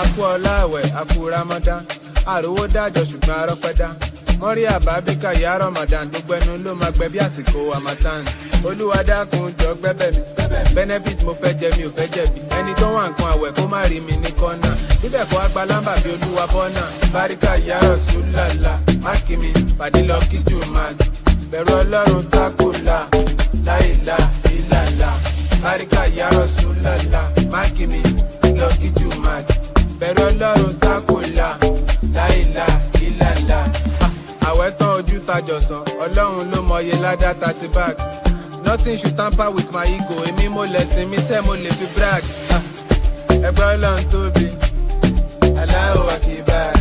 Aku Ọláwẹ̀, aku Ramadan, àròwó dájọ́ ṣùgbọ́n arọ́pẹ́dá. Mọ́rí àbábíkà yá Ramadan, gbogbo ẹnu ló máa gbẹ bí àsìkò Harmattan. Olúwa dákun jọ gbẹ́bẹ̀ mi, benefit mo fẹ́ jẹ mi ò fẹ́ jẹ̀bi. Ẹni tó wà nǹkan àwẹ̀ kó má rí mi ní kọ́nà. Bíbẹ̀ kọ́ àgbà lámbà bí Olúwa bọ́nà. Báríkà yá Rasulullah, máàkì mi, pàdé lọ kí jù máa jù. Bẹ̀rù Ọlọ́run tákùlà, láìlà ìlàlà. Báríkà yá Rasulullah, máàkì mi, lọ kí jù máa jù. Bẹ̀rù Ọlọ́run tákùlà, láìlà ìlàlà. Àwẹ̀ tán ojú tajọ̀sán, Ọlọ́run ló mọye ládá 30 bag. Nothing should tamper with my ego, èmi mo lẹ̀sìn mi sẹ́ mo lè fi brag. Ẹgbẹ́ Ọlọ́run tóbi, Allahu Akbar.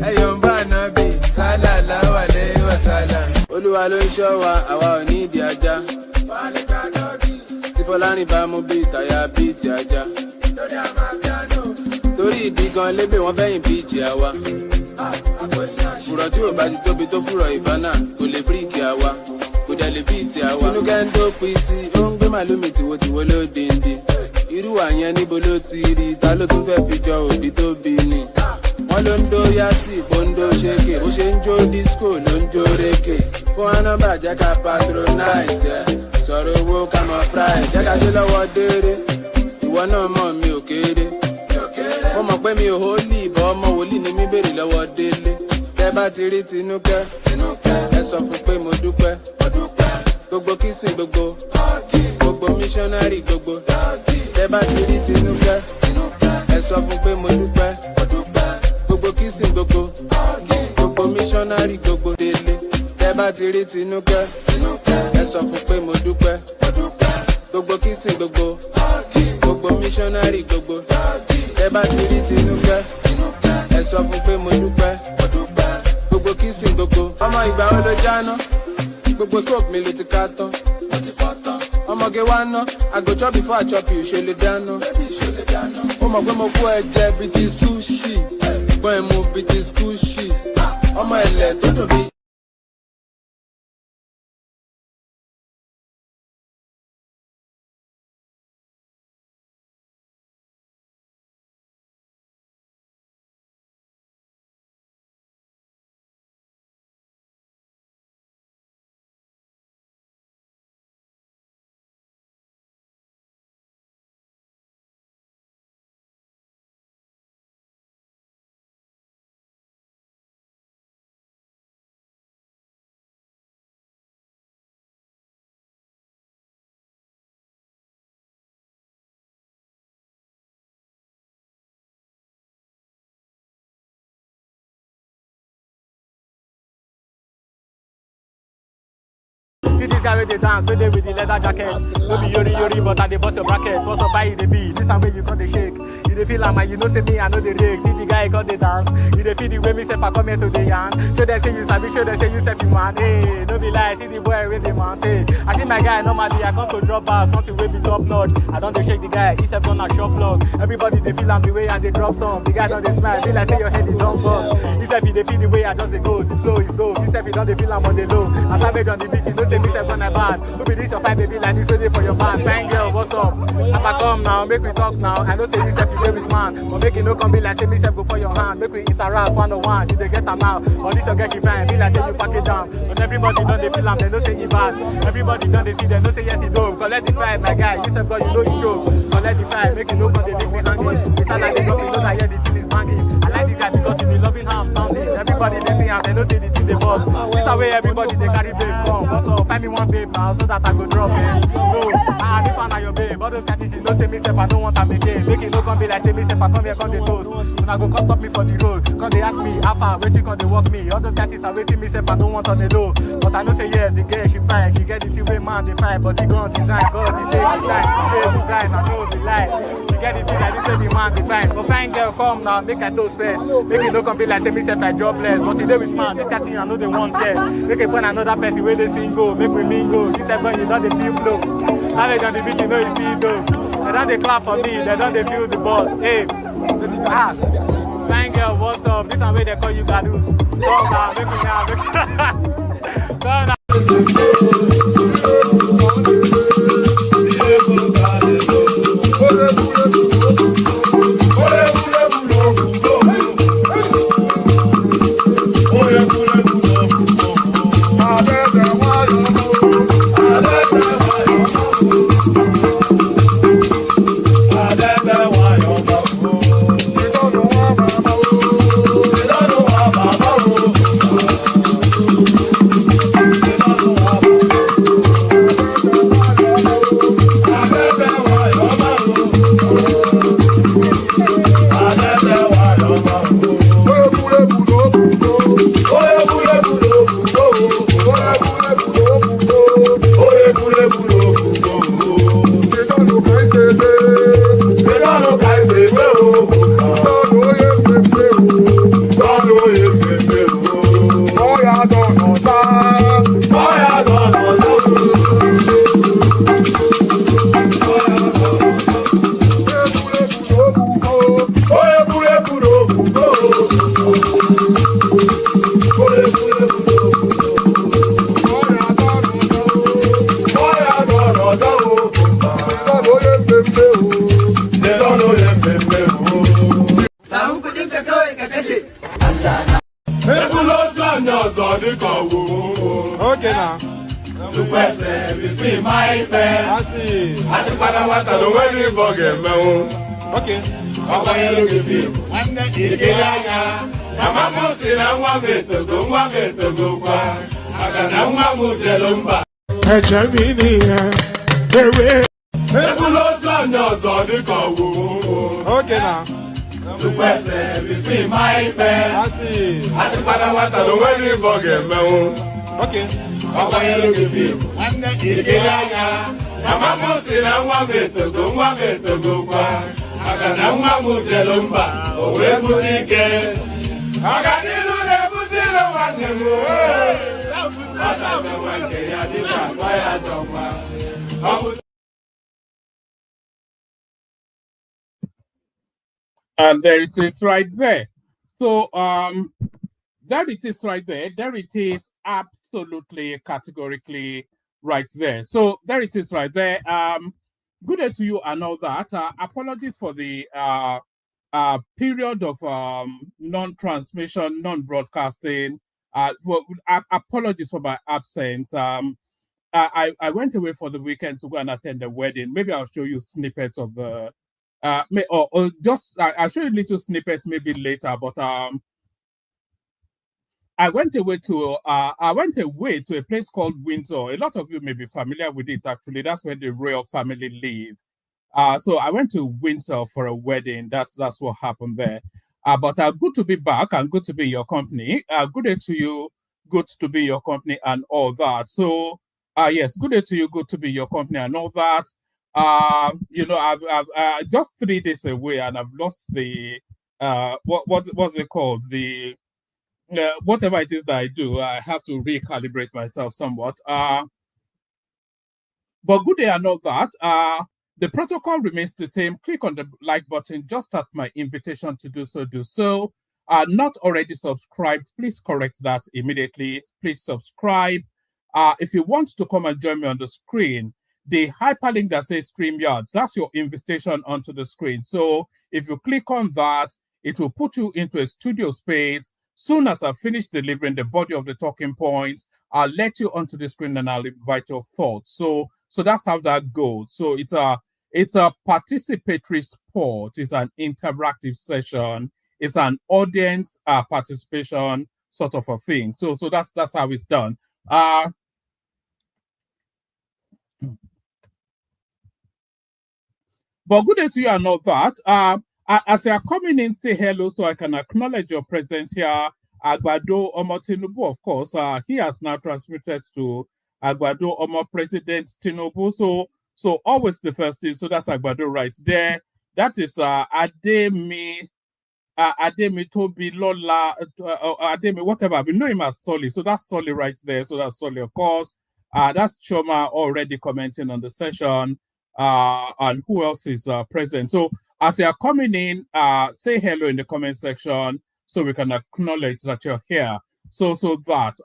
Ẹyọ̀ ń bá nábì, sallallahu alaihi wasallam. Olúwa ló ń ṣọ́ wa, àwa ò ní ìdí ajá. Tí Fọlárìn bá mú bí ìtàyà bí ti ajá. Torí ìdí gan lébè wọ́n fẹ́yìn bí ìjì àwa. Fùrọ̀ tí ò bá ti tóbi tó fùrọ̀ ìfánà kò lè fíríkì àwa, kò dẹ̀ lè fíìtì àwa. Tinúkẹ́ ń tó pitì, ó ń gbé màlúmi tìwotìwo ló dìndì. Irú àyẹn níbo ló ti rí, ta ló tún fẹ́ fi jọ òbí tó bí ni. Wọ́n ló ń dó yásì, bóńdó ṣéke, ó ṣe ń jó disco ló ń jó rékè. Fún anábà jẹ́ ká patronize ẹ̀, sọ̀rọ̀ owó ká mọ price. Jẹ́ ká ṣe lọ́wọ́ déédé, ìwọ náà mọ̀ mi ò kéré. Mo mọ̀ pé mi ò hólì, ìbọn ọmọ wòlíì ni mi béèrè lọ́wọ́ délé. Tẹ́ bá ti rí Tinúkẹ́, ẹ sọ fún pé mo dúpẹ́. Gbogbo kìsìn gbogbo missionary gbogbo. Tẹ́ bá ti rí Tinúkẹ́, ẹ sọ fún pé mo dúpẹ́. Gbogbo kìsìn gbogbo missionary gbogbo délé. Tẹ́ bá ti rí Tinúkẹ́, ẹ sọ fún pé mo dúpẹ́. Gbogbo kìsìn gbogbo missionary gbogbo. Tẹ́ bá ti rí Tinúkẹ́, ẹ sọ fún pé mo dúpẹ́. Gbogbo kìsìn gbogbo. Ọmọ ìgbà wo ló jáná? Gbogbo scope mi ló ti ká tán. Ọmọge wá ná, I go chop before I chop you, ṣe lè dáná. Ó mọ̀ pé mo kó ẹ̀jẹ̀ bíi ti sushi, gbọ́n ẹ̀ mú bíi ti squishy. Ọmọ ẹ̀lẹ̀ tó dùn bí. See this guy with the dance, with the leather jacket. No be yori, but I dey bust your bracket. What's up, buy the beat? This time when you got the shake. You dey feel like you know say me, I know the rig. See the guy got the dance. You dey feel the way me say I come here to the yarn. Show them say you sabi, show them say you self you man. Hey, no be lie, see the boy with the man. Hey, I see my guy normally I come to drop out something with the top notch. I don't dey shake the guy, he self on a shop vlog. Everybody they feel I'm the way and they drop some. The guy don't they smile, feel like say your head is on bug. He self he dey feel the way I just dey go. The flow is dope. He self he don't dey feel I'm on the low. I savage on the beat, you know say me self on the bad. Who be this your fine baby like this waiting for your man? Fine girl, what's up? If I come now, make we talk now. I know say you self you dey with man, but make it no come be like say me self go for your hand. Make we interact one-on-one. You dey get am out, or this your girl she fine. Be like say you pack it down. But everybody don't they feel am, they know say you bad. Everybody don't they see, they know say yes he dope. Collect the vibe, my guy. You self God, you know you choke. Collect the vibe, make it no come they make me hanging. It's not like they don't know that yeah the thing is banging. I like the guy because he be loving how I'm sounding. Everybody they see him, they know say the thing they boss. This is way everybody they carry babe come. Also find me one babe now so that I go drop it. No, this one are your babe. All those catches you know say me self I don't want to make it. Make it no come be like say me self I come here come they toast. When I go come stop me for the road, come they ask me how far waiting come they walk me. All those catches are waiting me self I don't want on the low. But I know say yes the girl she fine, she get the thing way man they fine, but the gun design, God the day design, I know the lie. She get the thing like this way the man they fine. But fine girl come now, make I toast first. Make it no come be like say me self I jobless. But today with man, this catching I know they want yeah. Make it find another person where they sing go, make we mingle. This when you don't they feel flow. Savage on the beat, you know it's still dope. They don't they clap for me, they don't they feel the boss. Hey, fine girl, what's up? This is where they call you Gadus. Come now, make me now, make me. Come now. Okay now. Okay. Okay now. Okay. And there it is right there. So there it is right there. There it is absolutely categorically right there. So there it is right there. Good day to you and all that. Apologies for the period of non-transmission, non-broadcasting. Apologies for my absence. I went away for the weekend to go and attend a wedding. Maybe I'll show you snippets of the or just I'll show you little snippets maybe later, but I went away to a place called Windsor. A lot of you may be familiar with it. Actually, that's where the royal family live. So I went to Windsor for a wedding. That's what happened there. But good to be back and good to be in your company. Good day to you. Good to be in your company and all that. So yes, good day to you. Good to be in your company and all that. You know, I've just 3 days away and I've lost the what's it called, the whatever it is that I do. I have to recalibrate myself somewhat. But good day and all that. The protocol remains the same. Click on the like button just at my invitation to do so. Not already subscribed, please correct that immediately. Please subscribe. If you want to come and join me on the screen, the hyperlink that says StreamYard, that's your invitation onto the screen. So if you click on that, it will put you into a studio space. Soon as I finish delivering the body of the talking points, I'll let you onto the screen and I'll invite your thoughts. So that's how that goes. So it's a participatory sport. It's an interactive session. It's an audience participation sort of a thing. So that's how it's done. But good day to you and all that. As you are coming in, say hello so I can acknowledge your presence here. Agbado Omo Tinubu, of course, he has now transmitted to Agbado Omo President Tinubu. So always the first thing. So that's Agbado right there. That is Ademi Tobi Lola, Ademi, whatever. We know him as Solly. So that's Solly right there. So that's Solly, of course. That's Choma already commenting on the session. And who else is present? So as you are coming in, say hello in the comment section so we can acknowledge that you're here. So that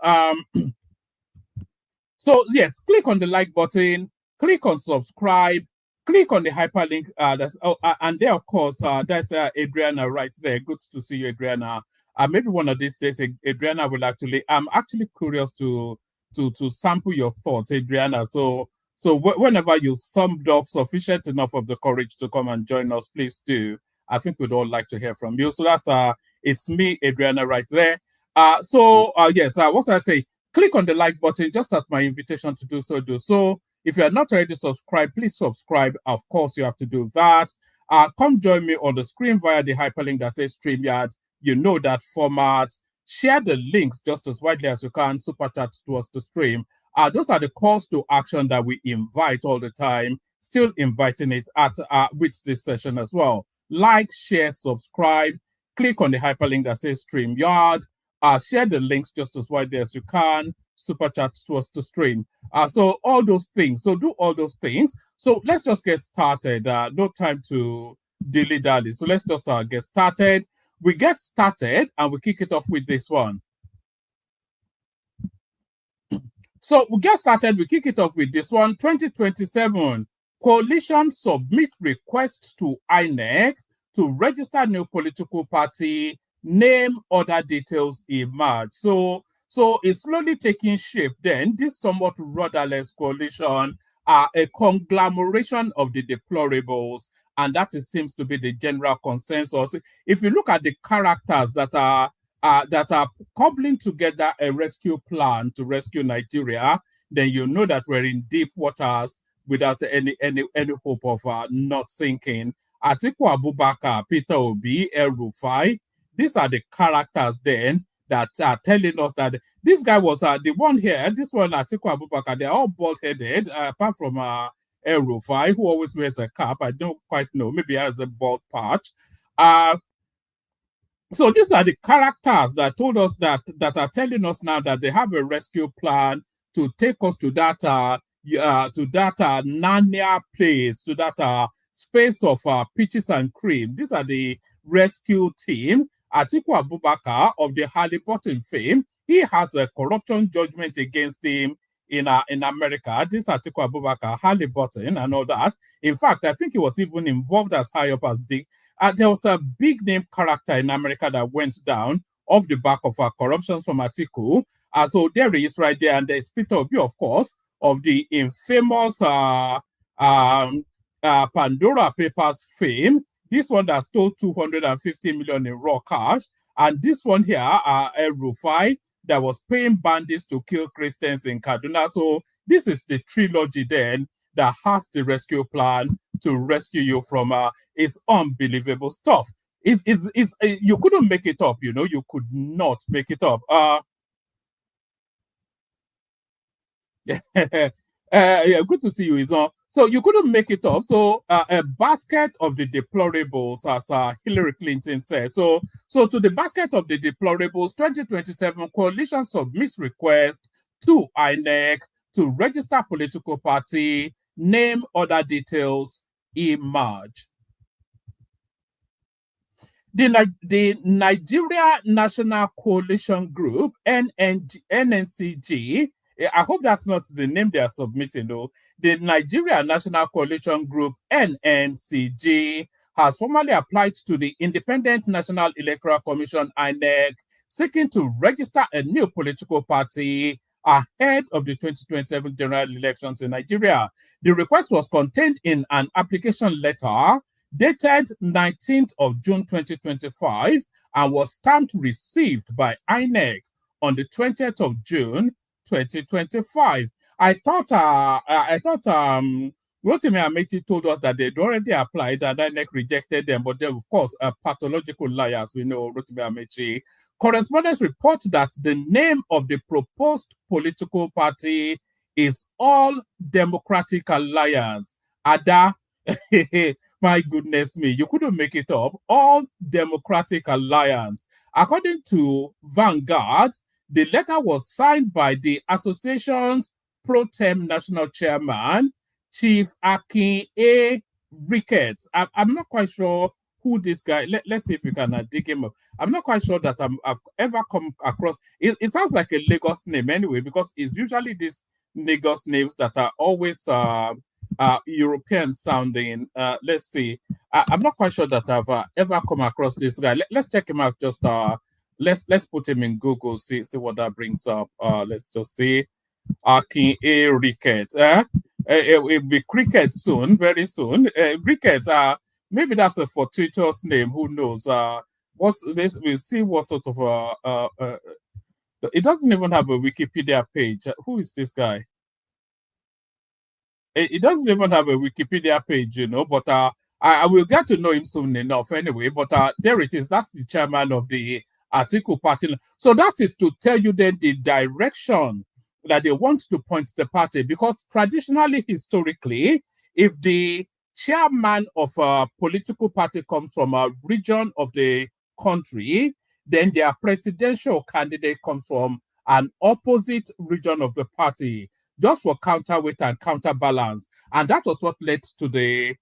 so yes, click on the like button, click on subscribe, click on the hyperlink. And there, of course, that's Adriana right there. Good to see you, Adriana. Maybe one of these days, Adriana will actually. I'm actually curious to sample your thoughts, Adriana. So whenever you summed up sufficient enough of the courage to come and join us, please do. I think we'd all like to hear from you. So that's it's me, Adriana, right there. Yes, what should I say? Click on the like button just at my invitation to do so. If you are not already subscribed, please subscribe. Of course, you have to do that. Come join me on the screen via the hyperlink that says StreamYard. You know that format. Share the links just as widely as you can. Super chat towards the stream. Those are the calls to action that we invite all the time. Still inviting it at with this session as well. Like, share, subscribe. Click on the hyperlink that says StreamYard. Share the links just as widely as you can. super chats to us to stream. So all those things. So do all those things. So let's just get started. No time to dilly-dally. So let's just get started. We get started and we kick it off with this one. So we get started, we kick it off with this one. 2027, coalition submit requests to INEC to register new political party, name, other details emerge. So it's slowly taking shape then. This somewhat rudderless coalition are a conglomeration of the deplorables, and that seems to be the general consensus. If you look at the characters that are cobbling together a rescue plan to rescue Nigeria, then you know that we're in deep waters without any hope of not sinking. Atiku Abubakar, Peter Obi, El-Rufai, these are the characters then that are telling us that this guy was the one here, this one, Atiku Abubakar, they're all bald-headed, apart from El-Rufai, who always wears a cap. I don't quite know, maybe he has a bald patch. So these are the characters that told us that are telling us now that they have a rescue plan to take us to that Narnia place, to that space of peaches and cream. These are the rescue team. Atiku Abubakar of the Halliburton fame, he has a corruption judgment against him in America. This Atiku Abubakar, Halliburton and all that. In fact, I think he was even involved as high up as the there was a big name character in America that went down off the back of corruption from Atiku. So there he is right there, and there's Peter Obi, of course, of the infamous Pandora Papers fame. This one that stole 250 million in raw cash, and this one here, El-Rufai, that was paying bandits to kill Christians in Kaduna. So this is the trilogy then that has the rescue plan to rescue you from it's unbelievable stuff. It's you couldn't make it up, you know, you could not make it up. Yeah, good to see you, Izon. So you couldn't make it up. So a basket of the deplorables, as Hillary Clinton said. So to the basket of the deplorables, 2027 coalition submits request to INEC to register political party, name, other details emerge. The Nigeria National Coalition Group, NNCG, I hope that's not the name they are submitting though. The Nigeria National Coalition Group, NNCG, has formally applied to the Independent National Electoral Commission, INEC, seeking to register a new political party ahead of the 2027 general elections in Nigeria. The request was contained in an application letter dated 19th of June 2025 and was stamped received by INEC on the 20th of June 2025. I thought Rotimi Amechi told us that they'd already applied and INEC rejected them, but they, of course, are pathological liars. We know Rotimi Amechi. Correspondents report that the name of the proposed political party is All Democratic Alliance. Ada, my goodness me, you couldn't make it up. All Democratic Alliance. According to Vanguard, the letter was signed by the association's pro tem national chairman, Chief Akin A. Ricketts. I'm not quite sure who this guy, let's see if we can dig him up. I'm not quite sure that I've ever come across, it sounds like a Lagos name anyway, because it's usually these Lagos names that are always European sounding. Let's see. I'm not quite sure that I've ever come across this guy. Let's check him out. Just let's put him in Google, see what that brings up. Let's just see. Akin A. Ricketts. It'll be Cricket soon, very soon. Ricketts, maybe that's a fortuitous name. Who knows? What's this? We'll see what sort of it doesn't even have a Wikipedia page. Who is this guy? It doesn't even have a Wikipedia page, you know, but I will get to know him soon enough anyway. But there it is. That's the chairman of the Atiku party. So that is to tell you then the direction that they want to point the party, because traditionally, historically, if the chairman of a political party comes from a region of the country, then their presidential candidate comes from an opposite region of the party, just for counterweight and counterbalance. And that was what led to the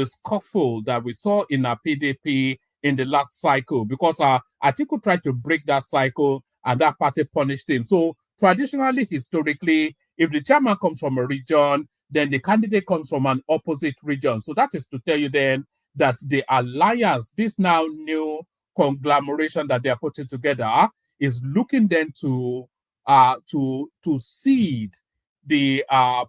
scuffle that we saw in our PDP in the last cycle, because Atiku tried to break that cycle and that party punished him. So traditionally, historically, if the chairman comes from a region, then the candidate comes from an opposite region. So that is to tell you then that the alliance, this now new conglomeration that they are putting together, is looking then to cede the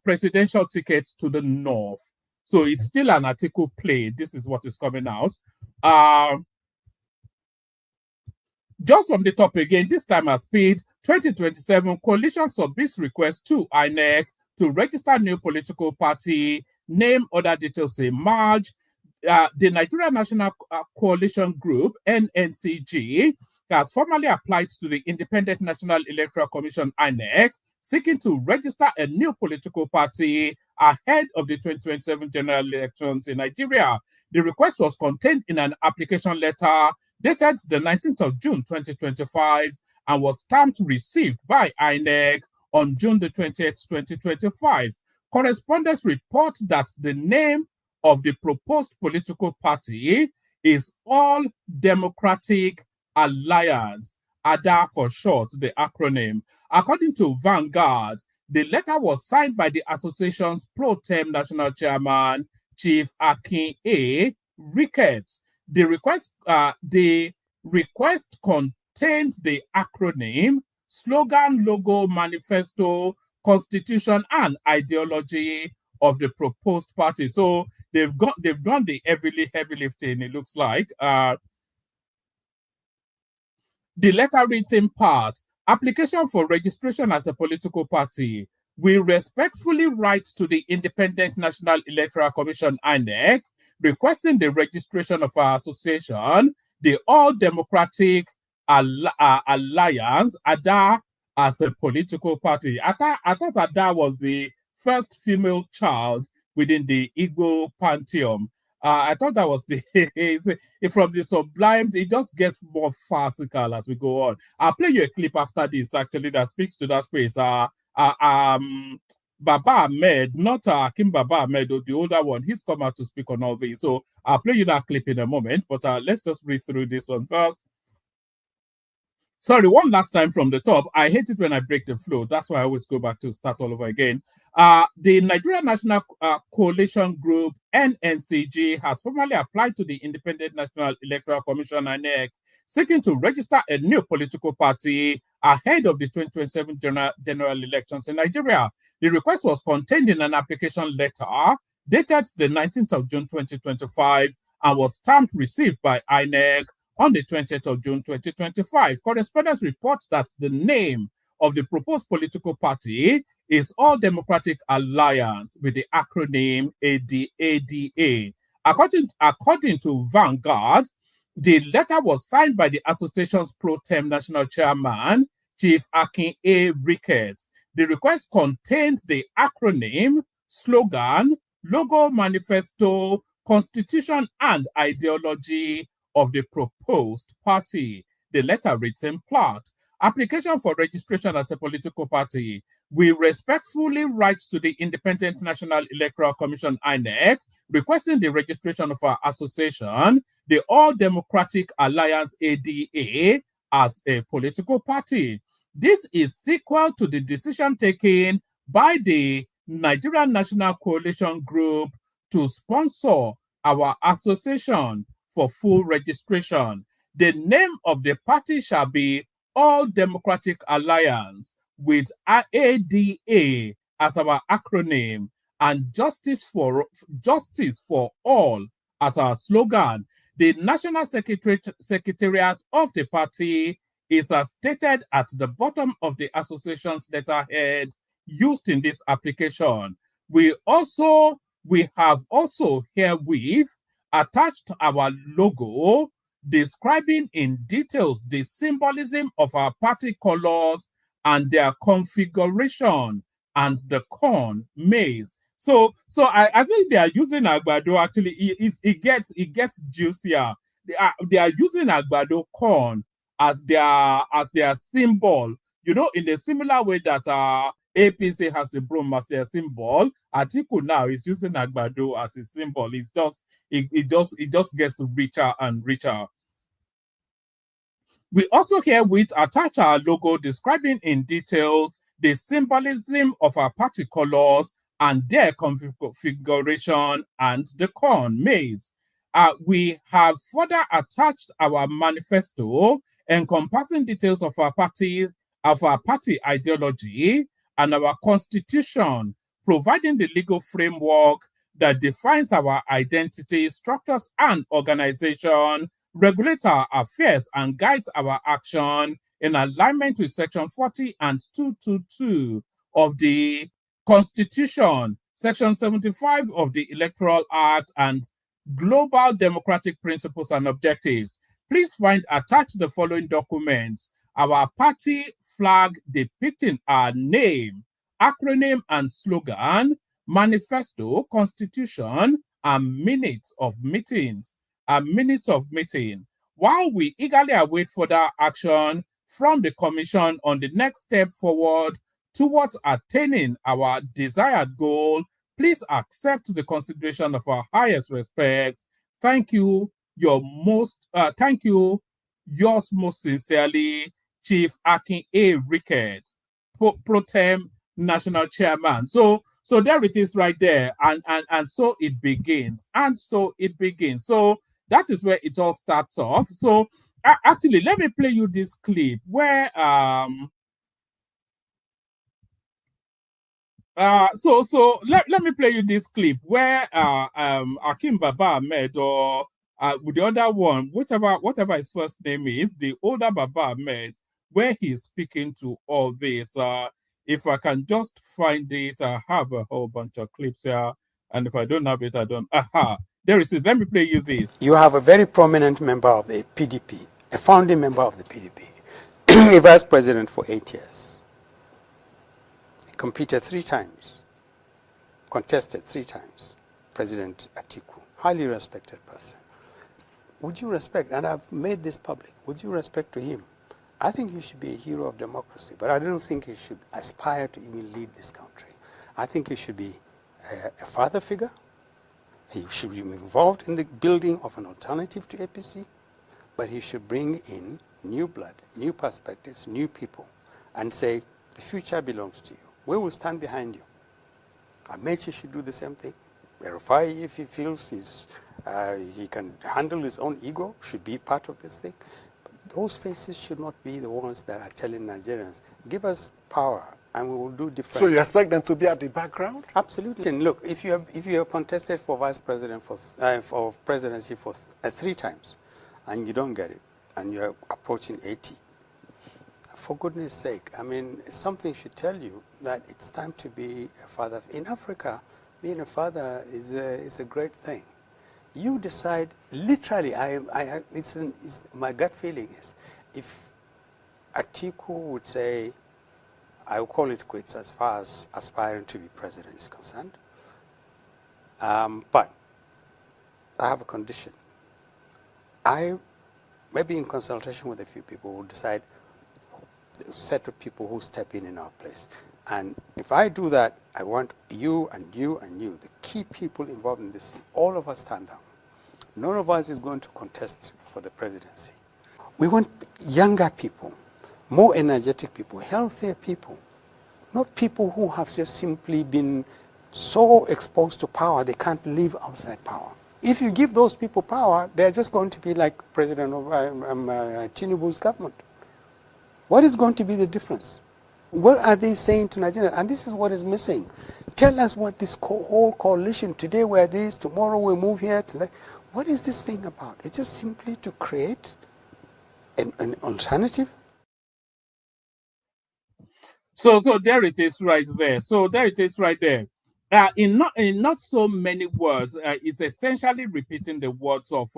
presidential tickets to the north. So it's still an article play. This is what is coming out. Just from the top again, this time at speed, 2027 coalition submits request to INEC to register new political party, name, other details emerge. The Nigeria National Coalition Group, NNCG, has formally applied to the Independent National Electoral Commission, INEC, seeking to register a new political party ahead of the 2027 general elections in Nigeria. The request was contained in an application letter dated the 19th of June 2025 and was stamped received by INEC on June the 20th, 2025. Correspondents report that the name of the proposed political party is All Democratic Alliance, ADA for short, the acronym. According to Vanguard, the letter was signed by the association's pro-tem national chairman, Chief Akin A. Ricketts. The request contains the acronym, slogan, logo, manifesto, constitution, and ideology of the proposed party. So they've done the heavy lifting, it looks like. The letter reads in part, application for registration as a political party. We respectfully write to the Independent National Electoral Commission, INEC, requesting the registration of our association, the All Democratic Alliance, ADA, as a political party. I thought ADA was the first female child within the Igbo pantheon. I thought that was from the sublime, it just gets more farcical as we go on. I'll play you a clip after this, actually, that speaks to that space. Baba Ahmed, not Kim Baba Ahmed, the older one, he's come out to speak on all this. So I'll play you that clip in a moment, but let's just read through this one first. Sorry, one last time from the top. I hate it when I break the flow. That's why I always go back to start all over again. The Nigeria National Coalition Group, NNCG, has formally applied to the Independent National Electoral Commission, INEC, seeking to register a new political party ahead of the 2027 general elections in Nigeria. The request was contained in an application letter dated the 19th of June 2025 and was stamped received by INEC on the 20th of June 2025. Correspondents report that the name of the proposed political party is All Democratic Alliance with the acronym ADA. According to Vanguard, the letter was signed by the association's pro-tem national chairman, Chief Akin A. Ricketts. The request contains the acronym, slogan, logo, manifesto, constitution, and ideology of the proposed party. The letter reads in part, application for registration as a political party. We respectfully write to the Independent National Electoral Commission, INEC, requesting the registration of our association, the All Democratic Alliance, ADA, as a political party. This is sequel to the decision taken by the Nigerian National Coalition Group to sponsor our association for full registration. The name of the party shall be All Democratic Alliance with ADA as our acronym and Justice for All as our slogan. The National Secretariat of the party is as stated at the bottom of the association's letterhead used in this application. We have also herewith attached our logo describing in details the symbolism of our party colors and their configuration and the corn, maize. So I think they are using Agbado. Actually, it gets juicier. They are using Agbado corn as their symbol You know, in a similar way that APC has a broom as their symbol, Atiku now is using Agbado as a symbol. It just gets richer and richer. We also herewith attach our logo describing in detail the symbolism of our party colors and their configuration and the corn maize. We have further attached our manifesto encompassing details of our party ideology and our constitution, providing the legal framework that defines our identity, structures, and organization, regulates our affairs, and guides our action in alignment with Section 40 and 222 of the Constitution, Section 75 of the Electoral Act, and global democratic principles and objectives. Please find attached the following documents: our party flag depicting our name, acronym and slogan, manifesto, constitution, and minutes of meetings. While we eagerly await further action from the Commission on the next step forward towards attaining our desired goal, please accept the consideration of our highest respect. Thank you, yours most sincerely, Chief Akin A. Ricketts, Pro Tem National Chairman. So there it is right there, and so it begins, So that is where it all starts off. So actually, let me play you this clip where let me play you this clip where Akim Baba Ahmed, or with the other one, whatever his first name is, the older Baba Ahmed, where he's speaking to all this. If I can just find it, I have a whole bunch of clips here, and if I don't have it, I don't. Aha, there it is. Let me play you this. You have a very prominent member of the PDP, a founding member of the PDP, a vice president for 8 years. He competed 3 times, contested 3 times, President Atiku, highly respected person. Would you respect, and I've made this public, would you respect to him? I think he should be a hero of democracy, but I don't think he should aspire to even lead this country. I think he should be a father figure. He should be involved in the building of an alternative to APC, but he should bring in new blood, new perspectives, new people, and say, the future belongs to you. We will stand behind you. Amechi should do the same thing. El-Rufai, if he feels he can handle his own ego, should be part of this thing. But those faces should not be the ones that are telling Nigerians, give us power and we will do different. So you expect them to be at the background? Absolutely. And look, if you have contested for vice president for presidency for 3 times, and you don't get it, and you're approaching 80, for goodness sake, I mean, something should tell you that it's time to be a father. In Africa, being a father is a great thing. You decide, literally, my gut feeling is, if Atiku would say, I will call it quits as far as aspiring to be president is concerned, but I have a condition. I, maybe in consultation with a few people, will decide a set of people who step in our place. And if I do that, I want you and you and you, the key people involved in this thing, all of us stand down. None of us is going to contest for the presidency. We want younger people, more energetic people, healthier people, not people who have just simply been so exposed to power they can't live outside power. If you give those people power, they're just going to be like President Tinubu's government. What is going to be the difference? What are they saying to Nigeria? And this is what is missing. Tell us what this whole coalition, today we're this, tomorrow we move here, today. What is this thing about? It's just simply to create an alternative. So there it is right there. In not so many words, it's essentially repeating the words of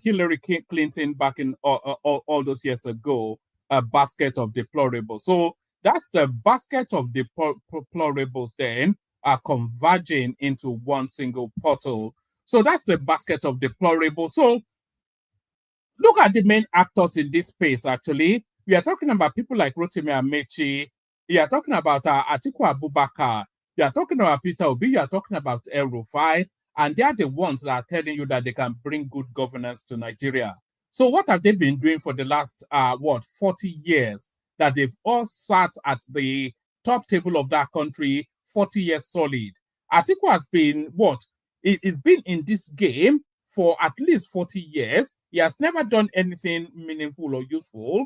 Hillary Clinton back in all those years ago, a basket of deplorables. So that's the basket of deplorables then are converging into one single portal. So that's the basket of deplorables. So look at the main actors in this space, actually. We are talking about people like Rotimi Amechi. You are talking about Atiku Abubakar. You are talking about Peter Obi. You are talking about El-Rufai. And they are the ones that are telling you that they can bring good governance to Nigeria. So what have they been doing for the last, 40 years? That they've all sat at the top table of that country 40 years solid. Atiku has been, he's been in this game for at least 40 years. He has never done anything meaningful or useful.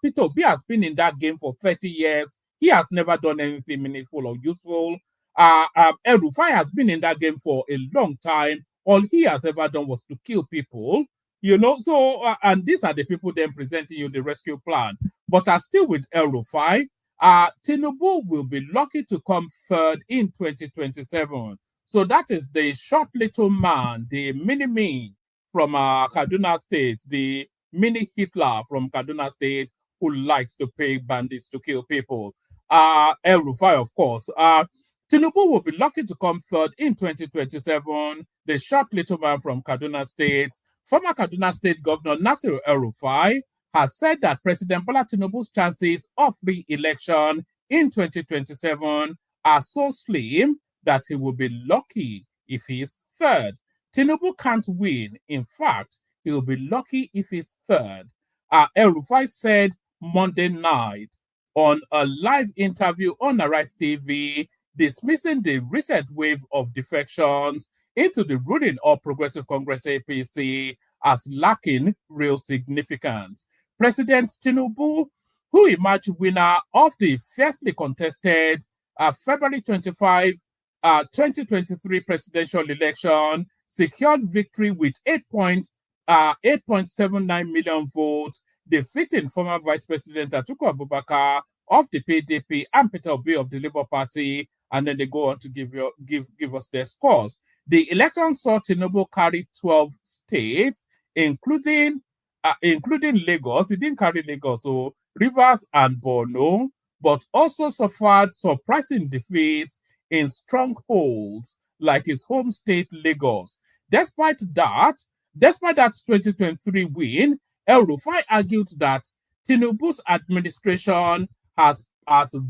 Peter Obi has been in that game for 30 years. He has never done anything meaningful or useful. El-Rufai has been in that game for a long time. All he has ever done was to kill people. So, and these are the people then presenting you the rescue plan. But still with El-Rufai, Tinubu will be lucky to come third in 2027. So that is the short little man, the mini-me from Kaduna State, the mini Hitler from Kaduna State who likes to pay bandits to kill people. El-Rufai, of course. Tinubu will be lucky to come third in 2027. The short little man from Kaduna State, former Kaduna State Governor Nasir El-Rufai, has said that President Bola Tinubu's chances of re-election in 2027 are so slim that he will be lucky if he is third. Tinubu can't win. In fact, he will be lucky if he's third. El-Rufai said Monday night on a live interview on Arise TV, dismissing the recent wave of defections into the ruling All Progressive Congress APC as lacking real significance. President Tinubu, who emerged winner of the fiercely contested February 25, 2023 presidential election, secured victory with 8.79 million votes, defeating former Vice President Atiku Abubakar of the PDP and Peter Obi of the Labour Party, and then they go on to give us their scores. The election saw Tinubu carry 12 states, including Lagos. He didn't carry Lagos, so Rivers and Borno, but also suffered surprising defeats in strongholds like his home state, Lagos. Despite that 2023 win, El-Rufai argued that Tinubu's administration has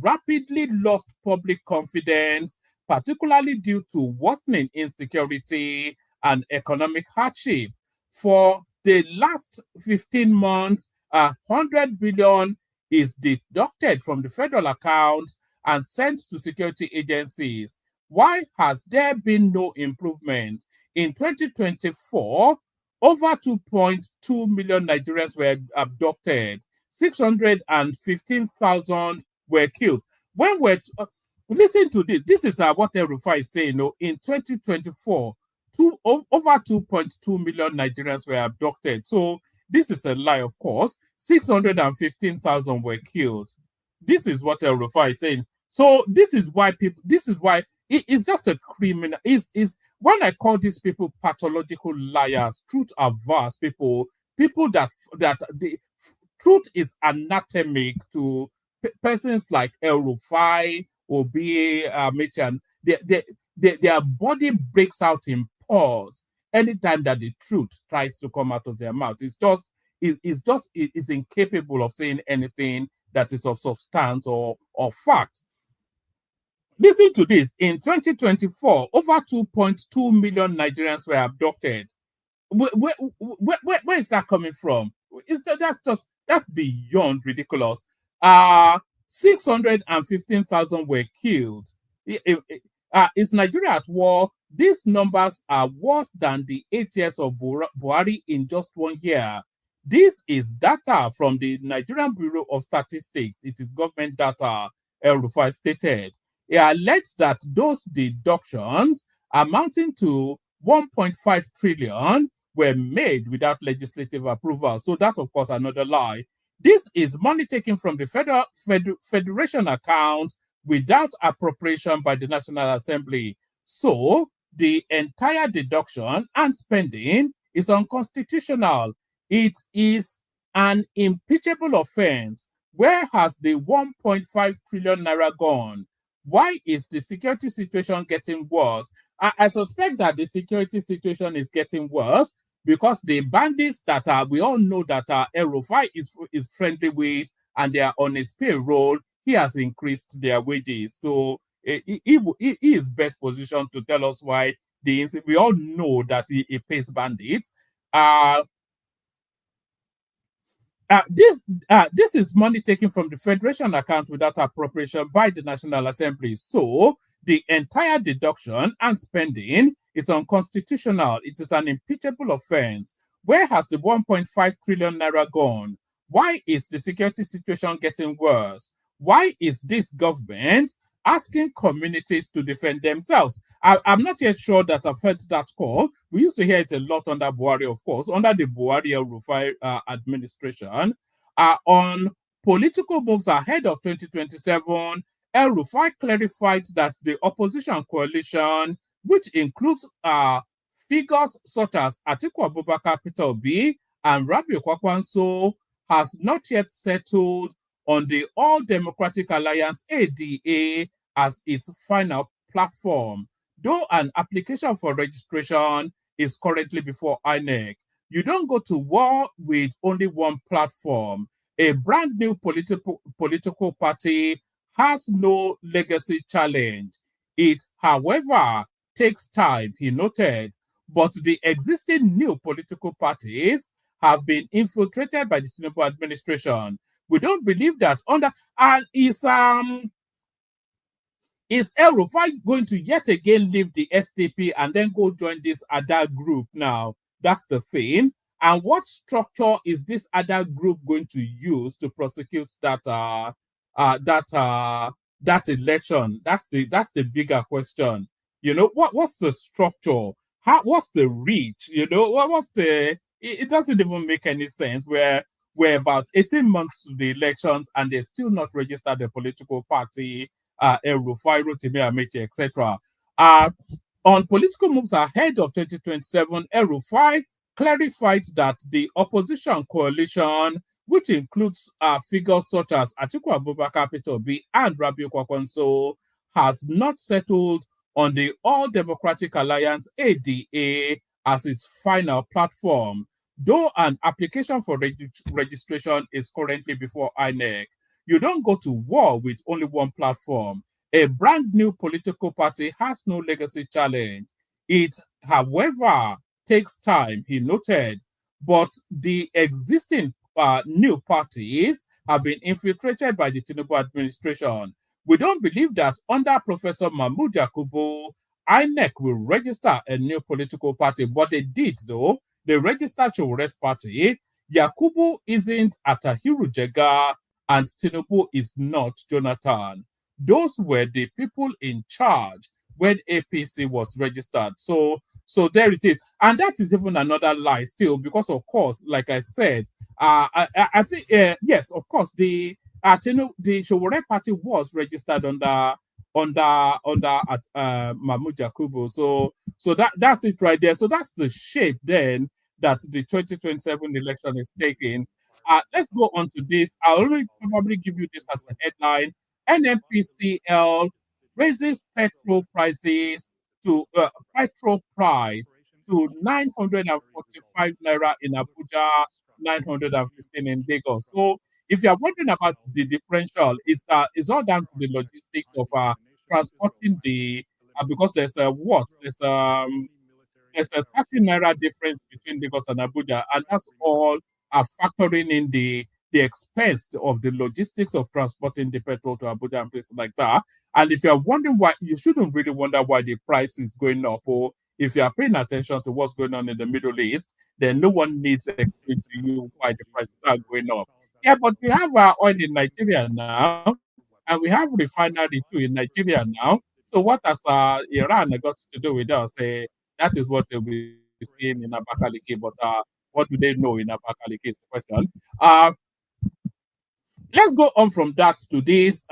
rapidly lost public confidence, particularly due to worsening insecurity and economic hardship. For the last 15 months, 100 billion is deducted from the federal account and sent to security agencies. Why has there been no improvement? In 2024, over 2.2 million Nigerians were abducted. 615,000 were killed. When listen to this. This is what El-Rufai is saying. In 2024, over 2.2 million Nigerians were abducted. So this is a lie, of course. 615,000 were killed. This is what El-Rufai is saying. So this is why it's just a criminal. When I call these people pathological liars, truth averse people that the truth is anatomic to persons like El-Rufai, Obi, Mechan. Their body breaks out in pause anytime that the truth tries to come out of their mouth. It's incapable of saying anything that is of substance or fact. Listen to this. In 2024, over 2.2 million Nigerians were abducted. Where is that coming from? That's beyond ridiculous. 615,000 were killed. Is Nigeria at war? These numbers are worse than the 8 years of Buhari in just 1 year. This is data from the Nigerian Bureau of Statistics. It is government data, El-Rufai stated. He alleged that those deductions amounting to 1.5 trillion were made without legislative approval. So that's, of course, another lie. This is money taken from the federation account without appropriation by the National Assembly. So the entire deduction and spending is unconstitutional. It is an impeachable offense. Where has the 1.5 trillion naira gone? Why is the security situation getting worse? I suspect that the security situation is getting worse because the bandits that we all know that El-Rufai is friendly with and they are on his payroll, he has increased their wages. So he is best positioned to tell us why we all know that he pays bandits. This is money taken from the Federation account without appropriation by the National Assembly. So the entire deduction and spending is unconstitutional. It is an impeachable offense. Where has the 1.5 trillion naira gone? Why is the security situation getting worse? Why is this government asking communities to defend themselves? I'm not yet sure that I've heard that call. We used to hear it a lot under Buhari, of course, under the Buhari El-Rufai administration. On political moves ahead of 2027, El-Rufai clarified that the opposition coalition, which includes figures such as Atiku Abubakar, Peter Obi, and Rabiu Kwankwaso, has not yet settled on the All Democratic Alliance ADA as its final platform. Though an application for registration is currently before INEC, you don't go to war with only one platform. A brand new political party has no legacy challenge. It, however, takes time, he noted, but the existing new political parties have been infiltrated by the Tinubu administration. We don't believe that and is El-Rufai going to yet again leave the SDP and then go join this other group now? That's the thing. And what structure is this other group going to use to prosecute that election? That's the bigger question. You know, what's the structure? What's the reach? You know, what's the it doesn't even make any sense where we're about 18 months to the elections and they're still not registered a political party, El-Rufai, Rotimi Amechi, etc. On political moves ahead of 2027, El-Rufai clarified that the opposition coalition, which includes figures such as Atiku Abubakar, Peter Obi, and Rabiu Kwankwaso, has not settled on the All Democratic Alliance ADA as its final platform. Though an application for registration is currently before INEC, you don't go to war with only one platform. A brand new political party has no legacy challenge. It, however, takes time, he noted, but the existing new parties have been infiltrated by the Tinubu administration. We don't believe that under Professor Mahmoud Yakubu, INEC will register a new political party, but they did though. They registered Showore's party. Yakubu isn't Atahiru Jega, and Tinubu is not Jonathan. Those were the people in charge when APC was registered. So there it is. And that is even another lie still, because of course, like I said, I think, yes, of course, the Showore party was registered under Mahmoud Yakubu. So that's it right there. So that's the shape then that the 2027 election is taking. Let's go on to this. I'll only probably give you this as a headline. NNPCL raises petrol prices to petrol price to 945 naira in Abuja, 915 in Lagos. So if you are wondering about the differential, it's all down to the logistics of transporting the because there's a 30 naira difference between Lagos and Abuja, and that's all factoring in the expense of the logistics of transporting the petrol to Abuja and places like that. And if you're wondering why, you shouldn't really wonder why the price is going up, or if you are paying attention to what's going on in the Middle East, then no one needs to explain to you why the prices are going up. Yeah, but we have our oil in Nigeria now, and we have refinery too in Nigeria now. So what has Iran got to do with us? That is what they'll be seeing in Abakaliki, but what do they know in Abakaliki is the question. Let's go on from that to this.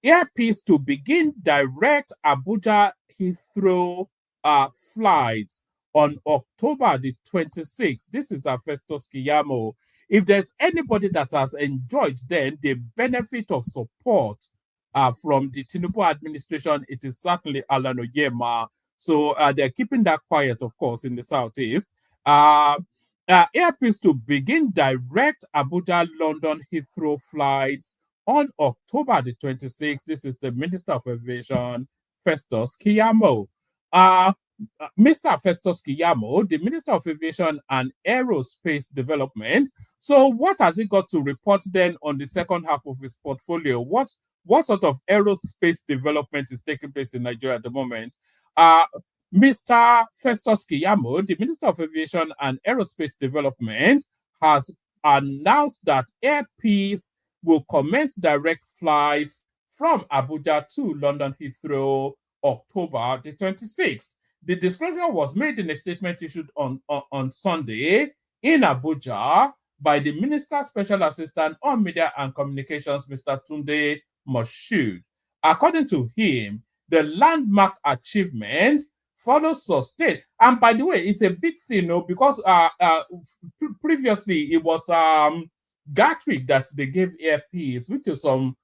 Airpeace to begin direct Abuja Heathrow flights on October the 26th. This is Festus Kiyamo. If there's anybody that has enjoyed then the benefit of support from the Tinubu administration, it is certainly Alan Oyema. So they're keeping that quiet, of course, in the Southeast. Air Peace to begin direct Abuja-London Heathrow flights on October the 26th. This is the Minister of Aviation, Festus Keyamo. Mr. Festus Keyamo, the Minister of Aviation and Aerospace Development. So what has he got to report then on the second half of his portfolio? What sort of aerospace development is taking place in Nigeria at the moment? Mr. Festus Keyamo, the Minister of Aviation and Aerospace Development, has announced that Air Peace will commence direct flights from Abuja to London Heathrow October the 26th. The disclosure was made in a statement issued on Sunday in Abuja by the Minister's Special Assistant on Media and Communications, Mr. Tunde Moshood. According to him, the landmark achievement follows sustained. And by the way, it's a big thing, because previously it was Gatwick that they gave Air Peace, which is some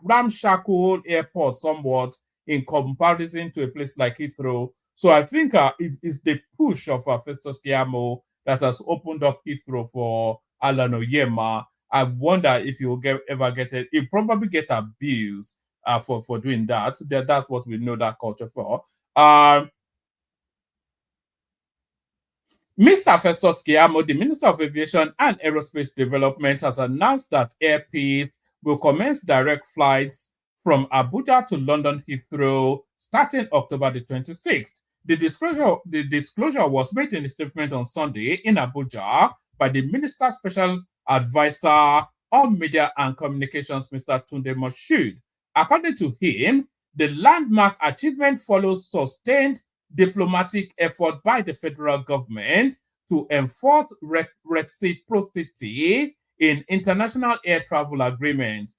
ramshackle airport somewhat in comparison to a place like Heathrow. So I think it's the push of Festus Keyamo that has opened up Heathrow for Alan Oyema. I wonder if he'll ever get it. He'll probably get abused for doing that. That's what we know that culture for. Mr. Festus Keyamo, the Minister of Aviation and Aerospace Development, has announced that Air Peace will commence direct flights from Abuja to London Heathrow starting October the 26th. The disclosure was made in a statement on Sunday in Abuja by the Minister's Special Advisor on Media and Communications, Mr. Tunde Moshood. According to him, the landmark achievement follows sustained diplomatic effort by the federal government to enforce reciprocity in international air travel agreements.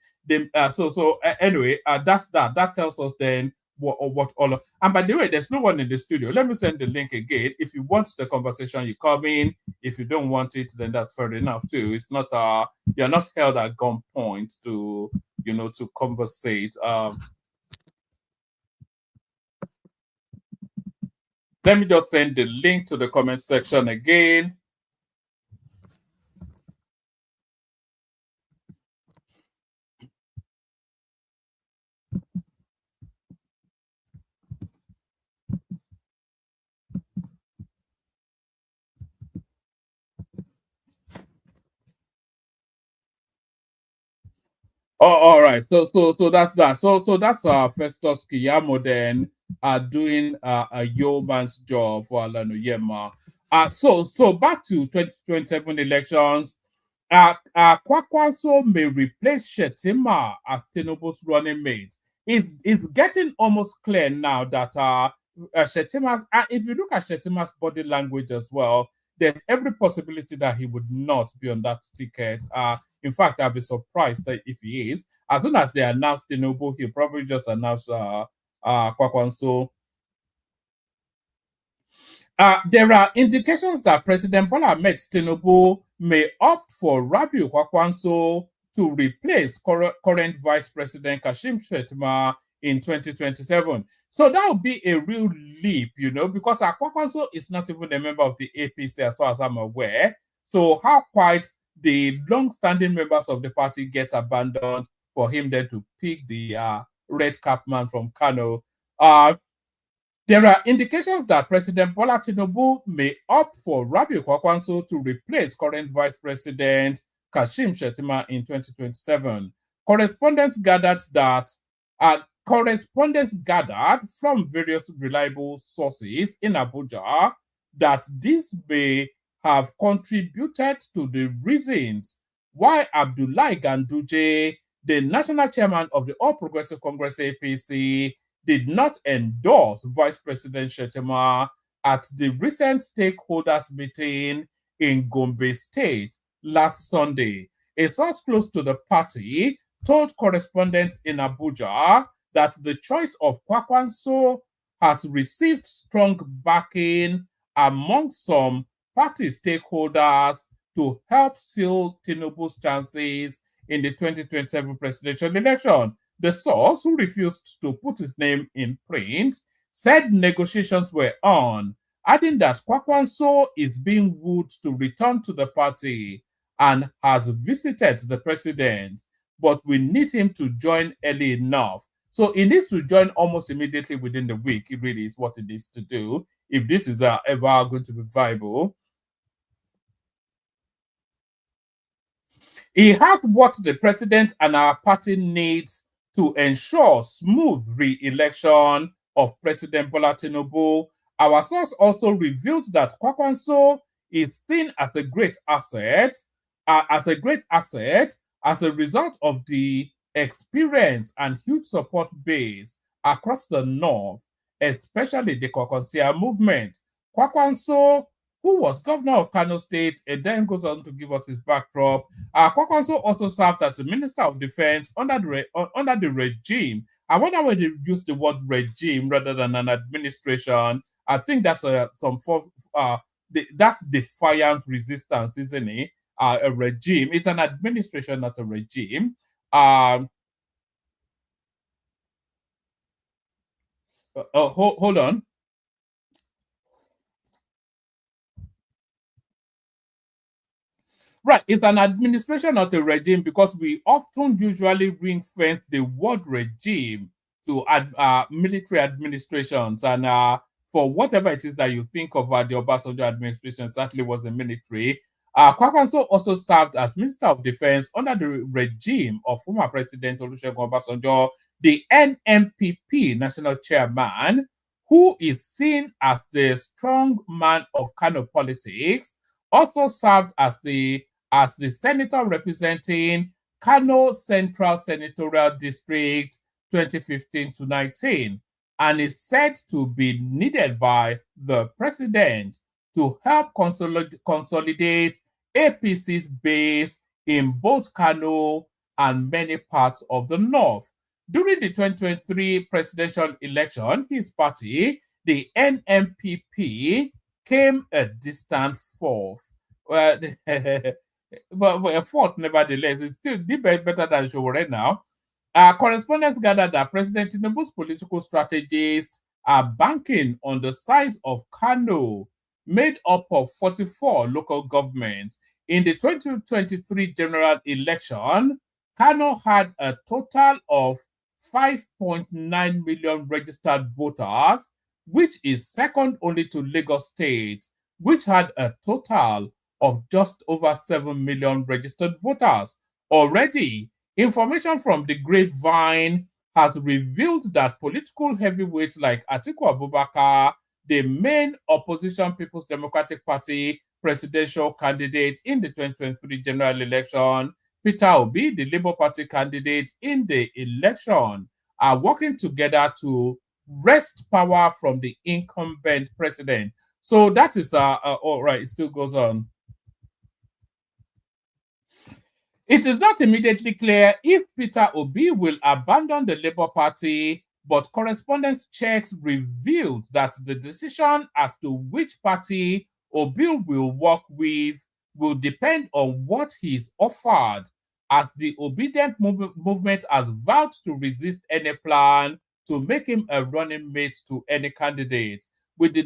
Anyway, that's that. That tells us then what all of. And by the way, there's no one in the studio. Let me send the link again. If you want the conversation, you come in. If you don't want it, then that's fair enough too. It's not you're not held at gunpoint to to conversate. Let me just send the link to the comment section again. Oh, all right. So that's that. So that's Festus Keyamo then doing a yeoman's job for Alan Oyema. So back to 2027 elections. Kwankwaso may replace Shettima as Tinubu's running mate. It's getting almost clear now that Shettima's, if you look at Shettima's body language as well, there's every possibility that he would not be on that ticket. In fact, I'll be surprised if he is. As soon as they announce Tinubu, he'll probably just announce Kwankwaso. There are indications that President Bola Ahmed Tinubu may opt for Rabiu Kwankwaso to replace current Vice President Kashim Shettima in 2027. So that would be a real leap, because Kwankwaso is not even a member of the APC as far as I'm aware. So how quite the long-standing members of the party get abandoned for him then to pick the red cap man from Kano. There are indications that President Bola Tinubu may opt for Rabiu Kwankwaso to replace current Vice President Kashim Shettima in 2027. Correspondents gathered from various reliable sources in Abuja that this may have contributed to the reasons why Abdullahi Ganduje, the national chairman of the All Progressive Congress APC, did not endorse Vice President Shettima at the recent stakeholders meeting in Gombe State last Sunday. A source close to the party told correspondents in Abuja that the choice of Kwankwaso has received strong backing among some party stakeholders to help seal Tinubu's chances in the 2027 presidential election. The source, who refused to put his name in print, said negotiations were on adding that Kwankwaso is being wooed to return to the party and has visited the president, but we need him to join early enough. So he needs to join almost immediately within the week. It really is what it needs to do if this is ever going to be viable. He has what the president and our party needs to ensure smooth re-election of President Bola Tinubu. Our source also revealed that Kwankwaso is seen as a great asset, as a result of the experience and huge support base across the north, especially the Kwankwansia movement. Kwankwaso, who was governor of Kano State, and then goes on to give us his backdrop. Kwankwaso also served as the Minister of Defense under the regime. I wonder why they use the word regime rather than an administration. I think that's that's defiance resistance, isn't it? A regime. It's an administration, not a regime. Hold on. Right, it's an administration, not a regime, because we often usually ring-fence the word regime to military administrations. And for whatever it is that you think of the Obasanjo administration, certainly was the military. Kwankwaso also served as Minister of Defense under the regime of former President Olusegun Obasanjo, the NMPP national chairman, who is seen as the strong man of Kano politics, also served as the senator representing Kano Central Senatorial District 2015 to 19, and is said to be needed by the president to help consolidate APC's base in both Kano and many parts of the north. During the 2023 presidential election, his party, the NMPP, came a distant fourth. Well, but a fourth, nevertheless, it's still better than Showore now. Correspondents gathered that President Tinubu's political strategists are banking on the size of Kano, made up of 44 local governments. In the 2023 general election, Kano had a total of 5.9 million registered voters, which is second only to Lagos State, which had a total of just over 7 million registered voters. Already, information from the grapevine has revealed that political heavyweights like Atiku Abubakar, the main opposition People's Democratic Party presidential candidate in the 2023 general election, Peter Obi, the Labour Party candidate in the election, are working together to wrest power from the incumbent president. So that is all right. It still goes on. It is not immediately clear if Peter Obi will abandon the Labour Party, but correspondence checks revealed that the decision as to which party Obi will work with will depend on what he is offered, as the obedient movement has vowed to resist any plan to make him a running mate to any candidate. With the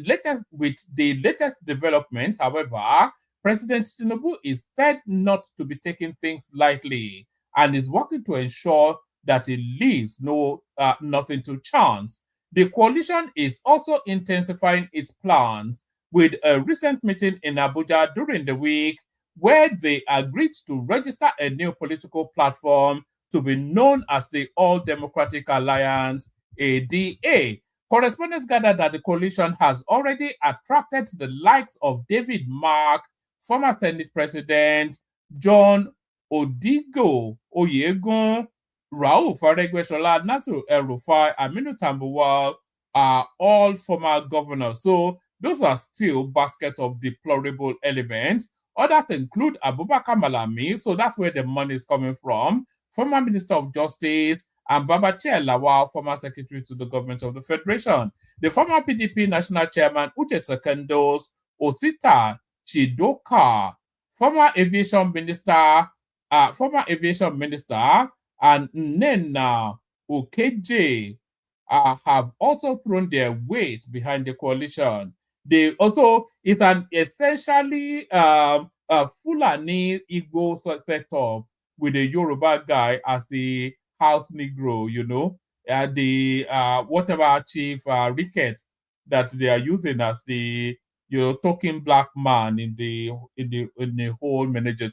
latest development, however, President Tinubu is said not to be taking things lightly and is working to ensure that he leaves nothing to chance. The coalition is also intensifying its plans with a recent meeting in Abuja during the week where they agreed to register a new political platform to be known as the All Democratic Alliance, ADA. Correspondents gathered that the coalition has already attracted the likes of David Mark, former Senate President John Odigo Oyegun, Rauf Aregbesola, Nasiru El-Rufai, Aminu Tambuwal are all former governors. So those are still basket of deplorable elements. Others include Abubakar Malami, so that's where the money is coming from, former Minister of Justice, and Babachir Lawal, former Secretary to the Government of the Federation. The former PDP National Chairman Uche Secondos, Osita Chidoka, former Aviation Minister, and Nena Okeje have also thrown their weight behind the coalition. They also, it's an essentially a Fulani Igbo setup with a Yoruba guy as the house Negro, you know, the whatever chief Ricket that they are using as the token black man in the whole menagerie.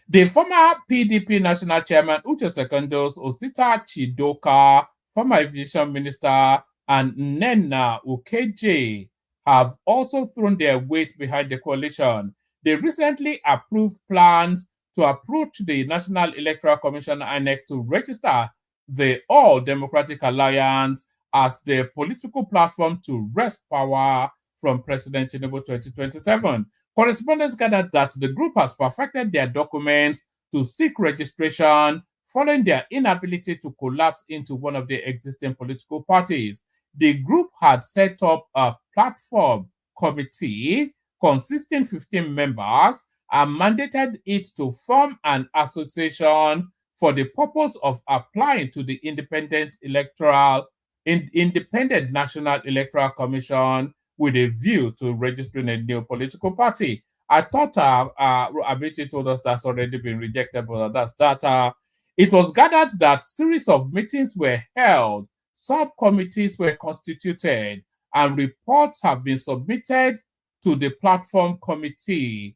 The former PDP national chairman Uche Secondos, Osita Chidoka, former aviation minister, and Nena Ukeje have also thrown their weight behind the coalition. They recently approved plans to approach the National Electoral Commission INEC to register the All Democratic Alliance as the political platform to wrest power from President Tinubu 2027. Correspondents gathered that the group has perfected their documents to seek registration following their inability to collapse into one of the existing political parties. The group had set up a platform committee consisting 15 members and mandated it to form an association for the purpose of applying to the Independent National Electoral Commission with a view to registering a new political party. I thought Abiti told us that's already been rejected, but that's that. It was gathered that series of meetings were held, subcommittees were constituted, and reports have been submitted to the platform committee.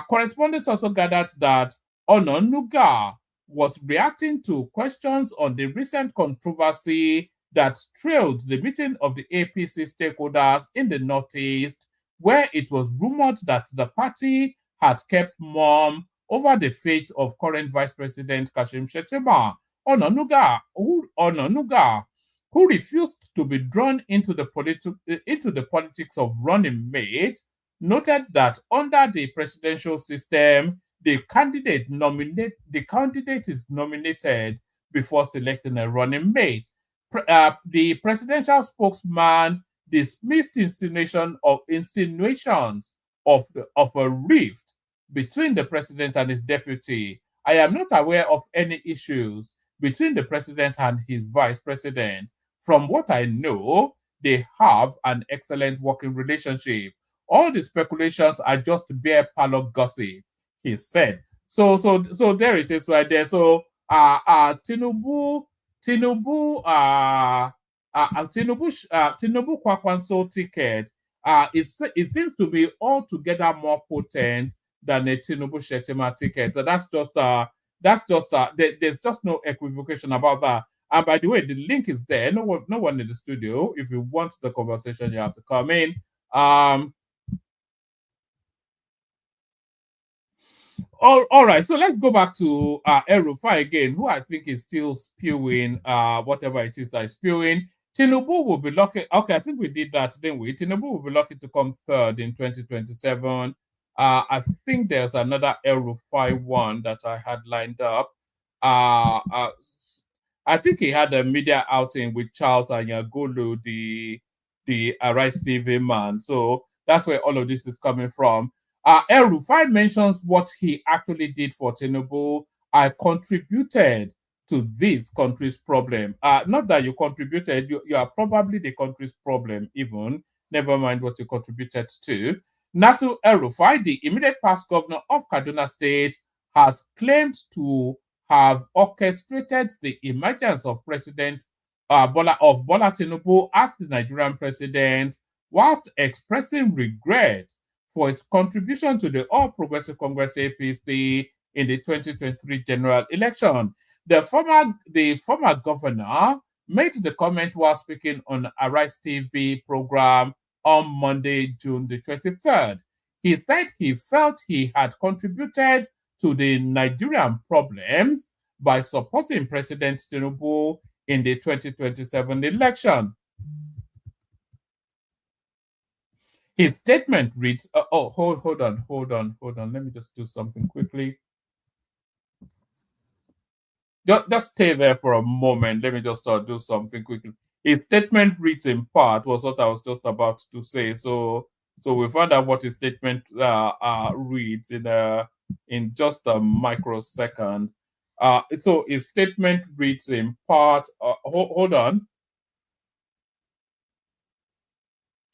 Correspondents also gathered that Ononuga was reacting to questions on the recent controversy that trailed the meeting of the APC stakeholders in the Northeast, where it was rumored that the party had kept mum over the fate of current Vice President Kashim Shettima. Ononuga, who refused to be drawn into the politics of running mates, noted that under the presidential system, the candidate is nominated before selecting a running mate. The presidential spokesman dismissed insinuations of a rift between the president and his deputy. I am not aware of any issues between the president and his vice president. From what I know, they have an excellent working relationship. All the speculations are just bare parlor gossip, he said. So there it is right there. So Tinubu Kwankwaso ticket it seems to be altogether more potent than a Tinubu Shettima ticket. So there's just no equivocation about that. And by the way, the link is there. No one in the studio. If you want the conversation, you have to come in. All right, so let's go back to El-Rufai again, who I think is still spewing whatever it is that is spewing. Tinubu will be lucky. Okay, I think we did that, didn't we? Tinubu will be lucky to come third in 2027. I think there's another El-Rufai one that I had lined up. I think he had a media outing with Charles Anyagolu, the Arise TV man. So that's where all of this is coming from. El-Rufai mentions what he actually did for Tinubu. I contributed to this country's problem. Not that you contributed, you are probably the country's problem even, never mind what you contributed to. Nasir El-Rufai, the immediate past governor of Kaduna State, has claimed to have orchestrated the emergence of President Bola Tinubu as the Nigerian president, whilst expressing regret for his contribution to the All Progressive Congress APC in the 2023 general election. The former governor made the comment while speaking on Arise TV program on Monday, June the 23rd. He said he felt he had contributed to the Nigerian problems by supporting President Tinubu in the 2027 election. His statement reads, hold on. Let me just do something quickly. Just stay there for a moment. Let me just do something quickly. His statement reads in part was what I was just about to say. So we found out what his statement reads in just a microsecond. So his statement reads in part. Hold on.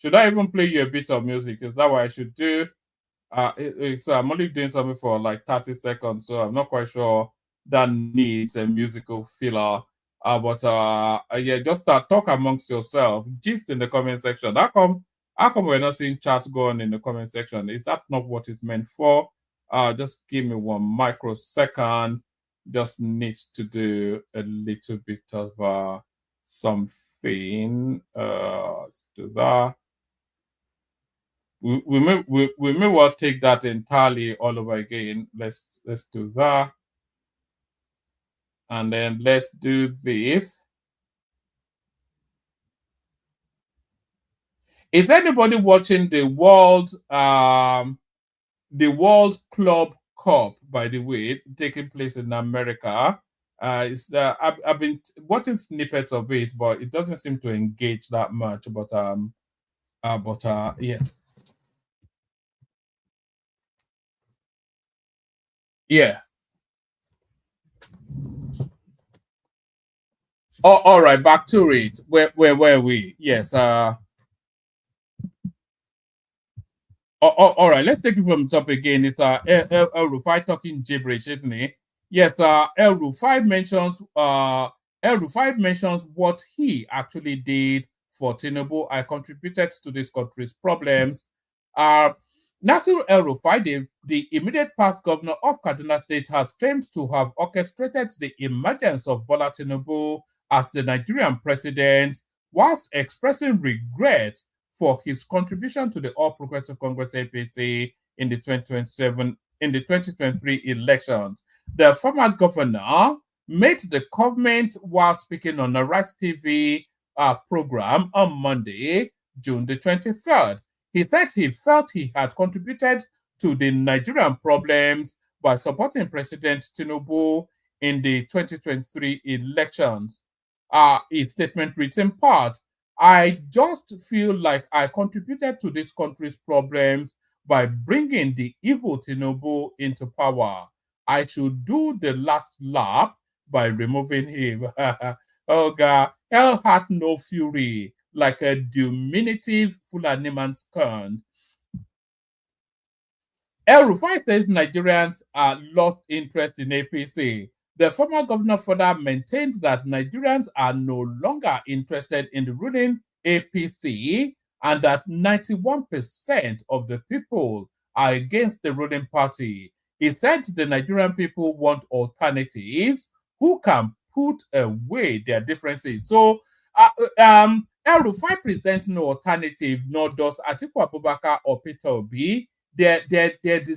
Should I even play you a bit of music? Is that what I should do? I'm only doing something for like 30 seconds, so I'm not quite sure that needs a musical filler. But yeah, just talk amongst yourself, gist in the comment section. How come we're not seeing chats go on in the comment section? Is that not what it's meant for? Just give me 1 microsecond. Just needs to do a little bit of something. Let's do that. We may well take that entirely all over again. Let's do that. And then let's do this. Is anybody watching the World Club Cup, by the way, taking place in America? I've been watching snippets of it, but it doesn't seem to engage that much. But yeah. Yeah. Oh, all right, back to it. Where were we? Yes. All right, let's take it from the top again. It's El-Rufai talking gibberish, isn't he? Yes, El-Rufai mentions what he actually did for Tinubu. I contributed to this country's problems. Nasir El-Rufai, the immediate past governor of Kaduna State, has claimed to have orchestrated the emergence of Bola Tinubu as the Nigerian president, whilst expressing regret for his contribution to the All Progressive Congress APC in the 2023 elections. The former governor made the comment while speaking on a Rice TV program on Monday, June the 23rd. He said he felt he had contributed to the Nigerian problems by supporting President Tinubu in the 2023 elections. His statement reads in part, "I just feel like I contributed to this country's problems by bringing the evil Tinubu into power. I should do the last lap by removing him." Oh God, hell had no fury, like a diminutive Fulani man scorned. El-Rufai says Nigerians lost interest in APC. The former governor further maintained that Nigerians are no longer interested in the ruling APC and that 91% of the people are against the ruling party. He said the Nigerian people want alternatives who can put away their differences. So, El-Rufai presents no alternative, nor does Atiku Abubakar or Peter Obi. They're the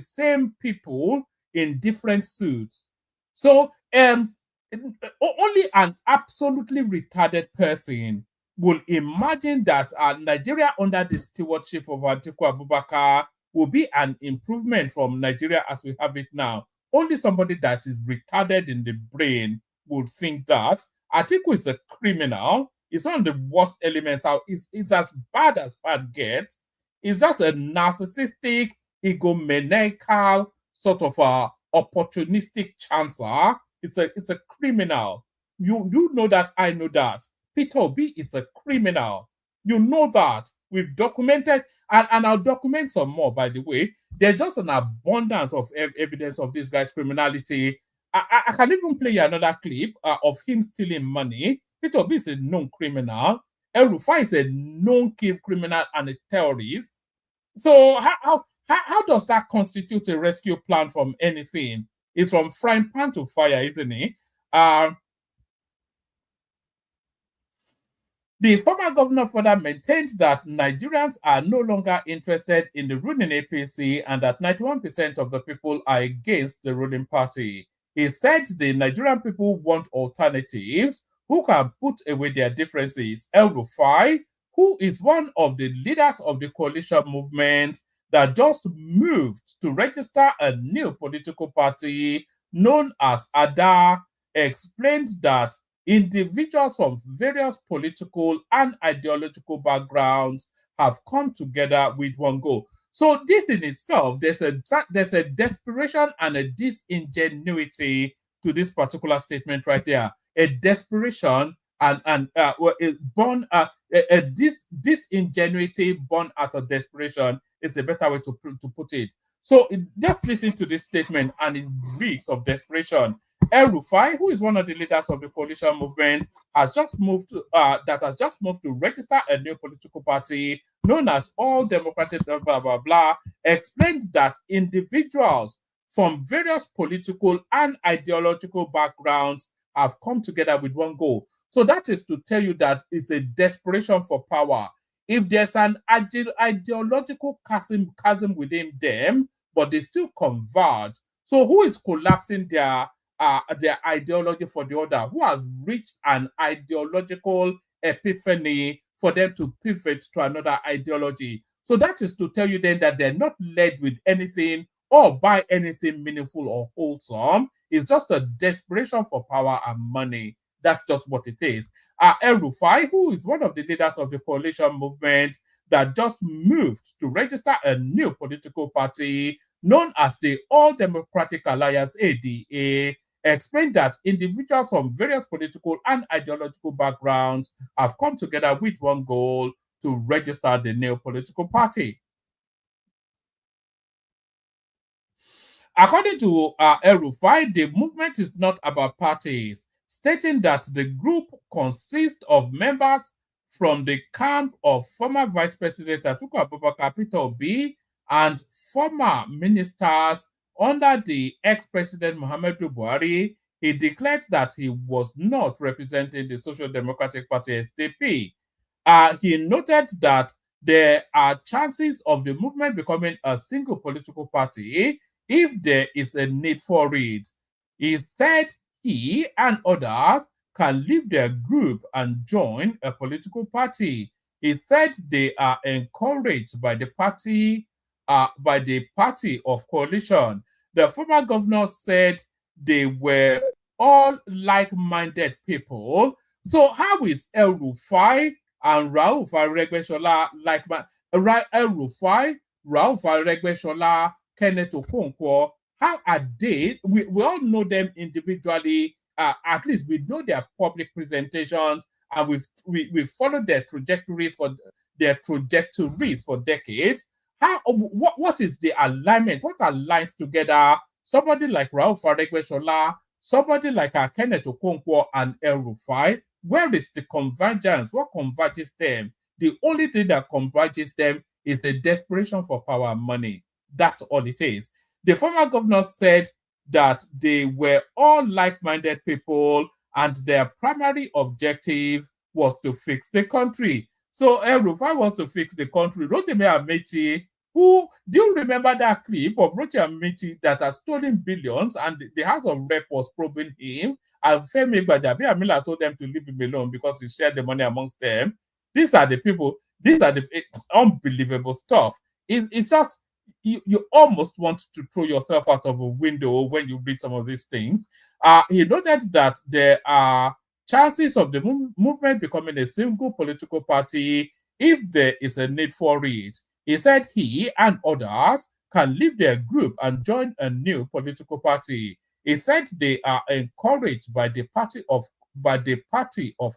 same people in different suits. So only an absolutely retarded person will imagine that Nigeria under the stewardship of Atiku Abubakar will be an improvement from Nigeria as we have it now. Only somebody that is retarded in the brain would think that. Atiku is a criminal. It's one of the worst elements out. It's as bad gets. It's just a narcissistic, egomaniacal sort of opportunistic chancer. It's a criminal. You know that, I know that. Peter Obi is a criminal. You know that. We've documented, and I'll document some more, by the way. There's just an abundance of evidence of this guy's criminality. I can even play you another clip of him stealing money. Peter Obi is a known criminal. El-Rufai is a known criminal and a terrorist. So how does that constitute a rescue plan from anything? It's from frying pan to fire, isn't it? The former governor further maintained that Nigerians are no longer interested in the ruling APC and that 91% of the people are against the ruling party. He said the Nigerian people want alternatives who can put away their differences. El-Rufai, who is one of the leaders of the coalition movement that just moved to register a new political party known as ADA, explained that individuals from various political and ideological backgrounds have come together with one goal. So this in itself, there's a desperation and a disingenuity to this particular statement right there. A desperation this ingenuity born out of desperation is a better way to put it. So just listen to this statement, and it reeks of desperation. El-Rufai, who is one of the leaders of the coalition movement, has just moved to register a new political party known as All Democratic blah blah blah, explained that individuals from various political and ideological backgrounds have come together with one goal. So that is to tell you that it's a desperation for power. If there's an ideological chasm within them, but they still converge. So who is collapsing their ideology for the other? Who has reached an ideological epiphany for them to pivot to another ideology? So that is to tell you then that they're not led with anything or by anything meaningful or wholesome. It's just a desperation for power and money. That's just what it is. El-Rufai, who is one of the leaders of the coalition movement that just moved to register a new political party known as the All Democratic Alliance, ADA, explained that individuals from various political and ideological backgrounds have come together with one goal to register the new political party. According to El-Rufai, the movement is not about parties, stating that the group consists of members from the camp of former Vice President Atiku Abubakar Peter Obi and former ministers under the ex-president Muhammadu Buhari. He declared that he was not representing the Social Democratic Party SDP. He noted that there are chances of the movement becoming a single political party if there is a need for it. He said he and others can leave their group and join a political party. He said they are encouraged by the party of coalition. The former governor said they were all like-minded people. So how is El-Rufai and Rauf Aregbesola El-Rufai, Rauf Aregbesola, Kenneth Okonkwo, how are they? We all know them individually. At least we know their public presentations, and we followed their trajectories for decades. What is the alignment? What aligns together somebody like Rauf Aregbesola, somebody like Kenneth Okonkwo and El-Rufai? Where is the convergence? What converges them? The only thing that converges them is the desperation for power and money. That's all it is. The former governor said that they were all like-minded people and their primary objective was to fix the country. So El-Rufai wants to fix the country. Rotimi Amechi, who, do you remember that clip of Rotimi Amechi that has stolen billions and the House of Rep was probing him? And Femi Gbajabiamila told them to leave him alone because he shared the money amongst them. These are the people, these are the unbelievable stuff. It's just, you almost want to throw yourself out of a window when you read some of these things. He noted that there are chances of the movement becoming a single political party if there is a need for it. He said he and others can leave their group and join a new political party. He said they are encouraged by the party of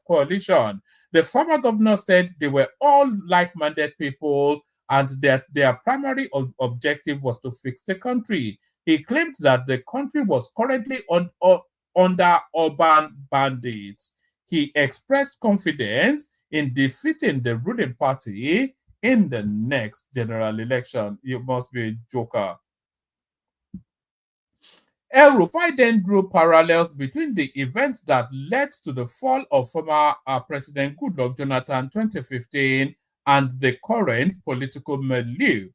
coalition. The former governor said they were all like-minded people and their primary objective was to fix the country. He claimed that the country was currently under urban bandits. He expressed confidence in defeating the ruling party in the next general election. You must be a joker. El-Rufai then drew parallels between the events that led to the fall of former President Goodluck Jonathan 2015 and the current political milieu.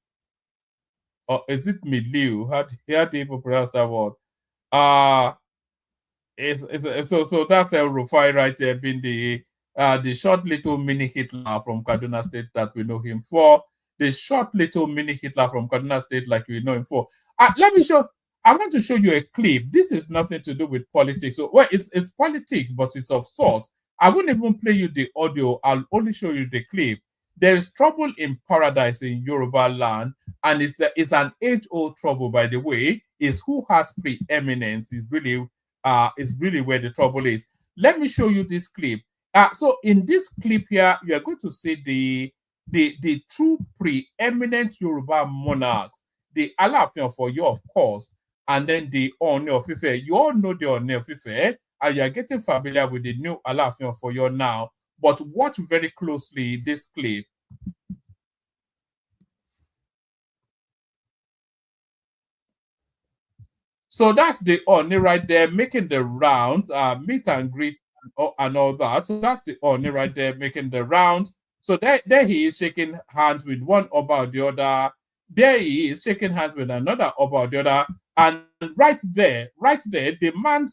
Or is it milieu? How do you pronounce that word? So that's El-Rufai right there, being the short little mini Hitler from Kaduna State that we know him for. The short little mini Hitler from Kaduna State like we know him for. I want to show you a clip. This is nothing to do with politics. So, well, it's politics, but it's of sorts. I won't even play you the audio. I'll only show you the clip. There is trouble in paradise in Yoruba land, and it's an age-old trouble, by the way. Is who has preeminence is really where the trouble is. Let me show you this clip. So in this clip here, you are going to see the two preeminent Yoruba monarchs, the Alaafin of Oyo, of course, and then the Ooni of Ife. You all know the Ooni of Ife, and you are getting familiar with the new Alaafin of Oyo now. But watch very closely this clip. So that's the Oni right there making the rounds, meet and greet and all that. So that's the Oni right there making the rounds. So there he is shaking hands with one Oba or the other. There he is shaking hands with another Oba or the other. And right there, the man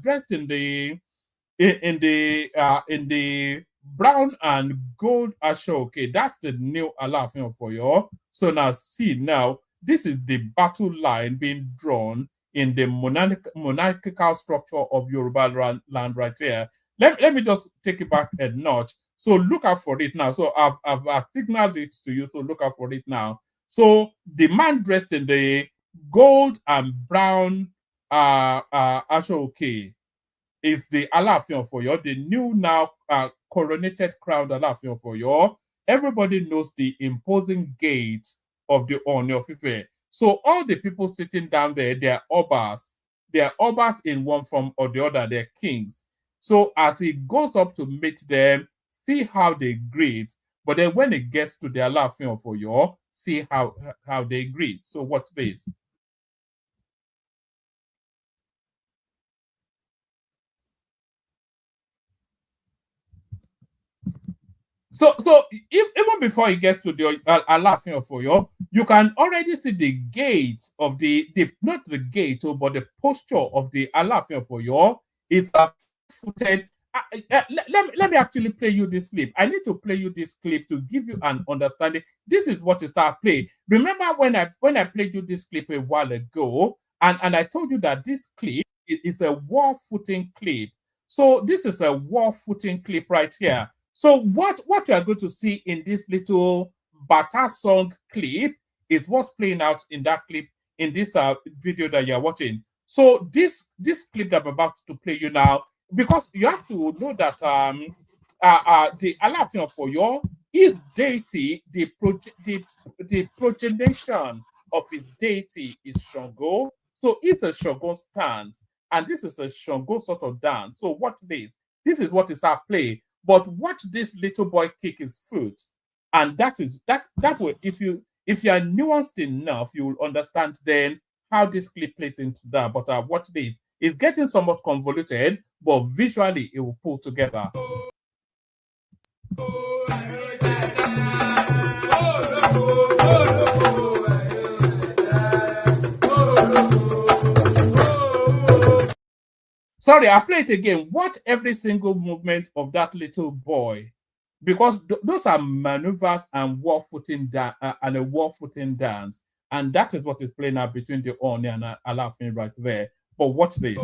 dressed in the brown and gold ashoke. That's the new Alaafin of Oyo. So now see now, this is the battle line being drawn in the monarchical structure of Yoruba land right here. Let me just take it back a notch. So look out for it now. So I've signaled it to you. So look out for it now. So the man dressed in the gold and brown ashoke is the Alaafin of Oyo, the new now coronated crowned Alaafin of Oyo. Everybody knows the imposing gait of the Ooni of Ife. So all the people sitting down there, they're Obas. They're Obas in one form or the other. They're kings. So as he goes up to meet them, see how they greet. But then when it gets to the Alaafin of Oyo, see how they greet. So watch this. So even before he gets to the Alaafin of Oyo, you can already see the gait of the not the gait, but the posture of the Alaafin of Oyo. It's a footed. Let me actually play you this clip. I need to play you this clip to give you an understanding. This is what is start playing. Remember when I played you this clip a while ago, and I told you that this clip is a war footing clip. So this is a war footing clip right here. So what you are going to see in this little Bata song clip is what's playing out in that clip in this video that you're watching. So this clip that I'm about to play you now, because you have to know that the Alaafin of Oyo, his deity, the progenation of his deity is Shango. So it's a Shango stance, and this is a Shango sort of dance. So watch this. This is what is at play. But watch this little boy kick his foot, and that way. If you are nuanced enough, you will understand then how this clip plays into that. But watch this. It's getting somewhat convoluted, but visually it will pull together. Sorry, I'll play it again. Watch every single movement of that little boy, because those are maneuvers and war footing and a war footing dance, and that is what is playing out between the Ooni and Alaafin right there. But watch this.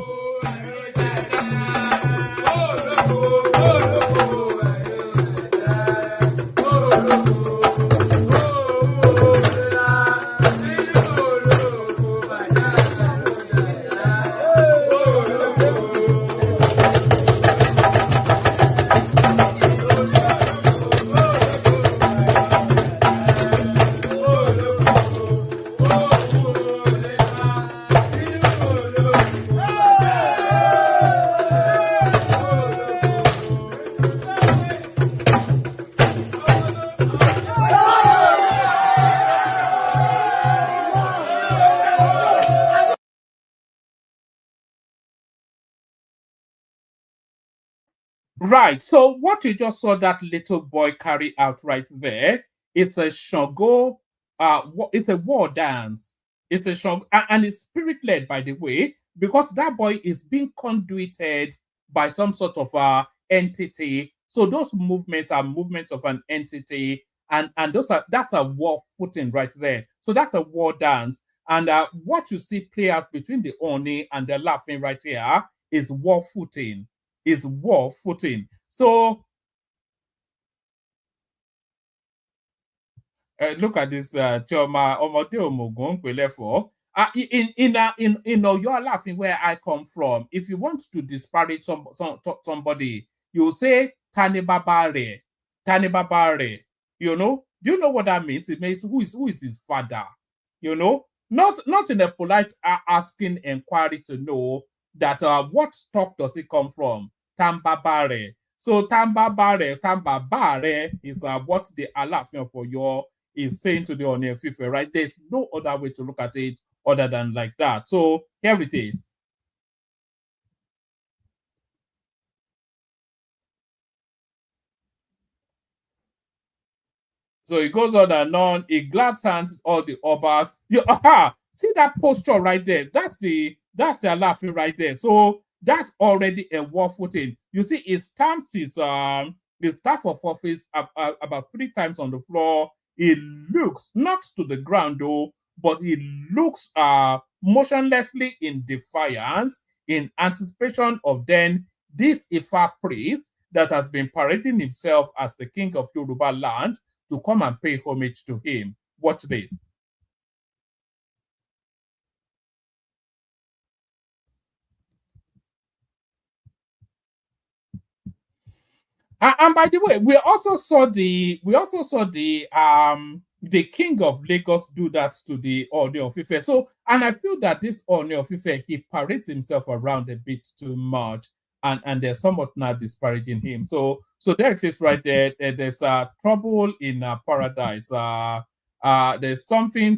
Right. So what you just saw that little boy carry out right there, it's a Shango, it's a war dance. It's a Shango, and it's spirit led, by the way, because that boy is being conduited by some sort of entity. So those movements are movements of an entity, and that's a war footing right there. So that's a war dance. And what you see play out between the Oni and the Alaafin right here is war footing. Is war footing. So look at this Chioma Omode Omogun Pelefo. In Oyo Alaafin, where I come from, if you want to disparage somebody, you say Tanibabare. Tanibabare. You know, do you know what that means? It means who is his father? You know, not in a polite asking inquiry to know that what stock does it come from? Tambabare. So Tambabare is what the Alaafin for your is saying to the Ooni of Ife, right? There's no other way to look at it other than like that. So here it is. So it goes on and on. It glad hands all the obas. See that posture right there? That's the Alaafin right there. So that's already a war footing. You see, it stamps his staff of office about 3 times on the floor. It looks not to the ground though, but it looks motionlessly in defiance, in anticipation of then this Ifa priest that has been parading himself as the king of Yoruba land to come and pay homage to him. Watch this. And by the way, we also saw the king of Lagos do that to the Ooni of Ife. So, and I feel that this Ooni of Ife, he parades himself around a bit too much, and they're somewhat now disparaging him. So there it is right there. There's trouble in paradise. There's something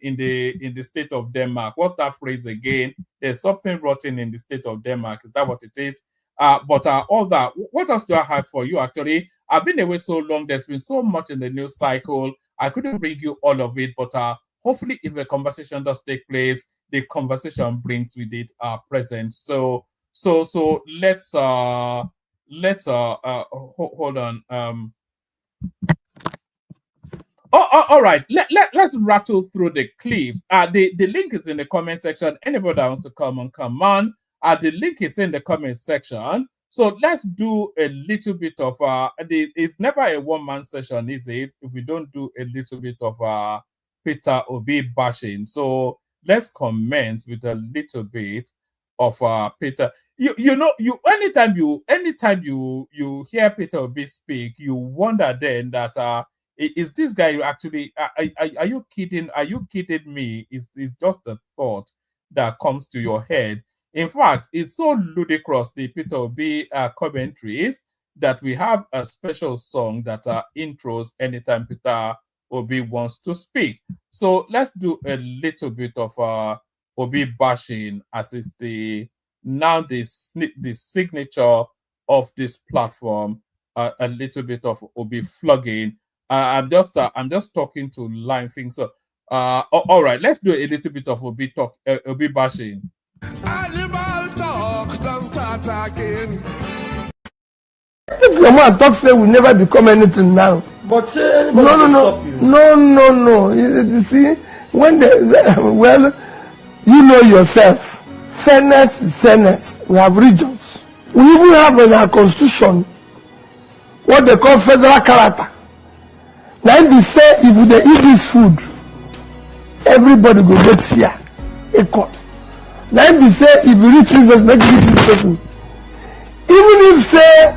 in the state of Denmark. What's that phrase again? There's something rotten in the state of Denmark. Is that what it is? But all that, what else do I have for you actually? I've been away so long, there's been so much in the news cycle. I couldn't bring you all of it, but hopefully if the conversation does take place, the conversation brings with it present. So let's hold on. All right. Let's rattle through the clips. The link is in the comment section. Anybody that wants to come on. The link is in the comment section. So let's do a little bit of it's never a one-man session, is it? If we don't do a little bit of Peter Obi bashing. So let's commence with a little bit of Peter. You know, anytime you hear Peter Obi speak, you wonder then that is this guy actually are you kidding? Are you kidding me? It's just the thought that comes to your head. In fact, it's so ludicrous, the Peter Obi commentaries, that we have a special song that intros anytime Peter Obi wants to speak. So let's do a little bit of Obi bashing, as is the signature of this platform. A little bit of Obi flogging. I'm just talking to line things. So all right, let's do a little bit of Obi bashing. Animal talk, don't start again. If your man talk say we never become anything now. But no. You see, when well, you know yourself. Fairness is fairness. We have regions. We even have in our constitution what they call federal character. Now they say if they eat this food, everybody go get here equal. Now they say if you reach Jesus, make you reach this person. Even if say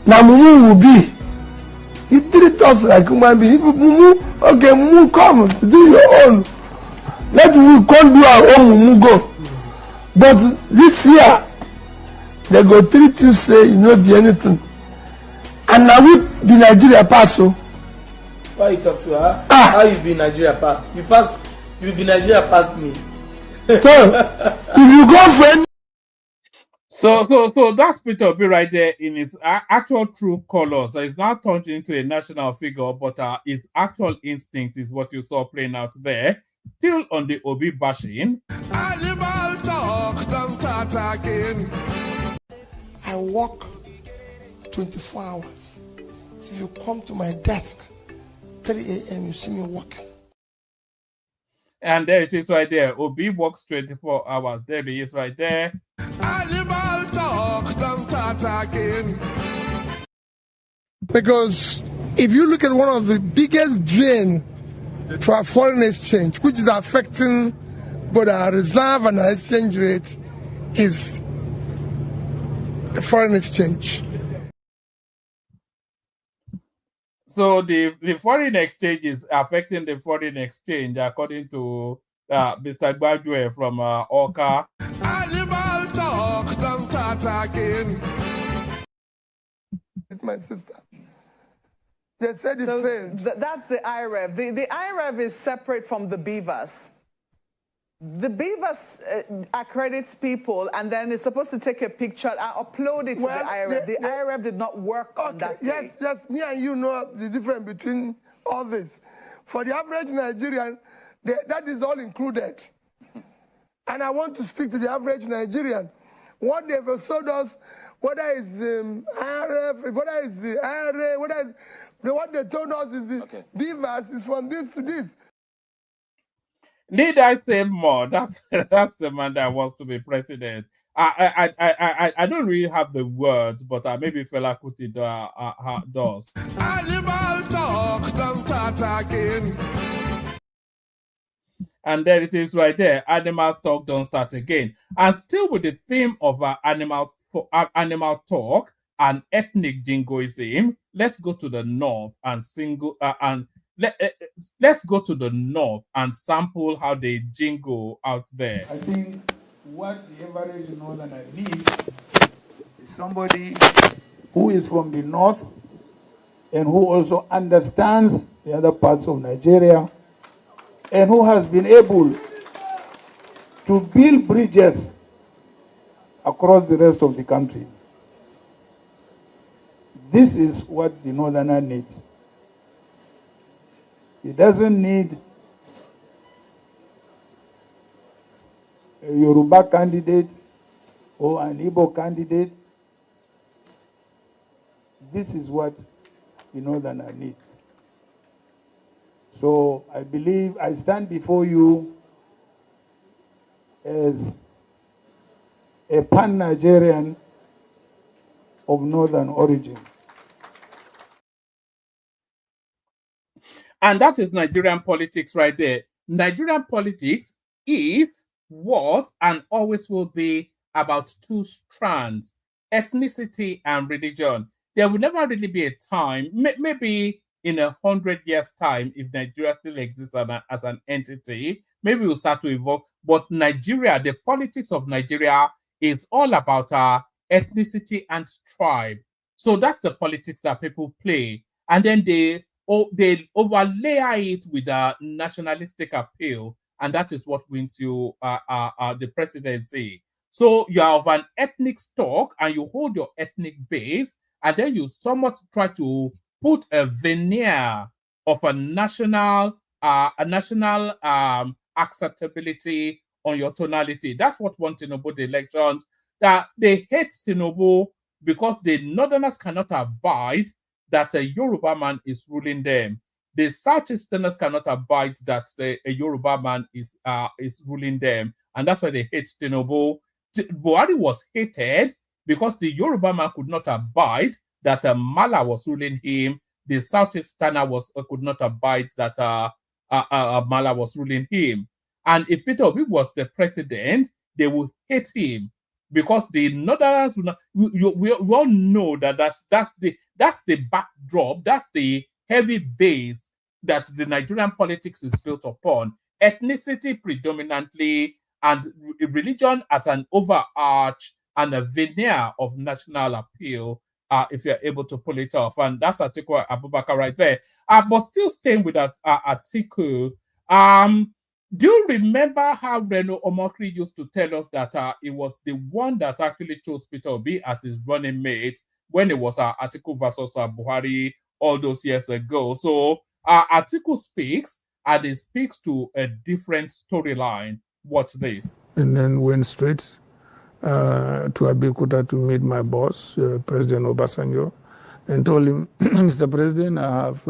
Namumu will be, he treat us like human beings. If Mumu, okay, Mumu come, do your own. Let we come do our own Mumu go. But this year, they go treat you say you no be anything. And now we be Nigeria pass so. Why you talk to her? How you be Nigeria pass? You be Nigeria pass me. So if you go for any So that's Peter Obi right there in his actual true colors. So it's not turned into a national figure, but his actual instinct is what you saw playing out there. Still on the Obi bashing. Animal talk, don't start again. I work 24 hours. If you come to my desk 3 a.m., you see me working. And there it is right there. Obi works 24 hours. There he is right there. Animal talk, don't start again. Because if you look at one of the biggest drain to our foreign exchange, which is affecting both our reserve and our exchange rate, is the foreign exchange. So the foreign exchange is affecting the foreign exchange, according to Mr. Gbadue from Oka. Animal talk, don't start again. It's my sister. They said it failed. That's the IREV. The IREV is separate from the beavers. The beavers accredits people and then it's supposed to take a picture and upload it to the IREV. The IREV did not work on that day. Yes, me and you know the difference between all this. For the average Nigerian, that is all included. And I want to speak to the average Nigerian. What they've sold us, whether it's IRF, whether it's the IRA, what they told us is the beavers is from this to this. Need I say more? That's the man that wants to be president. I don't really have the words, but maybe Fela Kuti does. Animal talk, don't start again. And there it is right there. Animal talk, don't start again. And still with the theme of animal talk and ethnic jingoism, let's go to the north and let's go to the north and sample how they jingle out there. I think what the average northerner needs is somebody who is from the north and who also understands the other parts of Nigeria and who has been able to build bridges across the rest of the country. This is what the northerner needs. He doesn't need a Yoruba candidate or an Igbo candidate. This is what the northerner needs. So I believe I stand before you as a pan-Nigerian of northern origin. And that is Nigerian politics right there. Nigerian politics is, was, and always will be about two strands, ethnicity and religion. There will never really be a time, maybe in 100 years' time, if Nigeria still exists as an entity, maybe we'll start to evolve. But Nigeria, the politics of Nigeria is all about ethnicity and tribe. So that's the politics that people play. And then they overlay it with a nationalistic appeal, and that is what wins you the presidency. So you are of an ethnic stock, and you hold your ethnic base, and then you somewhat try to put a veneer of a national acceptability on your tonality. That's what won Tinubu the elections. That they hate Tinubu because the Northerners cannot abide that a Yoruba man is ruling them. The Southeasterners cannot abide that a Yoruba man is ruling them, and that's why they hate Tinubu. Buhari was hated because the Yoruba man could not abide that Mala was ruling him. The Southeasterner could not abide that Mala was ruling him. And if Peter Obi was the president, they would hate him because the Northerners will not. We all know that that's the backdrop, that's the heavy base that the Nigerian politics is built upon. Ethnicity predominantly, and religion as an overarch and a veneer of national appeal, if you're able to pull it off. And that's Atiku Abubakar right there. But still staying with Atiku, do you remember how Reno Omokri used to tell us that it was the one that actually chose Peter Obi as his running mate when it was Atiku versus Buhari all those years ago? So Atiku speaks, and it speaks to a different storyline. Watch this. And then went straight to Abeokuta to meet my boss, President Obasanjo, and told him, Mr. President, I have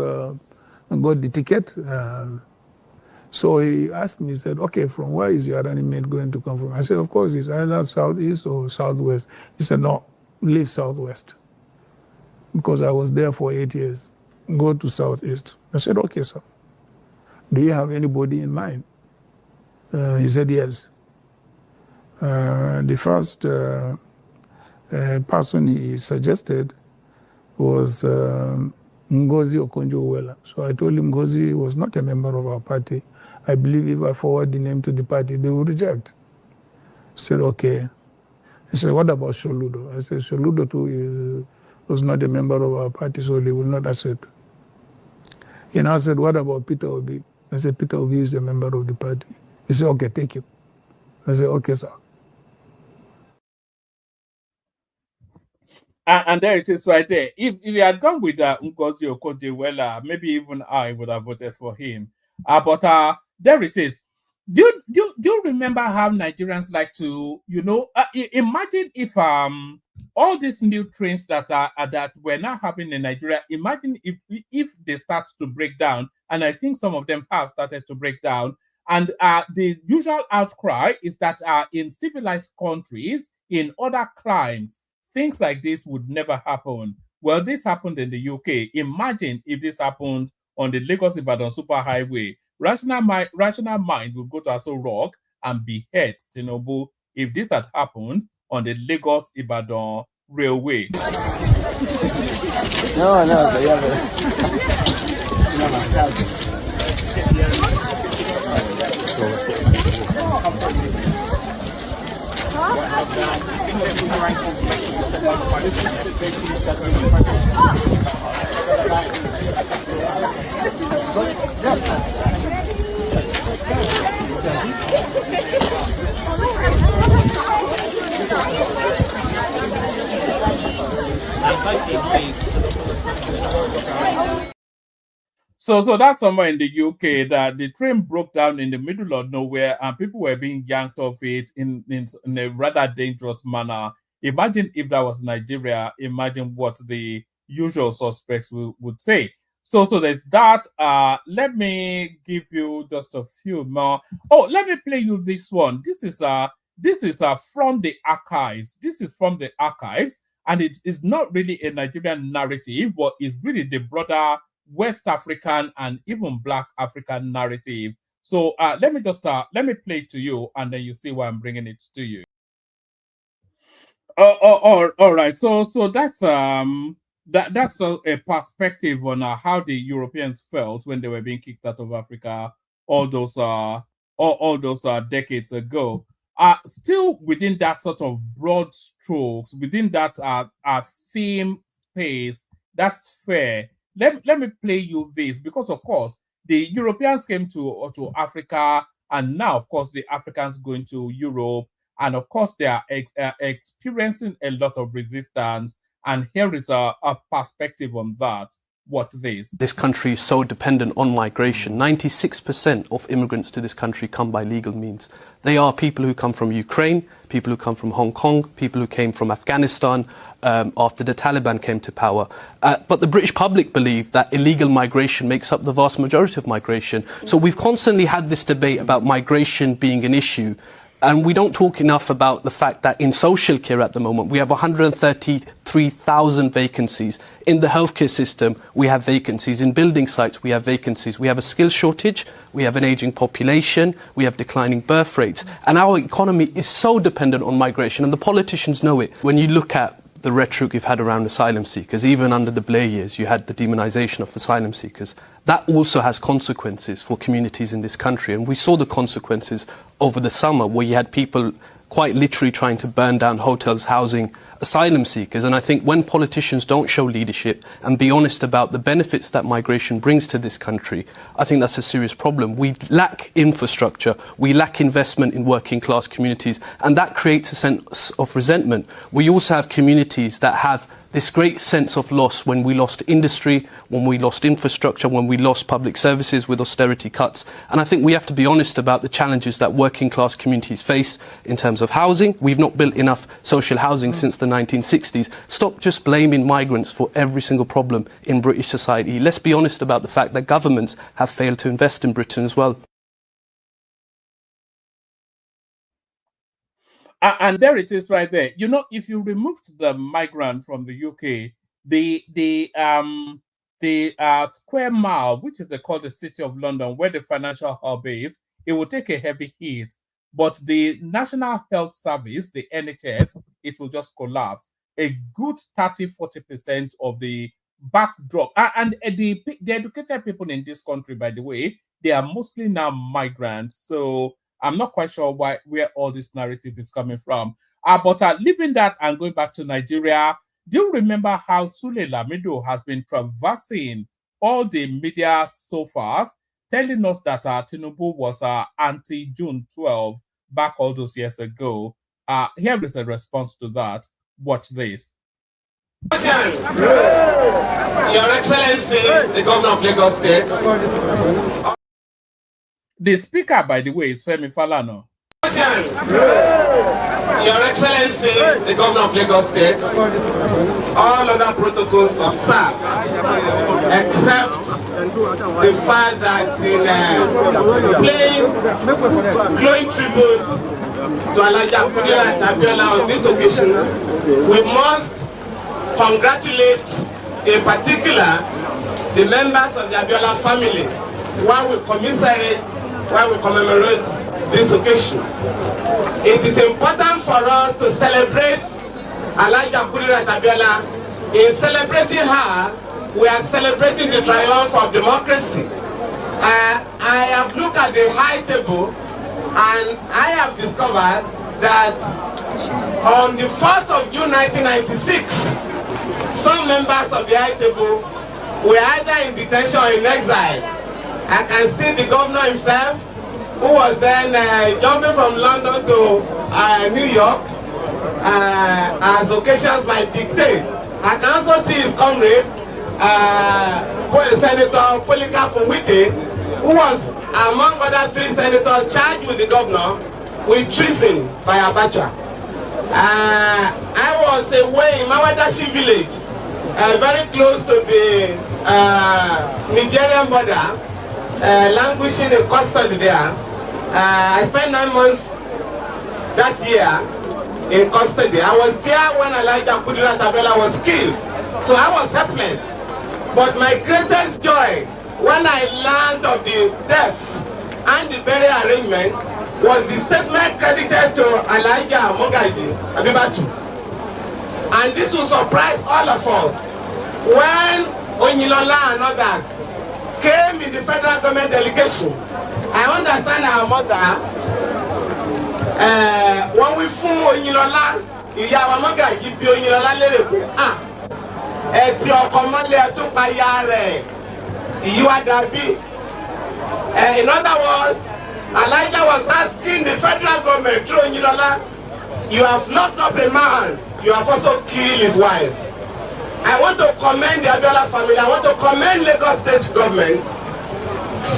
got the ticket. So he asked me, he said, okay, from where is your running mate going to come from? I said, of course, it's either southeast or southwest. He said, no, leave southwest. Because I was there for 8 years. Go to southeast. I said, okay, sir. Do you have anybody in mind? He said, yes. The first person he suggested was Ngozi Okonjo-Iweala. So I told him Ngozi was not a member of our party. I believe if I forward the name to the party, they will reject. I said, okay. He said, what about Soludo? I said, Soludo too was not a member of our party, so they will not accept. He now said, what about Peter Obi? I said, Peter Obi is a member of the party. He said, okay, take him. I said, okay, sir. And there it is right there. If he had gone with Ngozi Okonjo-Iweala, maybe even I would have voted for him. But there it is. Do you remember how Nigerians like to, imagine if all these new trains that we're now having in Nigeria, imagine if they start to break down, and I think some of them have started to break down. And the usual outcry is that in civilized countries, in other climes, things like this would never happen. Well, this happened in the UK. Imagine if this happened on the Lagos-Ibadan superhighway. Rational mind will go to Aso Rock and behead Tinubu if this had happened on the Lagos-Ibadan railway. So that's somewhere in the UK that the train broke down in the middle of nowhere and people were being yanked off it in a rather dangerous manner. Imagine if that was Nigeria, imagine what the usual suspects would say. So there's that. Let me give you just a few more. Oh, let me play you this one. This is from the archives. This is from the archives, and it is not really a Nigerian narrative, but it's really the broader West African and even Black African narrative. So let me play it to you, and then you see why I'm bringing it to you. All right. So that's that's a perspective on how the Europeans felt when they were being kicked out of Africa all those decades ago. Still within that sort of broad strokes, within that theme space, that's fair. Let me play you this, because of course the Europeans came to Africa, and now of course the Africans going to Europe, and of course they are experiencing a lot of resistance. And here is a perspective on that. What this country is so dependent on migration. 96% of immigrants to this country come by legal means. They are people who come from Ukraine, people who come from Hong Kong, people who came from Afghanistan after the Taliban came to power. But the British public believe that illegal migration makes up the vast majority of migration. So we've constantly had this debate about migration being an issue. And we don't talk enough about the fact that in social care at the moment, we have 133,000 vacancies. In the healthcare system, we have vacancies. In building sites, we have vacancies. We have a skills shortage. We have an aging population. We have declining birth rates. And our economy is so dependent on migration, and the politicians know it. When you look at the rhetoric we've had around asylum seekers, even under the Blair years, you had the demonisation of asylum seekers. That also has consequences for communities in this country. And we saw the consequences over the summer, where you had people quite literally trying to burn down hotels housing asylum seekers. And I think when politicians don't show leadership and be honest about the benefits that migration brings to this country, I think that's a serious problem. We lack infrastructure, we lack investment in working class communities, and that creates a sense of resentment. We also have communities that have this great sense of loss when we lost industry, when we lost infrastructure, when we lost public services with austerity cuts. And I think we have to be honest about the challenges that working class communities face in terms of housing. We've not built enough social housing since the 1960s. Stop just blaming migrants for every single problem in British society. Let's be honest about the fact that governments have failed to invest in Britain as well. And there it is right there. You know, if you removed the migrant from the UK, the square mile, which is called the City of London, where the financial hub is, it will take a heavy hit. But the National Health Service, the NHS, it will just collapse. A good 30-40% of the backdrop. And the educated people in this country, by the way, they are mostly now migrants. So I'm not quite sure where all this narrative is coming from. But leaving that and going back to Nigeria, do you remember how Sule Lamido has been traversing all the media so far, telling us that Tinubu was anti-June 12 back all those years ago? Here is a response to that. Watch this. Your Excellency, the Governor of Lagos State. The speaker, by the way, is Femi Falana. Your Excellency, the Governor of Lagos State. All other protocols observed, except the fact that in glowing tribute to Elijah Kudira and Abiola on this occasion, we must congratulate, in particular, the members of the Abiola family while we commemorate this occasion. It is important for us to celebrate Elijah Kudira and Abiola. In celebrating her, we are celebrating the triumph of democracy. I have looked at the high table and I have discovered that on the 4th of June 1996, some members of the high table were either in detention or in exile. I can see the governor himself, who was then jumping from London to New York, as occasions might dictate. I can also see his comrade, Senator Polika Kumwite, who was among other 3 senators charged with the governor with treason by Abacha. I was away in Mawadashi village, very close to the Nigerian border, languishing in custody there. I spent 9 months that year in custody. I was there when Elijah Kudira Abiola was killed, so I was helpless. But my greatest joy when I learned of the death and the burial arrangement was the statement credited to Elijah Mogaji Abibatu. And this will surprise all of us. When Onyilola and others came in the federal government delegation, I understand our mother, when we fún Onyilola, ìyá wa Mogaji bí Onyilola lérè pé, ẹ̀tì ọkọ̀ mọ́lẹ̀ tó pa ya rẹ̀, ìyíwá dàbí. In other words, Elijah was asking the federal government through Onyilola, you have locked up a man, you have also killed his wife. I want to commend the Abiola family, I want to commend Lagos State government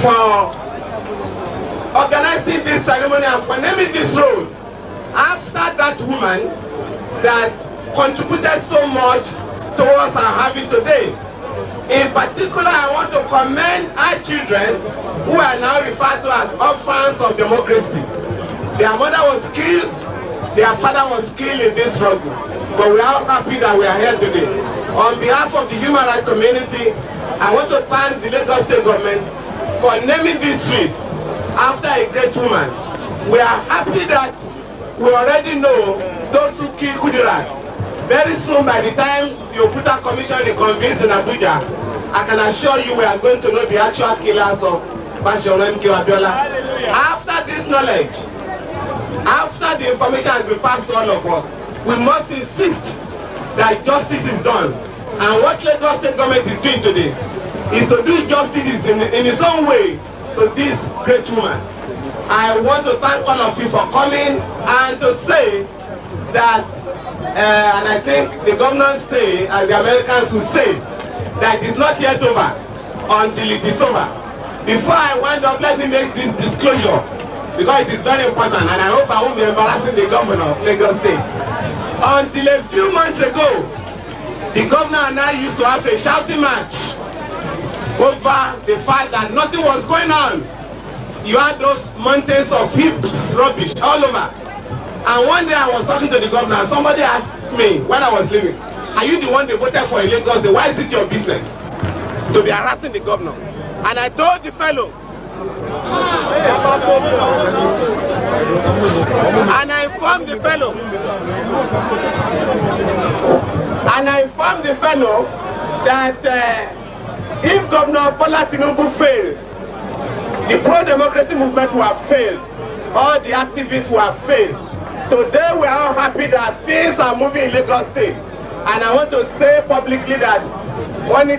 for organizing this ceremony and for naming this road after that woman that contributed so much towards our having today. In particular, I want to commend our children who are now referred to as orphans of democracy. Their mother was killed, their father was killed in this struggle. But we are happy that we are here today. On behalf of the human rights community, I want to thank the Lagos State government for naming this street after a great woman. We are happy that we already know those who kill Kudira. Very soon, by the time the Oputa Commission reconvenes in Abuja, I can assure you we are going to know the actual killers of Bashir Abiola. After this knowledge, after the information has been passed to all of us, we must insist that justice is done. And what Lagos State government is doing today is to do justice in its own way to this great woman. I want to thank all of you for coming and to say that, and I think the governors say, as the Americans will say, that it's not yet over until it is over. Before I wind up, let me make this disclosure, because it is very important, and I hope I won't be embarrassing the governor of Lagos State. Until a few months ago, the governor and I used to have a shouting match over the fact that nothing was going on. You had those mountains of heaps, rubbish all over. And one day I was talking to the governor and somebody asked me when I was leaving, are you the one they voted for in Lagos? Why is it your business to be harassing the governor? And I told the fellow, and I informed the fellow that if Governor Bola Tinubu fails, the pro-democracy movement will have failed. All the activists will have failed. Today we are all happy that things are moving in Lagos State. And I want to say publicly that and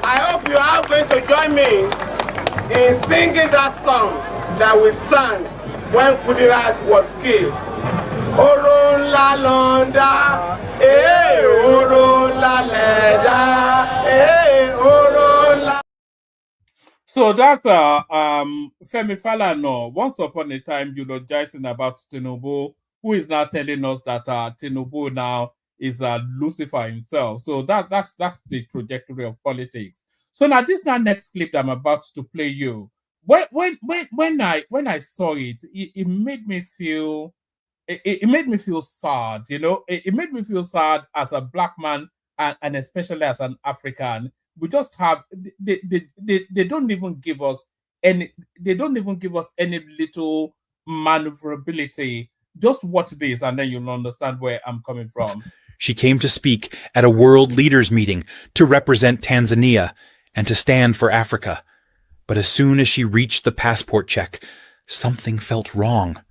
I hope you are going to join me in singing that song that we sang when Kudirat was killed. Oron la londa, oron la leda, oron la. So that's Femi Falana. Once upon a time, eulogizing about Tinubu, who is now telling us that Tinubu now is Lucifer himself. So that's the trajectory of politics. So now this next clip that I'm about to play you. When I saw it, it made me feel it made me feel sad. It made me feel sad as a black man and especially as an African. We just have they don't even give us any little maneuverability. Just watch this and then you'll understand where I'm coming from. She came to speak at a world leaders meeting to represent Tanzania and to stand for Africa. But as soon as she reached the passport check, something felt wrong.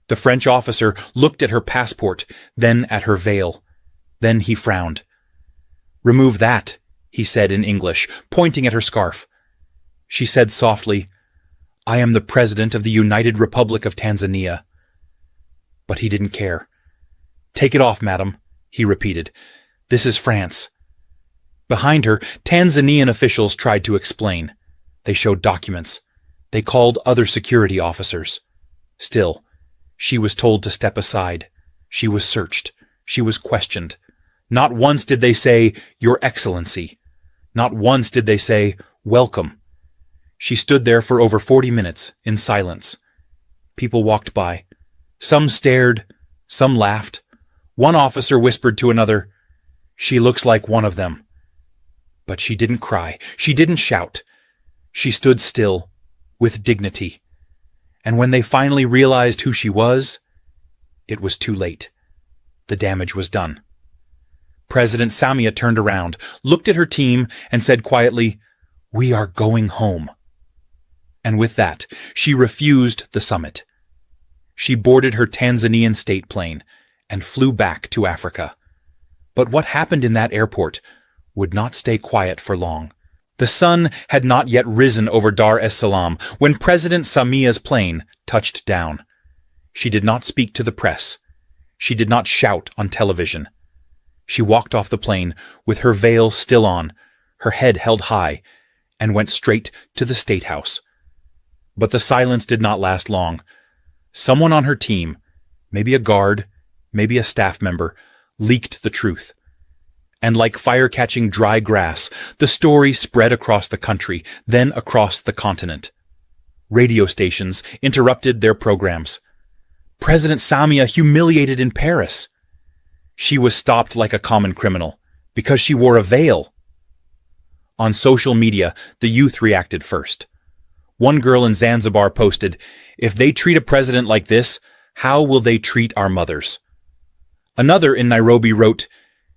The French officer looked at her passport, then at her veil. Then he frowned. "Remove that," he said in English, pointing at her scarf. She said softly, "I am the President of the United Republic of Tanzania." But he didn't care. "Take it off, madam," he repeated. "This is France." Behind her, Tanzanian officials tried to explain. They showed documents. They called other security officers. Still, she was told to step aside. She was searched. She was questioned. Not once did they say, "Your Excellency." Not once did they say, "Welcome." She stood there for over 40 minutes in silence. People walked by. Some stared, some laughed. One officer whispered to another, "She looks like one of them." But she didn't cry. She didn't shout. She stood still, with dignity. And when they finally realized who she was, it was too late. The damage was done. President Samia turned around, looked at her team, and said quietly, "We are going home." And with that, she refused the summit. She boarded her Tanzanian state plane and flew back to Africa. But what happened in that airport would not stay quiet for long. The sun had not yet risen over Dar es Salaam when President Samia's plane touched down. She did not speak to the press. She did not shout on television. She walked off the plane with her veil still on, her head held high, and went straight to the State House. But the silence did not last long. Someone on her team, maybe a guard, maybe a staff member, leaked the truth. And like fire catching dry grass, the story spread across the country, then across the continent. Radio stations interrupted their programs. President Samia humiliated in Paris. She was stopped like a common criminal because she wore a veil. On social media, the youth reacted first. One girl in Zanzibar posted, "If they treat a president like this, how will they treat our mothers?" Another in Nairobi wrote,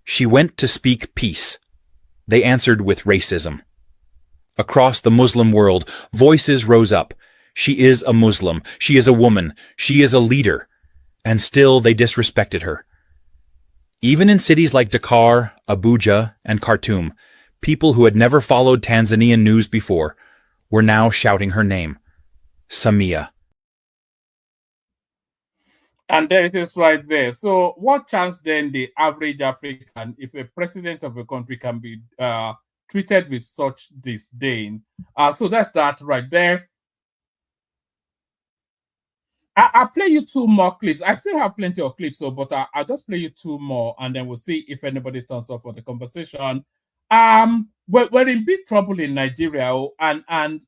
"She went to speak peace." They answered with racism. Across the Muslim world, voices rose up. She is a Muslim. She is a woman. She is a leader. And still they disrespected her. Even in cities like Dakar, Abuja, and Khartoum, people who had never followed Tanzanian news before were now shouting her name, Samia. And there it is right there. So what chance then the average African, if a president of a country can be treated with such disdain? So that's that right there. I'll play you two more clips. I still have plenty of clips, but I'll just play you two more, and then we'll see if anybody turns up for the conversation. We're in big trouble in Nigeria, and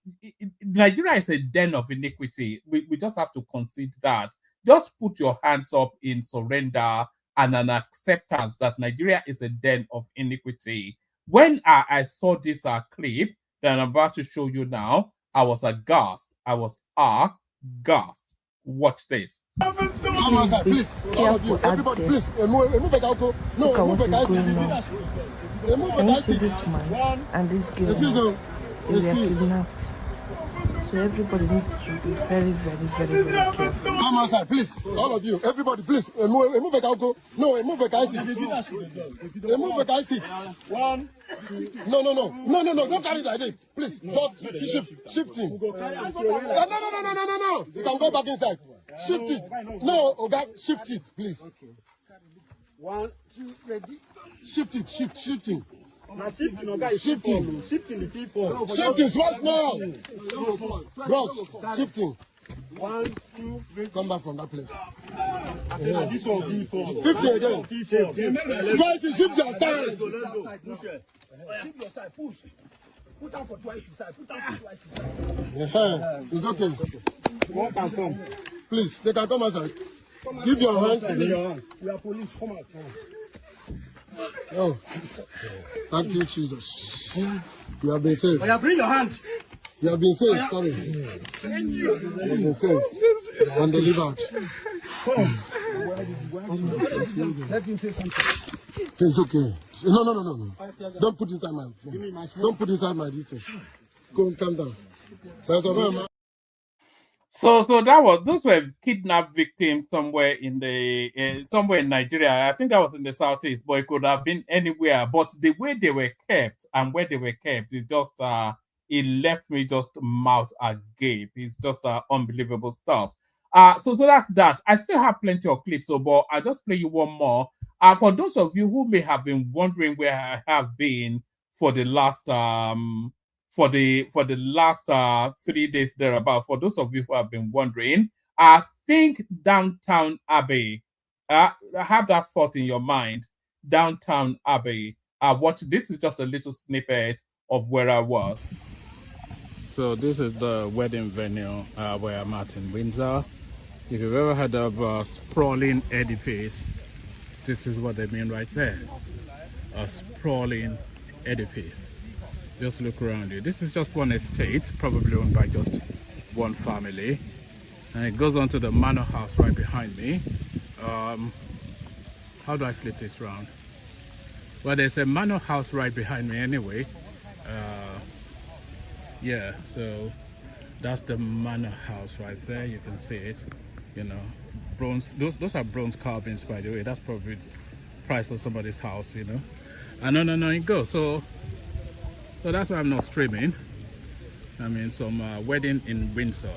Nigeria is a den of iniquity. We just have to concede that. Just put your hands up in surrender and an acceptance that Nigeria is a den of iniquity. When I saw this clip that I'm about to show you now, I was aghast. I was aghast. Watch this. Come on, sir, please. All of you, everybody, please. Move it out. No, move it out. Can you see this man and this girl? They were kidnapped. So everybody needs to be very, very, very, very careful. Come on, sir, please. All of you, everybody, please. Move it out. No, move it out. Move it out. 1, 2. No. Don't carry it like this. Please, just shifting. No. You can go back inside. Shift it. No, okay, shift it, please. 1, 2, ready. Shift it, shifting. Shifting the people. Shifting, small. Bros, shifting. 1, 2, come back from that place. This one, 50 again. Guys, shift your side. Shift your side, push. Put down for twice the side. It's okay. One can come. Please, they can come outside. Give your hand to me. We are police. Come out. Oh, thank you, Jesus. You have been saved. Bring your hand. You have been saved. Sorry. You have been saved and delivered. Let him say something. It's okay. No. Don't put inside my phone. Don't put inside my distance. Go, calm down. So those were kidnapped victims somewhere in Nigeria. I think that was in the southeast, but it could have been anywhere. But the way they were kept and where they were kept, it just it left me just mouth agape. It's just unbelievable stuff. So that's that. I still have plenty of clips, but I'll just play you one more. For those of you who may have been wondering where I have been for the last for the last 3 days thereabout, for those of you who have been wondering, I think Downtown Abbey, have that thought in your mind, Downtown Abbey. This is just a little snippet of where I was. So this is the wedding venue where I'm at in Windsor. If you've ever heard of a sprawling edifice, this is what they mean right there. A sprawling edifice. Just look around you. This is just one estate, probably owned by just one family. And it goes on to the manor house right behind me. How do I flip this around? Well, there's a manor house right behind me anyway. Yeah, so that's the manor house right there. You can see it, you know. Bronze, those are bronze carvings, by the way. That's probably the price of somebody's house, you know. And on it goes. So that's why I'm not streaming. I mean, some wedding in Windsor.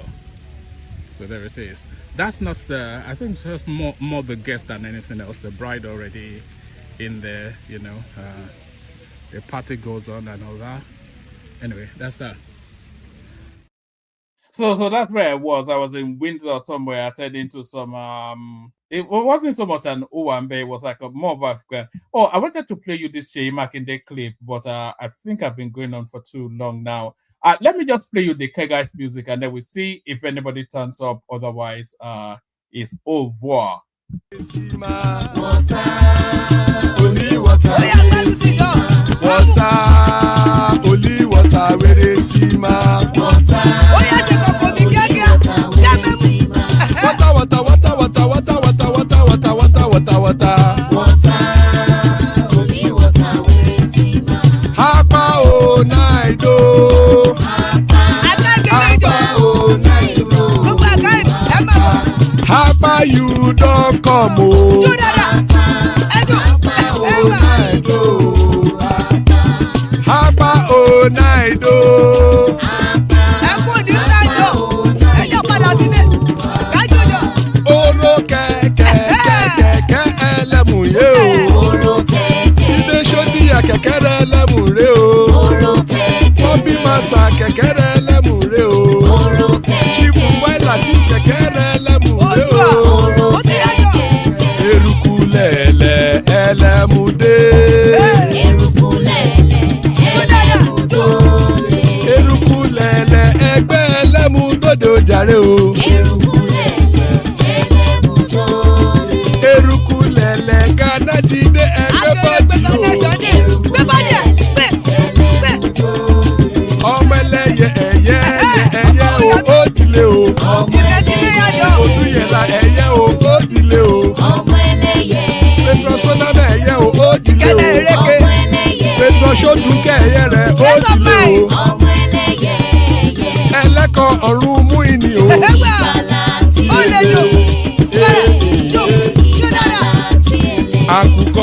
So there it is. That's not the, I think it's just more the guest than anything else. The bride already in there, you know. The party goes on and all that. Anyway, that's that. So that's where I was. I was in Windsor somewhere. I turned into some it wasn't so much an Owambe, it was like a more of a I wanted to play you this Sheyi Makinde clip, but I think I've been going on for too long now. Let me just play you the Kega's music and then we'll see if anybody turns up. Otherwise, it's au revoir. Only water, where they see ma. Hapa o naido. Hapa you don't come o. Hapa o naido. Oro kẹ̀kẹ́ ẹlẹ́mù yé o. Ibe sodi akẹ̀kẹ́ ẹlẹ́mù rẹ o. Bobby master kẹ̀kẹ́ ẹlẹ́mù rẹ o. Chief Waila ti kẹ̀kẹ́ ẹlẹ́mù rẹ o. Eruku lẹ̀lẹ̀ ẹlẹ́mù dé. Eruku lẹ̀lẹ̀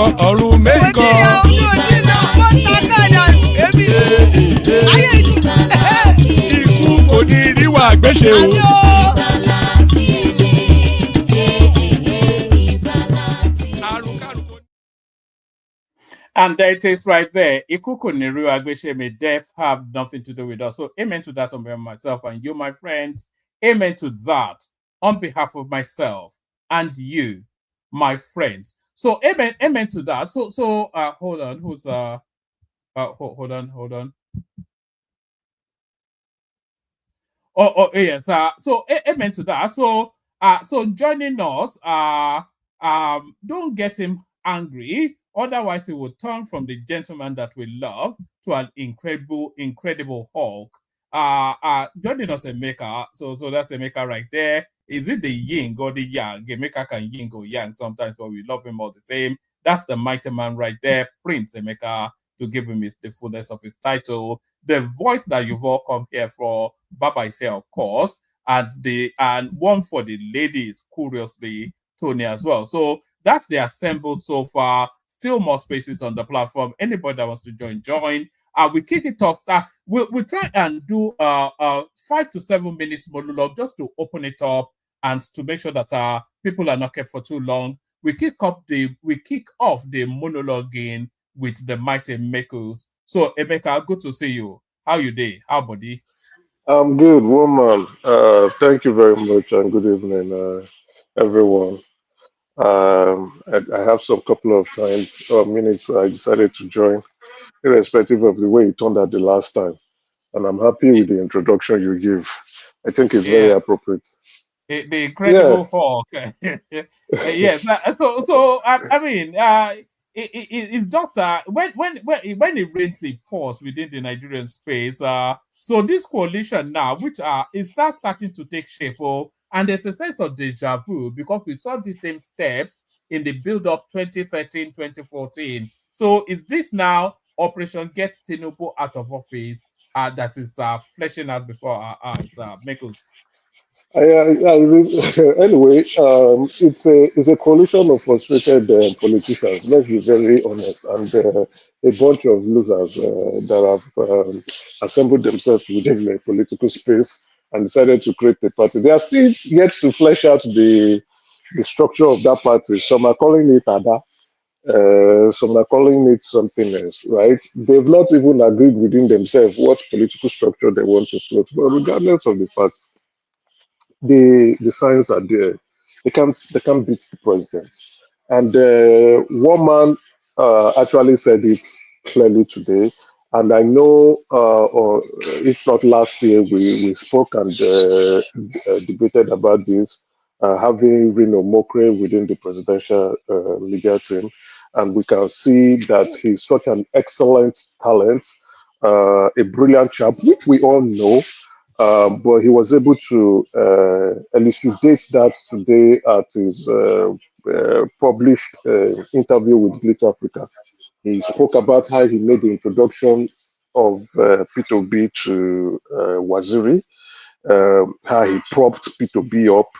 mẹ́kọ ọ̀run mẹ́kọ. Ikú kò ní ríwà gbéṣe o. And there it is right there. Ikuku Niru Agbesheme, death have nothing to do with us. So amen to that on behalf of myself and you, my friends. Amen to that on behalf of myself and you, my friends. So amen to that. So hold on, hold on. Yes. So amen to that. So joining us. Don't get him angry. Otherwise, he will turn from the gentleman that we love to an incredible Hulk. Joining us, Emeka. So that's Emeka right there. Is it the yin or the yang? Emeka can yin or yang sometimes, but we love him all the same. That's the mighty man right there, Prince Emeka, to give him the fullness of his title. The voice that you've all come here for, Baba is here, of course, and one for the ladies, curiously, Tony as well. So that's the assembled so far. Still more spaces on the platform. Anybody that wants to join. We kick it off. We'll try and do 5 to 7 minutes monologue just to open it up and to make sure that people are not kept for too long. We kick off the monologuing with the mighty Mekos. So Emeka, good to see you. How you day? How buddy? I'm good, woman. Thank you very much, and good evening, everyone. I have some couple of minutes. I decided to join, irrespective of the way it turned out the last time, and I'm happy with the introduction you give. I think it's very appropriate. The incredible Hulk. Yes. I mean, it's just when it rains, it pours within the Nigerian space. So this coalition now, which is now starting to take shape, and there's a sense of deja vu because we saw the same steps in the build-up 2013, 2014. So is this now Operation Get Tinubu out of office that is fleshing out before our eyes, Michaels? Anyway, it's a coalition of frustrated politicians. Let's be very honest, and a bunch of losers that have assembled themselves within the political space and decided to create a party. They are still yet to flesh out the structure of that party. Some are calling it ADA. Some are calling it something else, right? They've not even agreed within themselves what political structure they want to float. But regardless of the fact, the signs are there. They can't beat the president. And one man actually said it clearly today. And I know, or if not last year, we spoke and debated about this, having Reno Mokre within the presidential media team. And we can see that he's such an excellent talent, a brilliant chap, which we all know. But he was able to elucidate that today at his published interview with Glitch Africa. He spoke about how he made the introduction of P2B to Waziri, how he propped P2B up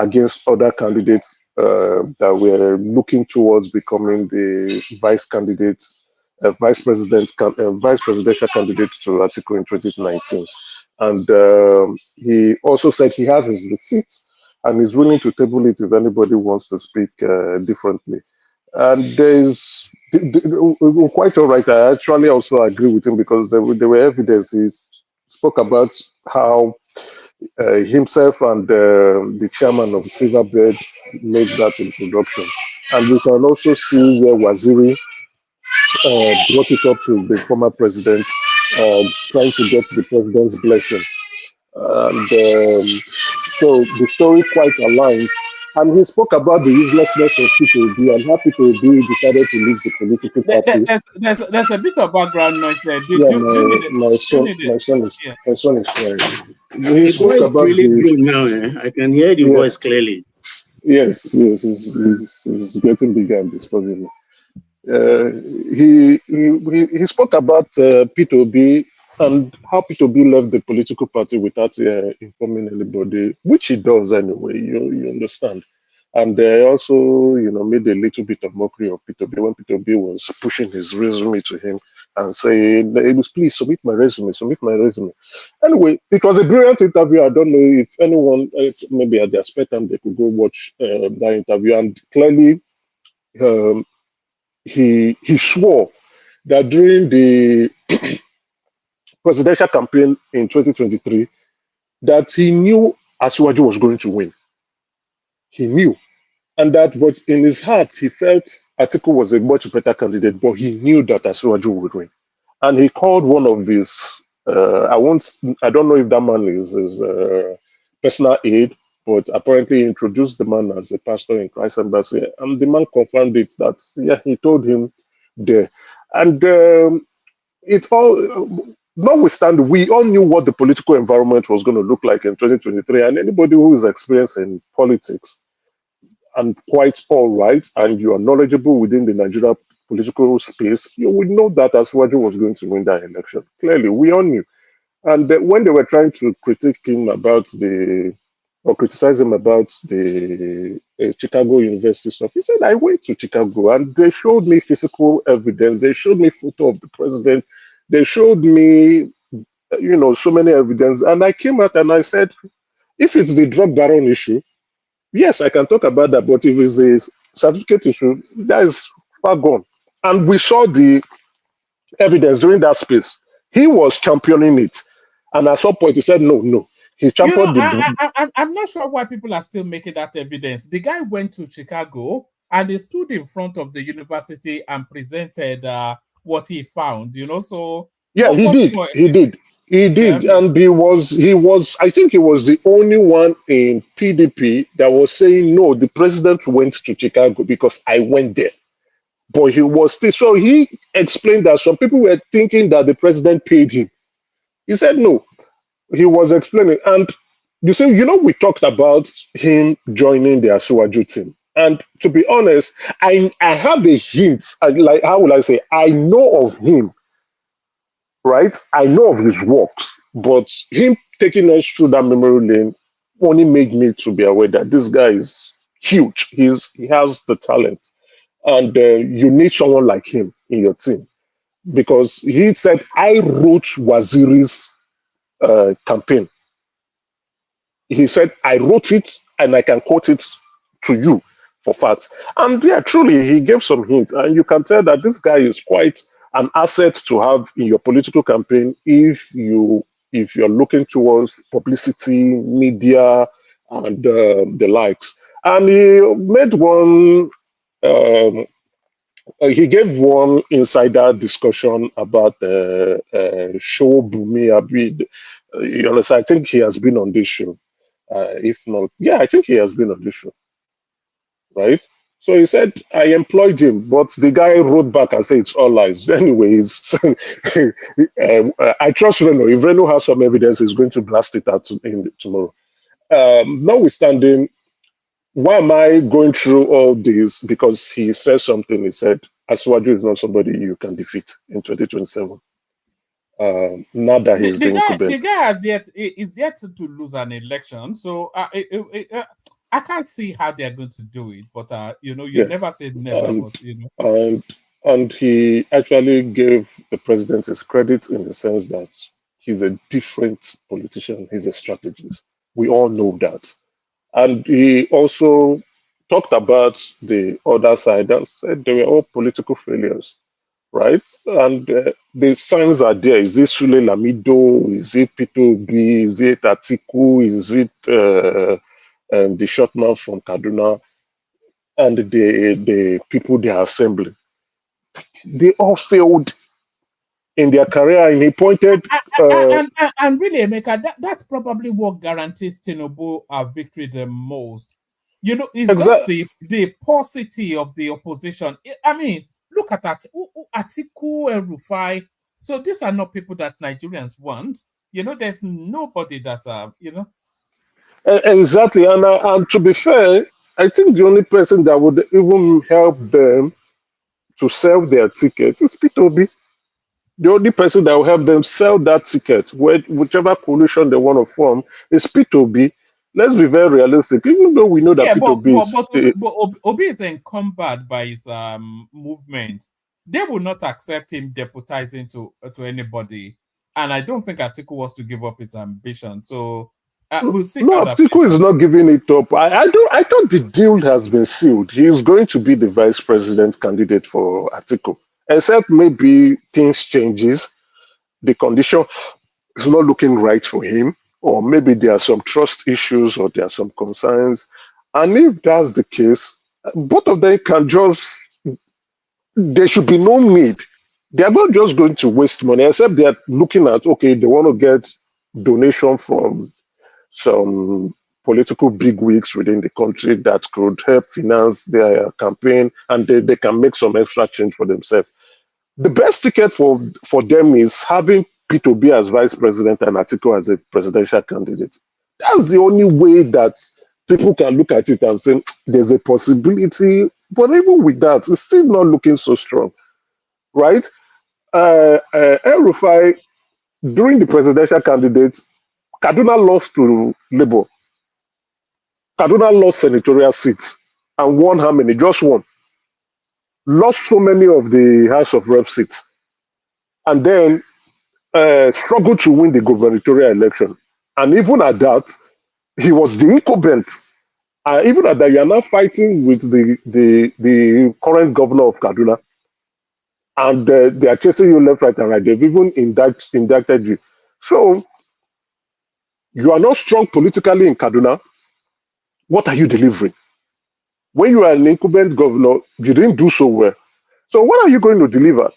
against other candidates that were looking towards becoming the vice presidential candidate to Atiku in 2019. And he also said he has his receipts and is willing to table it if anybody wants to speak differently. And there's quite all right. I actually also agree with him because there were evidence. He spoke about how himself and the chairman of Silverbird made that introduction. And we can also see where Waziri brought it up to the former president, trying to get the president's blessing. And so the story quite aligns. And he spoke about the uselessness of P2B and how P2B decided to leave the political party. There's a bit of background noise there. My son is crying. He spoke voice about really good now. I can hear the voice clearly. Yes, it's getting bigger and disturbing me. He spoke about P2B and how P2B left the political party without informing anybody, which he does anyway. You understand. And they also, made a little bit of mockery of Peter B when Peter B was pushing his resume to him and saying, please submit my resume, submit my resume. Anyway, it was a brilliant interview. I don't know if anyone, maybe at their spare time, they could go watch that interview. And clearly, he swore that during the presidential campaign in 2023, that he knew Asiwaju was going to win. He knew. And that, but in his heart, he felt Atiku was a much better candidate, but he knew that Asiwaju would win. And he called one of his, I don't know if that man is his personal aide, but apparently he introduced the man as a pastor in Christ Embassy. And the man confirmed it that, yeah, he told him there. And it all, notwithstanding, we all knew what the political environment was going to look like in 2023. And anybody who is experienced in politics and quite all right, and you are knowledgeable within the Nigeria political space, you would know that Asiwaju was going to win that election. Clearly, we all knew. And when they were trying to critique him about or criticize him about the Chicago University stuff, he said, I went to Chicago and they showed me physical evidence. They showed me photo of the president. They showed me, so many evidence. And I came out and I said, if it's the drug baron issue, yes, I can talk about that. But if it's a certificate issue, that is far gone. And we saw the evidence during that space. He was championing it. And at some point, he said, no. He championed I'm not sure why people are still making that evidence. The guy went to Chicago and he stood in front of the university and presented what he found, so... Yeah, he did. Yeah. And he was, I think he was the only one in PDP that was saying, no, the president went to Chicago because I went there. But he was still, so he explained that some people were thinking that the president paid him. He said no. He was explaining. And you see, we talked about him joining the Asiwaju team. And to be honest, I have a hint, like, how will I say, I know of him, right? I know of his works, but him taking us through that memory lane only made me to be aware that this guy is huge. He has the talent. And you need someone like him in your team. Because he said, I wrote Waziri's campaign. He said, I wrote it and I can quote it to you for facts. And yeah, truly, he gave some hints. And you can tell that this guy is quite an asset to have in your political campaign if you're looking towards publicity, media, and the likes. And he made one... he gave one insider discussion about show Bumi Abid. You understand? I think he has been on this show. If not, yeah, I think he has been on this show. Right? So he said, I employed him, but the guy wrote back and said it's all lies. Anyways, I trust Reno. If Reno has some evidence, he's going to blast it out tomorrow. Notwithstanding, why am I going through all this? Because he said something. He said, Asiwaju is not somebody you can defeat in 2027. Not that he's the incumbent. The guy is yet to lose an election. So I can't see how they're going to do it. But, you never said never. And he actually gave the president his credit in the sense that he's a different politician. He's a strategist. We all know that. And he also talked about the other side and said they were all political failures, right? And the signs are there. Is it Sule Lamido? Is it P2B? Is it Atiku? Is it the short man from Kaduna? And the people they are assembling? They all failed in their career, and he pointed... and really, Emeka, that's probably what guarantees Tinubu a victory the most. It's just the paucity of the opposition. I mean, look at that. Atiku, El-Rufai. So these are not people that Nigerians want. There's nobody that, Exactly. And to be fair, I think the only person that would even help them to sell their ticket is P2B. The only person that will help them sell that ticket, whichever coalition they want to form, is P2B. let's be very realistic. Even though we know that P2B is... but Obi is encumbered by his movement. They will not accept him deputizing to anybody. And I don't think Atiku wants to give up his ambition. So we'll see. No, Atiku is not giving it up. I thought the deal has been sealed. He is going to be the vice president candidate for Atiku. Except maybe things changes. The condition is not looking right for him. Or maybe there are some trust issues or there are some concerns. And if that's the case, both of them can just... There should be no need. They are not just going to waste money, except they are looking at, okay, they want to get donation from some political bigwigs within the country that could help finance their campaign, and they can make some extra change for themselves. The best ticket for them is having P2B as vice president and Atiku as a presidential candidate. That's the only way that people can look at it and say there's a possibility. But even with that, it's still not looking so strong, right? El-Rufai, during the presidential candidate, Kaduna lost to Labour. Kaduna lost senatorial seats and won how many? Just one. Lost so many of the House of Rep seats. And then struggled to win the gubernatorial election. And even at that, he was the incumbent. Even at that, you are now fighting with the current governor of Kaduna. And they are chasing you left, right, and right. They've even indicted you. So, you are not strong politically in Kaduna. What are you delivering? When you are an incumbent governor, you didn't do so well. So what are you going to deliver?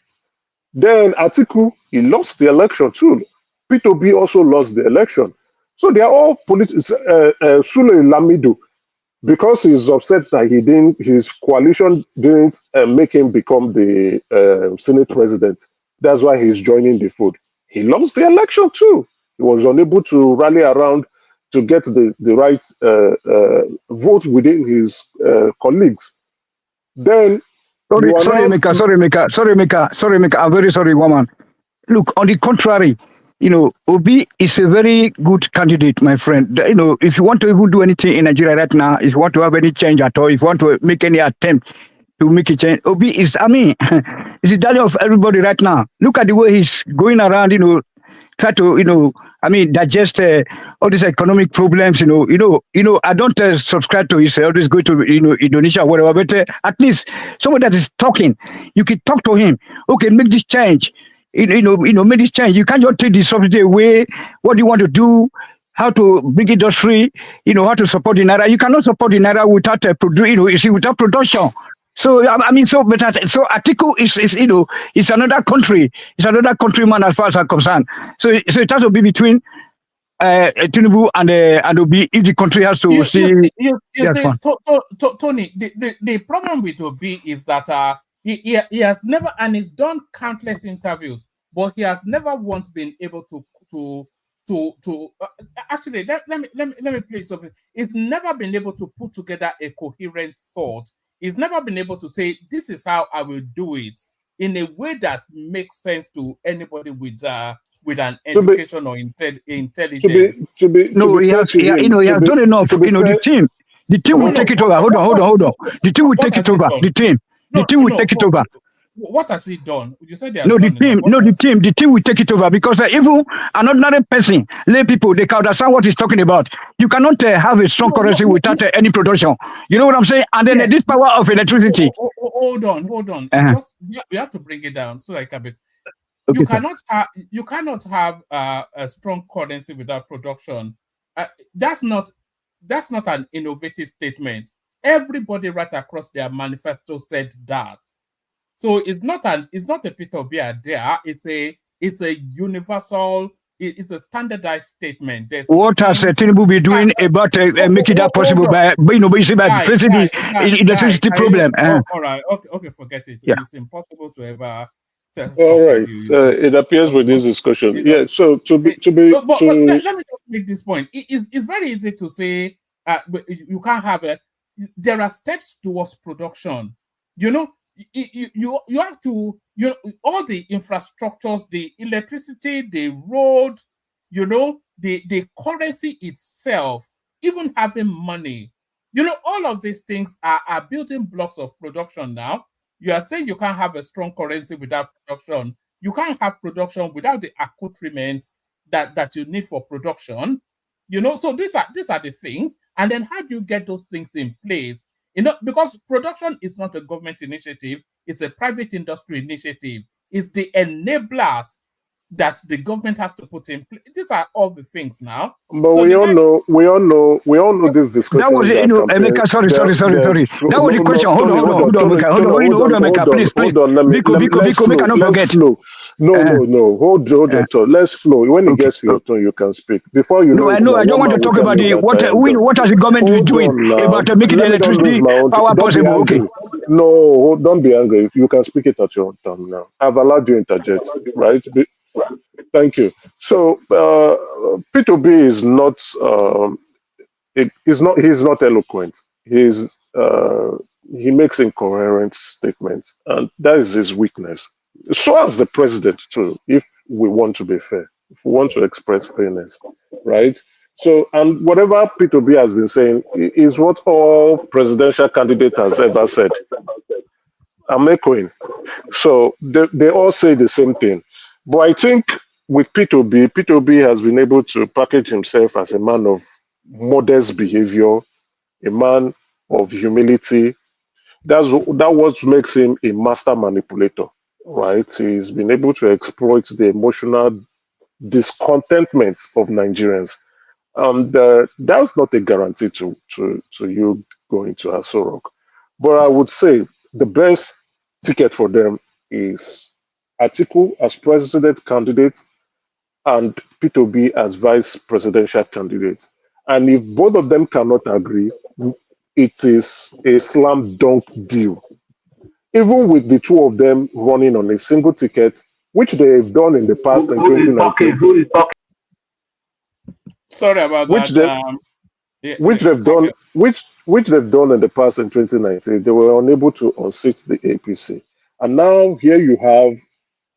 Then Atiku, he lost the election too. P2B also lost the election. So they are all political. Sule Lamido, because he's upset that his coalition didn't make him become the Senate president. That's why he's joining the fold. He lost the election too. He was unable to rally around to get the right vote within his colleagues. Then sorry, Mika. I'm very sorry, woman. Look, on the contrary, Obi is a very good candidate, my friend. If you want to even do anything in Nigeria right now, if you want to have any change at all, if you want to make any attempt to make a change, Obi is, is the darling of everybody right now. Look at the way he's going around, try to, digest all these economic problems. I don't subscribe to his always go to Indonesia or whatever, but at least someone that is talking, you can talk to him. Okay, make this change. Make this change. You can't just take the subsidy away. What do you want to do? How to bring industry? How to support the naira? You cannot support the naira without without production. So so Atiku is another country. It's another countryman as far as I'm concerned. So it has to be between Tinubu and Obi if the country has to see. Tony, the problem with Obi is that he has never, and he's done countless interviews, but he has never once been able to actually let me play something. He's never been able to put together a coherent thought. He's never been able to say, this is how I will do it in a way that makes sense to anybody with an education or intelligence. He has done enough. The team will take it over. Hold on. The team will take it over. The team will take it over. What has he done? You said the team will take it over because even an ordinary person, lay people, they can understand what he's talking about. You cannot have a strong currency without any production. You know what I'm saying? And then this power of electricity. Hold on. Just, we have to bring it down so I can be. You cannot have a strong currency without production. That's not an innovative statement. Everybody right across their manifesto said that. So it's not a P2B idea. It's a universal. It's a standardized statement. What has Tinubu been doing about making that possible by facing the electricity problem? All right. Okay. Forget it. Yeah. It's impossible to ever. All right. It appears with this discussion. Yeah. So But let me just make this point. It's very easy to say you can't have it. There are steps towards production. You have to all the infrastructures, the electricity, the road, the currency itself even having money. All of these things are building blocks of production now. You are saying you can't have a strong currency without production. You can't have production without the accoutrements that you need for production. So these are the things. And then how do you get those things in place? Because production is not a government initiative, it's a private industry initiative. It's the enablers that the government has to put in place. These are all the things now. But So we all know this That was discussion it, that Emeka, sorry. That was the no, question. Hold on, Tony, Emeka. Hold on, Emeka. Please. hold on. Let's Biko, make I not let's forget. flow. No. Hold on, Tony. Let's flow. When it Okay. gets to your turn, you can speak. Before you No, know I it, know. now, I don't one want to man talk will about tell you what that what has the government been doing now. about making the Let me don't lose electricity my own. power Don't be possible. Okay. angry. No, don't be angry. You can speak it at your own time now. I've allowed you to interject, right? Thank you. So P2B is not. He's not eloquent. He makes incoherent statements, and that is his weakness. So as the president too, if we want to be fair, if we want to express fairness, right? So, and whatever P2B has been saying is what all presidential candidate has ever said. I'm echoing. So they all say the same thing. But I think with P2B has been able to package himself as a man of modest behavior, a man of humility. That what makes him a master manipulator, right? He's been able to exploit the emotional discontentment of Nigerians. And that's not a guarantee to you going to Aso Rock. But I would say the best ticket for them is Atiku as president candidate and P2B as vice presidential candidate. And if both of them cannot agree, it is a slam dunk deal. Even with the two of them running on a single ticket, which they've done in the past in 2019, sorry about which that. they which they've done which they've done in the past in 2019, they were unable to unseat the APC. And now here you have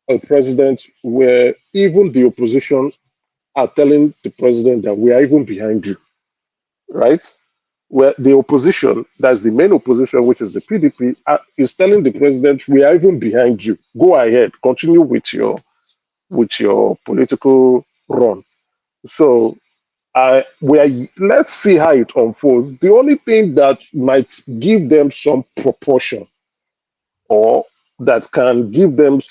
a president where even the opposition are telling the president that we are even behind you, right? Where the opposition, that's the main opposition, which is the PDP, is telling the president we are even behind you. Go ahead, continue with your political run. So let's see how it unfolds. The only thing that might give them some proportion or that can give them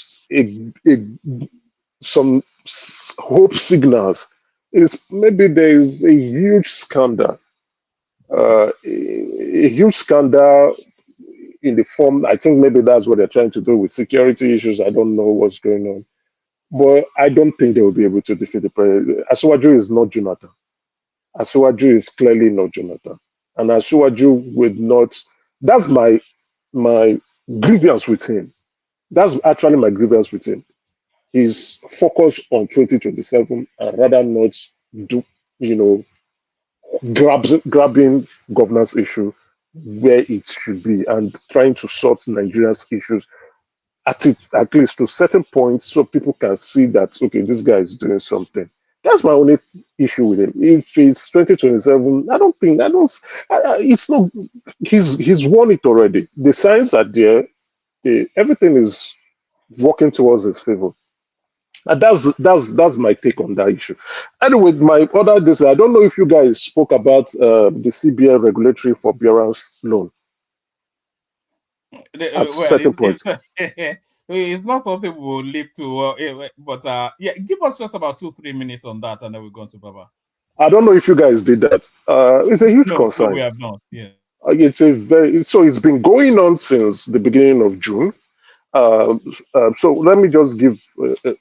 some hope signals is maybe there is a huge scandal, a huge scandal in the form. I think maybe that's what they're trying to do with security issues. I don't know what's going on, but I don't think they will be able to defeat the president. Asuwaju is not Jonathan. Asuwaju is clearly not Jonathan, and Asuwaju would not. That's my grievance with him. That's actually my grievance with him. He's focused on 2027 and rather not do you know grabbing governance issue where it should be and trying to sort Nigeria's issues at least to certain points so people can see that okay, this guy is doing something. That's my only issue with him. If it's 2027, it's not. He's won it already. The signs are there. Everything is working towards his favor. And that's my take on that issue. Anyway, my other this I don't know if you guys spoke about the CBN regulatory forbearance loan at Well, certain points. it's not something we will leave to, but yeah, give us just about 2-3 minutes on that, and then we're going to Baba. I don't know if you guys did that. It's a huge No, concern. we have not. Yeah. It's been going on since the beginning of June. So let me just give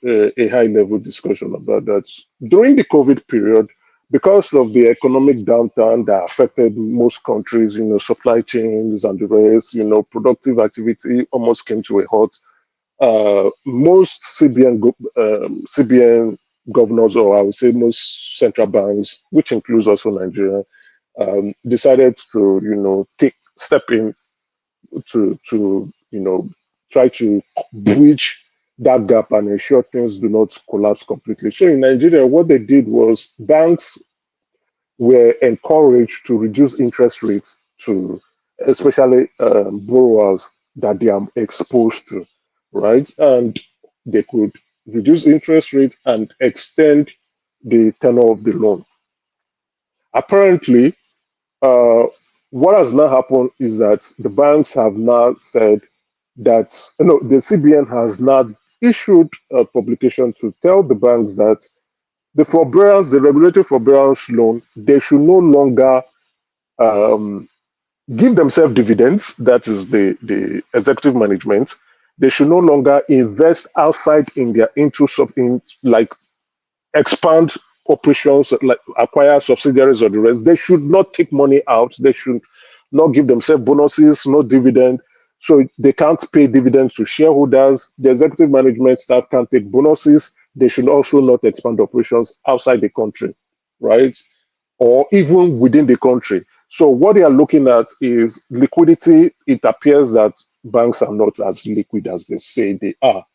a high level discussion about that. During the COVID period, because of the economic downturn that affected most countries, supply chains and the rest, productive activity almost came to a halt. Most CBN governors, or I would say most central banks, which includes also Nigeria, decided to, step in to try to bridge that gap and ensure things do not collapse completely. So in Nigeria, what they did was banks were encouraged to reduce interest rates to especially borrowers that they are exposed to, right? And they could reduce interest rates and extend the tenor of the loan. Apparently, uh, what has now happened is that the banks have now said that the CBN has now issued a publication to tell the banks that the forbearance, the regulatory forbearance loan, they should no longer um, give themselves dividends. That is the executive management. They should no longer invest outside in their interest of in like expand operations, like acquire subsidiaries or the rest. They should not take money out. They should not give themselves bonuses, no dividend. So they can't pay dividends to shareholders. The executive management staff can't take bonuses. They should also not expand operations outside the country, right? Or even within the country. So what they are looking at is liquidity. It appears that banks are not as liquid as they say they are.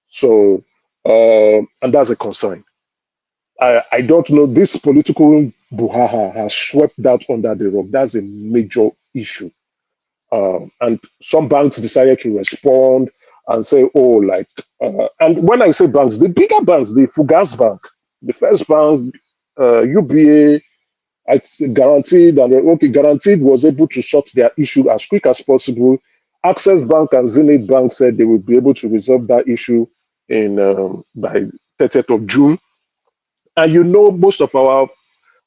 So, and that's a concern. I don't know. This political brouhaha has swept that under the rug. That's a major issue. And some banks decided to respond and say, oh, like, and when I say banks, the bigger banks, the Fugas Bank, the First Bank, UBA, it's guaranteed, and okay, guaranteed was able to sort their issue as quick as possible. Access Bank and Zenith Bank said they would be able to resolve that issue in by 30th of June. And most of our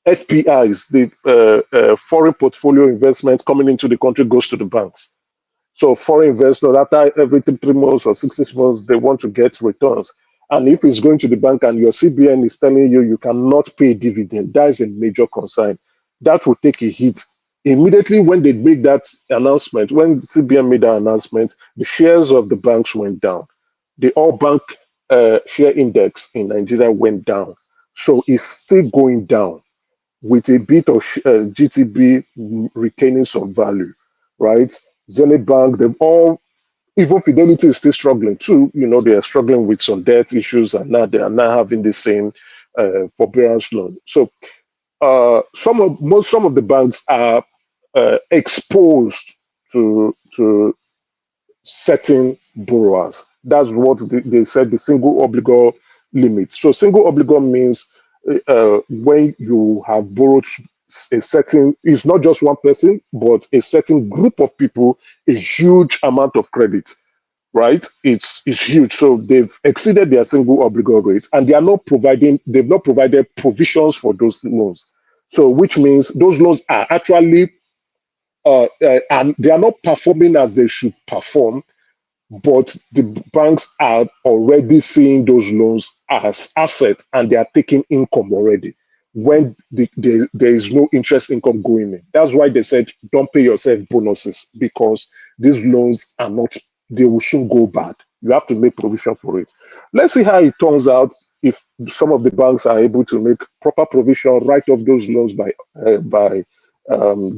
FPIs, the foreign portfolio investment coming into the country goes to the banks. So foreign investors, after every 3 months or 6 months, they want to get returns. And if it's going to the bank and your CBN is telling you you cannot pay dividend, that is a major concern. That will take a hit. Immediately when they make that announcement, when CBN made that announcement, the shares of the banks went down. The all bank share index in Nigeria went down. So it's still going down with a bit of GTB retaining some value, right? Zenith Bank, they've all, even Fidelity is still struggling too. They are struggling with some debt issues, and now they are now having the same forbearance loan. So some of the banks are exposed to certain borrowers. That's what they said, the single obligor limit. So single obligor means when you have borrowed a certain, it's not just one person, but a certain group of people, a huge amount of credit, right? It's huge. So they've exceeded their single obligor rates, and they've not provided provisions for those loans. So which means those loans are actually and they are not performing as they should perform, but the banks are already seeing those loans as assets, and they are taking income already when there is no interest income going in. That's why they said don't pay yourself bonuses, because these loans are not, they will soon go bad. You have to make provision for it. Let's see how it turns out if some of the banks are able to make proper provision, write off those loans by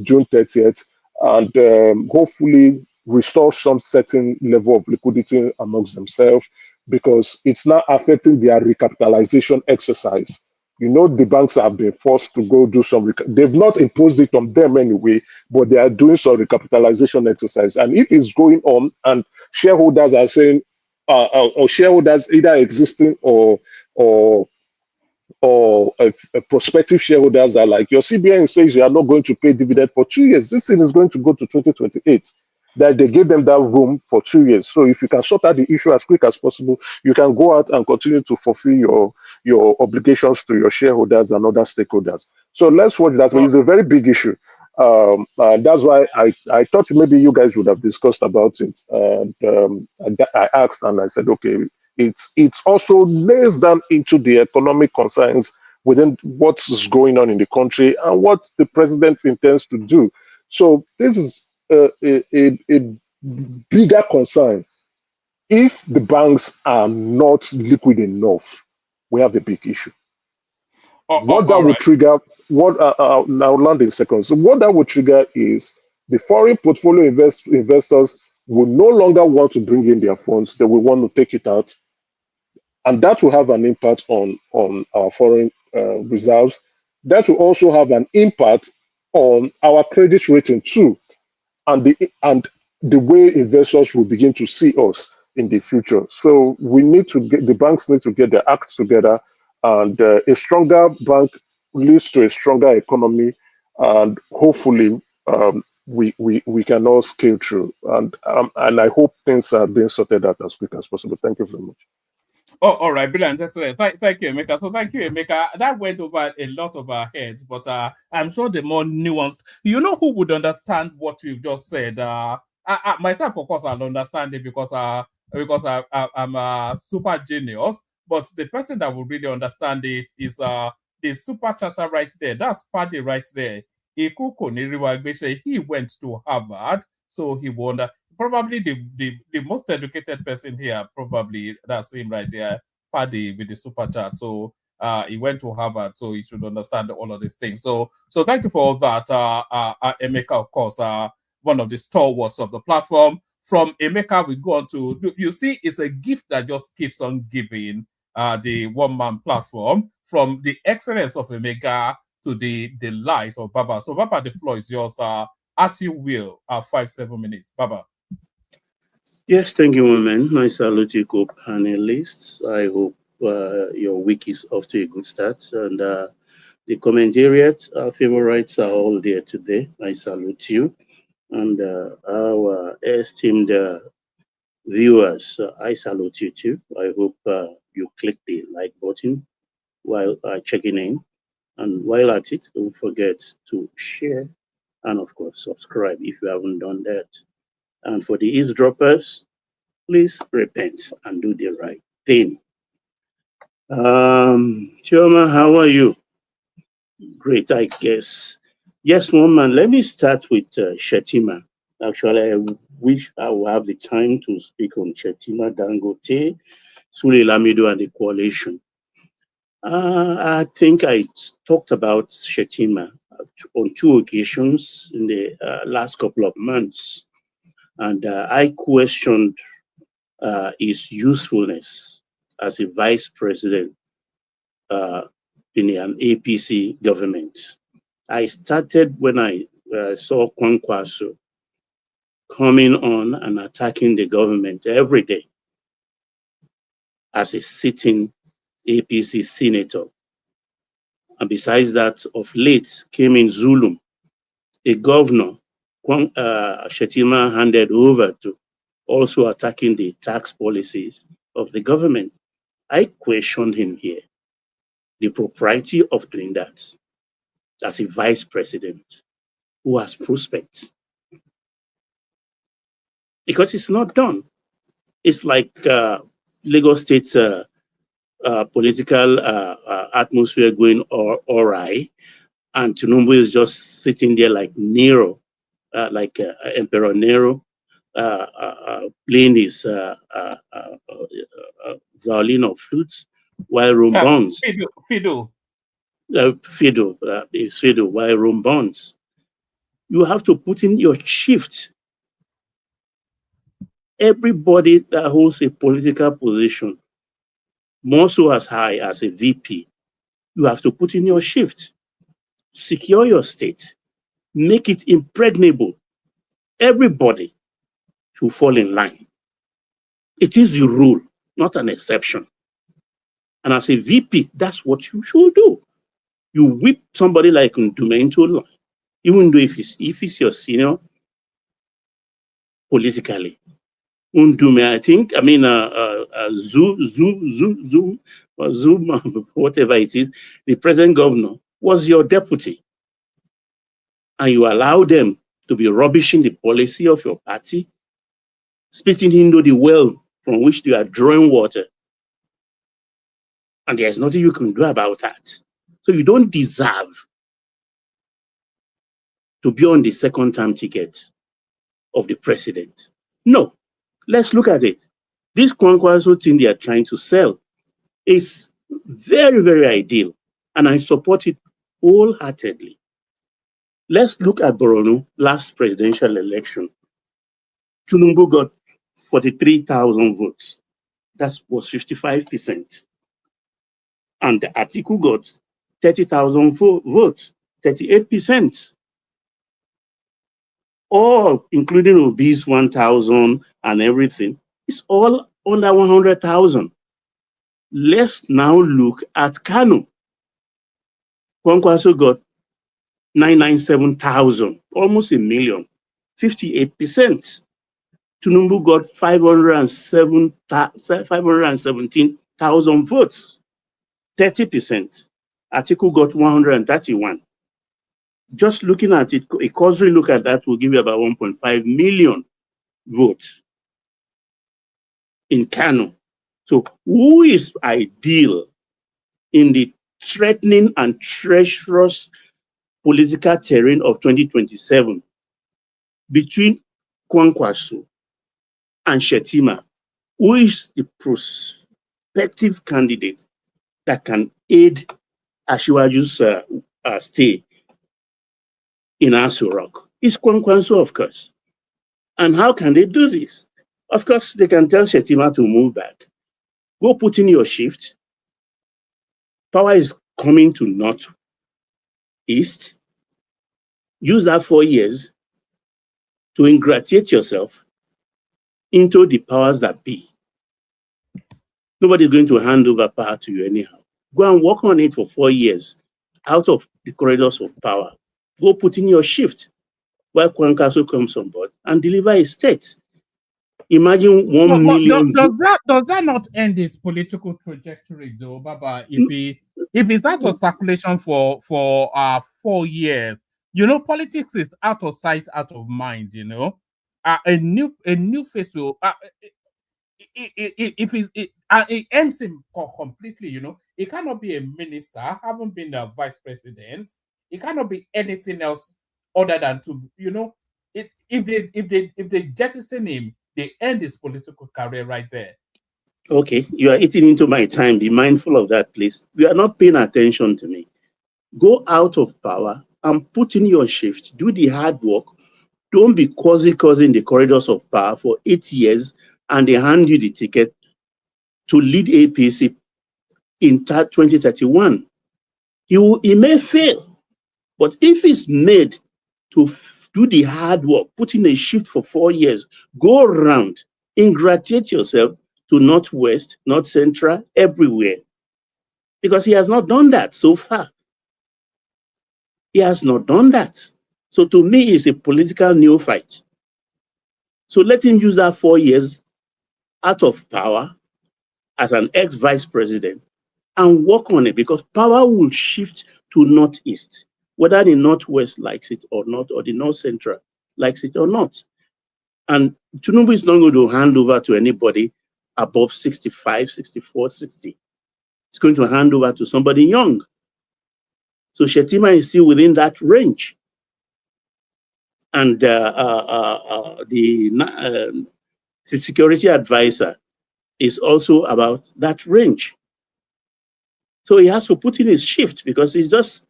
June 30th, and hopefully restore some certain level of liquidity amongst themselves, because it's now affecting their recapitalization exercise. The banks have been forced to go do some, they've not imposed it on them anyway, but they are doing some recapitalization exercise. And if it's going on and shareholders are saying, or shareholders either existing or prospective shareholders are like, your CBN says you are not going to pay dividend for 2 years. This thing is going to go to 2028. That they gave them that room for 2 years. So if you can sort out the issue as quick as possible, you can go out and continue to fulfill your obligations to your shareholders and other stakeholders. So let's watch that. It's a very big issue. That's why I thought maybe you guys would have discussed about it. And I asked and I said, okay, it's also lays down into the economic concerns within what is going on in the country and what the president intends to do. So this is a bigger concern. If the banks are not liquid enough, we have a big issue. What that would trigger, now land in seconds. So what that would trigger is the foreign portfolio investors will no longer want to bring in their funds. They will want to take it out, and that will have an impact on our foreign reserves. that will also have an impact on our credit rating too, and the way investors will begin to see us in the future. So we need to get the banks need to get their acts together, and a stronger bank leads to a stronger economy, and hopefully we can all scale through. And I hope things are being sorted out as quick as possible. Thank you very much. Oh, all right, brilliant, excellent. Thank you, Emeka. So thank you, Emeka. That went over a lot of our heads, but I'm sure the more nuanced. You know who would understand what you've just said? Myself, of course, I'll understand it because I'm a super genius. But the person that would really understand it is the super chatter right there. That's Paddy right there. He went to Harvard, so he won. Probably the most educated person here, probably that's him right there, Paddy with the super chat. So he went to Harvard, so he should understand all of these things. So thank you for all that, Emeka, of course, one of the stalwarts of the platform. From Emeka, we go on to, you see, it's a gift that just keeps on giving, the one-man platform, from the excellence of Emeka to the delight of Baba. So Baba, the floor is yours, as you will, 5-7 minutes. Baba. Yes, thank you, woman. My salute you, panelists. I hope your week is off to a good start. And the commentariat, our favorites are all there today. I salute you. And our esteemed viewers, I salute you too. I hope you click the like button while checking in. And while at it, don't forget to share and, of course, subscribe if you haven't done that. And for the eavesdroppers, please repent and do the right thing. Chioma, how are you? Great, I guess. Yes, woman, let me start with Shettima. Actually, I wish I would have the time to speak on Shettima, Dangote, Sule Lamido, and the coalition. I think I talked about Shettima on 2 occasions in the last couple of months, and I questioned his usefulness as a vice president in an APC government. I started when I saw Kwankwaso coming on and attacking the government every day as a sitting APC senator. And besides that, of late came in Zulum, a governor Shettima handed over to, also attacking the tax policies of the government. I questioned him here, the propriety of doing that as a vice president who has prospects. Because it's not done. It's like Lagos State political atmosphere going awry, and Tinubu is just sitting there like Nero, like Emperor Nero, playing his violin or flute while Rome burns. Fiddle. Fiddle while Rome burns. You have to put in your shift. Everybody that holds a political position, more so as high as a VP, you have to put in your shift. Secure your state. Make it impregnable. Everybody should fall in line. It is the rule, not an exception. And as a VP, that's what you should do. You whip somebody like Ndume into line, even though if it's your senior politically. Ndume, I think, Zoom, whatever it is, the present governor was your deputy. And you allow them to be rubbishing the policy of your party, spitting into the well from which they are drawing water. And there's nothing you can do about that. So you don't deserve to be on the second-term ticket of the president. No, let's look at it. This Kwankwaso thing they are trying to sell is very, very ideal, and I support it wholeheartedly. Let's look at Borno last presidential election. Tinubu got 43,000 votes. That was 55%. And the Atiku got 30,000 votes, 38%. All, including obese 1,000 and everything, it's all under 100,000. Let's now look at Kano. Kwankwaso got 997,000, almost a million, 58%. Tinubu got 517,000 votes, 30%. Atiku got 131. Just looking at it, a cursory look at that will give you about 1.5 million votes in Kano. So who is ideal in the threatening and treacherous political terrain of 2027 between Kwankwaso and Shettima? Who is the prospective candidate that can aid Asiwaju's stay in Aso Rock? It's Kwankwaso, of course. And how can they do this? Of course, they can tell Shettima to move back. Go put in your shift. Power is coming to Northeast. Use that 4 years to ingratiate yourself into the powers that be. Nobody's going to hand over power to you anyhow. Go and work on it for 4 years out of the corridors of power. Go put in your shift while Kwankwaso comes on board and deliver a state. Imagine 1 million. Does that not end his political trajectory though, Baba? If it's out of circulation for 4 years, you know, politics is out of sight, out of mind. You know, a new face will. If it ends him completely, you know, he cannot be a minister, haven't been a vice president. He cannot be anything else other than to, you know, if they jettison him, they end his political career right there. Okay, you are eating into my time. Be mindful of that, please. You are not paying attention to me. Go out of power and put in your shift. Do the hard work. Don't be causing the corridors of power for 8 years and they hand you the ticket to lead APC in 2031. He may fail, but if he's made to do the hard work, put in a shift for 4 years, go around, ingratiate yourself to Northwest, North Central, everywhere. Because he has not done that so far. He has not done that. So to me, it's a political neophyte. So let him use that 4 years out of power as an ex-vice president and work on it, because power will shift to Northeast, whether the Northwest likes it or not, or the North Central likes it or not. And Tinubu is not going to hand over to anybody above 65, 64, 60. It's going to hand over to somebody young. So Shettima is still within that range. And the security advisor is also about that range. So he has to put in his shift, because he's just,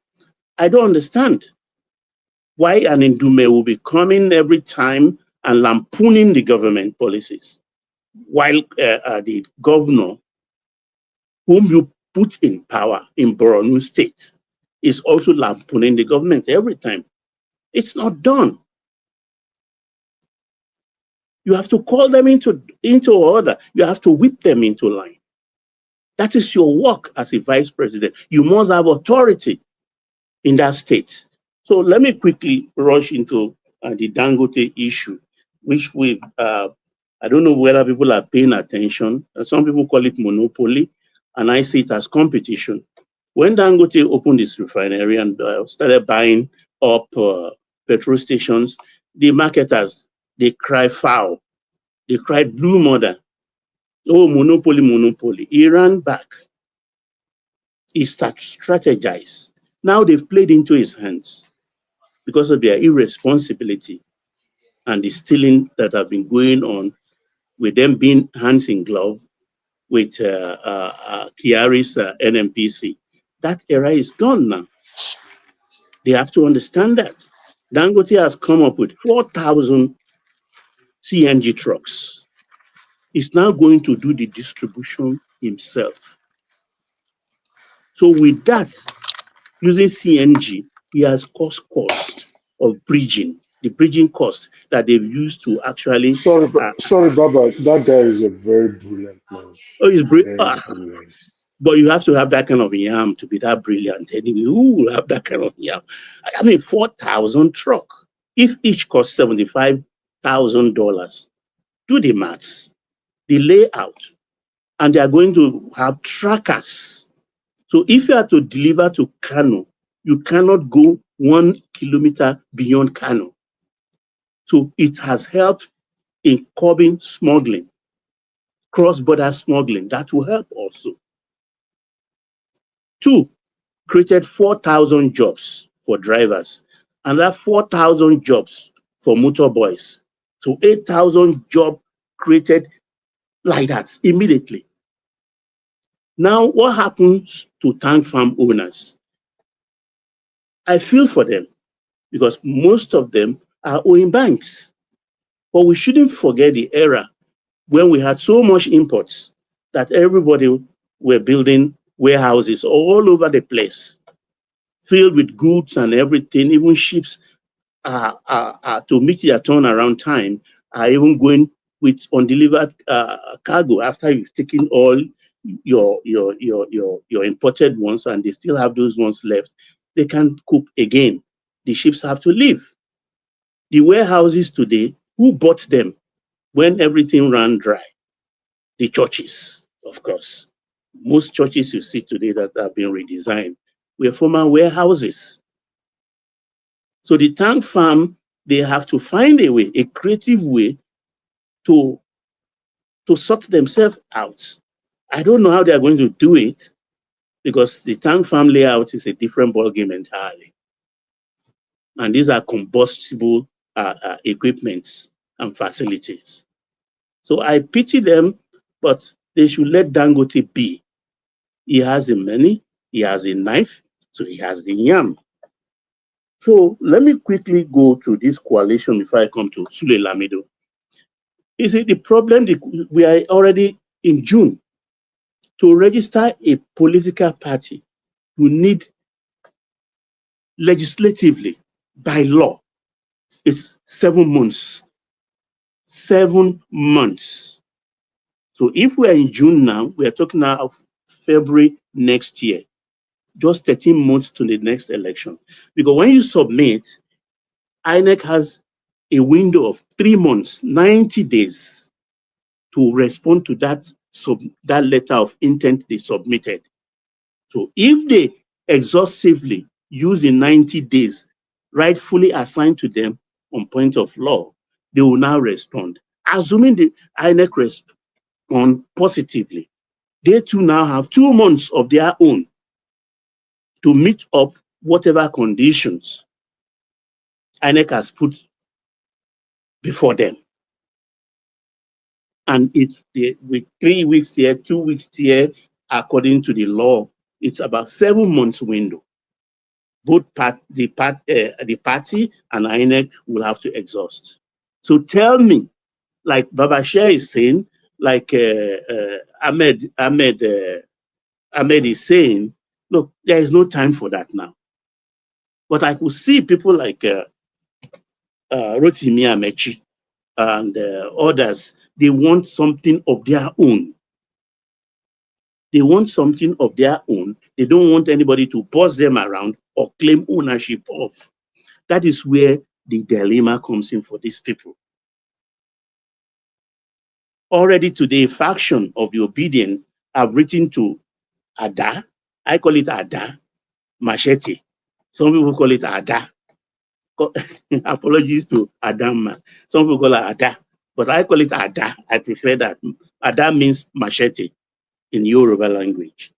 I don't understand why an Ndume will be coming every time and lampooning the government policies, while the governor, whom you put in power in Borno State, is also lampooning the government every time. It's not done. You have to call them into order. You have to whip them into line. That is your work as a vice president. You must have authority in that state. So let me quickly rush into the Dangote issue, which I don't know whether people are paying attention. Some people call it monopoly, and I see it as competition. When Dangote opened his refinery and started buying up petrol stations, the marketers, they cry foul. They cried blue mother. Oh, monopoly, monopoly. He ran back. He strategized. Now they've played into his hands because of their irresponsibility and the stealing that have been going on, with them being hands in glove with Kiari's NMPC. That era is gone now. They have to understand that. Dangote has come up with 4,000 CNG trucks. He's now going to do the distribution himself. So with that, using CNG, he has cost of bridging, the bridging cost that they've used to actually. Sorry, Baba, that guy is a very brilliant man. Oh, he's Very brilliant. But you have to have that kind of yam to be that brilliant. Anyway, who will have that kind of yam? I mean, 4,000 truck. If each costs $75,000, do the maths, the layout, and they are going to have trackers. So if you are to deliver to Kano, you cannot go 1 kilometer beyond Kano. So it has helped in curbing smuggling, cross-border smuggling. That will help also. 2, created 4,000 jobs for drivers, and that 4,000 jobs for motorboys. So 8,000 jobs created like that immediately. Now, what happens to tank farm owners? I feel for them because most of them are owing banks. But we shouldn't forget the era when we had so much imports that everybody were building warehouses all over the place, filled with goods and everything. Even ships to meet their turnaround time are even going with undelivered cargo after you've taken all your imported ones, and they still have those ones left. They can't cook again. The ships have to leave. The warehouses today, who bought them when everything ran dry? The churches, of course. Most churches you see today that have been redesigned were former warehouses. So the tank farm, they have to find a way, a creative way to sort themselves out. I don't know how they are going to do it because the tank farm layout is a different ballgame entirely. And these are combustible equipments and facilities. So I pity them, but they should let Dangote be. He has the money, he has a knife, so he has the yam. So let me quickly go to this coalition before I come to Sule Lamido. You see, the problem, we are already in June. To register a political party, you need legislatively, by law, it's 7 months. 7 months. So if we are in June now, we are talking now of February next year, just 13 months to the next election. Because when you submit, INEC has a window of 3 months, 90 days to respond to that letter of intent they submitted. So if they exhaustively use the 90 days rightfully assigned to them on point of law, they will now respond. Assuming the INEC respond positively, they too now have 2 months of their own to meet up whatever conditions INEC has put before them. And with 3 weeks here, 2 weeks here, according to the law, it's about 7 months window. Both the party and INEC will have to exhaust. So tell me, like Baba Share is saying, like Ahmed is saying, look, there is no time for that now. But I could see people like Rotimi Amechi and others, they want something of their own. They want something of their own. They don't want anybody to boss them around or claim ownership of. That is where the dilemma comes in for these people. Already today, a faction of the obedience have written to Ada. I call it Ada, Machete. Some people call it Ada. Apologies to Adama. Some people call it Ada, but I call it Ada. I prefer that. Ada means machete in Yoruba language.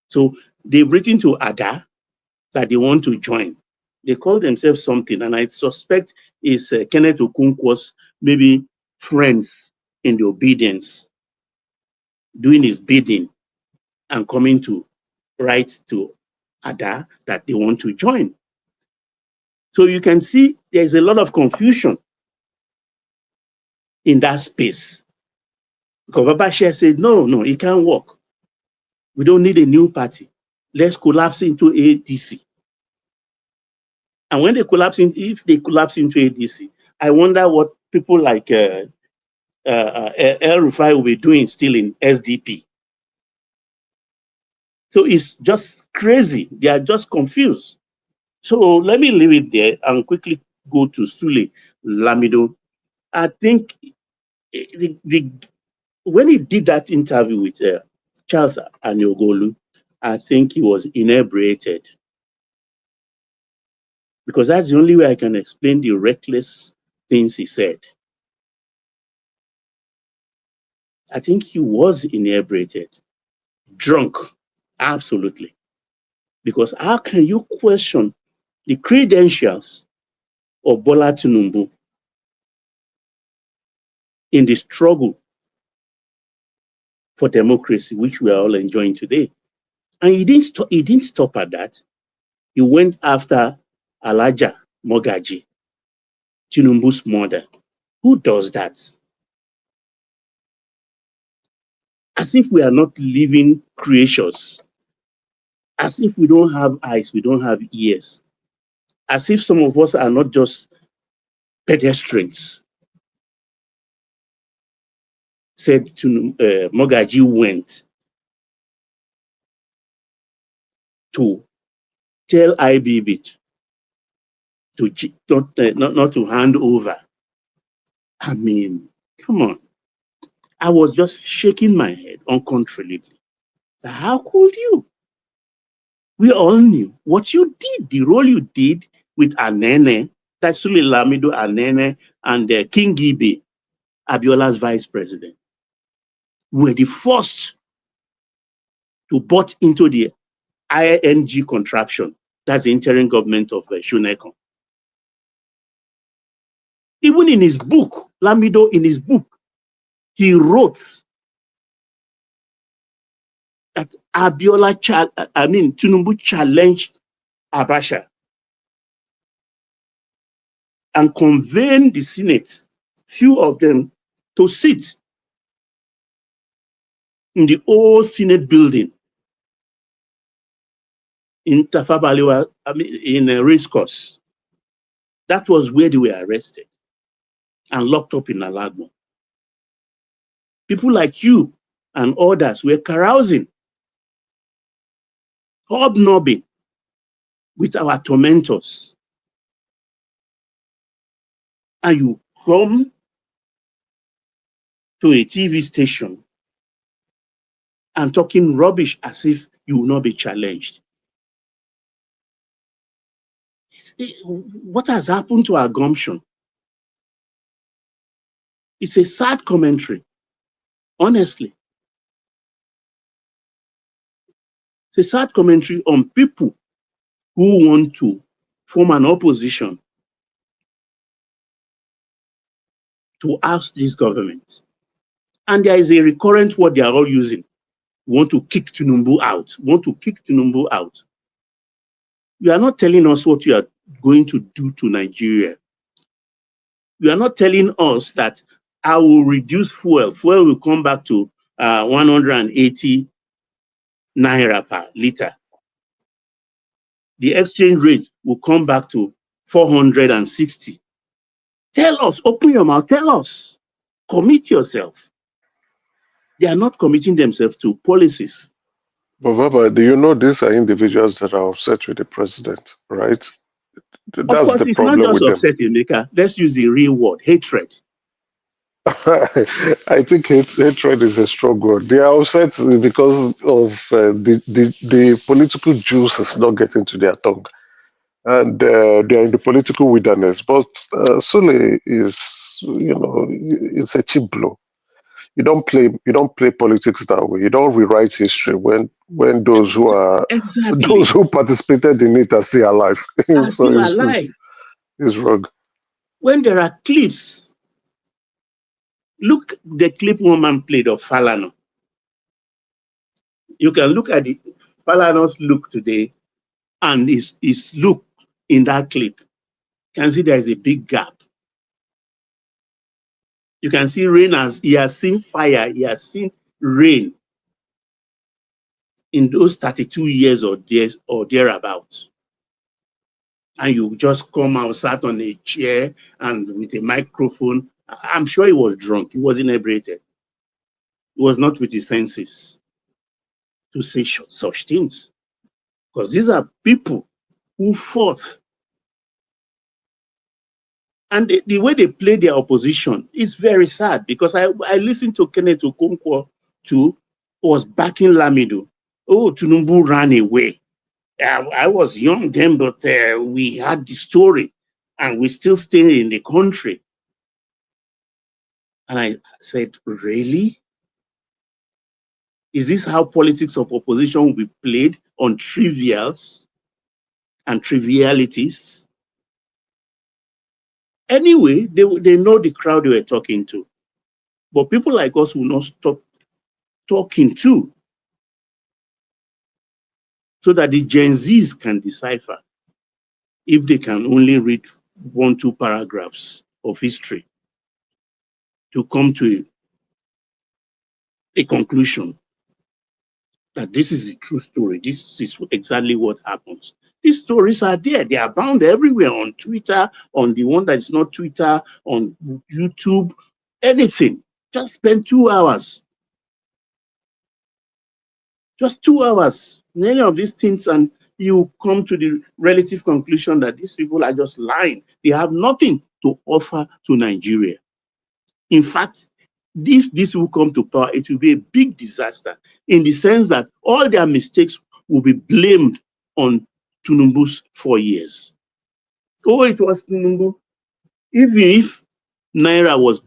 So they've written to Ada that they want to join. They call themselves something, and I suspect is Kenneth Okonkwo's maybe friends in the obedience, doing his bidding and coming to write to Ada that they want to join. So you can see there's a lot of confusion in that space. Because Baba Share said, no, it can't work. We don't need a new party. Let's collapse into ADC. And when they collapse if they collapse into ADC, I wonder what people like El-Rufai will be doing still in SDP. So it's just crazy. They are just confused. So let me leave it there and quickly go to Sule Lamido. I think when he did that interview with Charles Aniogolu, I think he was inebriated. Because that's the only way I can explain the reckless things he said. I think he was inebriated, drunk, absolutely. Because how can you question the credentials of Bola Tinubu in the struggle for democracy, which we are all enjoying today? And he didn't stop at that. He went after Alaja Mogaji, Tinubu's mother. Who does that? As if we are not living creatures. As if we don't have eyes, we don't have ears. As if some of us are not just pedestrians. Said to Mogaji went to tell IBB not to hand over. I mean, come on. I was just shaking my head uncontrollably. How could you? We all knew what you did, the role you did with Anene, that's Sule Lamido, Anene, and King Gibe, Abiola's vice president. We were the first to butt into the ING contraption. That's the interim government of Shunekon. Even in his book, Lamido, in his book, he wrote that Tinubu challenged Abacha and convened the Senate, few of them, to sit in the old Senate building in Tafabalewa, in a race course. That was where they were arrested and locked up in Alagbo. People like you and others were carousing, hobnobbing with our tormentors. And you come to a TV station and talking rubbish as if you will not be challenged. What has happened to our gumption? It's a sad commentary, honestly. It's a sad commentary on people who want to form an opposition to oust this government. And there is a recurrent word they are all using. Want to kick Tinubu out. Want to kick Tinubu out. You are not telling us what you are going to do to Nigeria. You are not telling us that I will reduce fuel. Fuel will come back to 180 naira per liter. The exchange rate will come back to 460. Tell us, open your mouth, tell us. Commit yourself. They are not committing themselves to policies. But Baba, do you know these are individuals that are upset with the president, right? Of That's course, the it's not problem just with them. upset, Emeka. Let's use the real word, hatred. I think hatred is a strong word. They are upset because of the political juice is not getting to their tongue, and they are in the political wilderness. But Sule is, it's a cheap blow. You don't play politics that way. You don't rewrite history when those who are those who participated in it are still alive. Are So still alive. it's wrong. When there are clips, look the clip one man played of Falano. You can look at the Falano's look today and his look in that clip. You can see there is a big gap. You can see rain as he has seen fire, he has seen rain in those 32 years or thereabouts. and you just come out, sat on a chair and with a microphone. I'm sure he was drunk. He was inebriated. He was not with his senses to say such things. Because these are people who fought. And the way they play their opposition is very sad, because I listened to Kenneth Okonkwo too, who was backing Lamido. Oh, Tinubu ran away. I was young then, but we had the story and we still stay in the country. And I said, really? Is this how politics of opposition will be played, on trivials and trivialities? Anyway, they know the crowd they were talking to. But people like us will not stop talking too, so that the Gen Zs can decipher if they can only read 1-2 paragraphs of history to come to a conclusion that this is the true story. This is exactly what happens. These stories are there. They are bound everywhere, on Twitter, on the one that is not Twitter, on YouTube, anything. Just spend 2 hours. Just 2 hours. Many of these things, and you come to the relative conclusion that these people are just lying. They have nothing to offer to Nigeria. In fact, if this will come to power, it will be a big disaster, in the sense that all their mistakes will be blamed on Tinubu's 4 years. Oh, it was Tinubu. Even if Naira was,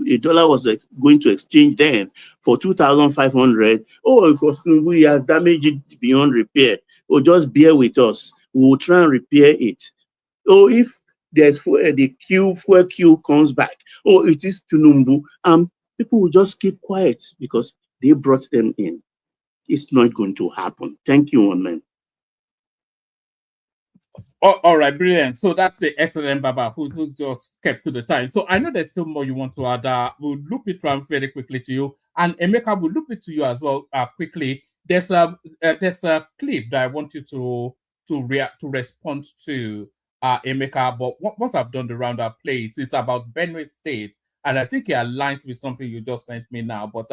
a dollar was going to exchange then for 2,500, oh, it was Tinubu, he has damaged it beyond repair. Oh, just bear with us. We will try and repair it. Oh, if there's the fuel queue comes back, oh, it is Tinubu, people will just keep quiet because they brought them in. It's not going to happen. Thank you, one man. Oh, all right, brilliant. So that's the excellent Baba who just kept to the time. So I know there's still more you want to add. We'll loop it around very quickly to you, and Emeka will loop it to you as well quickly. There's a clip that I want you to respond to, Emeka. But once I've done the roundup, play it's about Benue State, and I think it aligns with something you just sent me now. But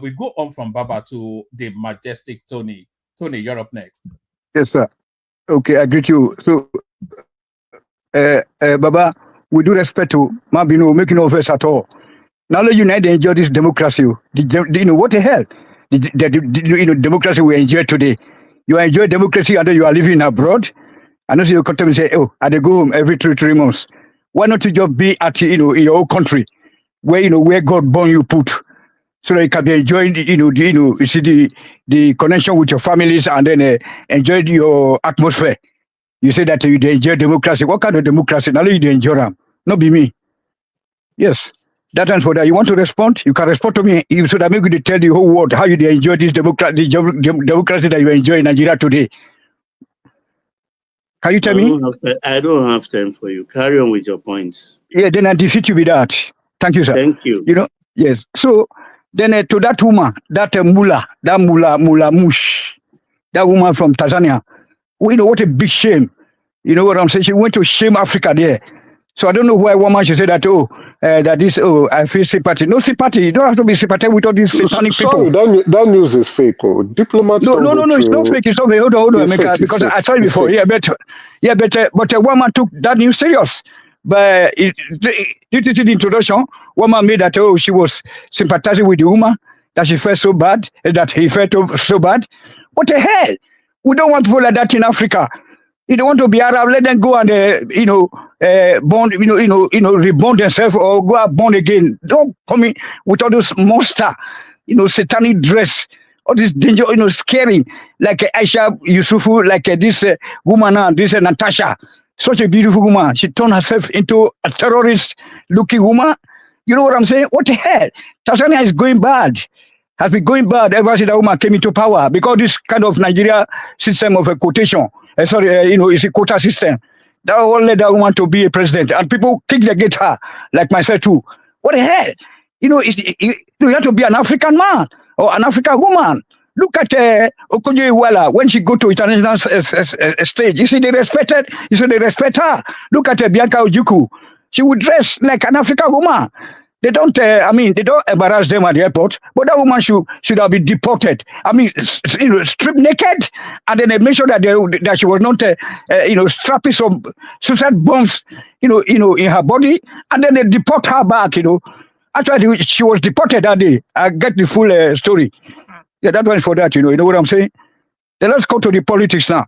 we go on from Baba to the majestic Tony. Tony, you're up next. Yes, sir. Okay, I greet you. So, Baba, with due respect to Mabino, making no offense at all. Now let United enjoy this democracy. You know what the hell? Democracy we enjoy today. You enjoy democracy and then you are living abroad. I know you come to me and say, oh, I go home every 3 months. Why not you just be at in your own country, where where God born you put, so that you can be enjoying you see the connection with your families and then enjoy your atmosphere. You say that you enjoy democracy. What kind of democracy? Now you enjoy them. Not be me. Yes. That and for that. You want to respond? You can respond to me. So that I'm going to tell the whole world how you enjoy this democracy that you enjoy in Nigeria today. Can you tell me? I don't have time for you. Carry on with your points. Yeah, then I defeat you with that. Thank you, sir. Thank you. Yes. So then to that woman, that Mula Mush, that woman from Tanzania, what a big shame. You know what I'm saying? She went to shame Africa there. So I don't know why woman should say that, I feel sympathy. No sympathy. You don't have to be sympathetic with all these satanic people. Sorry, that news is fake. Oh. Diplomats No, it's not fake. It's not fake. Hold on, because I told you before. But a woman took that news serious. But due to the introduction, woman made that, she was sympathizing with the woman, that she felt so bad, that he felt so bad. What the hell? We don't want people like that in Africa. You don't want to be Arab, let them go and born, reborn themselves or go out born again. Don't come in with all those monster, satanic dress, all this danger, scaring, like Aisha Yusufu, like this woman, this Natasha, such a beautiful woman. She turned herself into a terrorist-looking woman. You know what I'm saying? What the hell? Tanzania is going bad. Has been going bad ever since that woman came into power, because this kind of Nigeria system of a quotation. It's a quota system. That all led that woman to be a president, and people kicked against her, like myself too. What the hell? You have to be an African man or an African woman Look at Okonjo Iweala when she go to international stage. You see, they respect her. You see, they respect her. Look at Bianca Ojukwu. She would dress like an African woman. They don't, they don't embarrass them at the airport, but that woman should have been deported. Stripped naked, and then they make sure that she was not, strapping some suicide bombs, in her body, and then they deport her back, Actually, she was deported that day. I get the full story. Yeah, that one is for that, you know what I'm saying? Then let's go to the politics now.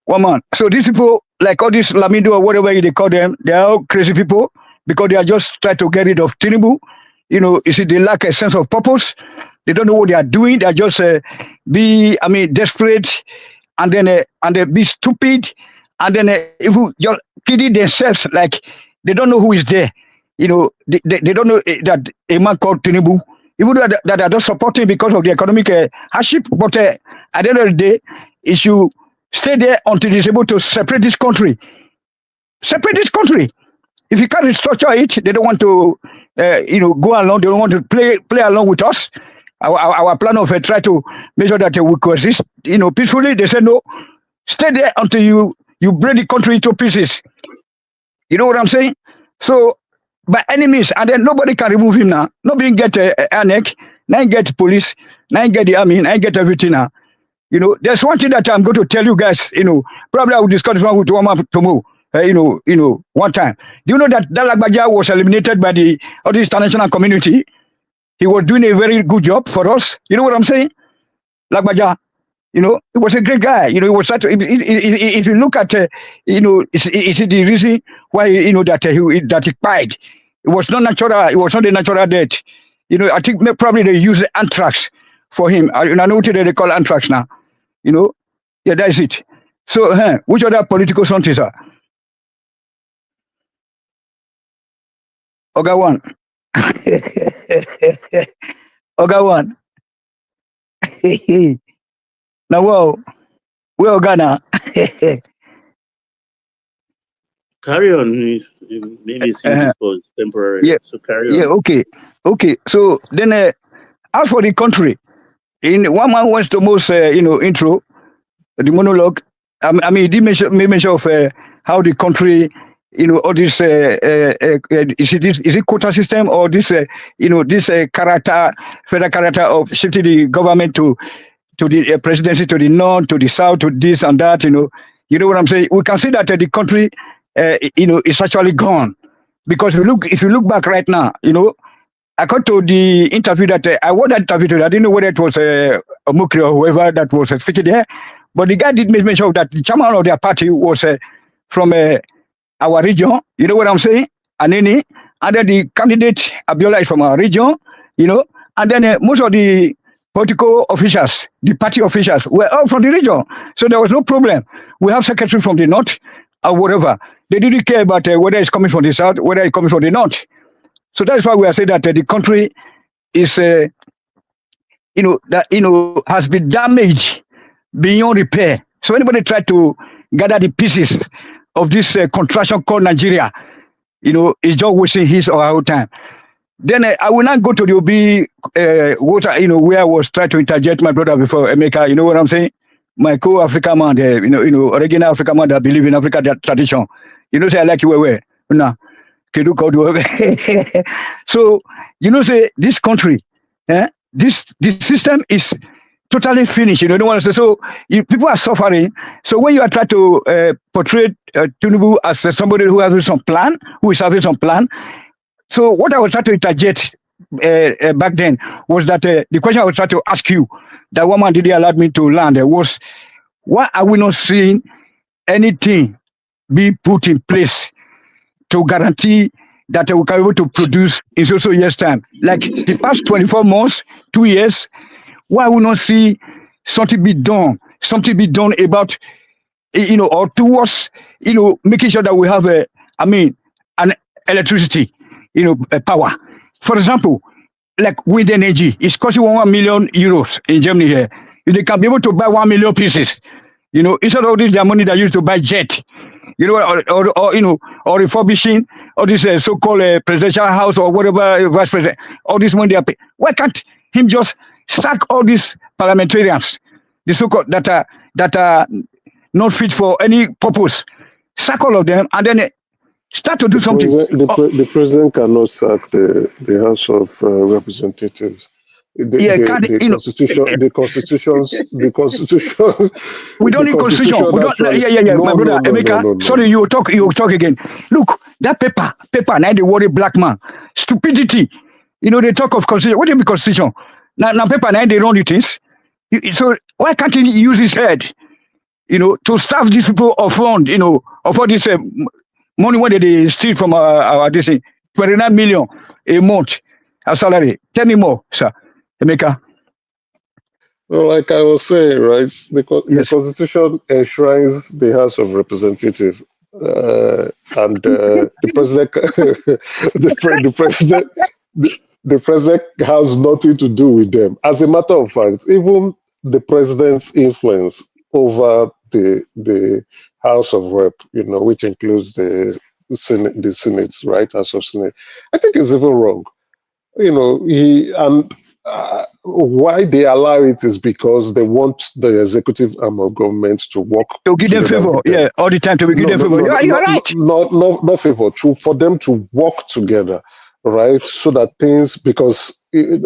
One man. So these people, like all these Lamido or whatever they call them, they are all crazy people because they are just trying to get rid of Tinubu. You see, they lack a sense of purpose. They don't know what they are doing. They are just desperate, and then they be stupid, and then if you just kidding themselves, like they don't know who is there. They don't know that a man called Tinubu, even though that are not supporting because of the economic hardship. But at the end of the day, it should stay there until it's able to separate this country. Separate this country. If you can't restructure it, they don't want to, go along. They don't want to play along with us. Our plan of try to make sure that we coexist, peacefully. They said no. Stay there until you break the country into pieces. You know what I'm saying? So, by any means, and then nobody can remove him now. Nobody get a neck, now get police, now get the army, now get everything now. There's one thing that I'm going to tell you guys, probably I will discuss this one with Wama tomorrow, one time. Do you know that Lagbaja was eliminated by the international community? He was doing a very good job for us. You know what I'm saying? Lagbaja, he was a great guy. He was such. If you look at, is it the reason why that he cried? It was not natural. It was not a natural death. I think probably they use anthrax for him. I know what they call anthrax now. Yeah, that is it. So, which other political scientists are? Oga one. Oga one. Now, whoa. We're Ghana. Carry on. Maybe this was temporary. Yeah. So carry on. Yeah, okay. So then, as for the country, in one man wants to most, intro, the monologue. He did mention of how the country, all this, is it quota system or this, this federal character of shifting the government to the presidency, to the north, to the south, to this and that, you know what I'm saying? We can see that the country, is actually gone. Because if you look back right now, I got to the interview that I watched that interview today. I didn't know whether it was Mukri or whoever that was speaking there. But the guy did mention that the chairman of their party was from our region. You know what I'm saying? Anini. And then the candidate, Abiola, is from our region, and then most of the political officials, the party officials, were all from the region. So there was no problem. We have secretary from the north or whatever. They didn't care about whether it's coming from the south, whether it's coming from the north. So that's why we are saying that the country is, has been damaged beyond repair. So anybody try to gather the pieces of this contraction called Nigeria, is just wasting his or her time. Then I will not go to the OB, where I was trying to interject my brother before Emeka. You know what I'm saying? My co-African man, original African man that believe in African tradition. Say I like you where? No. So, say this country, this system is totally finished. No one say so. People are suffering. So when you are trying to portray Tinubu as somebody who has some plan, who is having some plan. So what I was trying to interject back then was that the question I was trying to ask you, that woman didn't allow me to land, was why are we not seeing anything be put in place to guarantee that we can be able to produce in so years' time? Like the past 24 months, 2 years, why we not see something be done about, or towards, making sure that we have an electricity, power. For example, like wind energy, it's costing 1 million euros in Germany here. If they can be able to buy 1 million pieces, instead of this, their money they used to buy jet, or refurbishing, or this so-called presidential house or whatever, vice president, all this money they are paying. Why can't him just sack all these parliamentarians, the so-called that are not fit for any purpose. Sack all of them and then start to do something. The president cannot sack the House of Representatives. The constitution. We don't need constitution. We don't. My brother Emeka. Sorry, you talk again. Look, that paper. Now they worry black man. Stupidity. They talk of constitution. What do you mean constitution? Now paper. Now they run the things. So why can't he use his head? To staff these people of fund. Of all this money when they steal from our this 29 million a month as salary. Tell me more, sir. Emeka. Well, like I was saying, right, the Constitution enshrines the House of Representatives, and the president, the president has nothing to do with them. As a matter of fact, even the president's influence over the House of Rep, which includes the Senate, right, House of Senate, I think is even wrong. Why they allow it is because they want the executive arm of government to work to give them favor, all the time to give them favor. You're right. Not favor, for them to work together, right? So that things, because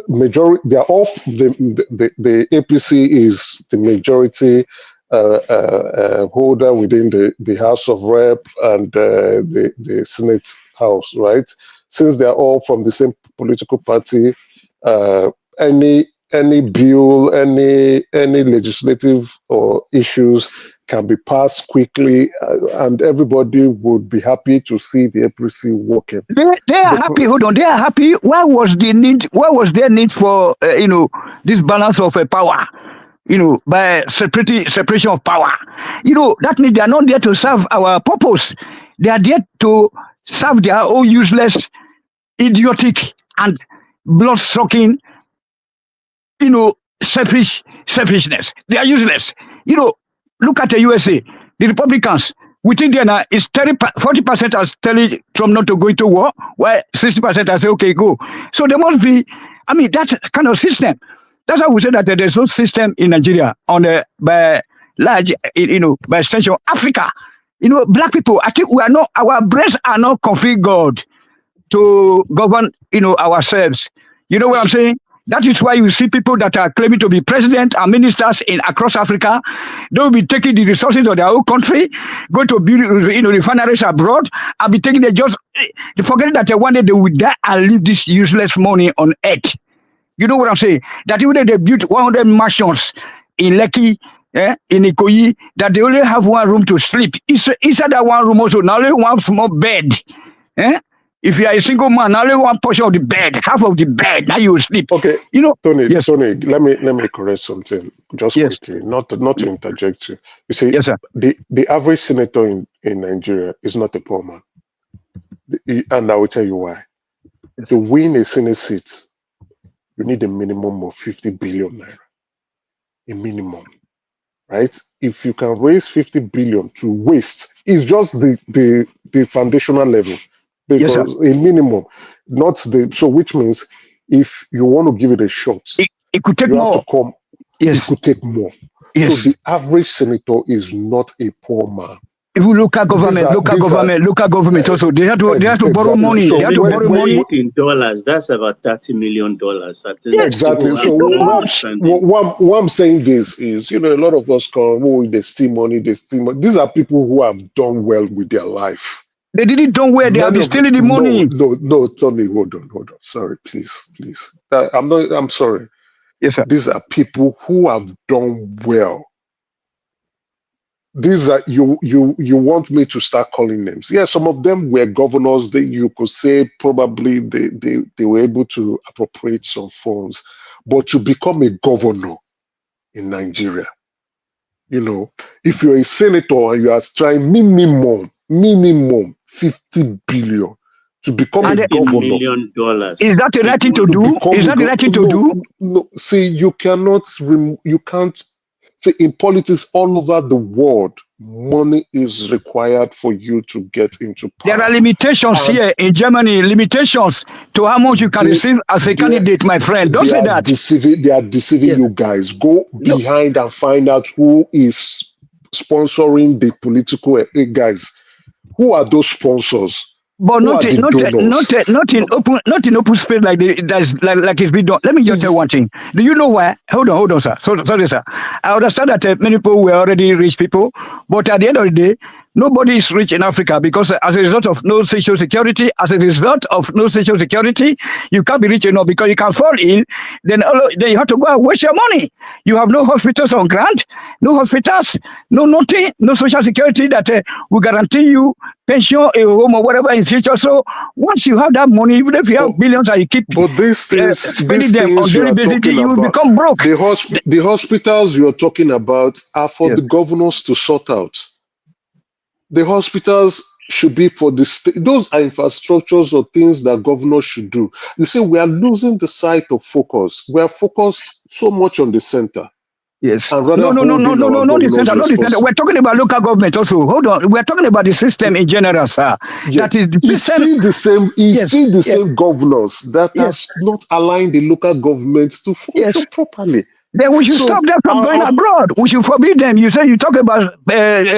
majority, they are off. The APC is the majority holder within the House of Rep and the Senate House, right? Since they are all from the same political party, any bill, any legislative or issues can be passed quickly, and everybody would be happy to see the APC working. They are happy. Hold on, they are happy. Why was their need for this balance of power? By separation of power. That means they are not there to serve our purpose. They are there to serve their own useless, idiotic, and blood-sucking, selfishness. They are useless. Look at the USA. The Republicans, within there now, is 40% are telling Trump not to go into war, while 60% are saying, okay, go. So there must be, that kind of system. That's why we say that there's no system in Nigeria by large, by extension, Africa. Black people, I think our brains are not configured to govern, ourselves. You know what I'm saying? That is why you see people that are claiming to be president and ministers across Africa. They will be taking the resources of their own country, go to build, refineries abroad, and be taking forgetting that one day they will die and leave this useless money on earth. You know what I'm saying? That even if they built 100 mansions in Lekki, in Ikoyi, that they only have one room to sleep. Inside that one room also, now only one small bed. If you are a single man, now only one portion of the bed, half of the bed, now you will sleep. Okay, Tony, yes. Tony, let me correct something just quickly, not to interject you. You see, yes, sir. The average senator in Nigeria is not a poor man, and I will tell you why. To win a Senate seat, you need a minimum of 50 billion naira, a minimum, right? If you can raise 50 billion to waste, it's just the foundational level. Because a minimum, not so which means if you want to give it a shot, it could take more. It could take more. Yes. So the average senator is not a poor man. Even local government also, they have to borrow money. So they have to borrow money in dollars. That's about $30 million. Exactly. So what I'm saying this is, a lot of us come, they steal money, These are people who have done well with their life. They didn't do where they have been stealing the money. No, Tony, hold on. Sorry, please. I'm sorry. Yes, sir. These are people who have done well. These are you want me to start calling names? Yeah, some of them were governors. You could say probably they were able to appropriate some funds, but to become a governor in Nigeria, if you're a senator and you are trying minimum 50 billion to become a governor. $50 million. Is that the right thing to do? Is that the right thing to do? No. See, you can't See, in politics all over the world, money is required for you to get into power. There are limitations here in Germany, limitations to how much you can receive as a candidate, my friend. Don't say that. They are deceiving you guys. Go behind and find out who is sponsoring the political guys. Who are those sponsors? But not in open space like like it's been done. Let me just tell one thing. Do you know why? Hold on, sir. Sorry, sir. I understand that many people were already rich people, but at the end of the day, nobody is rich in Africa because as a result of no social security, you can't be rich enough because you can fall ill. Then you have to go and waste your money. You have no hospitals on grant, no hospitals, no nothing, no social security that will guarantee you pension, a home, or whatever in future. So once you have that money, even if you have billions and you keep spending them on daily basis, you will become broke. The hospitals you're talking about are for the governors to sort out. The hospitals should be for the state. Those are infrastructures or things that governors should do. You see, we are losing the sight of focus. We are focused so much on the center. Yes. No, not the center, not the center. We're talking about local government also. Hold on. We're talking about the system in general, sir. Yeah. That is the system. Still the same governors that has not aligned the local governments to function properly. Then we should stop them from going abroad. We should forbid them. You say you talk about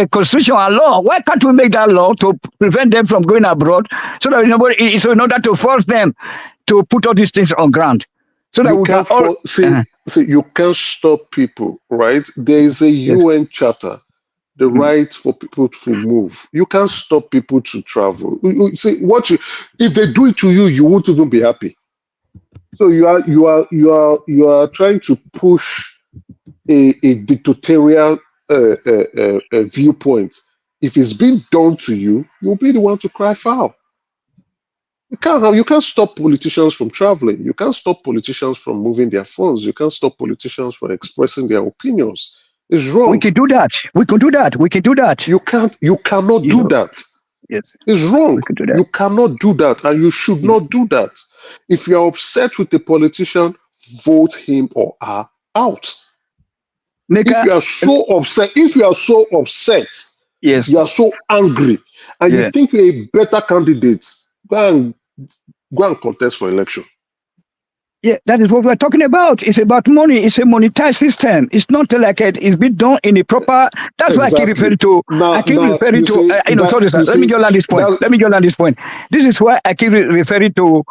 constitution and law. Why can't we make that law to prevent them from going abroad? So that it's in order to force them to put all these things on ground. So that we can all see, you can't stop people, right? There is a UN charter, the right for people to move. You can't stop people to travel. See, if they do it to you, you won't even be happy. So you are trying to push a dictatorial viewpoint. If it's been done to you, you'll be the one to cry foul. You can't stop politicians from traveling. You can't stop politicians from moving their phones. You can't stop politicians from expressing their opinions. It's wrong. We can do that. We can do that. You cannot do that. Yes. It's wrong. You cannot do that, and you should not do that. If you are upset with a politician, vote him or her out. If you are so upset, you are so angry, and you think you're a better candidate, go and contest for election. Yeah, that is what we're talking about. It's about money. It's a monetized system. It's not like it's been done in a proper. That's why I keep referring to. Sorry, sir. Let me just land this point. This is why I keep referring to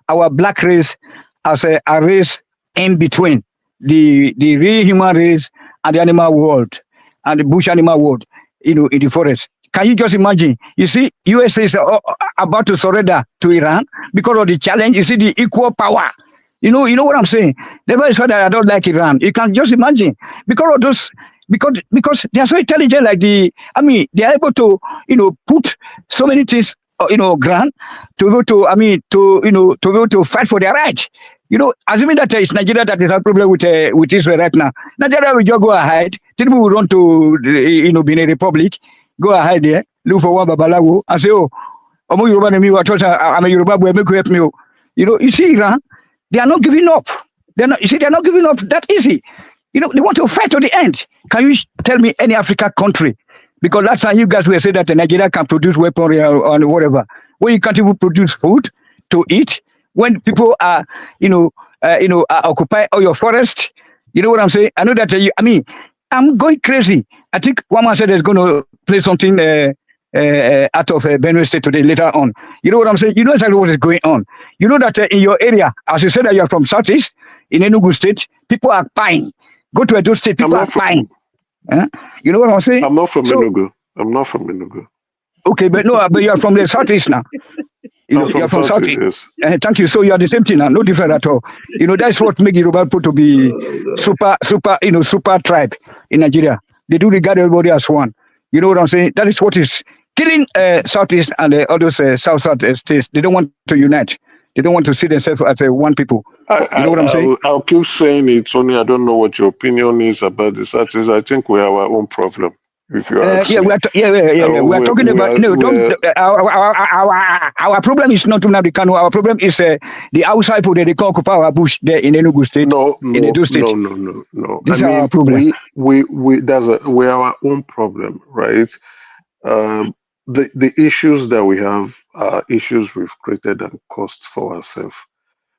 our black race as a race in between the real human race and the animal world and the bush animal world. In the forest. Can you just imagine? You see, USA is about to surrender to Iran because of the challenge. You see the equal power. You know what I'm saying? Never said that I don't like Iran. You can just imagine because of those, because they are so intelligent. They are able to, put so many things, ground to go to, to be able to fight for their rights. Assuming that it's Nigeria that is a problem with Israel right now. Nigeria will just go ahead. Tinubu will run to, being a republic. Go ahead there, look for one babalawo and say, I'm a Yoruba boy, make you help me. You see Iran, they are not giving up. They're not giving up that easy. They want to fight to the end. Can you tell me any African country? Because last time you guys were saying that Nigeria can produce weaponry or whatever. When you can't even produce food to eat, when people are, occupying all your forest, you know what I'm saying? I know that, I'm going crazy. I think one man said he's going to play something out of Benue State today, later on. You know what I'm saying? You know exactly what is going on. You know that in your area, as you said that you're from Southeast, in Enugu State, people are buying. Go to Edo State, people are buying. You know what I'm saying? I'm not from Enugu. Okay, but you're from the Southeast now. You're from Southeast. Yes. Thank you. So you are the same thing now, no different at all. That's what makes Yoruba people to be super tribe in Nigeria. They do regard everybody as one. You know what I'm saying? That is what is killing Southeast and the other South states. They don't want to unite. They don't want to see themselves as one people. You know what I'm saying? I'll keep saying it, Tony. I don't know what your opinion is about the Southeast. I think we have our own problem. If you ask yeah, me. we are we are talking about our problem is not Nnamdi Kanu. Our problem is the outside people they call our bush there in Enugu State. In Edo State. No. This I mean, our problem. we our own problem, right? The issues that we have are issues we've created and caused for ourselves.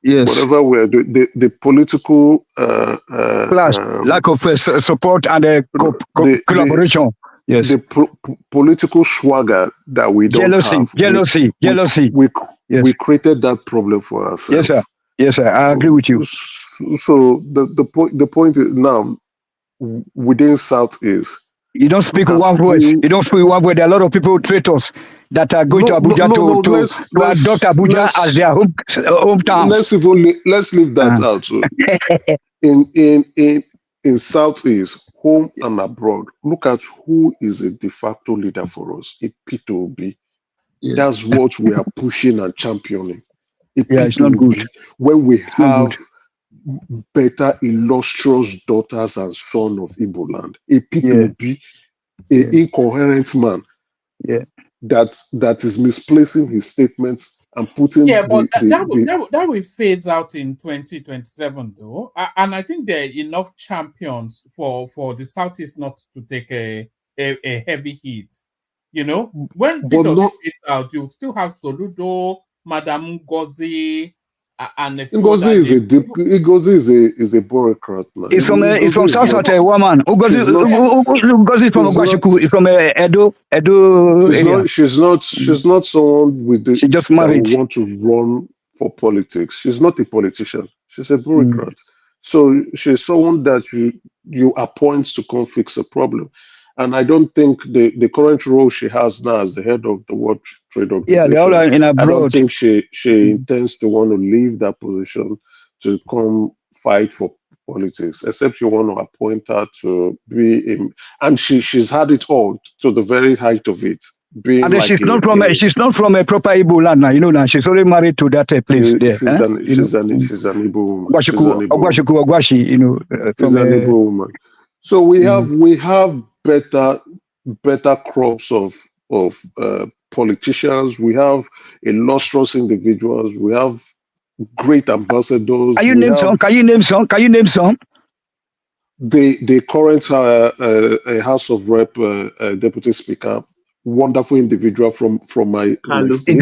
Yes. Whatever we're doing, the political plus lack of support and collaboration. Yes. The political swagger that we don't have. Jealousy. We created that problem for ourselves. Yes, sir. I agree with you. So the point is now within South is you don't speak one voice. You don't speak one voice. There are a lot of people, traitors, that are going to Abuja to adopt Abuja as their hometown. Let's leave that out. So. in Southeast, home and abroad, look at who is a de facto leader for us. A P2B. Yeah. That's what we are pushing and championing. It's not good. When we have better illustrious daughters and sons of Igbo land. A P2B, an incoherent man. Yeah. That is misplacing his statements and putting that will phase out in 2027 though, and I think there are enough champions for the Southeast not to take a heavy hit. You know, when Peter fades out, you still have Soludo, Madam Ngozi, and Ngozi is a bureaucrat, man. It's from South South woman. Ngozi from Ogwashiku. It's from Edo area. She's not someone with the she just married. That want to run for politics. She's not a politician. She's a bureaucrat. So she's someone that you appoint to come fix a problem. And I don't think the current role she has now as the head of the World Trade Organization, they're all in abroad. I don't think she intends to want to leave that position to come fight for politics, except you want to appoint her to be and she's had it all to the very height of it. And like she's not from a proper Igbo land now, you know. Now she's already married to that place there. She's an Igbo woman. Ogwashi, you know. She's an Igbo woman. So we have better crops of politicians. We have illustrious individuals. We have great ambassadors. Can you name some? The current House of Rep Deputy Speaker, wonderful individual from my state.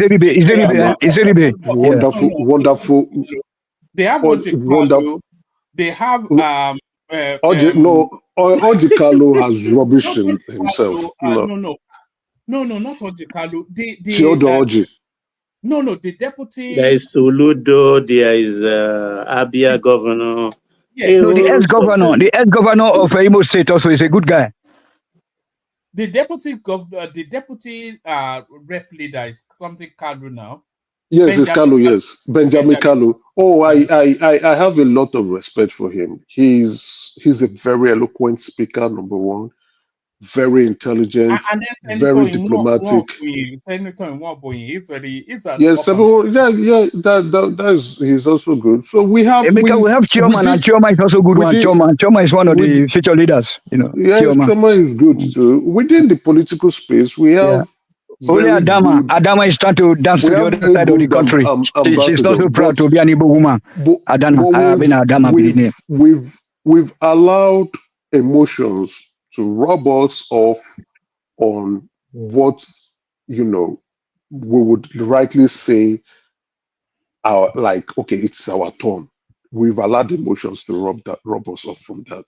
Izeribe. Wonderful. They have wonderful. They have Ojikalu has rubbish himself. No, not Ojikalu. Theodore No, the deputy. There is Tuludo. There is Abia governor. Yes. No, the ex-governor of Imo State also is a good guy. The deputy rep leader is something Kalu now. Yes, it's Kalu. Yes, Benjamin Kalu. Oh, I have a lot of respect for him. He's a very eloquent speaker. Number one, very intelligent, very diplomatic. He's he's also good. So we have Chairman, and Chairman is also good one. Chairman is one of the future leaders. You know, Chairman is good too. Within the political space, we have. Only Adama is trying to dance to the other side of the country. She's not so proud to be an Igbo woman. We've allowed emotions to rob us off on what we would rightly say it's our turn. We've allowed emotions to rob us off from that.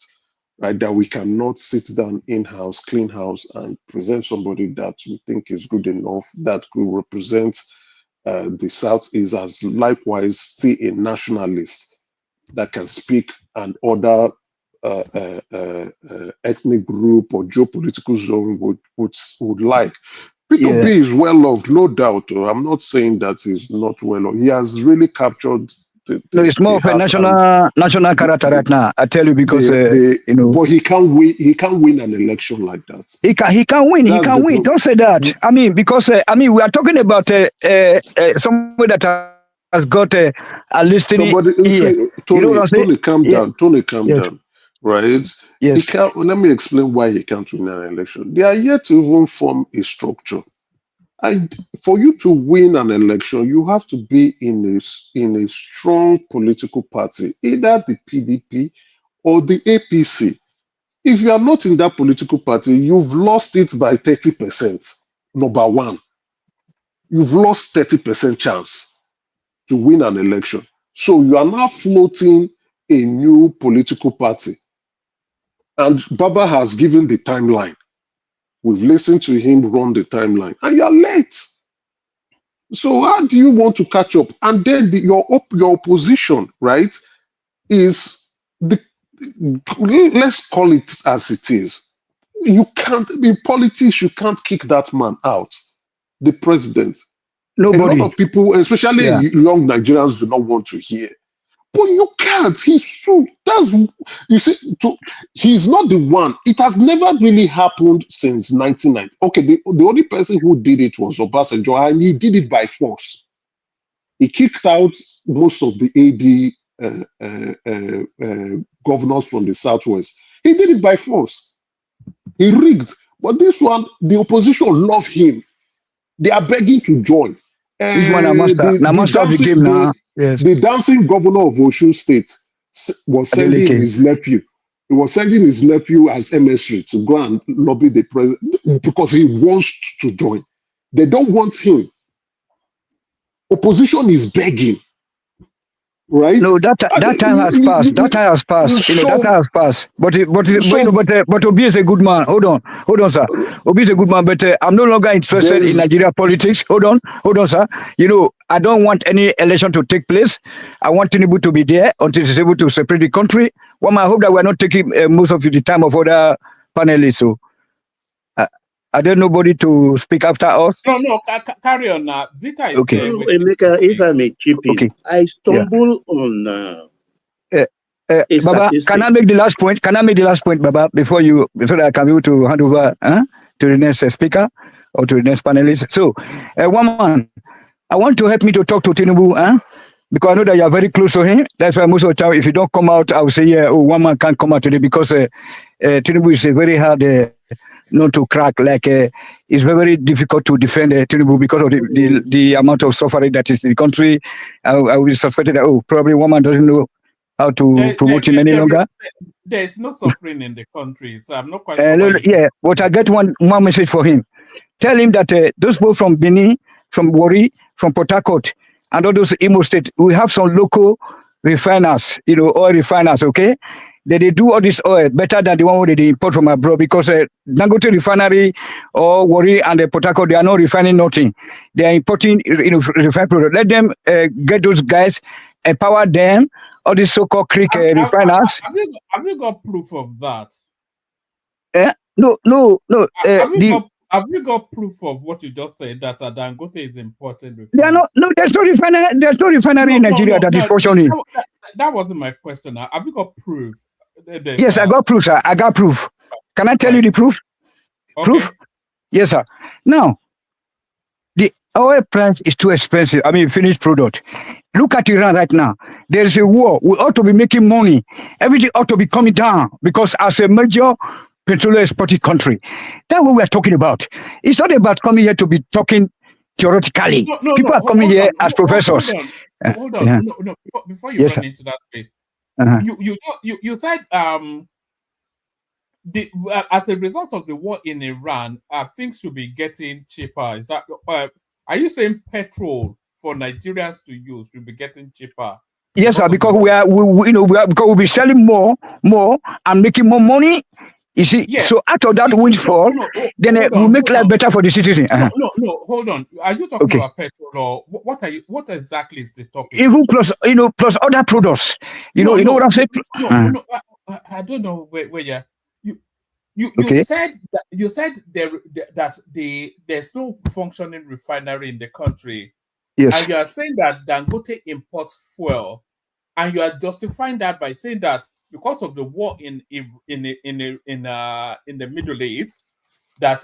Right, that we cannot sit down in-house, clean house, and present somebody that we think is good enough, that could represent the Southeast as likewise still a nationalist that can speak and other ethnic group or geopolitical zone would like. P2B is well loved, no doubt. I'm not saying that he's not well loved. He has really captured. It's more of a national character right now. I tell you because but he can't win. He can't win an election like that. He can win. He can win. Don't say that. I mean, because we are talking about somebody that has got a listening ear. Tony, calm down. Right? He can't, let me explain why he can't win an election. They are yet to even form a structure. And for you to win an election, you have to be in a strong political party, either the PDP or the APC. If you are not in that political party, you've lost it by 30%. Number one, you've lost 30% chance to win an election. So you are now floating a new political party. And Baba has given the timeline. We've listened to him run the timeline, and you're late. So how do you want to catch up? And then your opposition, right, is let's call it as it is. You can't, in politics, you can't kick that man out, the president. Nobody. A lot of people, especially young Nigerians, do not want to hear. But you can't. He's true. You see. He's not the one. It has never really happened since 1990. Okay, the only person who did it was Obasanjo, and he did it by force. He kicked out most of the AD governors from the Southwest. He did it by force. He rigged. But this one, the opposition love him. They are begging to join. This one, I must have the game now. Yes. The dancing governor of Osun State was sending his nephew. He was sending his nephew as emissary to go and lobby the president because he wants to join. They don't want him. Opposition is begging. Right? No, that time has passed. That time has passed. That time has passed. But Obi is a good man. Hold on, sir. Obi is a good man, but I'm no longer interested in Nigeria politics. Hold on, sir. I don't want any election to take place. I want Tinubu to be there until he's able to separate the country. Well, I hope that we're not taking most of the time of other panelists. So, are there nobody to speak after us? No, carry on now. Zita is okay. Emeka, if I may chip in, I stumble on Baba, can I make the last point? Baba, so that I can be able to hand over to the next speaker or to the next panelist. So, one man, I want to help me to talk to Tinubu, because I know that you are very close to him. That's why most of the time, if you don't come out, I will say, one man can't come out today because Tinubu is a very hard not to crack. Like it's very difficult to defend Tinubu because of the amount of suffering that is in the country. I will suspect that probably one man doesn't know how to promote him any longer. There is no suffering in the country, so I'm not quite sure. Yeah, but I get one message for him. Tell him that those people from Benin, from Warri, from Port Harcourt, and all those Imo State, we have some local refiners, oil refiners, okay? They do all this oil better than the one they import from abroad because Dangote refinery or Warri and Port Harcourt, they are not refining nothing. They are importing refined product. Let them get those guys, empower them, all these so-called creek refiners. Have you got proof of that? No. Have you got proof of what you just said that Dangote is importing? They are not. No, there's no refinery in Nigeria that is functioning. That wasn't my question. Have you got proof? Yes, I got proof, sir. I got proof. Can I tell you the proof? Okay. Proof? Yes, sir. Now, the oil price is too expensive. I mean, finished product. Look at Iran right now. There is a war. We ought to be making money. Everything ought to be coming down because as a major petroleum exporting country, that's what we are talking about. It's not about coming here to be talking theoretically. People are coming here as professors. Hold on. No. Before you run into that space, you said as a result of the war in Iran, things will be getting cheaper. Is that are you saying petrol for Nigerians to use will be getting cheaper? Yes, sir. Because we'll be selling more and making more money. You see, so out of that windfall, then we'll make life better for the citizen. No, hold on. Are you talking about petrol or what exactly is the topic? Even plus other products. You know what I'm saying? No, I don't know where you said that there's no functioning refinery in the country. Yes. And you are saying that Dangote imports fuel, and you are justifying that by saying that because of the war in the Middle East, that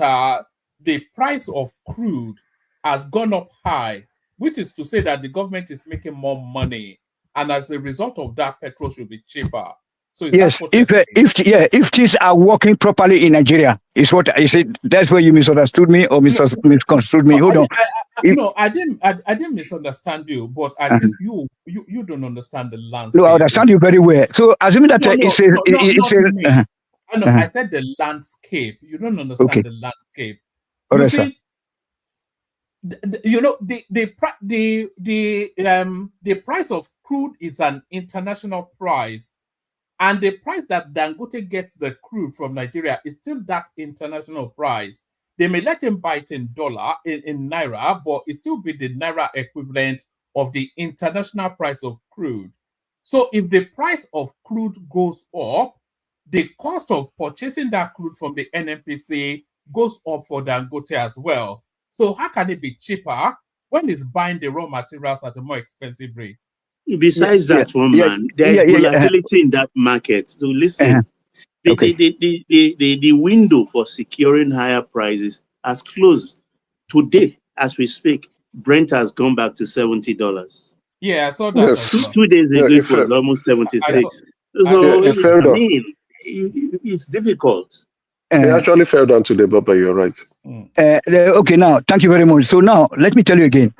the price of crude has gone up high, which is to say that the government is making more money, and as a result of that, petrol should be cheaper. So is yes, if things are working properly in Nigeria, is what I said. That's where you misunderstood me or misconstrued me. Hold on. I didn't misunderstand you, but I think you don't understand the landscape. No, I understand you very well. So assuming that I said the landscape. You don't understand the landscape. All you right, see, the price of crude is an international price, and the price that Dangote gets the crude from Nigeria is still that international price. They may let him buy it in naira, but it still be the naira equivalent of the international price of crude. So if the price of crude goes up, the cost of purchasing that crude from the NNPC goes up for Dangote as well. So how can it be cheaper when it's buying the raw materials at a more expensive rate? Besides that, there's volatility in that market. So listen, the window for securing higher prices has closed. Today, as we speak, Brent has gone back to $70. Yeah, I saw that. Yes. 2 days ago, it was almost 76. So, I mean, it's difficult. It actually fell down today, but you're right. Okay, now, thank you very much. So now, let me tell you again.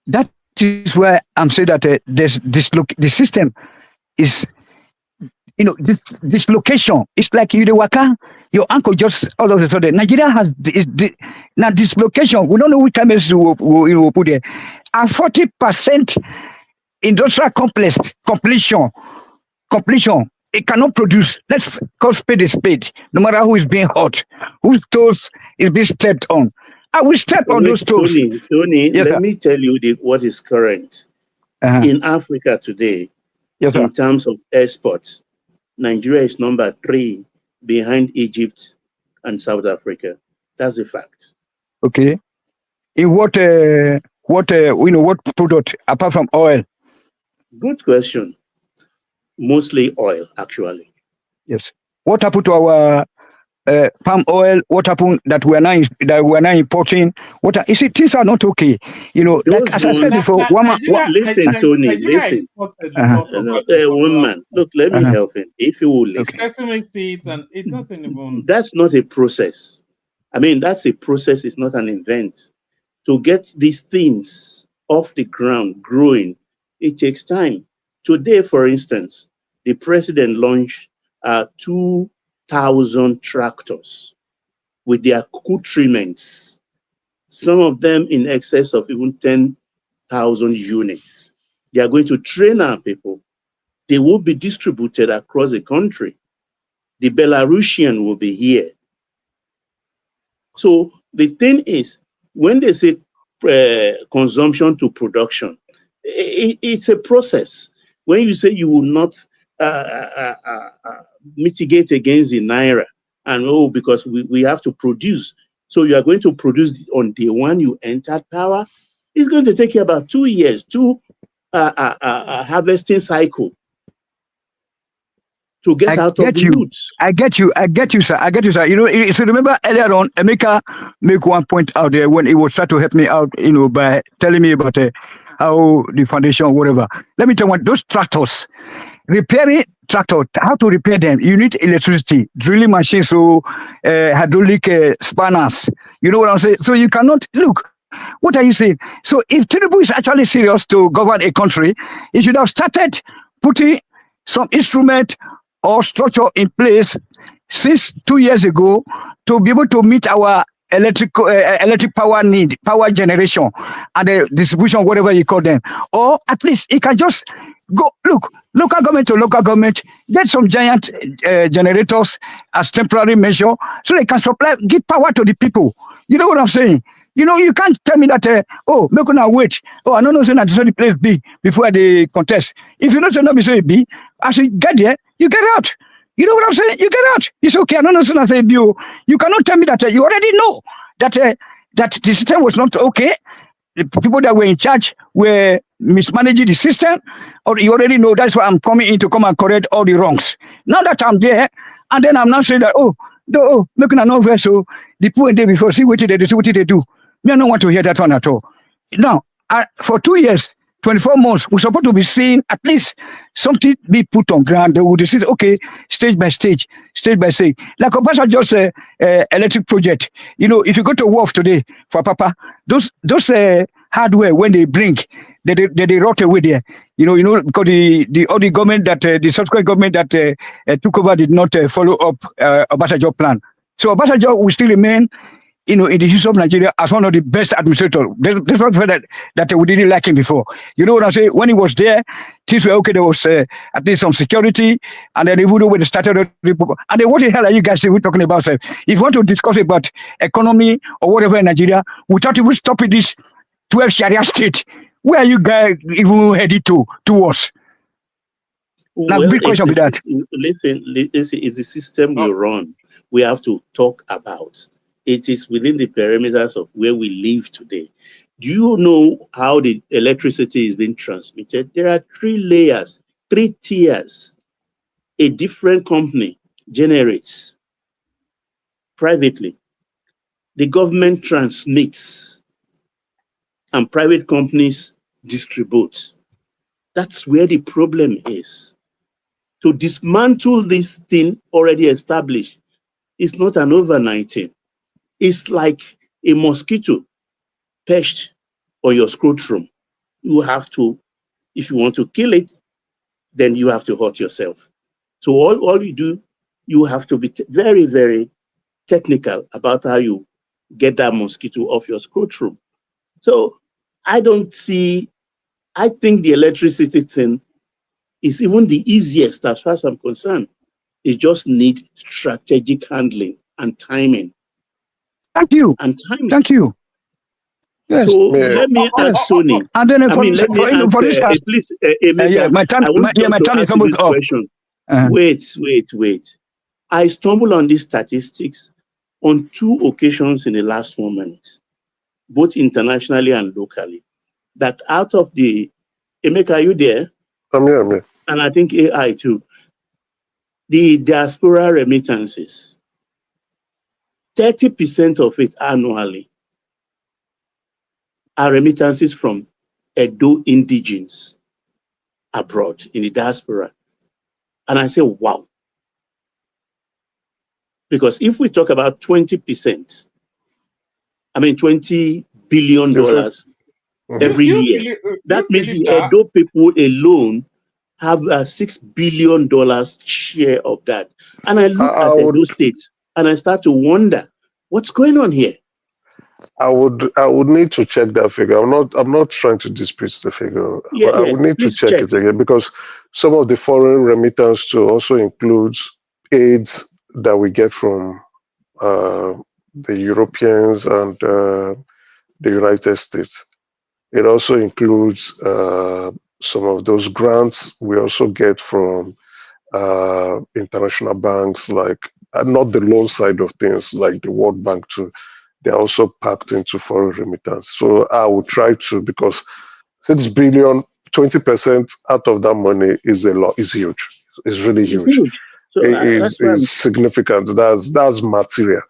That is where I'm saying that the system is, this location. It's like you the waka, your uncle just all of a sudden. Nigeria has now this location. We don't know which cameras will put there. And 40% industrial completion. It cannot produce. Let's call spade a spade. No matter who is being hurt, whose toes is being stepped on. I will step on those toes. Tony, yes, let me tell you what is current. In Africa today, in terms of exports, Nigeria is number 3 behind Egypt and South Africa. That's a fact. Okay. In what product apart from oil? Good question. Mostly oil, actually. Yes. What happened to our palm oil? What happened that we are now importing? Things are not okay. Like as I said before, listen, Tony, listen. One man, look, let me help him. If you will listen. Sesame seeds, and it doesn't even. That's not a process. I mean, that's a process. It's not an event. To get these things off the ground, growing, it takes time. Today, for instance, the president launched 2,000 tractors with their accoutrements, some of them in excess of even 10,000 units. They are going to train our people. They will be distributed across the country. The Belarusian will be here. So the thing is, when they say consumption to production, it's a process. When you say you will not mitigate against the naira, and because we have to produce, so you are going to produce on day one you entered power, it's going to take you about 2 years, harvesting cycle to get out of the roots. I get you, sir. So remember earlier on, Emeka make one point out there when he was trying to help me out, by telling me about how the foundation, whatever. Let me tell you those tractors, repairing tractor, how to repair them? You need electricity, drilling machines, hydraulic spanners. You know what I'm saying? So you cannot look. What are you saying? So if Tinubu is actually serious to govern a country, he should have started putting some instrument or structure in place since 2 years ago to be able to meet our electric power need, power generation, and the distribution, whatever you call them. Or at least it can just go, look, local government to local government, get some giant generators as temporary measure so they can supply, give power to the people. You know what I'm saying? You can't tell me that, make una wait. I don't know, say that the place B before the contest. If you don't say no, be say B, as you get there, you get out. You know what I'm saying? You get out. It's okay. I don't know, say say B. You cannot tell me that you already know that that the system was not okay. The people that were in charge were mismanaging the system, or you already know that's why I'm coming in to come and correct all the wrongs. Now that I'm there, and then I'm not saying that, making an over, so the people in there before, see what they do. Me, I don't want to hear that one at all. Now, for 2 years, 24 months, we're supposed to be seeing at least something be put on ground. They would say, okay, stage by stage. Like Obasa just electric project. You know, if you go to Wharf today for Papa, those hardware when they bring, they rot away there. You know, because the government that the subsequent government that took over did not follow up Obasanjo plan. So Obasanjo will still remain, you know, in the history of Nigeria as one of the best administrators. That's not that we didn't like him before. You know what I'm saying? When he was there, things were okay. There was at least some security, and then even though when they started, and then what the hell are you guys talking about? Sir? If you want to discuss about economy or whatever in Nigeria, without even stopping this 12 Sharia state, where are you guys even headed towards? Now, Well, big question with that. Listen, it's the system we run. We have to talk about. It is within the perimeters of where we live today. Do you know how the electricity is being transmitted? There are 3 layers, 3 tiers. A different company generates privately. The government transmits, and private companies distribute. That's where the problem is. To dismantle this thing already established is not an overnight thing. It's like a mosquito perched on your scrotum. You have to, if you want to kill it, then you have to hurt yourself. So all you do, you have to be very, very technical about how you get that mosquito off your scrotum. So I think the electricity thing is even the easiest as far as I'm concerned. You just need strategic handling and timing. Thank you. And timing. Thank you. Yes. So let me ask Tony. And then Let me ask, please, Emeka, my turn, I want my to turn is ask you almost this up. question. Wait. I stumbled on these statistics on 2 occasions in the last 1 minute, both internationally and locally, that out of the, Emeka, are you there? I'm here. And I think AI too. The diaspora remittances, 30% of it annually are remittances from Edo indigenes abroad in the diaspora. And I say, wow. Because if we talk about 20%, $20 billion every year, that means the Edo people alone have a $6 billion share of that. And I look at Edo State and I start to wonder, what's going on here? I would need to check that figure. I'm not trying to dispute the figure. Yeah, I would need to check it again, because some of the foreign remittance too also includes aids that we get from the Europeans and the United States. It also includes some of those grants we also get from international banks, like not the loan side of things, like the World Bank too. They're also packed into foreign remittance. So I will try to, because 6 billion, 20% out of that money is a lot, is huge. It's really huge. So It's significant. That's material.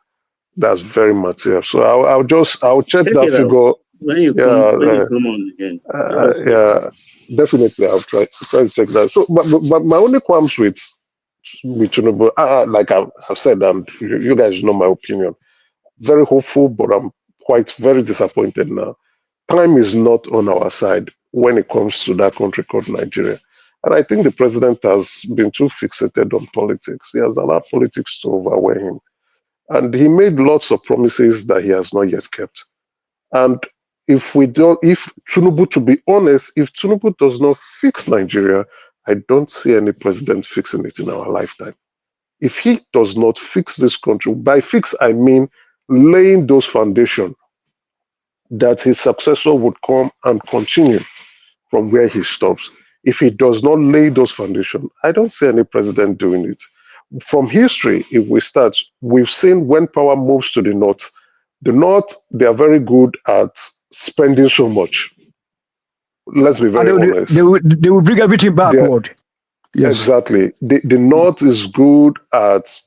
That's very material. So I'll check that figure. When you come on again. Definitely I'll try to check that. So, but my only qualms with Tinubu, like I've said, you guys know my opinion. Very hopeful, but I'm very disappointed now. Time is not on our side when it comes to that country called Nigeria. And I think the president has been too fixated on politics. He has allowed politics to overwhelm him. And he made lots of promises that he has not yet kept. And if Tinubu, to be honest, if Tinubu does not fix Nigeria, I don't see any president fixing it in our lifetime. If he does not fix this country, by fix I mean laying those foundations that his successor would come and continue from where he stops. If he does not lay those foundations, I don't see any president doing it. From history, if we start, we've seen when power moves to the North, they are very good at spending so much. Let's be very honest. They will bring everything backward. Yes. Exactly. The North is good at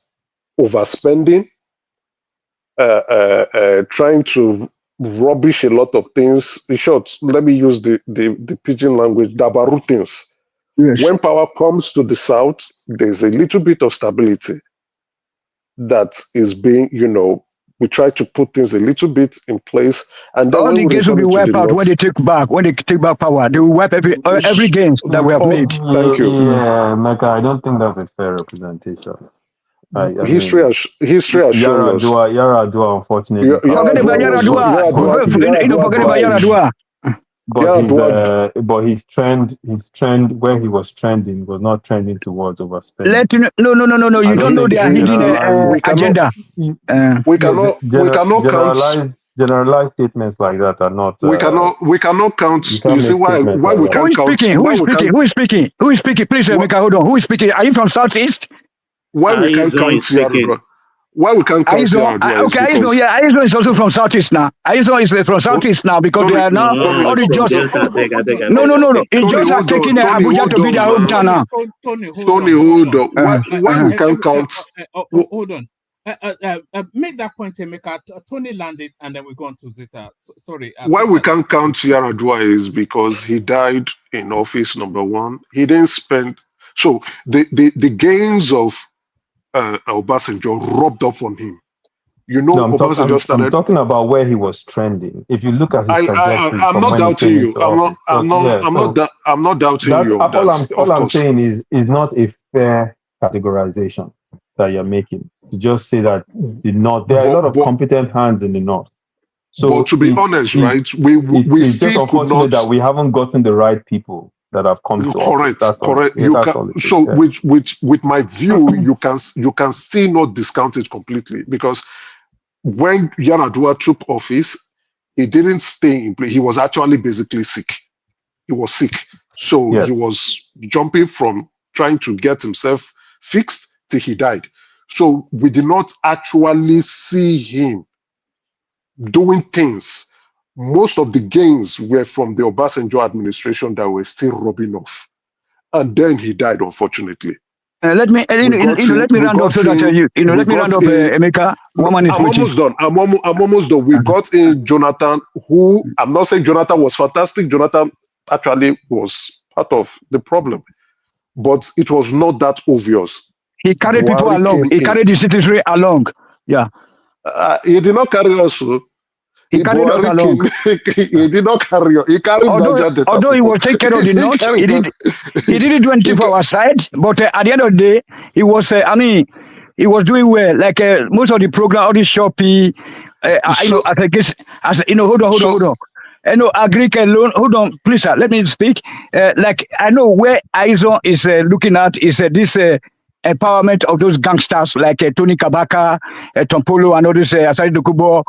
overspending, trying to rubbish a lot of things. In short, let me use the pidgin language, dabaru things. Yes. When power comes to the south, there's a little bit of stability that is being, we try to put things a little bit in place, and then All when the we gains will return be to the wiped out when north. they take back power. They will wipe every gains that we have made. Thank you. Yeah, Mecca, I don't think that's a fair representation. I History mean, has shown us. Yaradua, unfortunately, Forget about Yaradua. Forget about Yaradua. But his trend where he was trending was not trending towards overspending. No. You don't know their hidden agenda. We cannot count. Generalized statements like that are not. We cannot count. You see why we can't count? Who is speaking? Please, Mika, hold on. Who is speaking? Are you from Southeast? Why we can't count Yaradua? Why we can't count Yaradua? Okay, Aizo is also from Southeast now. Aizo is from Southeast now because they are now all the just. No. It just are taking Abuja to be their hometown now. Tony, hold on. Why we can't count? Hold on. Make that point, Emeka. Tony landed, and then we go on to Zita. Sorry. Why we can't count Yaradua is because he died in office. Number one, he didn't spend. So the gains of Obasanjo rubbed off on him. Obasanjo started. I'm talking about where he was trending. If you look at his trajectory, I'm not doubting you. I'm not doubting you. All I'm saying is not a fair categorization that you're making. To just say that the North, there are a lot of competent hands in the North. So, but to be honest, right, we it's still just unfortunate could not that we haven't gotten the right people that have come to correct. That's correct. With my view, you can still not discount it completely, because when Yaradua took office, he didn't stay in place. He was actually basically sick. He was sick, so he was jumping from trying to get himself fixed till he died. So we did not actually see him doing things. Most of the gains were from the Obasanjo administration that were still rubbing off. And then he died, unfortunately. Let me round up so that let me round up, Emeka. I'm almost done. I'm almost done. We got in Jonathan, who, I'm not saying Jonathan was fantastic. Jonathan actually was part of the problem, but it was not that obvious. He carried people along. He carried the citizenry along. Yeah. He did not carry us. He carried us along. He did not carry us. He carried although he was taking care of the North, he didn't do anything for our side. But at the end of the day, he was. He was doing well. Like most of the program, all the Shopee. Hold on. Agriculture loan. Hold on, please, sir. Let me speak. Like I know where Aizo is looking at is this. Empowerment of those gangsters like Tony Kabaka, Tompolo, and others, Asari Dokubo,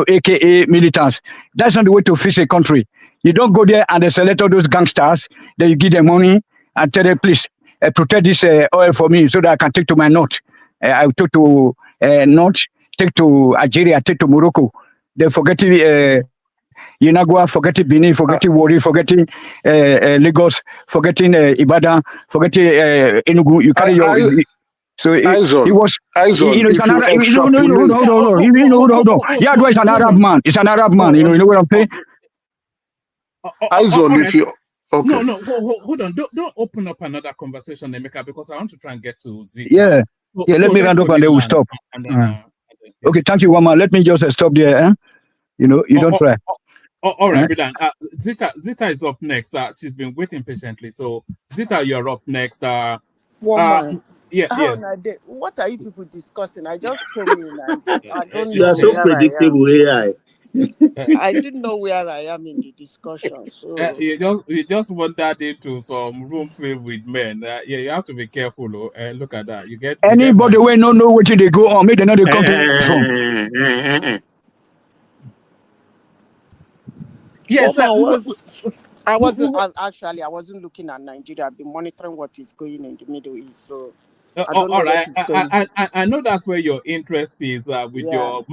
AKA militants. That's not the way to fix a country. You don't go there and select all those gangsters, then you give them money and tell them, please, protect this oil for me so that I can take to my north. I will take to north, take to Algeria, take to Morocco. Then forgetting Yenagua, forgetting Benin, forgetting Wari, forgetting Lagos, forgetting Ibadan, forgetting Enugu. You carry your. So he was. Hold on. Yadwa is an Arab man. It's an Arab man. You know what I'm saying? If you. Okay. No, hold on. Don't open up another conversation, Emeka, because I want to try and get to Zika. Yeah. Let me round up and then we'll stop. Okay, thank you, Wama. Let me just stop there. You don't try. All right, Bidan. Zita is up next. She's been waiting patiently. So, Zita, you're up next. Woman. Yes. What are you people discussing? I just came in and I don't know. You are so predictable, AI. I didn't know where I am in the discussion. So you just wandered into some room filled with men. You have to be careful. Look at that. You get anybody who don't know what they go on, maybe they know they come from. Yes, I wasn't looking at Nigeria. I've been monitoring what is going in the Middle East. So I don't know all right. what is going. I know that's where your interest is with your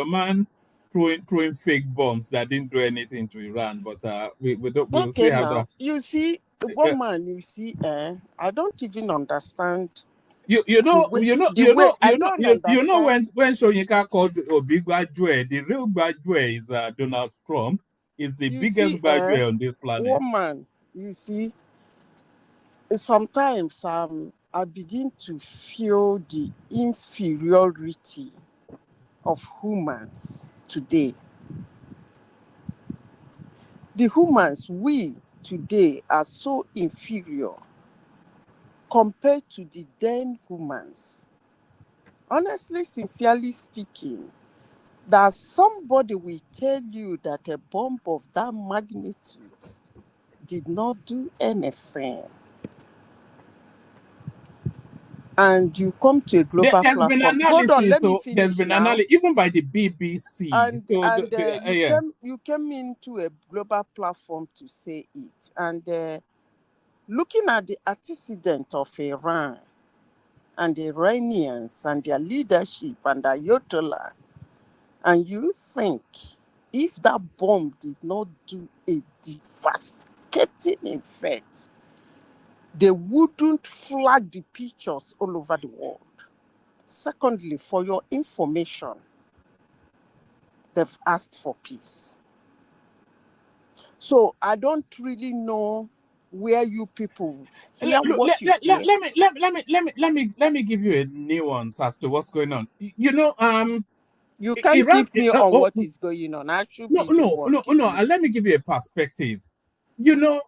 man throwing fake bombs that didn't do anything to Iran. But we'll see how that. You see, one man. You see, I don't even understand. You know when Soyinka called Obi Gbajue, the real Gbajue is Donald Trump, is the biggest Gbajue on this planet. Woman, you see, sometimes I begin to feel the inferiority of humans today. The humans, we today are so inferior compared to the then humans. Honestly, sincerely speaking, that somebody will tell you that a bomb of that magnitude did not do anything. And you come to a global There's platform. been analysis, Hold on, let me finish. There's been now. analysis, even by the BBC. You came into a global platform to say it. And looking at the antecedent of Iran and the Iranians and their leadership and the Ayatollah, and you think if that bomb did not do a devastating effect, they wouldn't flag the pictures all over the world. Secondly, for your information, they've asked for peace. So I don't really know where you people hear what you hear. Let me give you a nuance as to what's going on. You know, you can't Iran, keep me on what is going on. I should be the one. No. Let me give you a perspective. You know,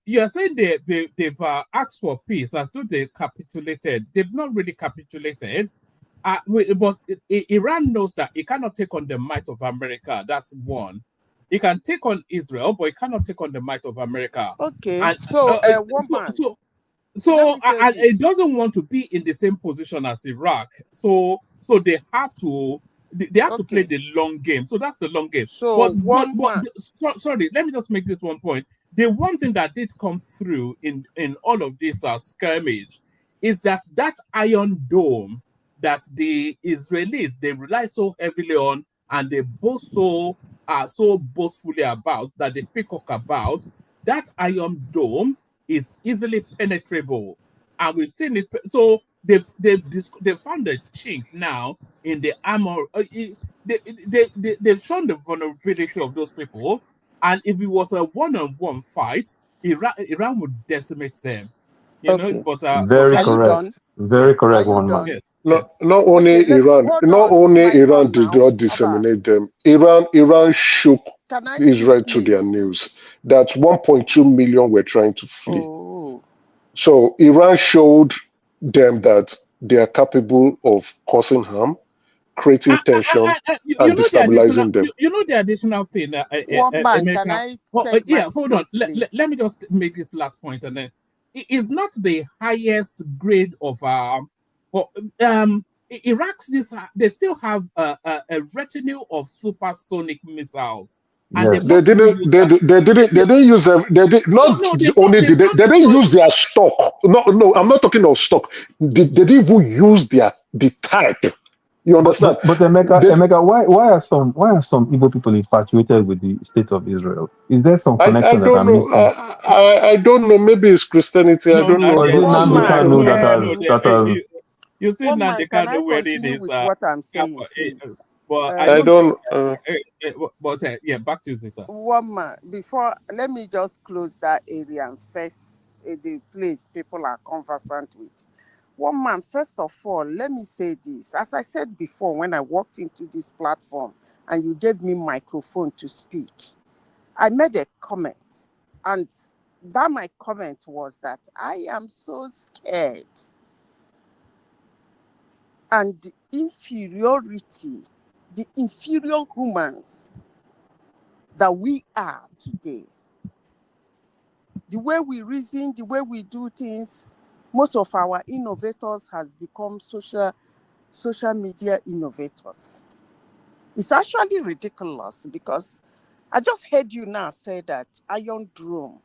you are saying they've asked for peace as though they capitulated. They've not really capitulated. But Iran knows that it cannot take on the might of America. That's one. It can take on Israel, but it cannot take on the might of America. Okay, and, so it doesn't want to be in the same position as Iraq. So they have to play the long game. So that's the long game. So sorry, let me just make this one point. The one thing that did come through in all of this skirmish is that Iron Dome that the Israelis, they rely so heavily on and they boast so boastfully about, that they peacock about, that Iron Dome is easily penetrable. And we've seen it. So they've found a chink now in the armor. They've shown the vulnerability of those people. And if it was a one-on-one fight, Iran would decimate them. You know, but very correct. Very correct, one man. Yes. Not only Iran did not disseminate them. Iran shook Israel to their news. That 1.2 million were trying to flee. So Iran showed them that they are capable of causing harm, creating tension, and destabilizing them. You know the additional thing. Can I hold on. Let me just make this last point, and then it is not the highest grade of Iraq's. They still have a retinue of supersonic missiles. And yes. They didn't use them. They didn't use their stock. No, I'm not talking of stock. They didn't even use the type. You understand? But Emeka, why are some Igbo people infatuated with the state of Israel? Is there some connection that I'm missing? I don't know. Maybe it's Christianity. I don't know. Or is it Nnamdi Kanu that has you see Nnamdi Kanu wearing his with what I'm saying, please? But I don't. Yeah, back to Zita. Woman, before, let me just close that area and first the place people are conversant with. Woman, first of all, let me say this. As I said before, when I walked into this platform and you gave me microphone to speak, I made a comment, and that my comment was that I am so scared, and the inferiority, the inferior humans that we are today, the way we reason, the way we do things, most of our innovators has become social media innovators. It's actually ridiculous, because I just heard you now say that Iron Dome,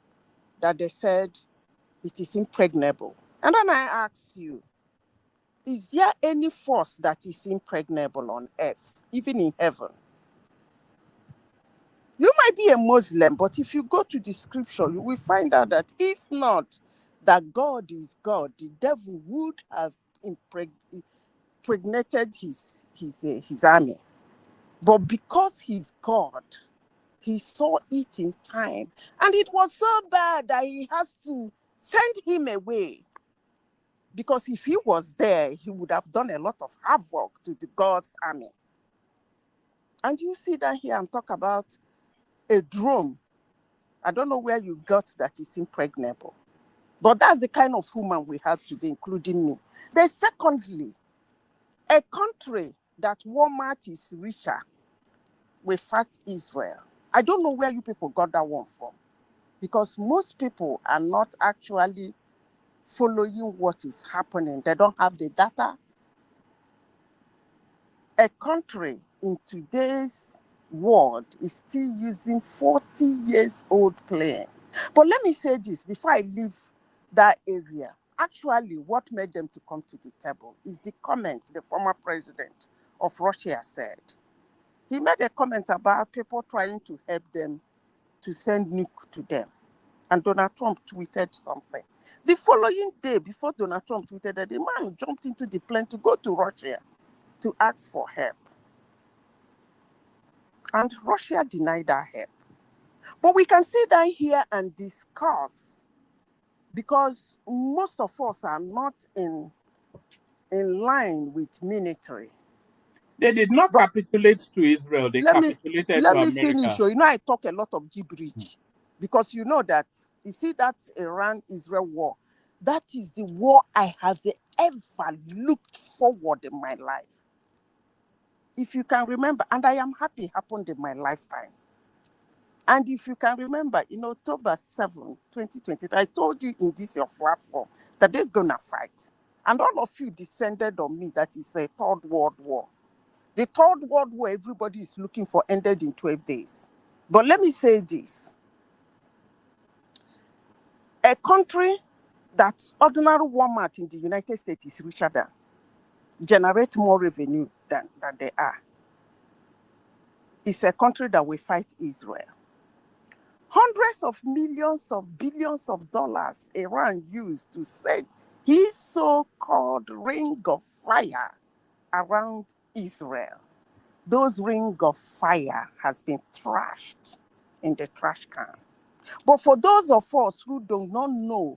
that they said it is impregnable. And then I asked you, is there any force that is impregnable on earth, even in heaven? You might be a Muslim, but if you go to the scripture, you will find out that if not that God is God, the devil would have impregnated his army. But because he's God, he saw it in time. And it was so bad that he has to send him away. Because if he was there, he would have done a lot of havoc to the God's army. And you see that here and talk about a drone. I don't know where you got that is impregnable. But that's the kind of woman we have today, including me. Then secondly, a country that Walmart is richer will fight Israel. I don't know where you people got that one from. Because most people are not actually following what is happening. They don't have the data. A country in today's world is still using 40 years old plane. But let me say this before I leave that area. Actually, what made them to come to the table is the comment the former president of Russia said. He made a comment about people trying to help them to send nuke to them. And Donald Trump tweeted something. The following day, before Donald Trump tweeted that, the man jumped into the plane to go to Russia to ask for help. And Russia denied that help. But we can sit down here and discuss, because most of us are not in line with military. They did not capitulate to Israel. They capitulated to America. Let me finish. You know, I talk a lot of gibberish. Because you know that, you see that Iran-Israel war, that is the war I have ever looked forward in my life. If you can remember, and I am happy it happened in my lifetime. And if you can remember, in October 7, 2020, I told you in this your platform that they're going to fight. And all of you descended on me that is a third world war. The third world war everybody is looking for ended in 12 days. But let me say this. A country that ordinary Walmart in the United States is richer than, generate more revenue than they are. It's a country that will fight Israel. Hundreds of millions of billions of dollars Iran used to set his so-called ring of fire around Israel. Those ring of fire has been trashed in the trash can. But for those of us who do not know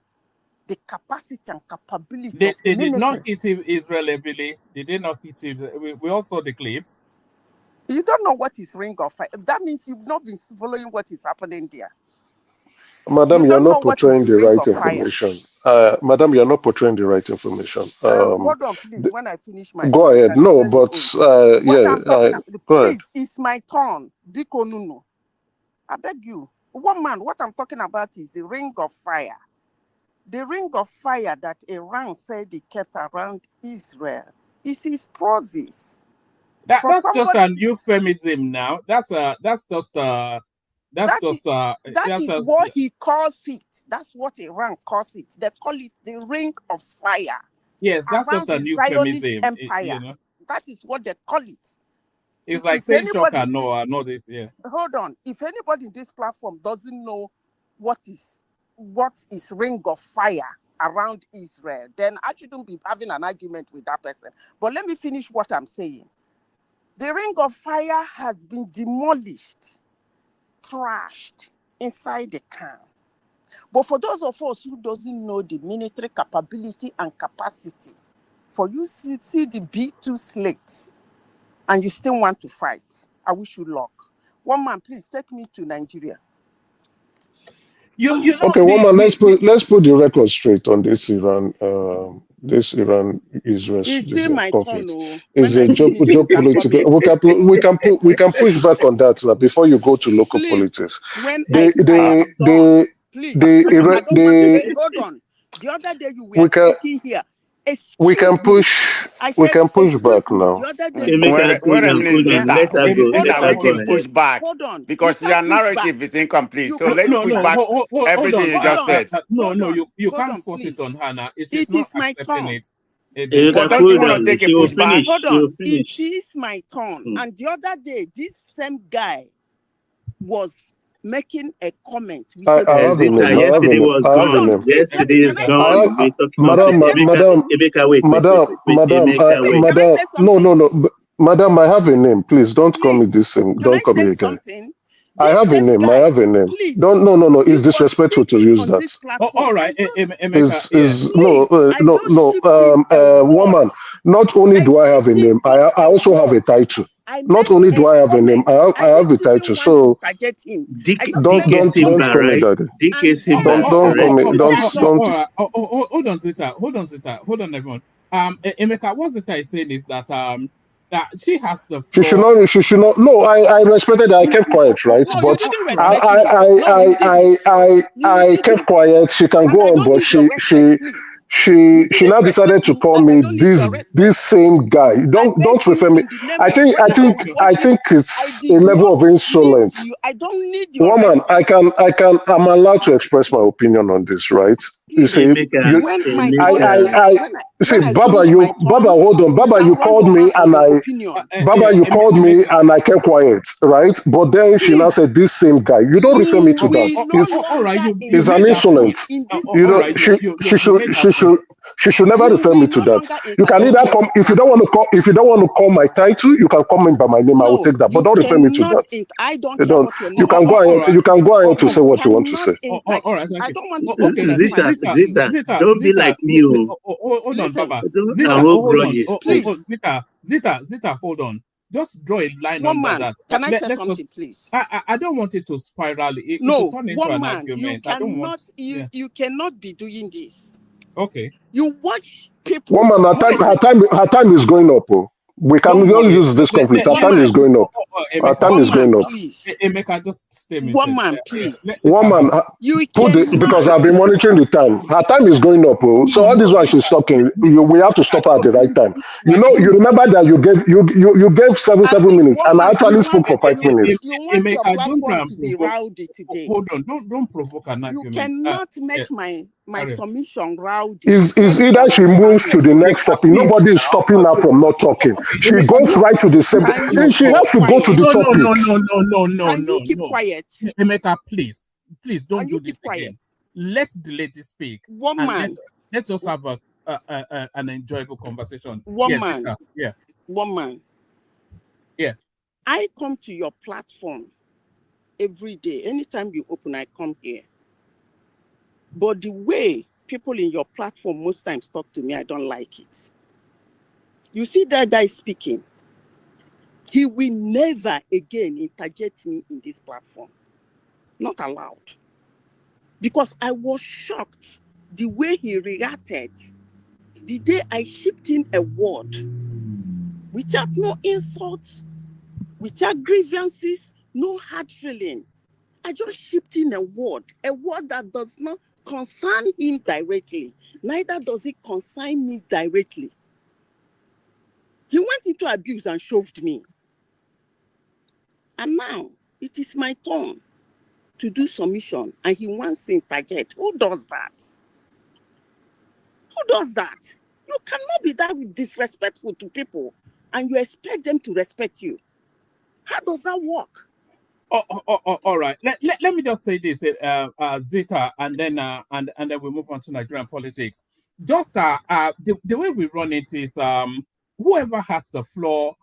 the capacity and capability They of military, did not hit Israel heavily. They did not hit Israel. We all saw the clips. You don't know what is ring of fire. That means you've not been following what is happening there. Madam, you are not portraying the right information. Madam, you are not portraying the right information. Hold on, please. When I finish my go ahead. No, but what I'm talking about, please, it's my turn. Biko I beg you. One man, what I'm talking about is the ring of fire. The ring of fire that Iran said they kept around Israel is his process. That's just an euphemism now. That is what he calls it. That's what Iran calls it. They call it the ring of fire. Yes, that's just an euphemism. Empire. You know? That is what they call it. It's like saying shock and no, I know this, yeah. Hold on. If anybody in this platform doesn't know what is ring of fire around Israel, then I shouldn't be having an argument with that person. But let me finish what I'm saying. The ring of fire has been demolished, trashed inside the can. But for those of us who doesn't know the military capability and capacity, for you see the B2 slate and you still want to fight, I wish you luck. One man, please take me to Nigeria. You know, okay, woman, let's put the record straight on this Iran Israel conflict. It's a geopolitical. We can push back on that now before you go to local politics. Hold on. The other day you were speaking here. We can push back now. Wait a minute, we can push back. Hold on. Because your narrative is incomplete. So let's push back everything you just said. No, you can't force it on Hannah. It is my turn. Don't you want to take a pushback? Hold on. It is my turn. And the other day, this same guy was making a comment. I have a name. I have a Yesterday name. was I have a gone. name. Yesterday is gone. We're talking of Madam, madam, Emeka, wait. Emeka, wait. madam. No. Madam, I have a name. Please don't call me this thing. Don't call me a guy. I have a name. I have a name. Don't. No. It's disrespectful to use that. All right, Woman. Not only do I have a name, I also have a title. Not only do I have a name, I have a title. So don't call me that. Don't call me. Don't. Hold on, Zita. Hold on, everyone. Emeka, what Zita is saying is that that she has the floor. She should not. No, I respected her. I kept quiet, right? No, but you didn't respect me. I kept quiet. She can go on, but she now decided to call me this same guy. Don't refer me. I think it's a level of insolence. I don't need your Woman, I'm allowed to express my opinion on this, right? You see, Baba, hold on, Baba, you called me and I kept quiet, right? But then she now said this same guy. You don't refer me to that. It's an insolence. She should never refer me to that. You can either come if you don't want to call my title, you can comment by my name. I will take that, but don't refer me to that. I don't You care don't. what your name You can is. go ahead. You can go ahead to say what you want to say. All right, I don't want to okay, Zita, don't be like me. Hold on, Baba. Zita, hold on. Just draw a line under that. Can I say something, please? I don't want it to spiral. No, turn into an argument. You cannot be doing this. Okay. You watch people. Woman, her time is going up. Oh. We can just use this conflict. Her time is going up. Her time is going up. Emeka, just stay me. Woman, please. Woman, because I've been monitoring the time. Her time is going up. Oh. So all this while she's talking, we have to stop her at the right time. You remember that you gave 7 minutes, and I actually spoke for 5 minutes. You want your platform to be rowdy today. Hold on, don't provoke an argument. You cannot make my submission rowdy. Is either she moves to the next topic. Nobody is stopping her from not talking. She goes right to the same. Then she has to go to the topic. No. Can you keep quiet? Emeka, please don't do this again. Let the lady speak. Woman, let's just have an enjoyable conversation. Woman, yes, woman. Yeah. I come to your platform every day. Anytime you open, I come here. But the way people in your platform most times talk to me, I don't like it. You see that guy speaking. He will never again interject me in this platform. Not allowed. Because I was shocked the way he reacted the day I shipped in a word without no insults, without grievances, no hard feeling. I just shipped in a word that does not concern him directly. Neither does it concern me directly. He went into abuse and shoved me. And now it is my turn to do submission, and he wants to interject. Who does that? Who does that? You cannot be that disrespectful to people and you expect them to respect you. How does that work? All right. Let me just say this, Zita, and then we move on to Nigerian politics. Just the way we run it is whoever has the floor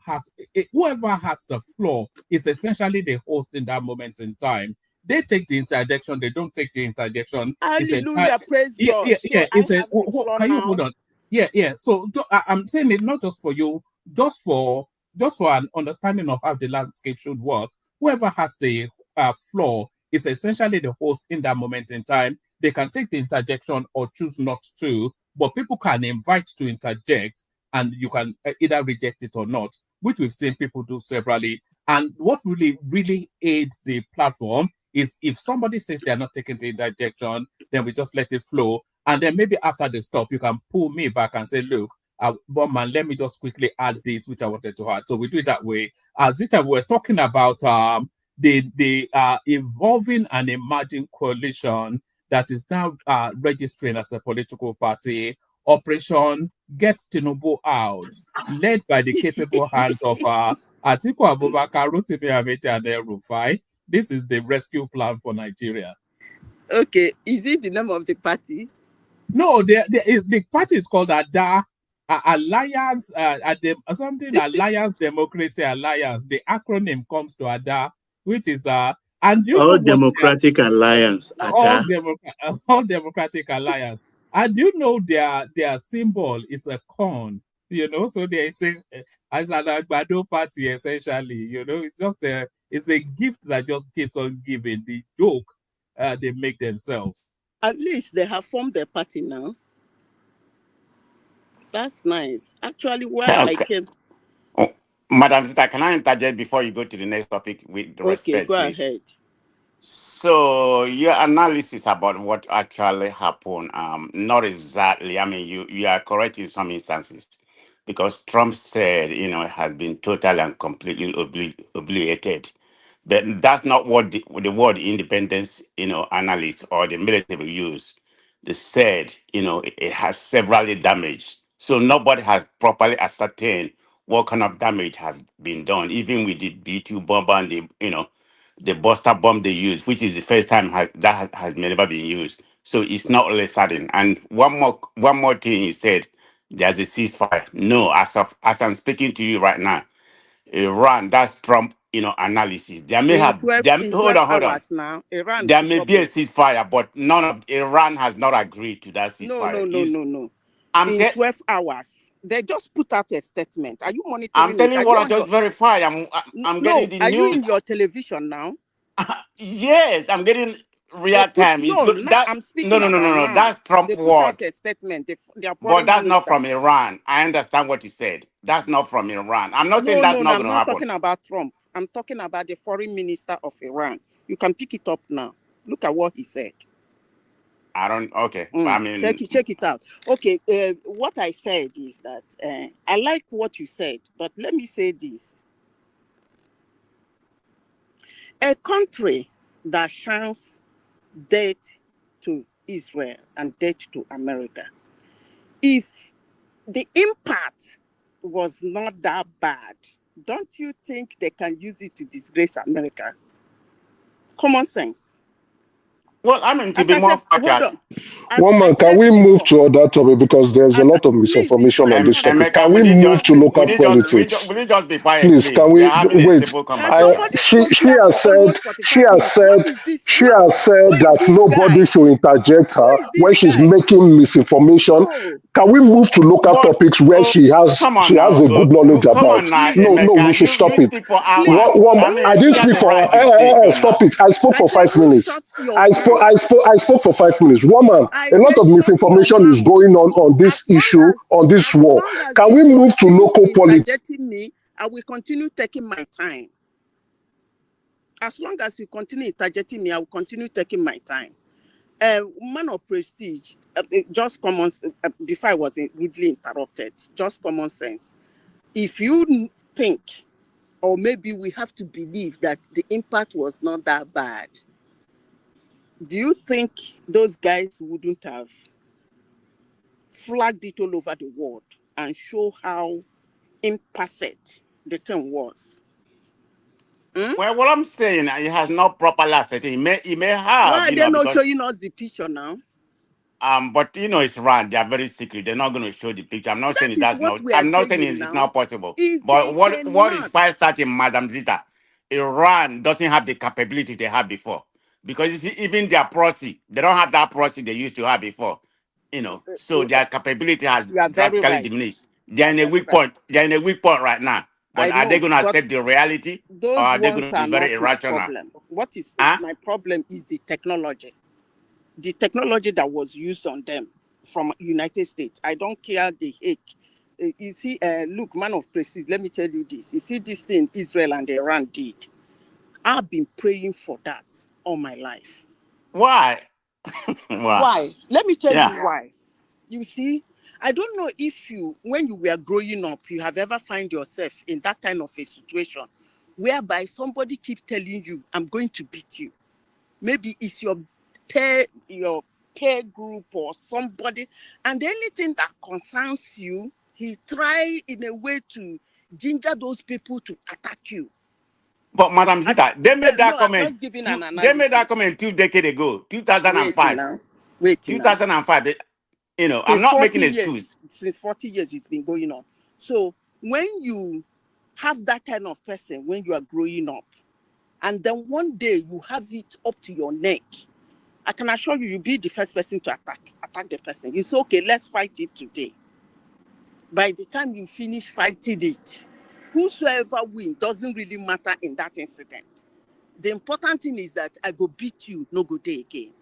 is essentially the host in that moment in time. They take the interjection, they don't take the interjection. Hallelujah, praise God. Can you hold on? Yeah. So I'm saying it not just for you, just for an understanding of how the landscape should work. Whoever has the floor is essentially the host in that moment in time. They can take the interjection or choose not to, but people can invite to interject, and you can either reject it or not, which we've seen people do severally. And what really aids the platform is if somebody says they're not taking the interjection, then we just let it flow. And then maybe after they stop, you can pull me back and say, look, Bowman, let me just quickly add this, which I wanted to add. So we do it that way. Zita, we're talking about the evolving and emerging coalition that is now registering as a political party, Operation Get Tinubu Out, led by the capable hands of Atiku Abubakar, Rotimi Amechi, and El-Rufai. This is the rescue plan for Nigeria. Okay, is it the name of the party? No, the party is called ADA, Alliance, Alliance Democracy Alliance. The acronym comes to ADA, which is and you All know what Democratic Alliance, all ADA. all Democratic Alliance. And you know their symbol is a corn, you know, so they say as an Agbado party essentially, you know, it's a gift that just keeps on giving. The joke they make themselves. At least they have formed their party now. That's nice. Actually, where I came. Oh, Madam Zita, can I interject before you go to the next topic with Okay, respect, go please? ahead. So your analysis about what actually happened, not exactly. I mean, you are correct in some instances, because Trump said, you know, it has been totally and completely obliterated. But that's not what the word independence, you know, analyst or the military use. They said, you know, it has severely damaged. So nobody has properly ascertained what kind of damage has been done, even with the B-2 bomber and the, you know, the Buster bomb they use, which is the first time that has never been used. So it's not really certain. And one more thing you said, there's a ceasefire. No, as I'm speaking to you right now, Iran, that's Trump, you know, analysis. There may In have 12, there, in hold 12 on, hold on. hours now, Iran There is may be a trouble. ceasefire, but none of Iran has not agreed to that ceasefire. No. I'm In 12 hours, they just put out a statement. Are you I'm monitoring it? telling Are you you what I on just your... verified. I'm getting No, the are you news. in your television now? Yes, I'm getting They real put time. It's no. good. Now That I'm speaking about no. now. That's Trump They put out word. a statement. Their But foreign that's not minister. from Iran. I understand what he said. That's not from Iran. I'm not saying No. that's not I'm going to not happen. talking about Trump. I'm talking about the foreign minister of Iran. You can pick it up now. Look at what he said. I don't. Okay. I mean, check it out. Okay. What I said is that I like what you said, but let me say this: a country that shines death to Israel and death to America, if the impact was not that bad, don't you think they can use it to disgrace America? Common sense. well, I mean, to As be I more said, hold factual. on. As One I man, can said we move before, to other topic because there's a lot of please, it's misinformation my on this turn. topic? Emeka, Can we move to local politics? will you just be quiet, Please, please? can We we are having a wait? civil conversation. Somebody spoke She here has for said almost 45 minutes. What is this? she has Who said is that this nobody guy? should interject Who her is when this she's guy? making misinformation. No. Can we move to local But topics where she has come on now, a good knowledge come about? on now, No, we Emeka. should You stop it. speak for hours. I I mean, didn't she has speak a for right to speak too stop now. it. I spoke I for said 5 you shut minutes. your mouth. I spoke for 5 minutes. Woman, I a lot said of shut your misinformation is mouth. going on this issue, on this As war. long as Can you we move to continue local politics? interjecting me, I will continue taking my time. As long as you continue interjecting me, I will continue taking my time. Man of prestige, just common. Before I was rudely interrupted, just common sense. If you think, or maybe we have to believe that the impact was not that bad, do you think those guys wouldn't have flagged it all over the world and show how imperfect the thing was? Well, what I'm saying, it has not properly ascertained. He may have, Why are you they know, not because showing us the picture now? but you know, it's Iran. They are very secret. They're not going to show the picture. I'm not That saying is that's what not. we are I'm not saying saying it's now. not possible. If But they what is cannot, quite certain, Madam Zita, Iran doesn't have the capability they had before. Because even their proxy, they don't have that proxy they used to have before. You know, so their capability has you are very drastically right. diminished. You They're are in a very weak right. point. They're in a weak point right now. But I are they know, going to but accept the reality, or those are they going ones to be are very not my irrational? problem. What is Huh? my problem is the technology. The technology that was used on them from United States. I don't care the heck. You see, look, man of prestige, let me tell you this. You see this thing Israel and Iran did. I've been praying for that all my life. Why? Why? Let me tell you Yeah. why. You see, I don't know if you, when you were growing up, you have ever find yourself in that kind of a situation whereby somebody keeps telling you, I'm going to beat you. Maybe it's your peer group or somebody, and anything that concerns you, he try in a way to ginger those people to attack you. But Madam Zita, they made that no, I'm comment. just giving an They made that analysis. comment 2 decades ago, Wait 2005. now. Wait now. 2005. You know, I'm Since not 40 making years, excuse. since 40 years it's been going on. So when you have that kind of person when you are growing up, and then one day you have it up to your neck, I can assure you, you'll be the first person to attack the person. You say, okay, let's fight it today. By the time you finish fighting it, whosoever wins doesn't really matter in that incident. The important thing is that I go beat you, no go day again.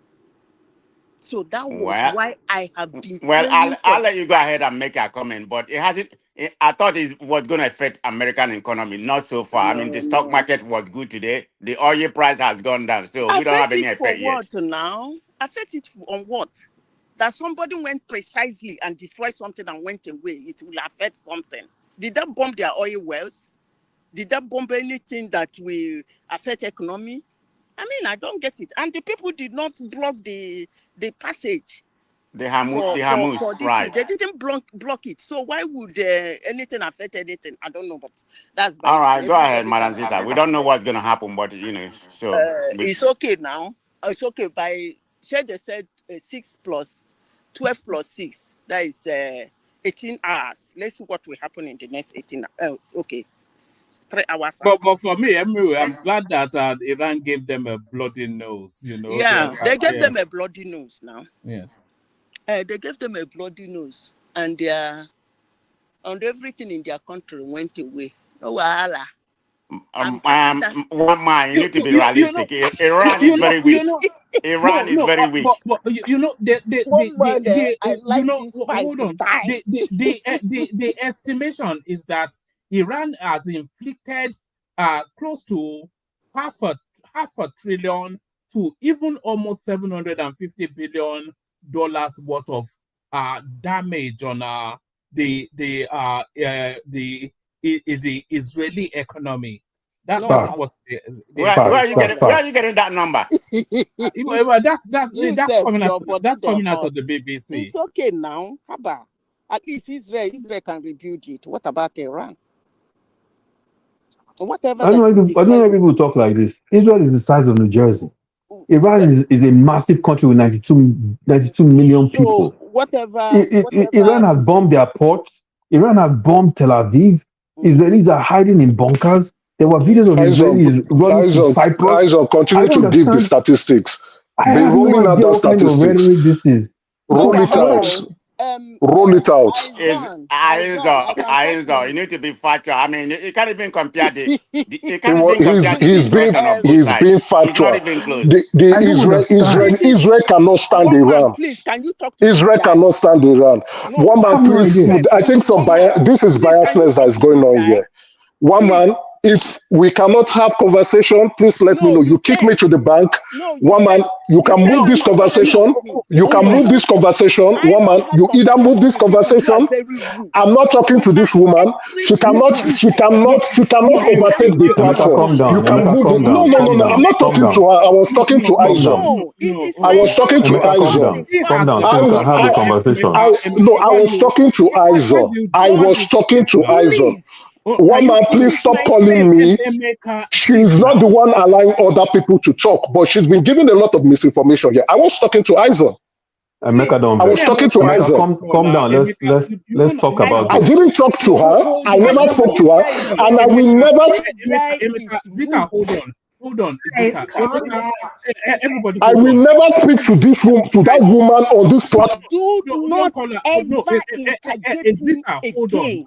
So that was why I have been. Well, I'll let you go ahead and make a comment, but it hasn't. I thought it was going to affect American economy, not so far. I mean, the stock market was good today. The oil price has gone down, so we don't have any effect yet. For what now? Affect it on what? That somebody went precisely and destroyed something and went away. It will affect something. Did that bomb their oil wells? Did that bomb anything that will affect economy? I mean, I don't get it. And the people did not block the passage. The Hamus, right? They didn't block it. So why would anything affect anything? I don't know, but that's all right. Go ahead, Madam Zita. We don't know what's going to happen, but you know, so it's okay now. It's okay. By share they said 6 plus 12 plus 6. That is 18 hours. Let's see what will happen in the next 18 hours. Okay. 3 hours. But for me, anyway, I'm glad that Iran gave them a bloody nose. You know. Yeah, they gave them a bloody nose now. Yes. They gave them a bloody nose, and everything in their country went away. No wahala. One man, you need to be realistic. Iran is very weak. Iran is very weak. But you know, the estimation is that Iran has inflicted close to half a trillion to even almost $750 billion worth of damage on the Israeli economy. That's what. Where are you getting that number? That's coming out of the BBC. It's okay now. Haba. At least Israel can rebuild it. What about Iran? Whatever. I don't know why people talk like this. Israel is the size of New Jersey. Iran is a massive country with 92 million people. Whatever. Iran has bombed their ports. Iran has bombed Tel Aviv. Israelis are hiding in bunkers. There were videos of Israelis running to Cyprus. Continue to give the statistics. I have no idea what kind of rhetoric this is. Roll it out. Roll it out. Aizo, you need to be factual. I mean, you can't even compare the. He's being factual. It's not even close. Israel cannot stand Iran. Please, can you talk to Israel cannot stand Iran. One man, please. I think this is biasness that is going on here. One man, if we cannot have conversation, please let me know. You kick me to the bank. One man, you can move this conversation. You can move this conversation. One man, you either move this conversation. I'm not talking to this woman. She cannot overtake the platform. You can move it. No. I'm not talking to her. I was talking to Aizo. I was talking to Aizo. Calm down. So we can have a conversation. I was talking to Aizo. I was talking to Aizo. One man, please stop calling me. She's not the one allowing other people to talk, but she's been giving a lot of misinformation here. I was talking to Aizo. I was talking to Aizo. Calm down. Let's talk about I didn't talk to her. I never spoke to her, and I will never. Zika, hold on. Everybody. I will never speak to that woman on this platform. Do not ever interject me again.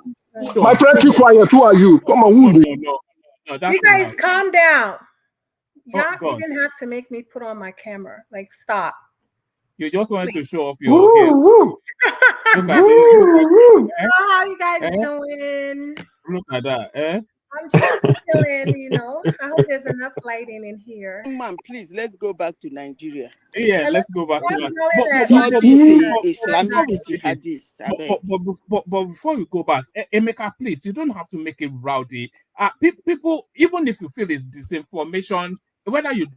My friend, keep quiet. Who are you? Come on, who? No, you guys, calm down. Y'all even have to make me put on my camera. Like, stop. You just wanted to show off your. How you guys doing? Look at that, eh? I'm just chilling, I hope there's enough lighting in here. Man, please, let's go back to Nigeria. Yeah, let's go back to Nigeria. But before we go back, Emeka, please, you don't have to make it rowdy. People, even if you feel it's disinformation, whether you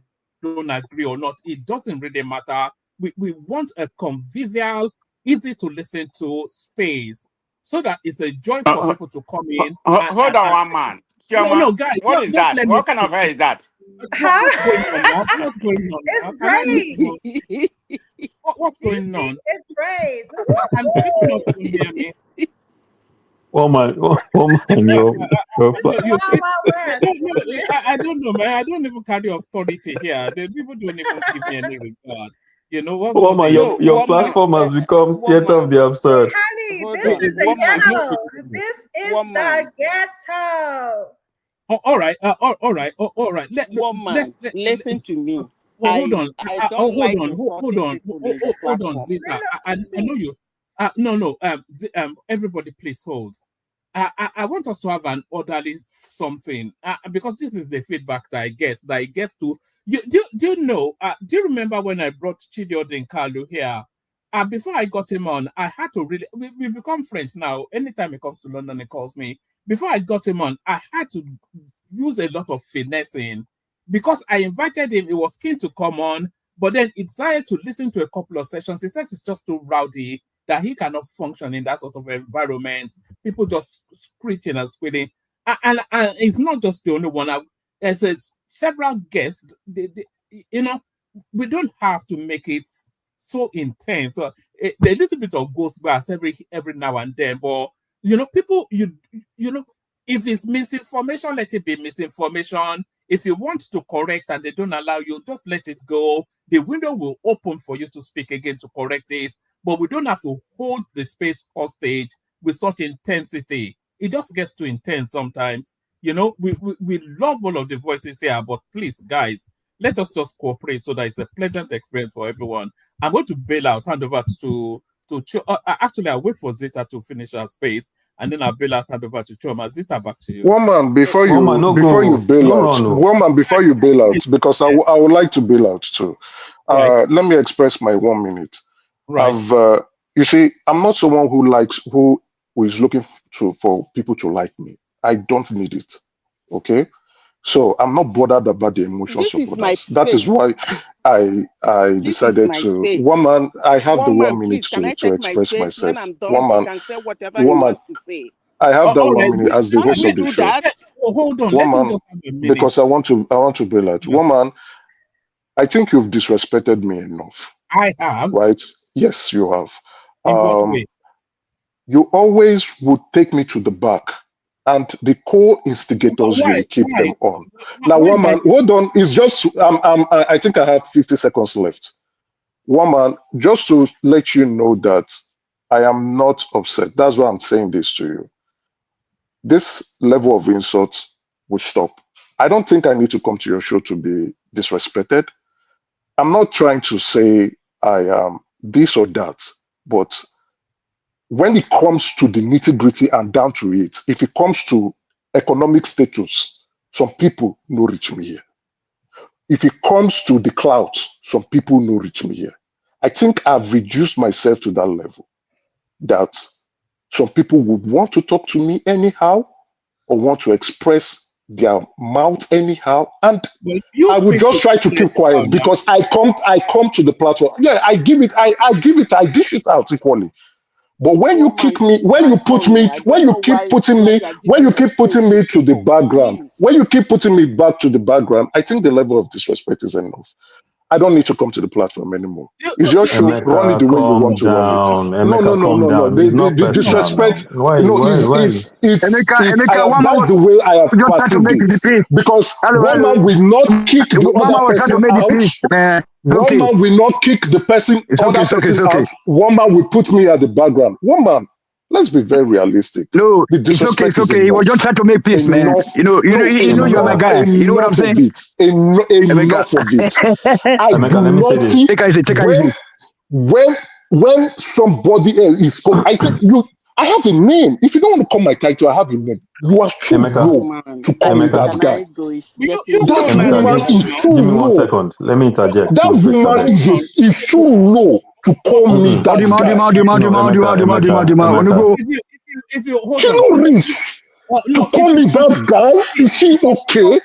don't agree or not, it doesn't really matter. We want a convivial, easy to listen to space, so that it's a joy for people to come in. Hold on, one man. Chioma, guys, what is just that? let me What kind of hair is that? What's going on now? What's going on now? It's Can I braids. what's going on? It's braids. I'm speaking of Miami. Woman, I don't know, man. I don't even carry authority here. The people don't even give me any regard. You know what's good woman, is your platform has become theater of the absurd. Honey, this is the ghetto. This is the ghetto. Oh, all right, all right. Listen to me. Hold on. I don't like insulting Hold on, Zita. I know you. No. Everybody, please hold. I want us to have an orderly something because this is the feedback that I get. That I get to you. Do you know? Do you remember when I brought Chidiodin Kalu here? Before I got him on, I had to really. We become friends now. Anytime he comes to London, he calls me. Before I got him on, I had to use a lot of finessing because I invited him. He was keen to come on, but then he decided to listen to a couple of sessions. He said it's just too rowdy, that he cannot function in that sort of environment. People just screeching and squealing. And it's not just the only one. There's several guests. You know, we don't have to make it so intense. A little bit of goes every now and then. But, you know, people, you know, if it's misinformation, let it be misinformation. If you want to correct and they don't allow you, just let it go. The window will open for you to speak again to correct it. But we don't have to hold the space hostage with such intensity. It just gets too intense sometimes. You know, we love all of the voices here, but please, guys, let us just cooperate so that it's a pleasant experience for everyone. I'm going to bail out, hand over to actually, I'll wait for Zita to finish her space, and then I'll bail out, hand over to Choma. Zita, back to you. Woman, before you bail out, because I would like to bail out too. Let me express my 1 minute. Right. You see, I'm not someone who is looking for people to like me. I don't need it. Okay, so I'm not bothered about the emotions of others. That is why I decided to. Woman, I have the 1 minute to express myself. When I'm done, he can say whatever he wants to say. I have that 1 minute as the host of the show. Hold on, woman, because I want to bail out. Woman, I think you've disrespected me enough. I have. Right? Yes, you have. In what way? You always would take me to the back, and the co-instigators, you will keep them on. Now, woman, hold on. It's just I think I have 50 seconds left. Woman, just to let you know that I am not upset. That's why I'm saying this to you. This level of insult will stop. I don't think I need to come to your show to be disrespected. I'm not trying to say I am this or that, but when it comes to the nitty-gritty and down to it, if it comes to economic status, some people no reach me here. If it comes to the clout, some people no reach me here. I think I've reduced myself to that level that some people would want to talk to me anyhow or want to express their mouth anyhow, and I would just try to keep quiet because I come to the platform. Yeah, I dish it out equally. But when you keep me, when you keep putting me to the background, when you keep putting me back to the background, I think the level of disrespect is enough. I don't need to come to the platform anymore. It's your show. Run it the way you want to run it. No. The disrespect. That's the way I have perceived it. Because one man will not kick the other person out. One man will not kick the other person out. One man will put me at the background. One man. Let's be very realistic. No, it's okay. He was just trying to make peace, man. You know, you're my guy. You know what I'm saying? Enough of it. I do not see. Take it easy. When somebody else is coming, I said, I have a name. If you don't want to call my title, I have a name. You are too low to call me that guy. That woman is too Give me 1 low. second. Let me interject. That woman is too low to call me that guy. If you hold on, to call me that guy, is she okay?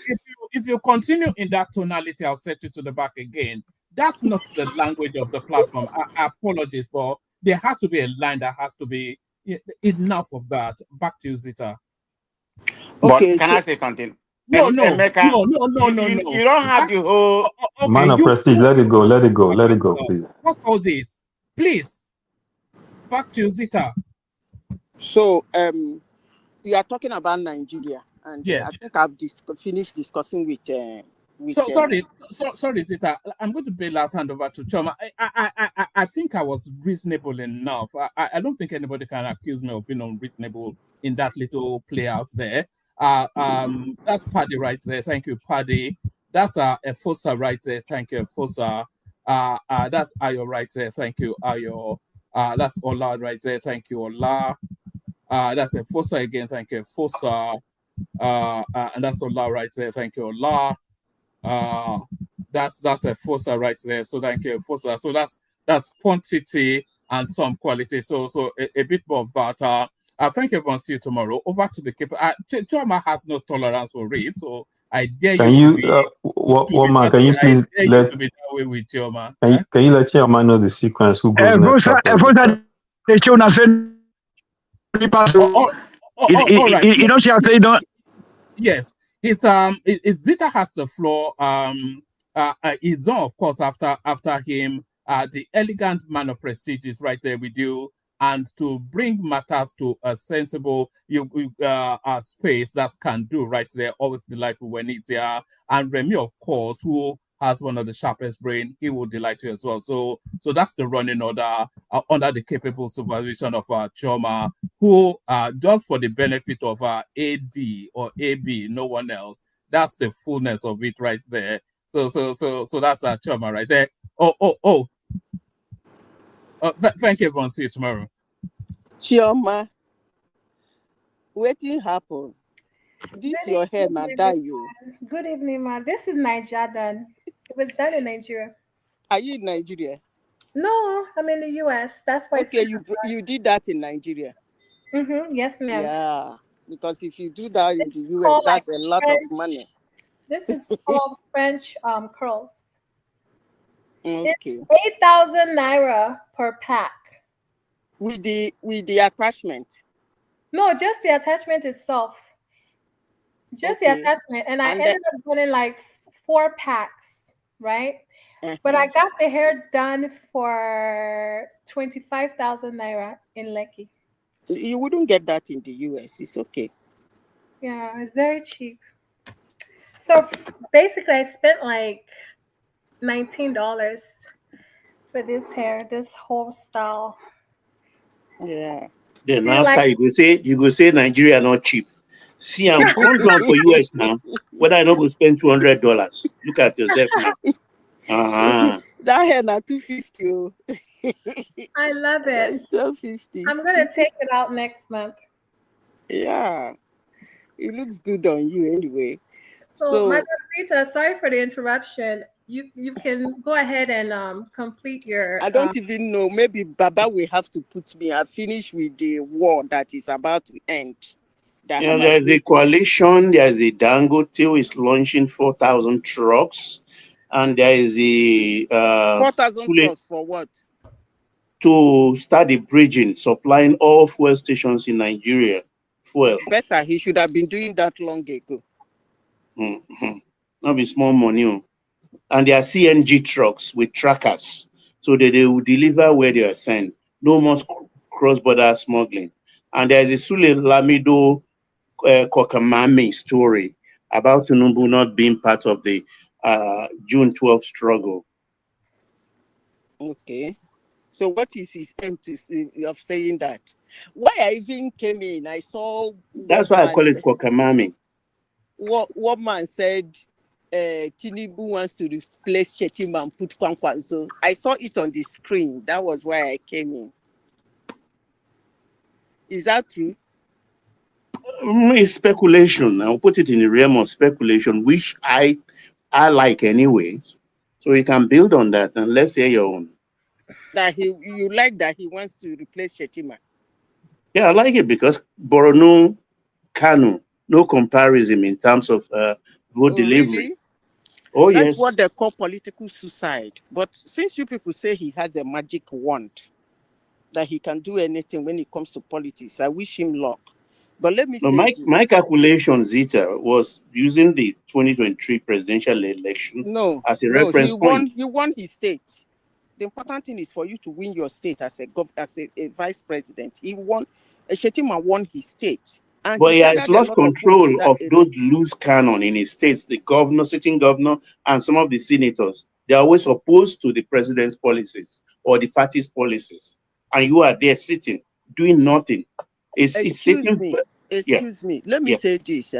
If you continue in that tonality, I'll set you to the back again. That's not the language of the platform. I apologize, but there has to be a line that has to be enough of that. Back to you, Zita. But Okay, can so I say something? No, no, Emeka, no, no, no, no, no. you don't have the whole. Okay, Man of prestige, let it go, let it go, let it go, please. What's all this? Please, back to Zita. so you are talking about Nigeria, and I Yes. think I've finished discussing with Sorry, Zita. I'm going to pay last hand over to Choma. I think I was reasonable enough. I don't think anybody can accuse me of being unreasonable in that little play out there. That's Paddy right there. Thank you, Paddy. That's Efosa right there. Thank you, Efosa. That's Ayo right there. Thank you, Ayo. That's Ola right there. Thank you, Ola. That's Efosa again. Thank you, Efosa. And that's Ola right there. Thank you, Ola. That's a Fossa right there. So thank you, Fossa. So that's quantity and some quality. So a bit more of that. Thank you, everyone. See you tomorrow. Over to the keeper. Choma has no tolerance for read, so I dare Can you you, to be. Woman, can you please I dare you to be that way with Choma. can you let Chairman know the sequence who goes next after the children said, all right. you don't see how they don't. Yes, it's Zita has the floor. It's on, of course, after him. The elegant man of prestige is right there with you, and to bring matters to a sensible space that can do right there. Always delightful when it's here. And Remy, of course, who has one of the sharpest brain, he will delight you as well. So that's the running order under the capable supervision of Choma, who just for the benefit of AD or AB, no one else. That's the fullness of it right there. So that's Choma right there. Thank you, everyone. See you tomorrow. Chioma, waiting happen. This Good your hair now evening, die you. Good evening, ma. This is Nigeria done. It was done in Nigeria. Are you in Nigeria? No, I'm in the US. That's why. Okay, you did that in Nigeria. Yes, ma'am. Yeah, because if you do that in the US, that's a lot of money. This is called French curls. Okay. It's 8,000 naira per pack. With the attachment. No, just the attachment itself. Just the attachment, and I ended up getting like 4 packs, right? But I got the hair done for 25,000 naira in Lekki. You wouldn't get that in the US. It's okay. Yeah, it's very cheap. So basically, I spent like $19 for this hair, this whole style. Yeah. Then after you go say Nigeria not cheap. See, I'm come down for US now. Whether I don't go spend $200. Look at yourself now. That hair now $250. I love it. It's $250. I'm gonna take it out next month. Yeah, it looks good on you anyway. So Madam Rita, sorry for the interruption. You can go ahead and complete your. I don't even know. Maybe Baba will have to put me. I finish with the war that is about to end. There's a coalition. There's a Dangote who is launching 4,000 trucks, and there is a 4,000 trucks for what? To start the bridging, supplying all fuel stations in Nigeria. Fuel. Better he should have been doing that long ago. Not be small money. And there are CNG trucks with trackers, so that they will deliver where they are sent. No more cross-border smuggling. And there is a Sule Lamido Kokamami story about Tinubu not being part of the June 12th struggle. Okay. So what is his aim of saying that? Why I even came in, I saw... That's why I call it Kokamami. What man said, Tinubu wants to replace Shettima and put Kwankwaso. I saw it on the screen. That was why I came in. Is that true? It's speculation. I'll put it in the realm of speculation, which I like anyway. So you can build on that, and let's hear your own. That you like that he wants to replace Shettima? Yeah, I like it because Borno, Kanu, no comparison in terms of vote delivery. Really? Oh, That's yes. what they call political suicide. But since you people say he has a magic wand, that he can do anything when it comes to politics, I wish him luck. But let me No, say my this. calculation, Zita, was using the 2023 presidential election No, as a no, reference point. he won his state. The important thing is for you to win your state as a vice president. Shettima won his state. And But he he has gathered a lost lot of votes control in that of area. those loose cannon in his states, the governor, sitting governor, and some of the senators. They are always opposed to the president's policies or the party's policies. And you are there sitting, doing nothing. It's Excuse sitting. me. Yeah, Excuse me. Let me yeah. say this.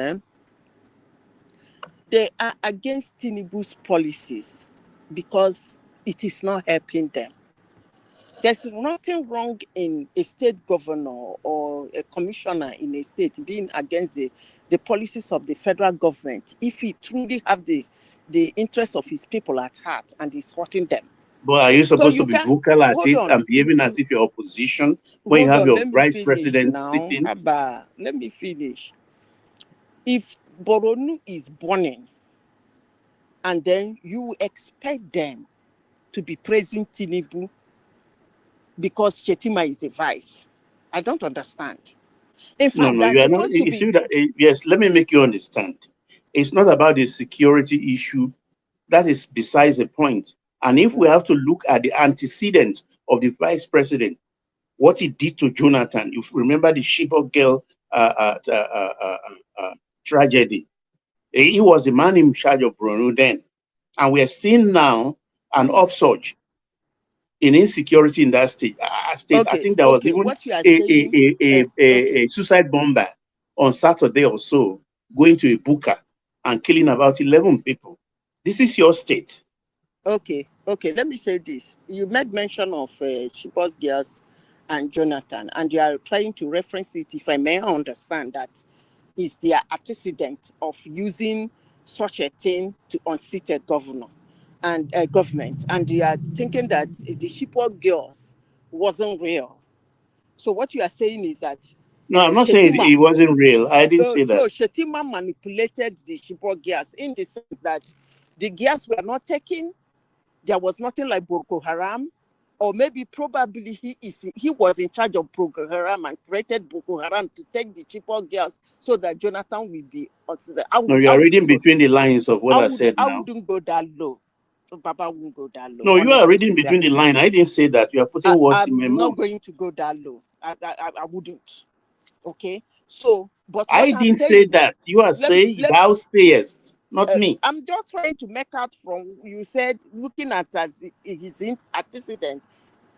They are against Tinubu's policies because it is not helping them. There's nothing wrong in a state governor or a commissioner in a state being against the policies of the federal government if he truly have the interests of his people at heart and is hurting them. But are you So supposed to you be can vocal at hold it on. and behaving as if you're opposition when you Hold have on, your let me vice finish president now. sitting? Abba, let me finish. If Boronu is burning and then you expect them to be praising Tinubu because Shettima is the vice, I don't understand. In No, fact, no, that's you are not. supposed to You be see that? Yes, let me make you understand. It's not about the security issue. That is besides the point. And if we have to look at the antecedents of the vice president, what he did to Jonathan, if you remember the Chibok girl tragedy, he was the man in charge of Bruno then. And we are seeing now an upsurge in insecurity in that state. I think there was okay. even What you are saying, okay, a suicide bomber on Saturday or so going to a buka and killing about 11 people. This is your state. okay. Let me say this. You made mention of Chibok girls and Jonathan, and you are trying to reference it, if I may understand, that is their antecedent of using such a thing to unseat a governor and government, and you are thinking that the Chibok girls wasn't real. So what you are saying is that No, I'm not saying Shettima, it wasn't real. I didn't say that. so Shettima manipulated the Chibok girls in the sense that the girls were not taken. There was nothing like Boko Haram, or maybe probably he was in charge of Boko Haram and created Boko Haram to take the Chibok girls so that Jonathan will be. No, you are reading between the lines of what I said I now. wouldn't go that low. Papa won't go that low. No, you are Honestly, reading between sincerely, the lines. I didn't say that. You are putting words in my I'm not mouth. going to go that low. I wouldn't. Okay. So, but what I I'm didn't say saying, that. You are saying thou sayest, not me. I'm just trying to make out from you said looking at as it is in antecedent.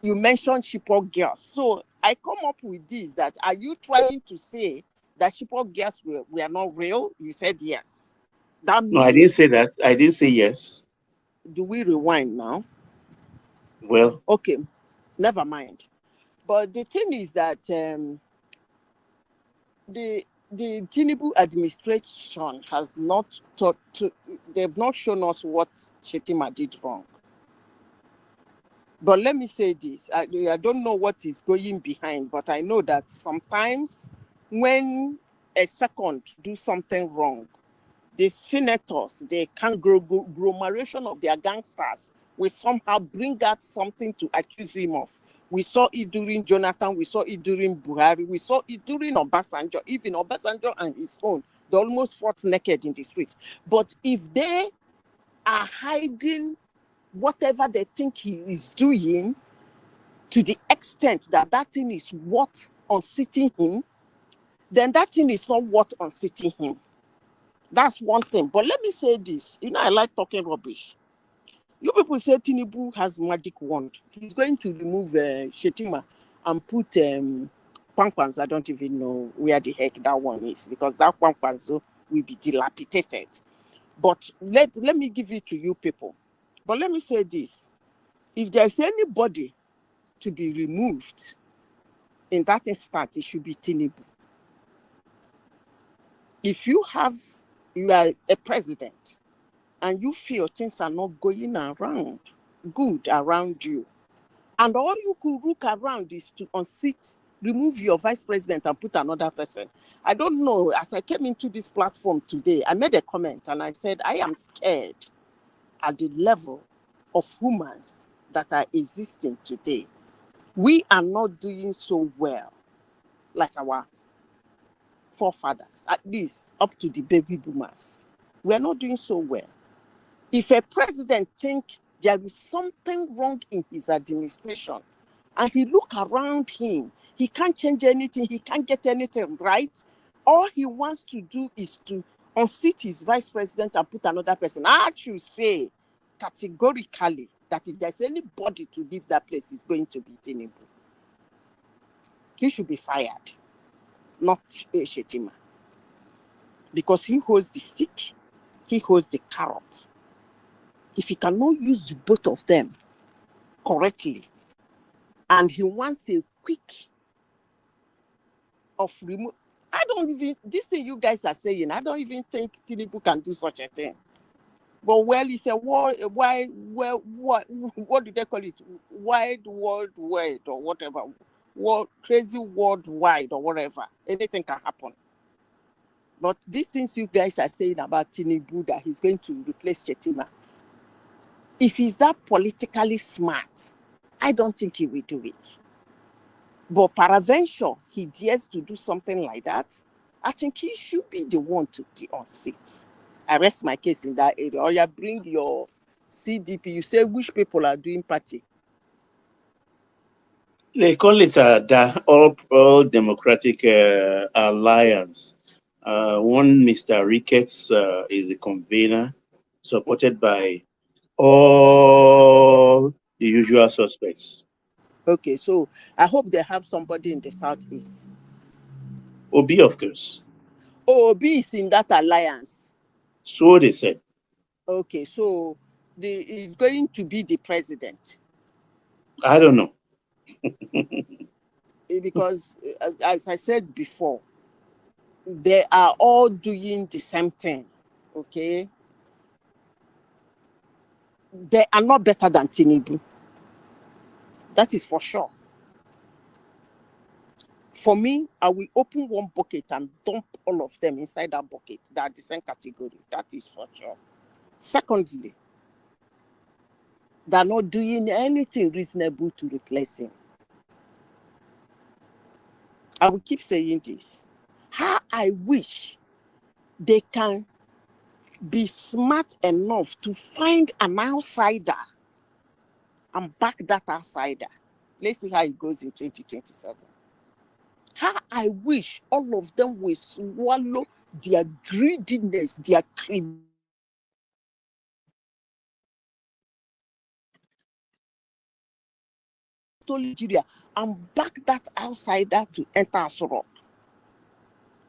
You mentioned Chibok girls. So I come up with this, that are you trying to say that Chibok girls were not real? You said yes. That No, I didn't means, say that. I didn't say yes. do we rewind now? Well, Okay, never mind. But the thing is that the Tinubu administration has not they've not shown us what Shettima did wrong. But let me say this, I don't know what is going behind, but I know that sometimes when a second do something wrong, the senators, the conglomeration of their gangsters will somehow bring out something to accuse him of. We saw it during Jonathan, we saw it during Buhari, we saw it during Obasanjo. Even Obasanjo and his own, they almost fought naked in the street. But if they are hiding whatever they think he is doing to the extent that that thing is worth unseating him, then that thing is not worth unseating him. That's one thing. But let me say this. I like talking rubbish. You people say Tinubu has magic wand. He's going to remove Shettima and put Kwankwaso. I don't even know where the heck that one is, because that Kwankwaso will be dilapidated. But let me give it to you people. But let me say this. If there's anybody to be removed in that instant, it should be Tinubu. If you are a president and you feel things are not going around good around you, and all you could look around is to unseat, remove your vice president and put another person. I don't know, as I came into this platform today, I made a comment and I said, I am scared at the level of humans that are existing today. We are not doing so well like our forefathers, at least up to the baby boomers. We are not doing so well. If a president thinks there is something wrong in his administration, and he look around him, he can't change anything, he can't get anything right, all he wants to do is to unseat his vice president and put another person. I should say categorically that if there's anybody to leave that place, it's going to be Tinubu. He should be fired, not Shettima. Because he holds the stick, he holds the carrot. If he cannot use both of them correctly, and he wants a quick of remove, I don't even, this thing you guys are saying, I don't even think Tinubu can do such a thing. But well, it's a war, wide, well, what do they call it? Wide worldwide or whatever. World, crazy worldwide or whatever. Anything can happen. But these things you guys are saying about Tinubu, that he's going to replace Shettima, if he's that politically smart, I don't think he will do it. But peradventure, he dares to do something like that, I think he should be the one to be on seat. I rest my case in that area. Or you bring your CDP, you say which people are doing party. They call it the All Democratic Alliance. One Mr. Ricketts is a convener, supported by all the usual suspects. Okay, so I hope they have somebody in the southeast. Obi, of course. Oh, Obi is in that alliance. So they said. Okay, so he's going to be the president. I don't know. Because, as I said before, they are all doing the same thing, okay? They are not better than Tinubu. That is for sure. For me, I will open one bucket and dump all of them inside that bucket. They are the same category. That is for sure. Secondly, they're not doing anything reasonable to replace him. I will keep saying this. How I wish they can be smart enough to find an outsider and back that outsider. Let's see how it goes in 2027. How I wish all of them will swallow their greediness, their cream. Nigeria and back that outsider to enter Asoro.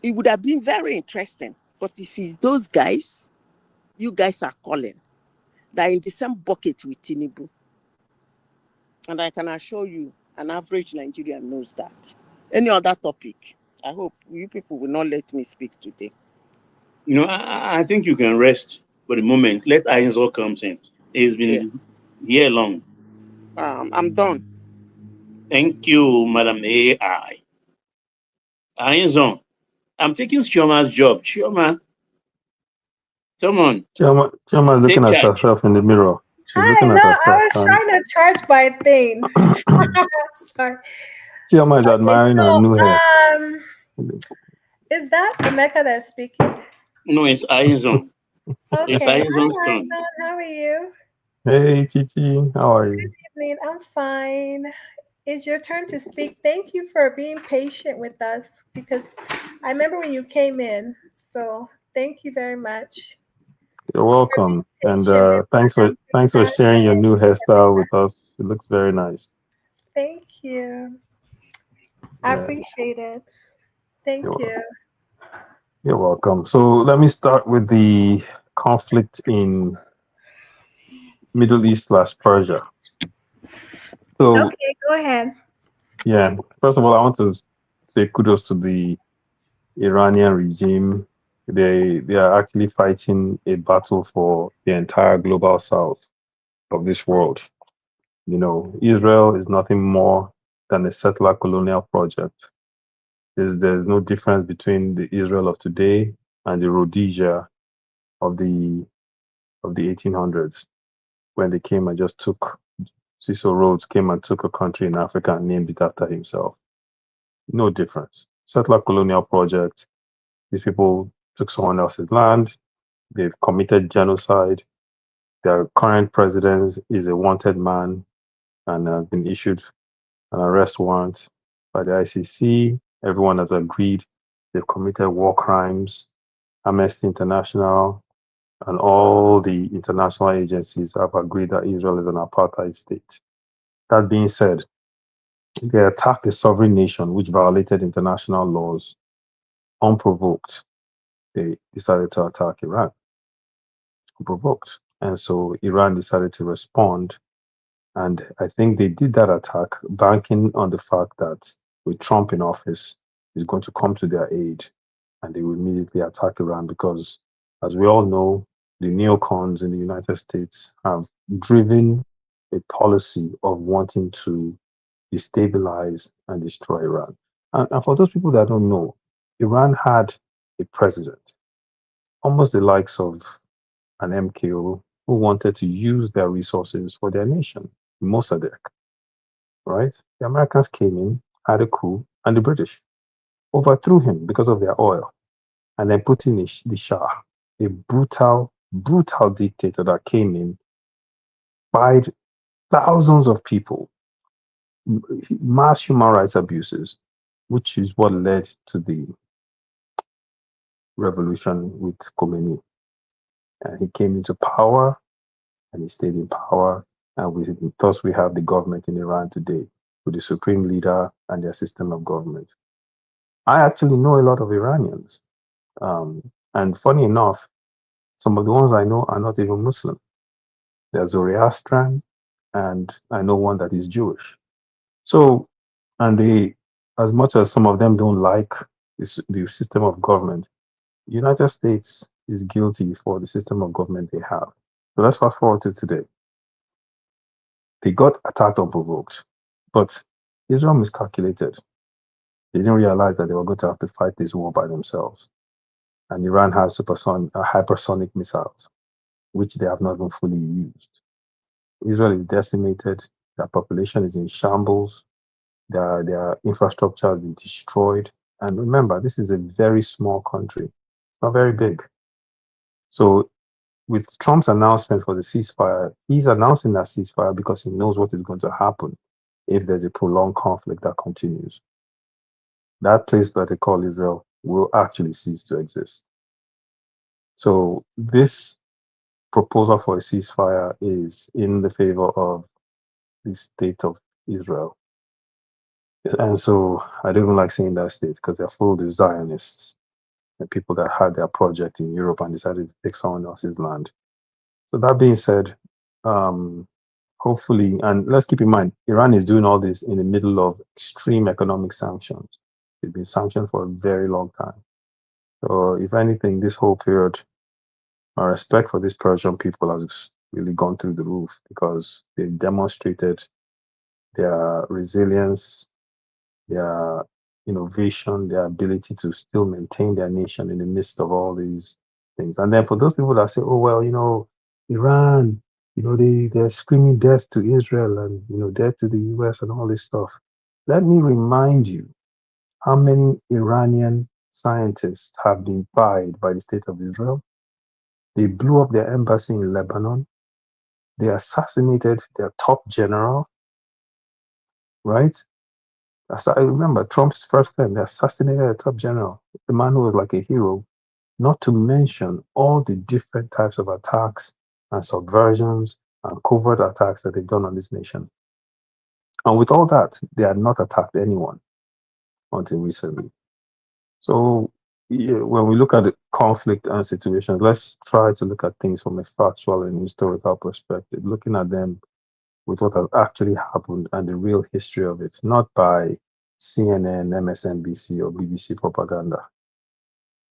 It would have been very interesting. But if it's those guys, you guys are calling, they're in the same bucket with Tinubu. And I can assure you, an average Nigerian knows that. Any other topic? I hope you people will not let me speak today. You know, I think you can rest for the moment. Let Ainzo come in. He's been here long. I'm done. Thank you, Madam AI. Ainzo, I'm taking Chioma's job. Chioma, come on. Chioma is looking at herself in the mirror. She's looking at herself. I was trying to charge my thing. Sorry. Chioma is admiring her new hair. Is that Emeka that's speaking? No, it's Ainzo. Okay. It's Ainzo's turn. How are you? Hey, Chichi. How are you? Good evening. I'm fine. It's your turn to speak. Thank you for being patient with us, because I remember when you came in. So thank you very much. You're welcome, and thanks for sharing your new hairstyle with us. It looks very nice. Thank you. I appreciate it. Thank you. You're welcome. So let me start with the conflict in Middle East / Persia. So okay, go ahead. Yeah, first of all, I want to say kudos to the Iranian regime. They are actually fighting a battle for the entire global south of this world. You know, Israel is nothing more than a settler colonial project. There's no difference between the Israel of today and the Rhodesia of the 1800s, when they came and just took Cecil Rhodes came and took a country in Africa and named it after himself. No difference. Settler colonial project. These people took someone else's land. They've committed genocide. Their current president is a wanted man and has been issued an arrest warrant by the ICC. Everyone has agreed they've committed war crimes. Amnesty International and all the international agencies have agreed that Israel is an apartheid state. That being said, they attacked a sovereign nation which violated international laws unprovoked. They decided to attack Iran, unprovoked. And so Iran decided to respond. And I think they did that attack banking on the fact that with Trump in office, he's going to come to their aid and they will immediately attack Iran because, as we all know, the neocons in the United States have driven a policy of wanting to destabilize and destroy Iran. And for those people that don't know, Iran had a president, almost the likes of an MKO, who wanted to use their resources for their nation, Mossadegh, right? The Americans came in, had a coup, and the British overthrew him because of their oil, and then put in the Shah, a brutal, brutal dictator that came in, fired thousands of people, mass human rights abuses, which is what led to the revolution with Khomeini. And he came into power and he stayed in power. And thus we have the government in Iran today with the supreme leader and their system of government. I actually know a lot of Iranians. And funny enough, some of the ones I know are not even Muslim. They're Zoroastrian, and I know one that is Jewish. So, and they, as much as some of them don't like the system of government, the United States is guilty for the system of government they have. So let's fast forward to today. They got attacked unprovoked, but Israel miscalculated. They didn't realize that they were going to have to fight this war by themselves. And Iran has hypersonic missiles, which they have not even fully used. Israel is decimated. Their population is in shambles. Their infrastructure has been destroyed. And remember, this is a very small country, not very big. So with Trump's announcement for the ceasefire, he's announcing that ceasefire because he knows what is going to happen if there's a prolonged conflict that continues. That place that they call Israel will actually cease to exist. So this proposal for a ceasefire is in the favor of the state of Israel. And so I don't even like saying that state because they're full of Zionists and people that had their project in Europe and decided to take someone else's land. So that being said, hopefully, and let's keep in mind, Iran is doing all this in the middle of extreme economic sanctions. They've been sanctioned for a very long time. So if anything, this whole period, my respect for this Persian people has really gone through the roof because they've demonstrated their resilience, their innovation, their ability to still maintain their nation in the midst of all these things. And then for those people that say, oh, well, Iran, they're screaming death to Israel and, death to the US and all this stuff. Let me remind you how many Iranian scientists have been fired by the state of Israel. They blew up their embassy in Lebanon. They assassinated their top general, right? I remember Trump's first time, they assassinated a top general, the man who was like a hero, not to mention all the different types of attacks and subversions and covert attacks that they've done on this nation. And with all that, they had not attacked anyone until recently. So when we look at the conflict and situations, let's try to look at things from a factual and historical perspective, looking at them with what has actually happened and the real history of it, not by CNN, MSNBC, or BBC propaganda.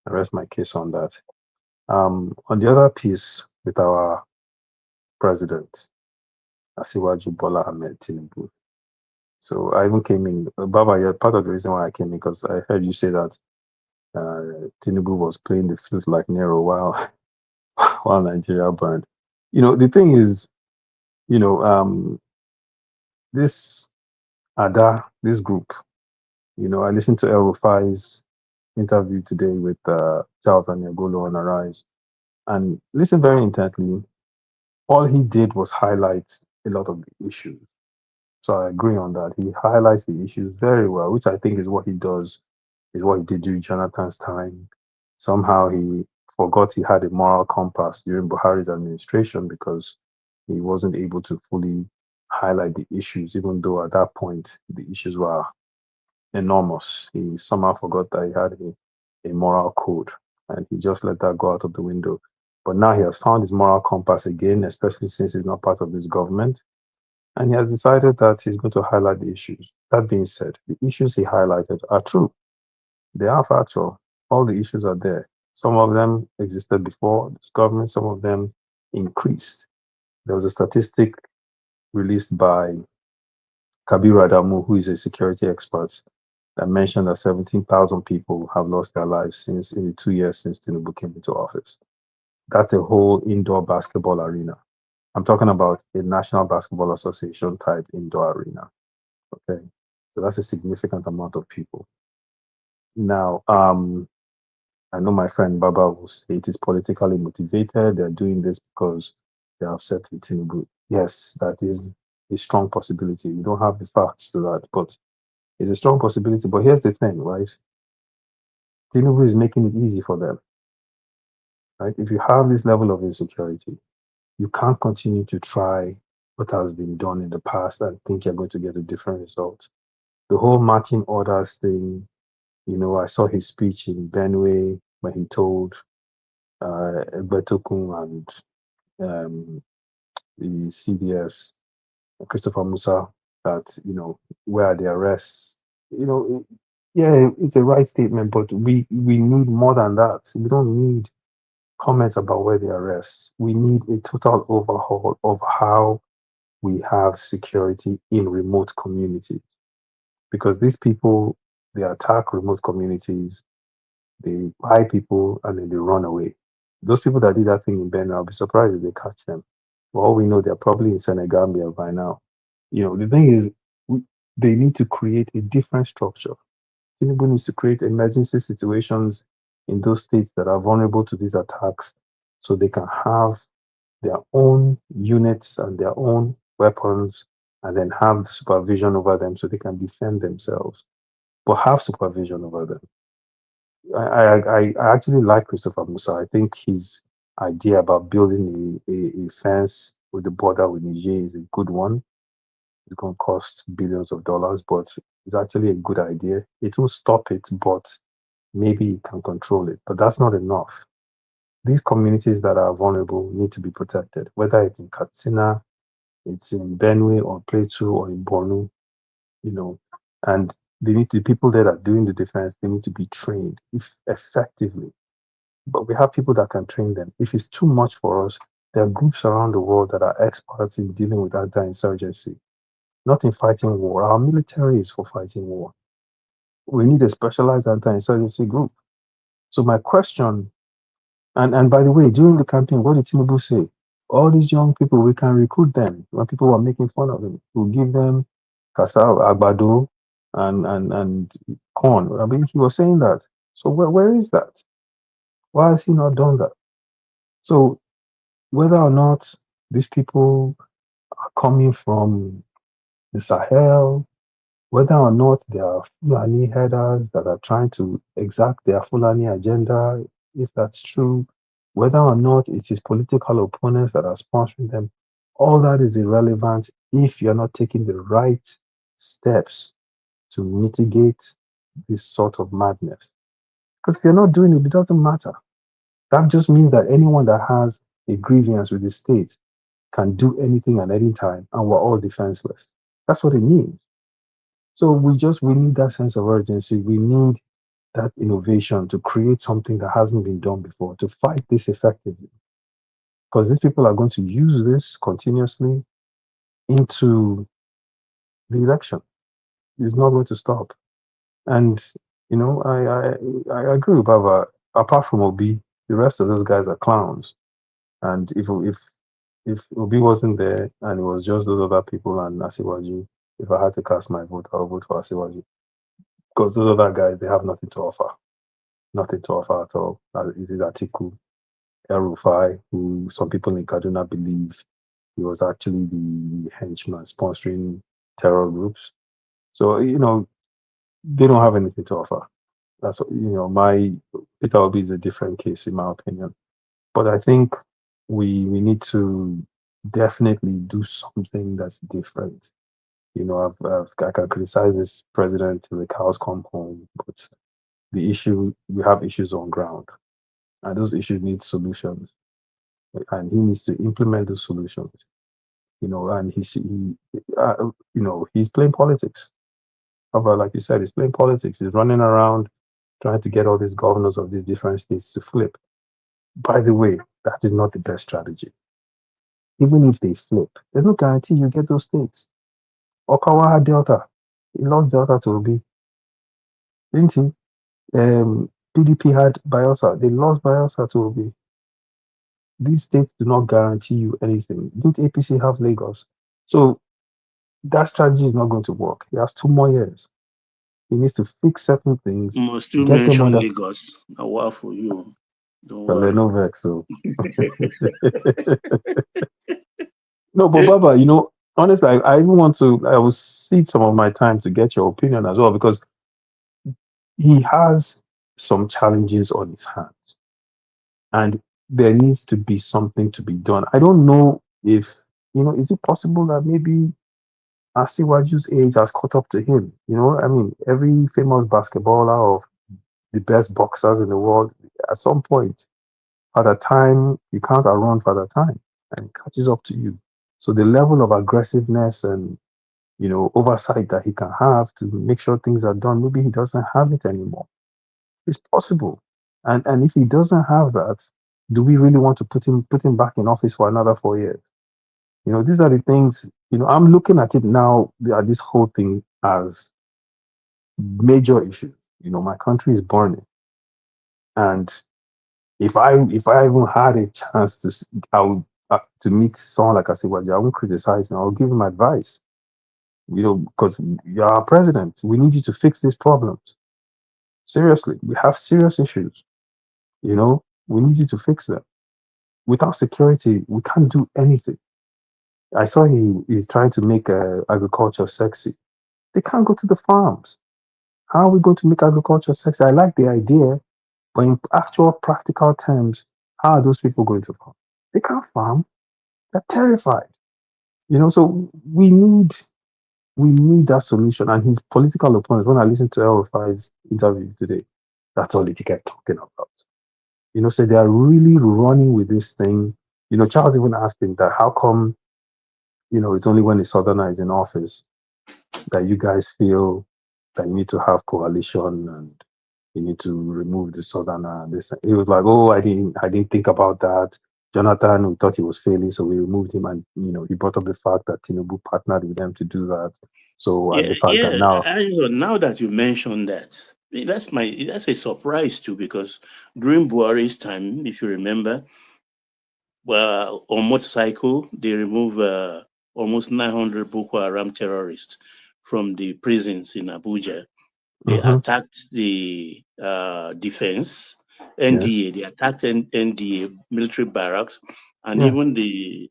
I rest my case on that. On the other piece, with our president, Asiwaju Bola Ahmed Tinubu. So I even came in, Baba, you're part of the reason why I came in, because I heard you say that Tinubu was playing the flute like Nero while Nigeria burned. The thing is, this ADA, this group, I listened to El-Rufai's interview today with Charles Anyagolo on Arise, and listen very intently. All he did was highlight a lot of the issues. So I agree on that. He highlights the issues very well, which I think is what he does, is what he did during Jonathan's time. Somehow he forgot he had a moral compass during Buhari's administration because he wasn't able to fully highlight the issues, even though at that point the issues were enormous. He somehow forgot that he had a moral code and he just let that go out of the window. But now he has found his moral compass again, especially since he's not part of this government. And he has decided that he's going to highlight the issues. That being said, the issues he highlighted are true. They are factual. All the issues are there. Some of them existed before this government, some of them increased. There was a statistic released by Kabiru Adamu, who is a security expert, that mentioned that 17,000 people have lost their lives since in the 2 years since Tinubu came into office. That's a whole indoor basketball arena. I'm talking about a National Basketball Association type indoor arena. Okay, so that's a significant amount of people. Now, I know my friend Baba will say it is politically motivated. They're doing this because they're upset with Tinubu. Yes, that is a strong possibility. We don't have the facts to that, but it's a strong possibility. But here's the thing, right? Tinubu is making it easy for them, right? If you have this level of insecurity, you can't continue to try what has been done in the past and think you're going to get a different result. The whole marching orders thing, I saw his speech in Benue when he told Betokun and the CDS, Christopher Musa, that, where are the arrests? Yeah, it's a right statement, but we need more than that. We don't need comments about where the arrests. We need a total overhaul of how we have security in remote communities. Because these people, they attack remote communities, they buy people, and then they run away. Those people that did that thing in Benin, I'll be surprised if they catch them. For all we know, they're probably in Senegambia by now. The thing is, they need to create a different structure. Tinubu needs to create emergency situations in those states that are vulnerable to these attacks so they can have their own units and their own weapons and then have the supervision over them so they can defend themselves, but have supervision over them. I actually like Christopher Musa. I think his idea about building a fence with the border with Niger is a good one. It's going to cost billions of dollars, but it's actually a good idea. It will stop it, but maybe it can control it. But that's not enough. These communities that are vulnerable need to be protected, whether it's in Katsina, it's in Benue or Plateau or in Borno, and the people that are doing the defense, they need to be trained effectively. But we have people that can train them. If it's too much for us, there are groups around the world that are experts in dealing with anti-insurgency, not in fighting war. Our military is for fighting war. We need a specialized anti-insurgency group. So my question, and by the way, during the campaign, what did Tinubu say? All these young people, we can recruit them. When people were making fun of him, we'll give them cassava, agbado, and corn. I mean, he was saying that. So where is that? Why has he not done that? So whether or not these people are coming from the Sahel, whether or not they are Fulani headers that are trying to exact their Fulani agenda, if that's true, whether or not it is political opponents that are sponsoring them, all that is irrelevant if you're not taking the right steps to mitigate this sort of madness. Because if you're not doing it, it doesn't matter. That just means that anyone that has a grievance with the state can do anything at any time and we're all defenseless. That's what it means. So we need that sense of urgency. We need that innovation to create something that hasn't been done before to fight this effectively. Because these people are going to use this continuously into the election. It's not going to stop. And I agree with Baba. Apart from Obi, the rest of those guys are clowns. And if Obi wasn't there and it was just those other people and Asiwaju, if I had to cast my vote, I would vote for Asiwaju. Because those other guys, they have nothing to offer. nothing to offer at all. Is it Atiku, El-Rufai, who some people in Kaduna believe he was actually the henchman sponsoring terror groups. So, they don't have anything to offer. That's, my Peter Obi is a different case in my opinion. But I think we need to definitely do something that's different. I can criticize this president till the cows come home, but we have issues on ground, and those issues need solutions, and he needs to implement the solutions. And he's playing politics. However, like you said, he's playing politics. He's running around trying to get all these governors of these different states to flip. By the way, that is not the best strategy. Even if they flip, there's no guarantee you get those states. Okawa had Delta. He lost Delta to Obi, didn't he? PDP had Bayelsa. They lost Bayelsa to Obi. These states do not guarantee you anything. Didn't APC have Lagos? So that strategy is not going to work. He has 2 more years. He needs to fix certain things, You must still get them mention under. Lagos. A while for you. Don't Well, worry. no vex, so. No, but Baba, honestly, I even I will cede some of my time to get your opinion as well, because he has some challenges on his hands, and there needs to be something to be done. I don't know if, is it possible that maybe Asiwaju's age has caught up to him? I mean, every famous basketballer or the best boxers in the world, at some point, Father Time, you can't outrun Father Time, and it catches up to you. So the level of aggressiveness and oversight that he can have to make sure things are done, maybe he doesn't have it anymore. It's possible. And if he doesn't have that, do we really want to put him back in office for another 4 years? These are the things, I'm looking at it now, at this whole thing as major issues. My country is burning. And if I even had a chance I would to meet someone like Asiwaju, I won't criticize him. I'll give him advice. Because you're our president, we need you to fix these problems. Seriously, we have serious issues. We need you to fix them. Without security, we can't do anything. I saw he's trying to make agriculture sexy. They can't go to the farms. How are we going to make agriculture sexy? I like the idea, but in actual practical terms, how are those people going to farm? They can't farm. They're terrified. So we need that solution. And his political opponents, when I listened to El-Rufai's interview today, that's all he kept talking about. So they are really running with this thing. Charles even asked him that how come, it's only when the Southerner is in office that you guys feel that you need to have coalition and you need to remove the Southerner. This, he was like, oh, I didn't think about that. Jonathan, we thought he was failing, so we removed him. And, he brought up the fact that Tinubu partnered with them to do that. So, and the fact that now. Now that you mentioned that, that's a surprise too, because during Buhari's time, if you remember, well, on motorcycle, they remove almost 900 Boko Haram terrorists from the prisons in Abuja. They attacked the defense, NDA. Yes. They attacked NDA military barracks, and even the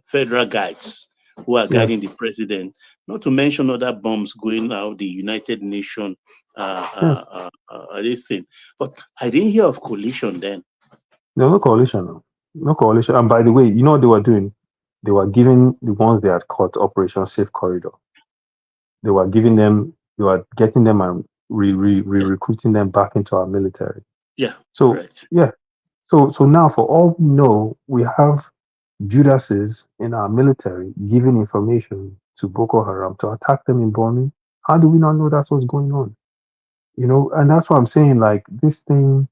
federal guides who are guiding the president. Not to mention other bombs going out the United Nations. This thing, but I didn't hear of coalition then. No coalition. No coalition. And by the way, you know what they were doing? They were giving the ones they had caught Operation Safe Corridor. They were getting them and recruiting them back into our military. Yeah. So correct. Yeah. So now, for all we know, we have Judases in our military giving information to Boko Haram to attack them in Borno. How do we not know that's what's going on? And that's what I'm saying. Like, this thing,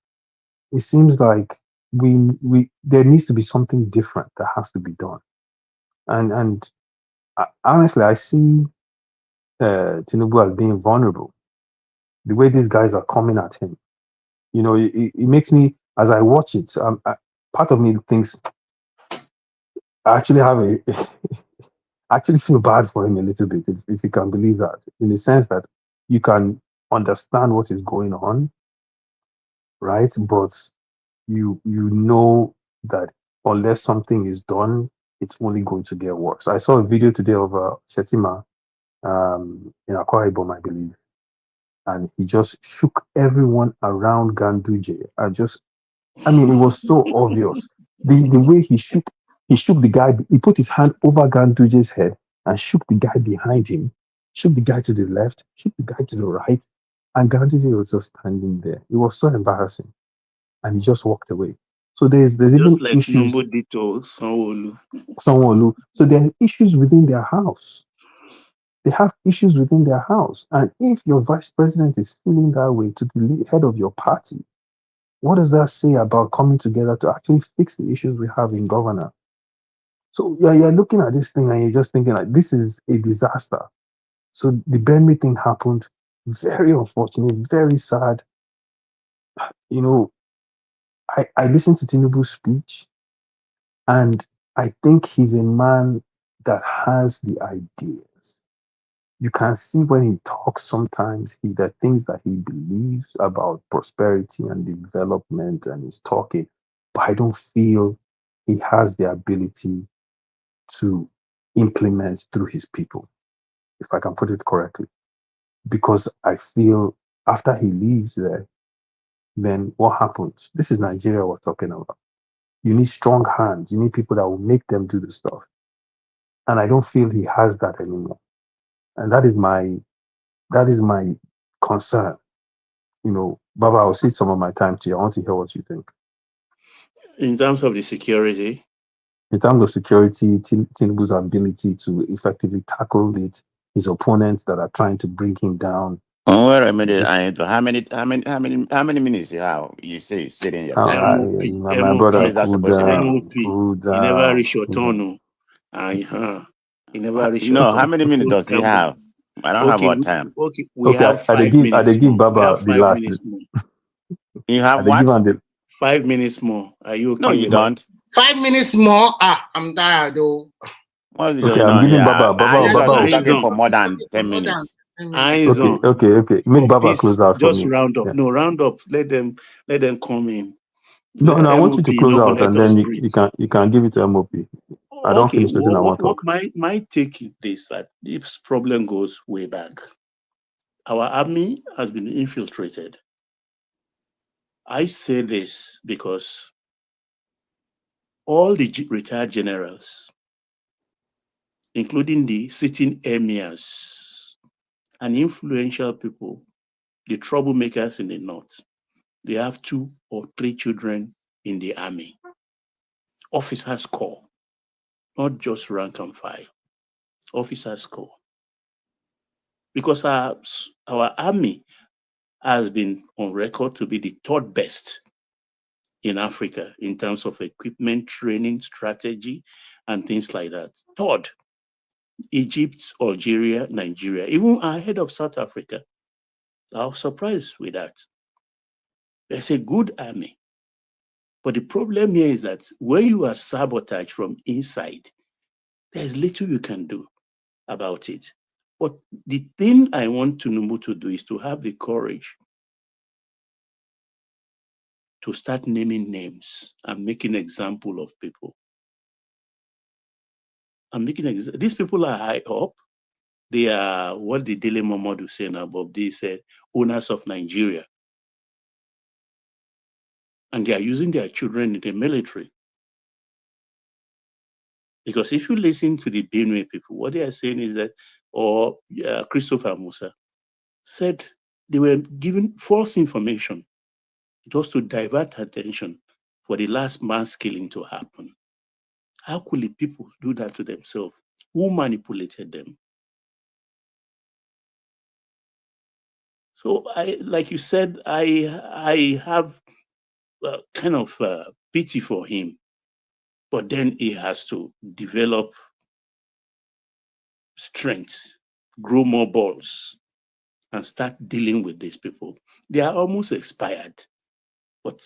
it seems like there needs to be something different that has to be done. And honestly, I see Tinubu as being vulnerable. The way these guys are coming at him, it makes me, as I watch it, part of me thinks I actually have I actually feel bad for him a little bit, if you can believe that, in the sense that you can understand what is going on, right? But you know that unless something is done, it's only going to get worse. I saw a video today of Shettima in Akwa Ibom, I believe, and he just shook everyone around Ganduje. I mean, it was so obvious. The way he shook the guy, he put his hand over Ganduje's head and shook the guy behind him, shook the guy to the left, shook the guy to the right, and Ganduje was just standing there. It was so embarrassing. And he just walked away. So there's Just even like issues. Tinubu did to Sanwo-Olu. So there are issues within their house. They have issues within their house. And if your vice president is feeling that way to the head of your party, what does that say about coming together to actually fix the issues we have in governance? So yeah, you're looking at this thing and you're just thinking like this is a disaster. So the Benry thing happened, very unfortunate, very sad. You know, I listened to Tinubu's speech, and I think he's a man that has the ideas. You can see when he talks sometimes the things that he believes about prosperity and development, and he's talking, but I don't feel he has the ability to implement through his people, if I can put it correctly. Because I feel after he leaves there, then what happens? This is Nigeria we're talking about. You need strong hands. You need people that will make them do the stuff. And I don't feel he has that anymore. And that is my concern. You know, Baba, I'll cede some of my time to you. I want to hear what you think. In terms of the security? In terms of security, Tinubu's ability to effectively tackle it, his opponents that are trying to bring him down. Oh, wait a minute. How many minutes you have? You say you're sitting your time. My brother, How is that supposed to be? cool He never down. reached your turn. He never reached your No, turn. how many minutes does he have? I don't have Okay, our time. we have 5 minutes I give more. We have Baba the 5 last. minutes more. You have what? 5 minutes more. Are you okay? No, you don't. 5 minutes more. I'm tired though. What is Okay, going I'm on giving here? Baba. I Baba usually will talking close. for more than 10 minutes. Okay. Make Baba close out for Just me. round up. Yeah. No, round up. Let them come in. No, I want you MOP, to close no go out, let and us then breathe. you can give it to MOP. I don't Okay, finish within I want to what talk. my take is this, that this problem goes way back. Our army has been infiltrated. I say this because all the retired generals, including the sitting emirs and influential people, the troublemakers in the north, they have 2 or 3 children in the army. Officers corps, not just rank and file. Officers corps. Because our army has been on record to be the 3rd best in Africa in terms of equipment, training, strategy, and things like that. 3rd, Egypt, Algeria, Nigeria, even ahead of South Africa. I was surprised with that. There's a good army. But the problem here is that when you are sabotaged from inside, there's little you can do about it. But the thing I want Tinubu to do is to have the courage to start naming names and making example of people. These people are high up. They are what the Daily Momodu said above. They said owners of Nigeria. And they are using their children in the military. Because if you listen to the Benue people, what they are saying is that, or Christopher Musa said they were given false information just to divert attention for the last mass killing to happen. How could the people do that to themselves? Who manipulated them? So, like you said, I have kind of pity for him, but then he has to develop strength, grow more balls, and start dealing with these people. They are almost expired, but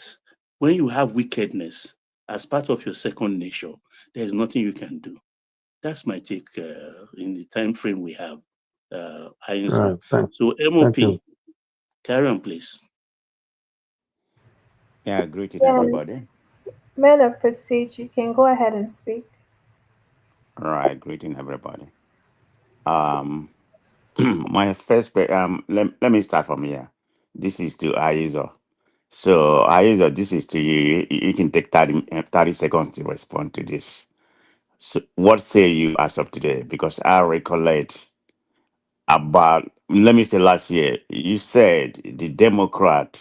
when you have wickedness as part of your second nature, there's nothing you can do. That's my take in the time frame we have. Right, So MOP, Thank you. carry on, please. Yeah, greeting Yes. everybody. Men of prestige, you can go ahead and speak. All right, greeting everybody. Um, my first, let me start from here. This is to Aizo. So, Aizo, this is to you. You can take 30 seconds to respond to this. So, what say you as of today? Because I recollect about, let me say last year, you said the Democrat,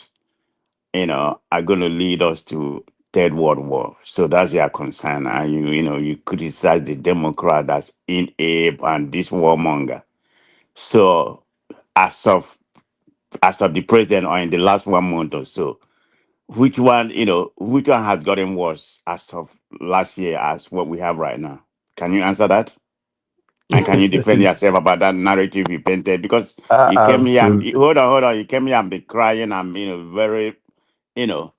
are going to lead us to third world war. So that's your concern, and you criticize the Democrat as inept and this warmonger. So as of the president, or in the last 1 month or so, which one has gotten worse as of last year as what we have right now? Can you answer that? And can you defend yourself about that narrative you painted? Because you came here, Absolutely. hold on, you came here and be crying and very, you know,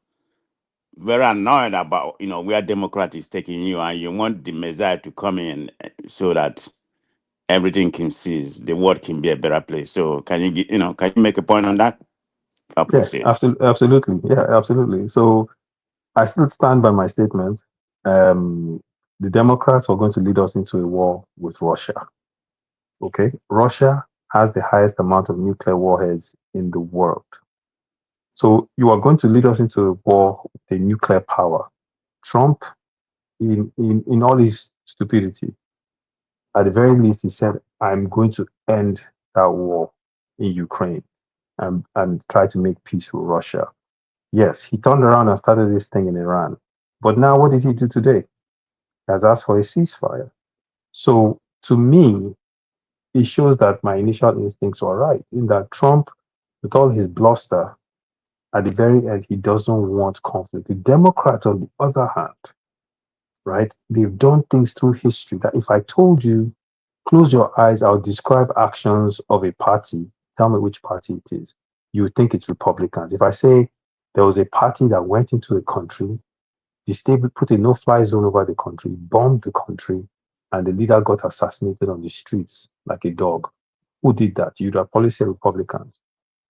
very annoyed about where Democrat is taking you, and you want the Messiah to come in, so that everything can cease, the world can be a better place. So can you make a point on that? I'll Yeah, proceed. absolutely, absolutely. Yeah, absolutely. So I still stand by my statement. The Democrats are going to lead us into a war with Russia. Okay, Russia has the highest amount of nuclear warheads in the world. So you are going to lead us into a war with a nuclear power. Trump, in all his stupidity, at the very least, he said, "I'm going to end that war in Ukraine and try to make peace with Russia." Yes, he turned around and started this thing in Iran. But now, what did he do today? He has asked for a ceasefire. So to me, it shows that my initial instincts were right, in that Trump, with all his bluster, at the very end, he doesn't want conflict. The Democrats, on the other hand, right, they've done things through history that if I told you, close your eyes, I'll describe actions of a party, tell me which party it is, you would think it's Republicans. If I say there was a party that went into a country, the state put a no-fly zone over the country, bombed the country, and the leader got assassinated on the streets like a dog. Who did that? You'd have probably said Republicans.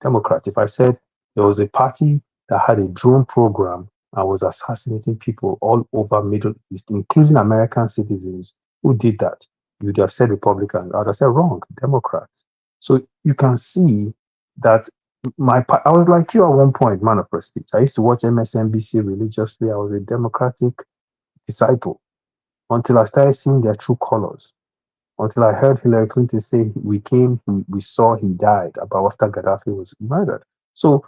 Democrats. If I said there was a party that had a drone program and was assassinating people all over Middle East, including American citizens, who did that? You'd have said Republicans. I'd have said wrong, Democrats. So you can see that I was like you at one point, man of prestige. I used to watch MSNBC religiously. I was a Democratic disciple until I started seeing their true colors. Until I heard Hillary Clinton say, we saw, he died," about after Gaddafi was murdered. So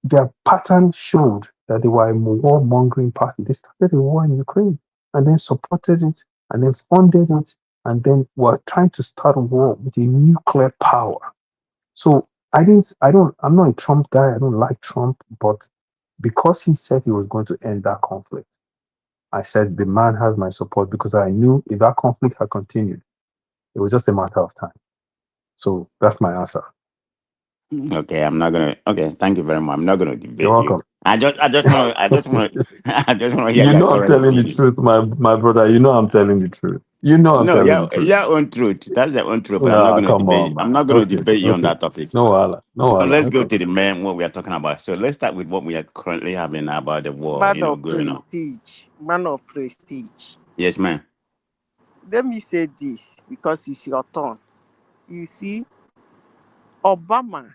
their pattern showed that they were a war-mongering party. They started a war in Ukraine and then supported it and then funded it and then were trying to start a war with a nuclear power. So I'm not a Trump guy. I don't like Trump, but because he said he was going to end that conflict, I said the man has my support because I knew if that conflict had continued, it was just a matter of time. So that's my answer. Okay, I'm not gonna. Okay, thank you very much. I'm not gonna You're debate you. welcome. I just want to hear You your know I'm current telling the opinion. truth, my brother. You know I'm telling the truth. You know I'm No, telling yeah, the truth. your own truth. That's the own truth. But I'm not Ah, gonna come debate. on, I'm man. not gonna Okay, debate you on okay. that topic. No wala, no So wala. let's go Okay. to the main what we are talking about. So let's start with what we are currently having about the war. Man of Going on. prestige. Man of prestige. Yes, ma'am. Let me say this because it's your turn. You see, Obama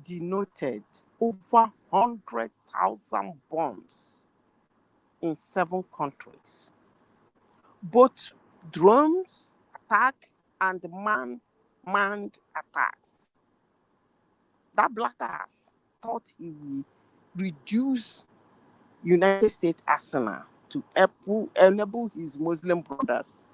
denoted over 100,000 bombs in 7 countries, both drones attack and manned attacks. That black ass thought he would reduce United States arsenal to enable his Muslim brothers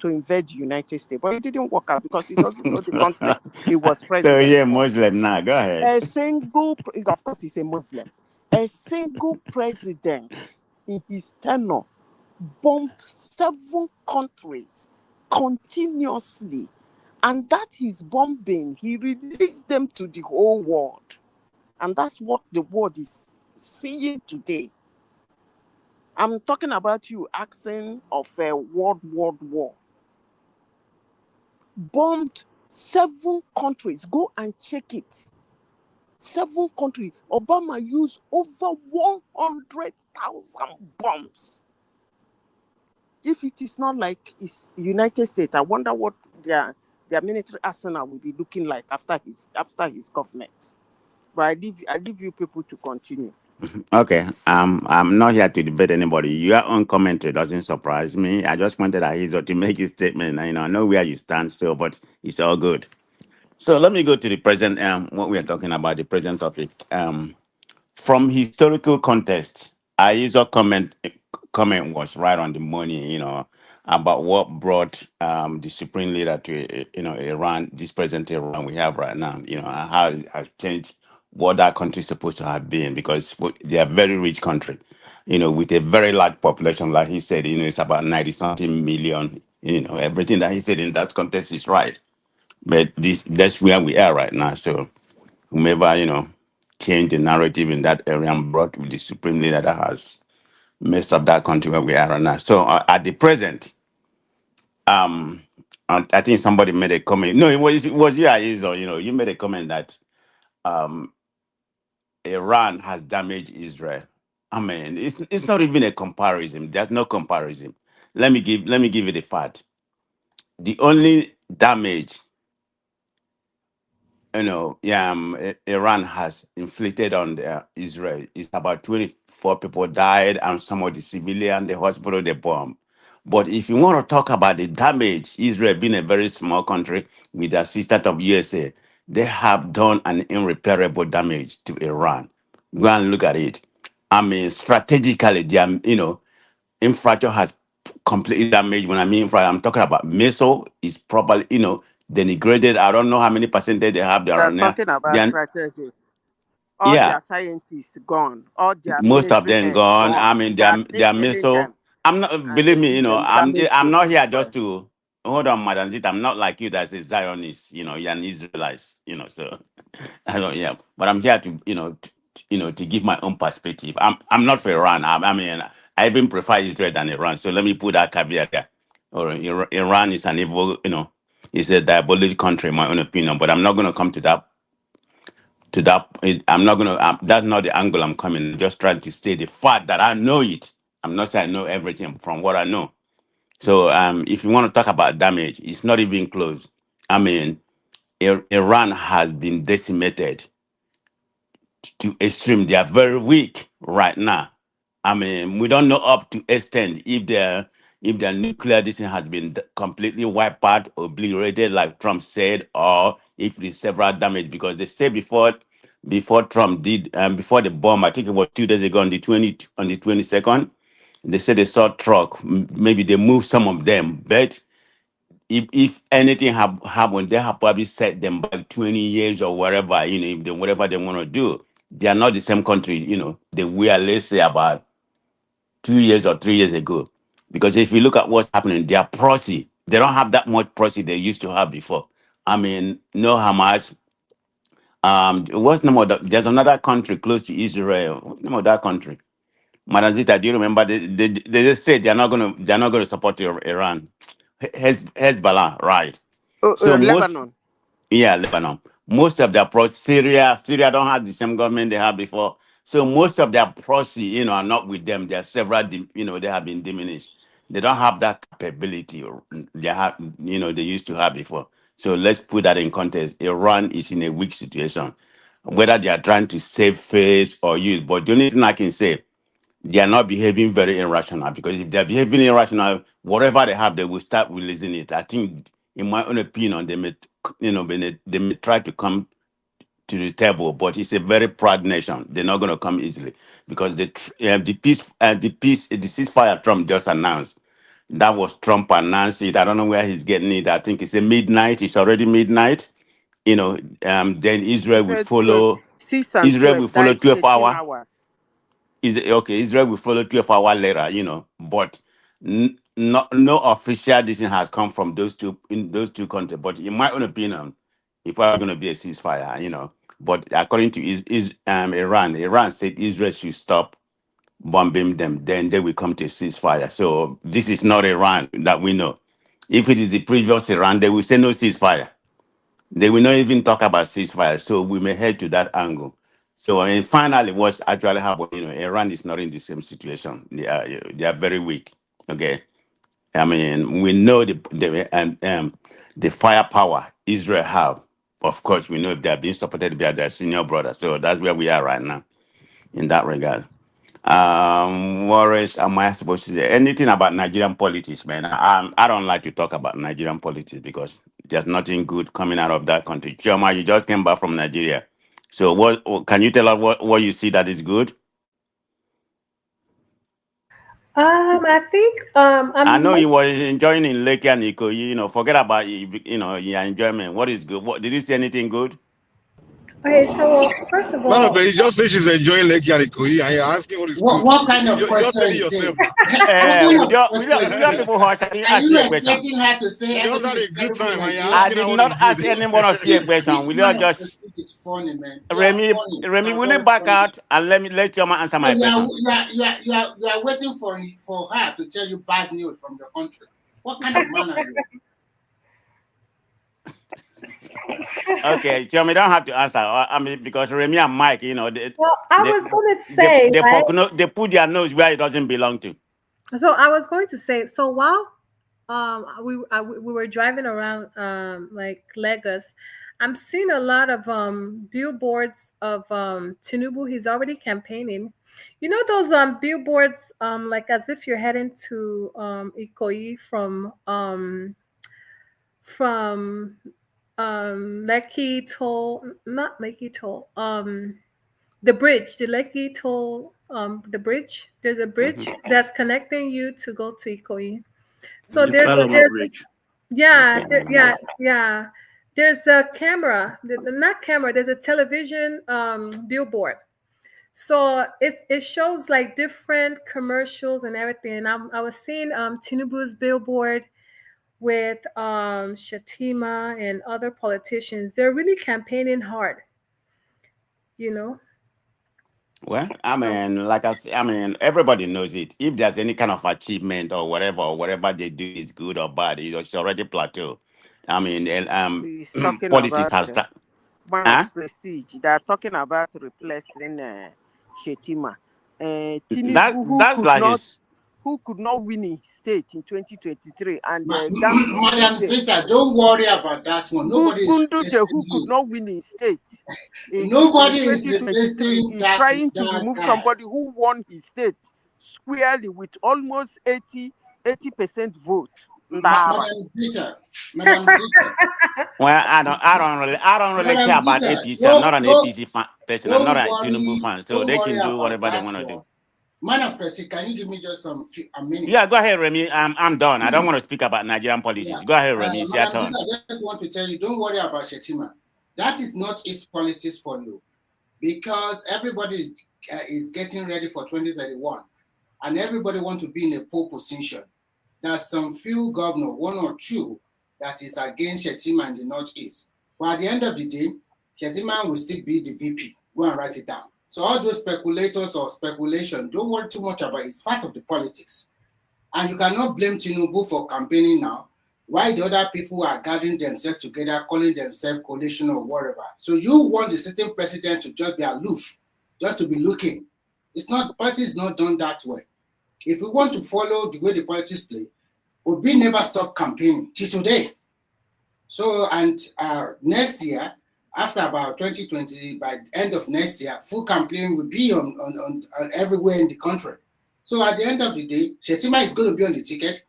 to invade the United States. But it didn't work out because he doesn't know the country he was So president yeah, for. Muslim now. Go ahead. Of course, he's a Muslim. A single president in his tenure bombed 7 countries continuously. And that his bombing, he released them to the whole world. And that's what the world is seeing today. I'm talking about you asking of a world war. Bombed 7 countries. Go and check it. 7 countries. Obama used over 100,000 bombs. If it is not like his United States, I wonder what their military arsenal will be looking like after his government. But I leave you people to continue. Okay, I'm not here to debate anybody. Your own commentary doesn't surprise me. I just wanted Ahizo to make his statement. I know where you stand still, but it's all good. So let me go to the present. What we are talking about, the present topic. From historical context, Ahizo comment was right on the money. About what brought the supreme leader to Iran, this present Iran we have right now. And how it has changed what that country is supposed to have been, because they are a very rich country, with a very large population. Like he said, it's about 90 something million. Everything that he said in that context is right. But that's where we are right now. So whomever, changed the narrative in that area and brought with the supreme leader that has messed up that country where we are right now. So at the present, I think somebody made a comment. No, it was you, Ayizo. You made a comment that um, Iran has damaged Israel. I mean, it's not even a comparison. There's no comparison. Let me give you the fact. The only damage, Iran has inflicted on Israel is about 24 people died and some of the civilian, the hospital, they bombed. But if you want to talk about the damage, Israel being a very small country with the assistance of USA, they have done an irreparable damage to Iran. Go and look at it. I mean, strategically, infrastructure has completely damaged. When I mean infrastructure, I'm talking about missile is properly, denigrated. I don't know how many percentage they have there They're on there. talking about Then, strategy. All yeah, their scientists gone. All their most of military them heads gone. I gone. mean, They are they still are killing missile. them I'm not. and they Believe me, give them I'm damage I'm to not here just Israel. to hold on, Madam Zit. I'm not like you that's a Zionist. You're an Israelite. So I don't. Yeah, but I'm here to to give my own perspective. I'm not for Iran. I mean, I even prefer Israel than Iran. So let me put that caveat there. Or Iran is an evil. It's a diabolical country, in my own opinion. But I'm not going to come to that. I'm not gonna. That's not the angle I'm coming. I'm just trying to state the fact that I know it. I'm not saying I know everything from what I know. So if you want to talk about damage, it's not even close. I mean, Iran has been decimated to extreme. They are very weak right now. I mean, we don't know up to extent if their nuclear this thing has been completely wiped out, obliterated, like Trump said, or if there's several damage. Because they say before Trump did before the bomb, I think it was 2 days ago on the 22nd, they said they saw truck. Maybe they moved some of them, but if anything happened, they have probably set them back 20 years or whatever, if they whatever they want to do. They are not the same country, they were, let's say, about 2 years or 3 years ago. Because if you look at what's happening, they are prosy. They don't have that much prosy they used to have before. I mean, no Hamas. What's the name of there's another country close to Israel. What's the name of that country? Madam Zita, do you remember they just said they're not gonna support Iran. Hezbollah, right? So most Lebanon. Yeah, Lebanon. Most of their Syria don't have the same government they had before. So most of their proxy, are not with them. There are several, they have been diminished. They don't have that capability they used to have before. So let's put that in context. Iran is in a weak situation. Whether they are trying to save face or use, but the only thing I can say, they are not behaving very irrational, because if they're behaving irrational, whatever they have, they will start releasing it. I think, in my own opinion, they may try to come to the table, but it's a very proud nation. They're not going to come easily, because the ceasefire Trump just announced. That was Trump announced it. I don't know where he's getting it. I think it's a midnight. It's already midnight. Then He Israel will said follow. 6 and Israel will 12. That follow is 12 13 hour. hours. Israel will follow 12 hour later, but no official decision has come from those two countries. But in my own opinion, it's probably going to be a ceasefire, But according to Iran said Israel should stop bombing them, then they will come to a ceasefire. So this is not Iran that we know. If it is the previous Iran, they will say no ceasefire. They will not even talk about ceasefire. So we may head to that angle. So and finally, what's actually happened, Iran is not in the same situation. They are very weak. Okay. I mean, we know the firepower Israel have. Of course, we know they are being supported by their senior brother. So that's where we are right now in that regard. What else am I supposed to say? Anything about Nigerian politics, man? I don't like to talk about Nigerian politics because there's nothing good coming out of that country. Chioma, you just came back from Nigeria. So what can you tell us what you see that is good? I think I know I'm you were enjoying in Lake Yaniko. Forget about your enjoyment. What is good? What did you see anything good? okay. So first of Man, all, but you just say she's enjoying Lake Yarikoyi and you're asking what is good. What kind of You're question saying it is yourself this? now. What kind of With your question is people, Hush, can you Are ask you me a question? expecting her to say She just everything had a is good terrible in time and you're Nigeria? I asking her did what is not good. ask anyone of you a question. This Will you man of just prestige is funny, man. You are Remy, funny. You Remy, are will you very back funny. out and let your man answer No, my question? you are waiting for her to tell you bad news from the country. What kind of man are you? Okay, Chiomi, don't have to answer. I mean, because Remy and Mike, well, I they, was going to they, say, they, right? they put their nose where it doesn't belong to. So I was going to say, so while we were driving around like Lagos, I'm seeing a lot of billboards of Tinubu. He's already campaigning. You know those billboards like as if you're heading to Ikoyi from Lekki Toll, not Lekki Toll, the bridge, the Lekki Toll, the bridge. There's a bridge that's connecting you to go to Ikoyi. So The Parliament Bridge. yeah, yeah. There's a camera, not camera. There's a television billboard. So it shows like different commercials and everything. And I was seeing Tinubu's billboard with Shettima and other politicians. They're really campaigning hard, you know. Well, I mean, like I said, I mean, everybody knows it. If there's any kind of achievement or whatever they do is good or bad, it's already plateau. I mean, He's talking politics about has started. man of Huh? prestige. They are talking about replacing Shettima. Tinubu, That's like his. who could not win in state in 2023, and Madam Zita, don't worry about that one. Nobody is Gunduje, who could not win in state Nobody in is 2023, replacing is that trying to remove guy. somebody who won his state squarely with almost 80% vote. Madam Zita, Madam Zita. Well, I don't really Madam care about Zita, APC. I'm not an APC person. I'm not a Tinubu fan, so don't they worry can do about whatever they that want to do. one. Man of Prestige, can you give me just a minute? Yeah, go ahead, Remy. I'm done. I don't want to speak about Nigerian politics. Yeah. Go ahead, Remy. It's your Madam turn. Zita, I just want to tell you, don't worry about Shettima. That is not East politics for you, because everybody is getting ready for 2031, and everybody want to be in a pole position. There's some few governor, one or two, that is against Shettima in the Northeast. But at the end of the day, Shettima will still be the VP. Go and write it down. So all those speculators or speculation, don't worry too much about it. It's part of the politics. And you cannot blame Tinubu for campaigning now, while the other people are gathering themselves together, calling themselves coalition or whatever. So you want the sitting president to just be aloof, just to be looking. It's not, politics is not done that way. If we want to follow the way the politics play, Obi never stopped campaigning till today. So, and next year, after about 2020, by the end of next year, full campaign will be on everywhere in the country. So at the end of the day, Shettima is going to be on the ticket,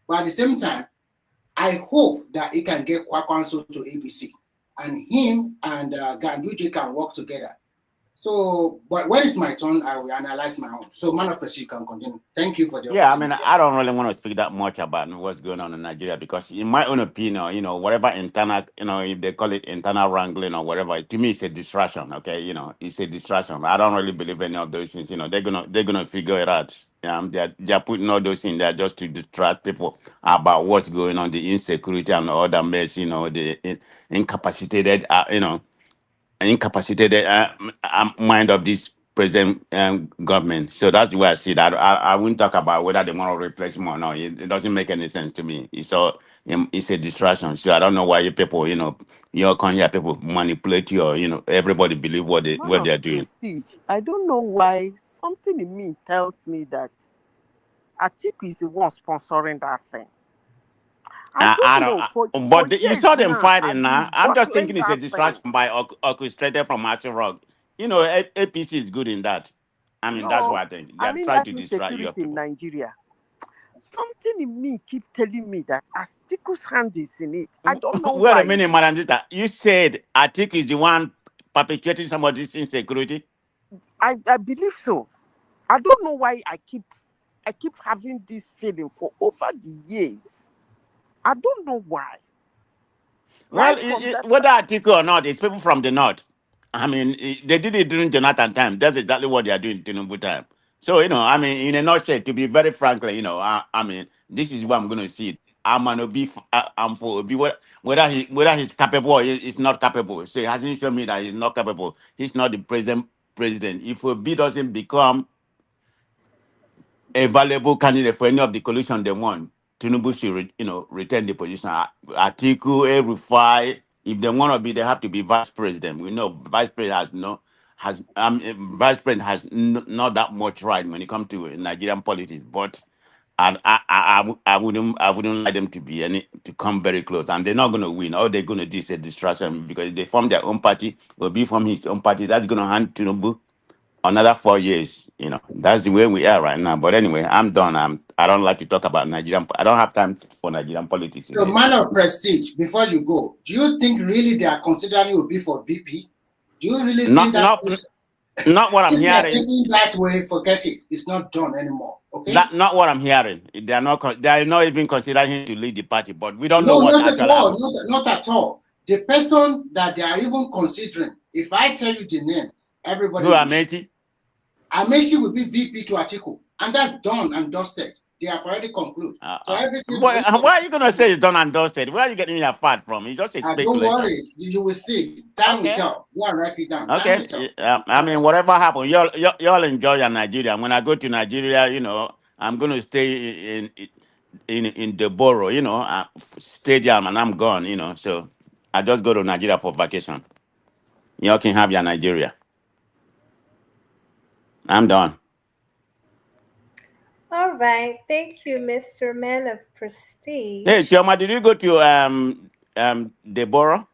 but at the same time, I hope that he can get Kwankwaso to ABC, and him and Ganduje can work together. So, but when it's my turn, I will analyze my own. So, man of Prestige can continue. Thank you for the Yeah, I opportunity. mean, I don't really want to speak that much about what's going on in Nigeria because, in my own opinion, whatever internal, if they call it internal wrangling or whatever, to me, it's a distraction. Okay, it's a distraction. I don't really believe any of those things. They're gonna figure it out. They're putting all those in there just to distract people about what's going on, the insecurity and all that mess. The incapacitated, incapacitated mind of this present government. So that's why I see that. I wouldn't talk about whether they want to replace him or not. It doesn't make any sense to me. It's a distraction. So I don't know why you people, your Kenya people manipulate your, everybody believe what Man of they're doing. prestige. I don't know why something in me tells me that Atiku is the one sponsoring that thing. I don't know. For You years saw them now, I've fighting been now. I'm just bottling thinking it's a that thing. distraction by orchestrated from Action Rock. APC is good in that. I mean, that's No, what I think. I They're mean trying that to distract your insecurity in people. Nigeria. Something in me keep telling me that Atiku's hand is in it. I don't know Wait a why. minute, Madam Zita. You said Atiku is the one perpetuating some of this insecurity? I believe so. I don't know why I keep having this feeling for over the years. I don't know why. Well, Right from that whether Atiku or not, it's people from the north. I mean, they did it during Jonathan time. That's exactly what they are doing Tinubu time. So, I mean, in a nutshell, to be very frankly, I mean, this is what I'm going to see. I'm an Obi, I'm for Obi, whether he's capable or he's not capable. So he hasn't shown me that he's not capable. He's not the present president. If Obi doesn't become a valuable candidate for any of the coalition they want, Tinubu should, retain the position. Atiku, El-Rufai, if they want to be, they have to be vice president. We know vice president vice president has not that much right when it comes to Nigerian politics. But I wouldn't like them to come very close, and they're not going to win. All they're going to do is a distraction because if they form their own party, will be from his own party. That's going to hand Tinubu another 4 years. That's the way we are right now. But anyway, I'm done. I don't like to talk about Nigerian. I don't have time for Nigerian politics. So, man of prestige, before you go, do you think really they are considering you be for VP? Do you really think that? Not what I'm if hearing. If thinking that way, forget it. It's not done anymore. Okay. Not what I'm hearing. They are not even considering him to lead the party. But we don't know No, what not actually at all. happened. Not at all. The person that they are even considering, if I tell you the name, everybody will. Amechi? Amechi will be VP to Atiku, and that's done and dusted. They have already concluded. So everything. Why are you gonna say it's done and dusted? Where are you getting your fat from? It's just a speculation. Don't worry, you will see. Time will tell. Go and write it down. Okay. I mean, whatever happens, y'all enjoy your Nigeria. When I go to Nigeria, I'm gonna stay in the borough, stadium, and I'm gone. So I just go to Nigeria for vacation. Y'all can have your Nigeria. I'm done. All right. Thank you, Mr. Man of Prestige. Hey, Chioma, did you go to Deborah?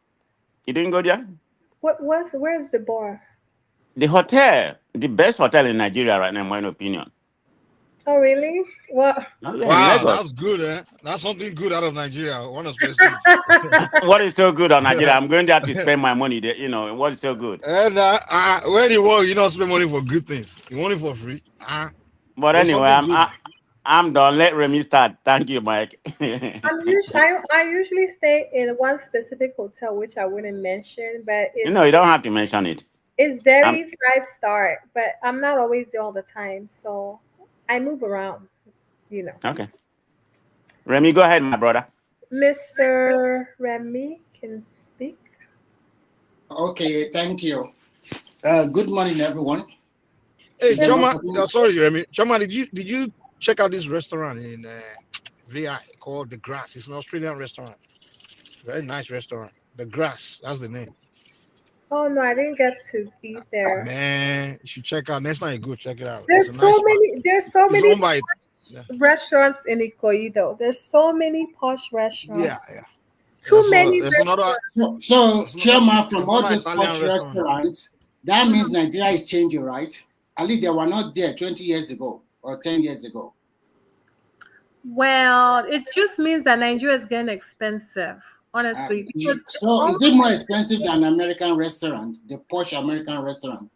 You didn't go there? Where's Deborah? The hotel, the best hotel in Nigeria right now, in my opinion. Oh, really? Well, wow, that's good, eh? That's something good out of Nigeria. What is so good on Nigeria? I'm going there to spend my money there. What is so good? And where you work, you don't spend money for good things. You want it for free. But anyway, I'm done. Let Remy start. Thank you, Mike. I usually stay in one specific hotel, which I wouldn't mention, but you don't have to mention it. It's very 5-star, but I'm not always there all the time, so I move around. Okay. Remy, go ahead, my brother. Mr. Remy can speak. Okay, thank you. Good morning, everyone. Hey, Choma, sorry, Remy. Choma, did you check out this restaurant in VI called The Grass? It's an Australian restaurant. Very nice restaurant. The Grass, that's the name. Oh no, I didn't get to eat there. Man, you should check out. Next time you go, check it out. There's so many restaurants in Ikoyi though. There's so many posh restaurants. Yeah. Too many. So Chairman, from all these posh restaurants, that means Nigeria is changing, right? At least they were not there 20 years ago or 10 years ago. Well, it just means that Nigeria is getting expensive, honestly. So is it more expensive than American restaurant, the posh American restaurant?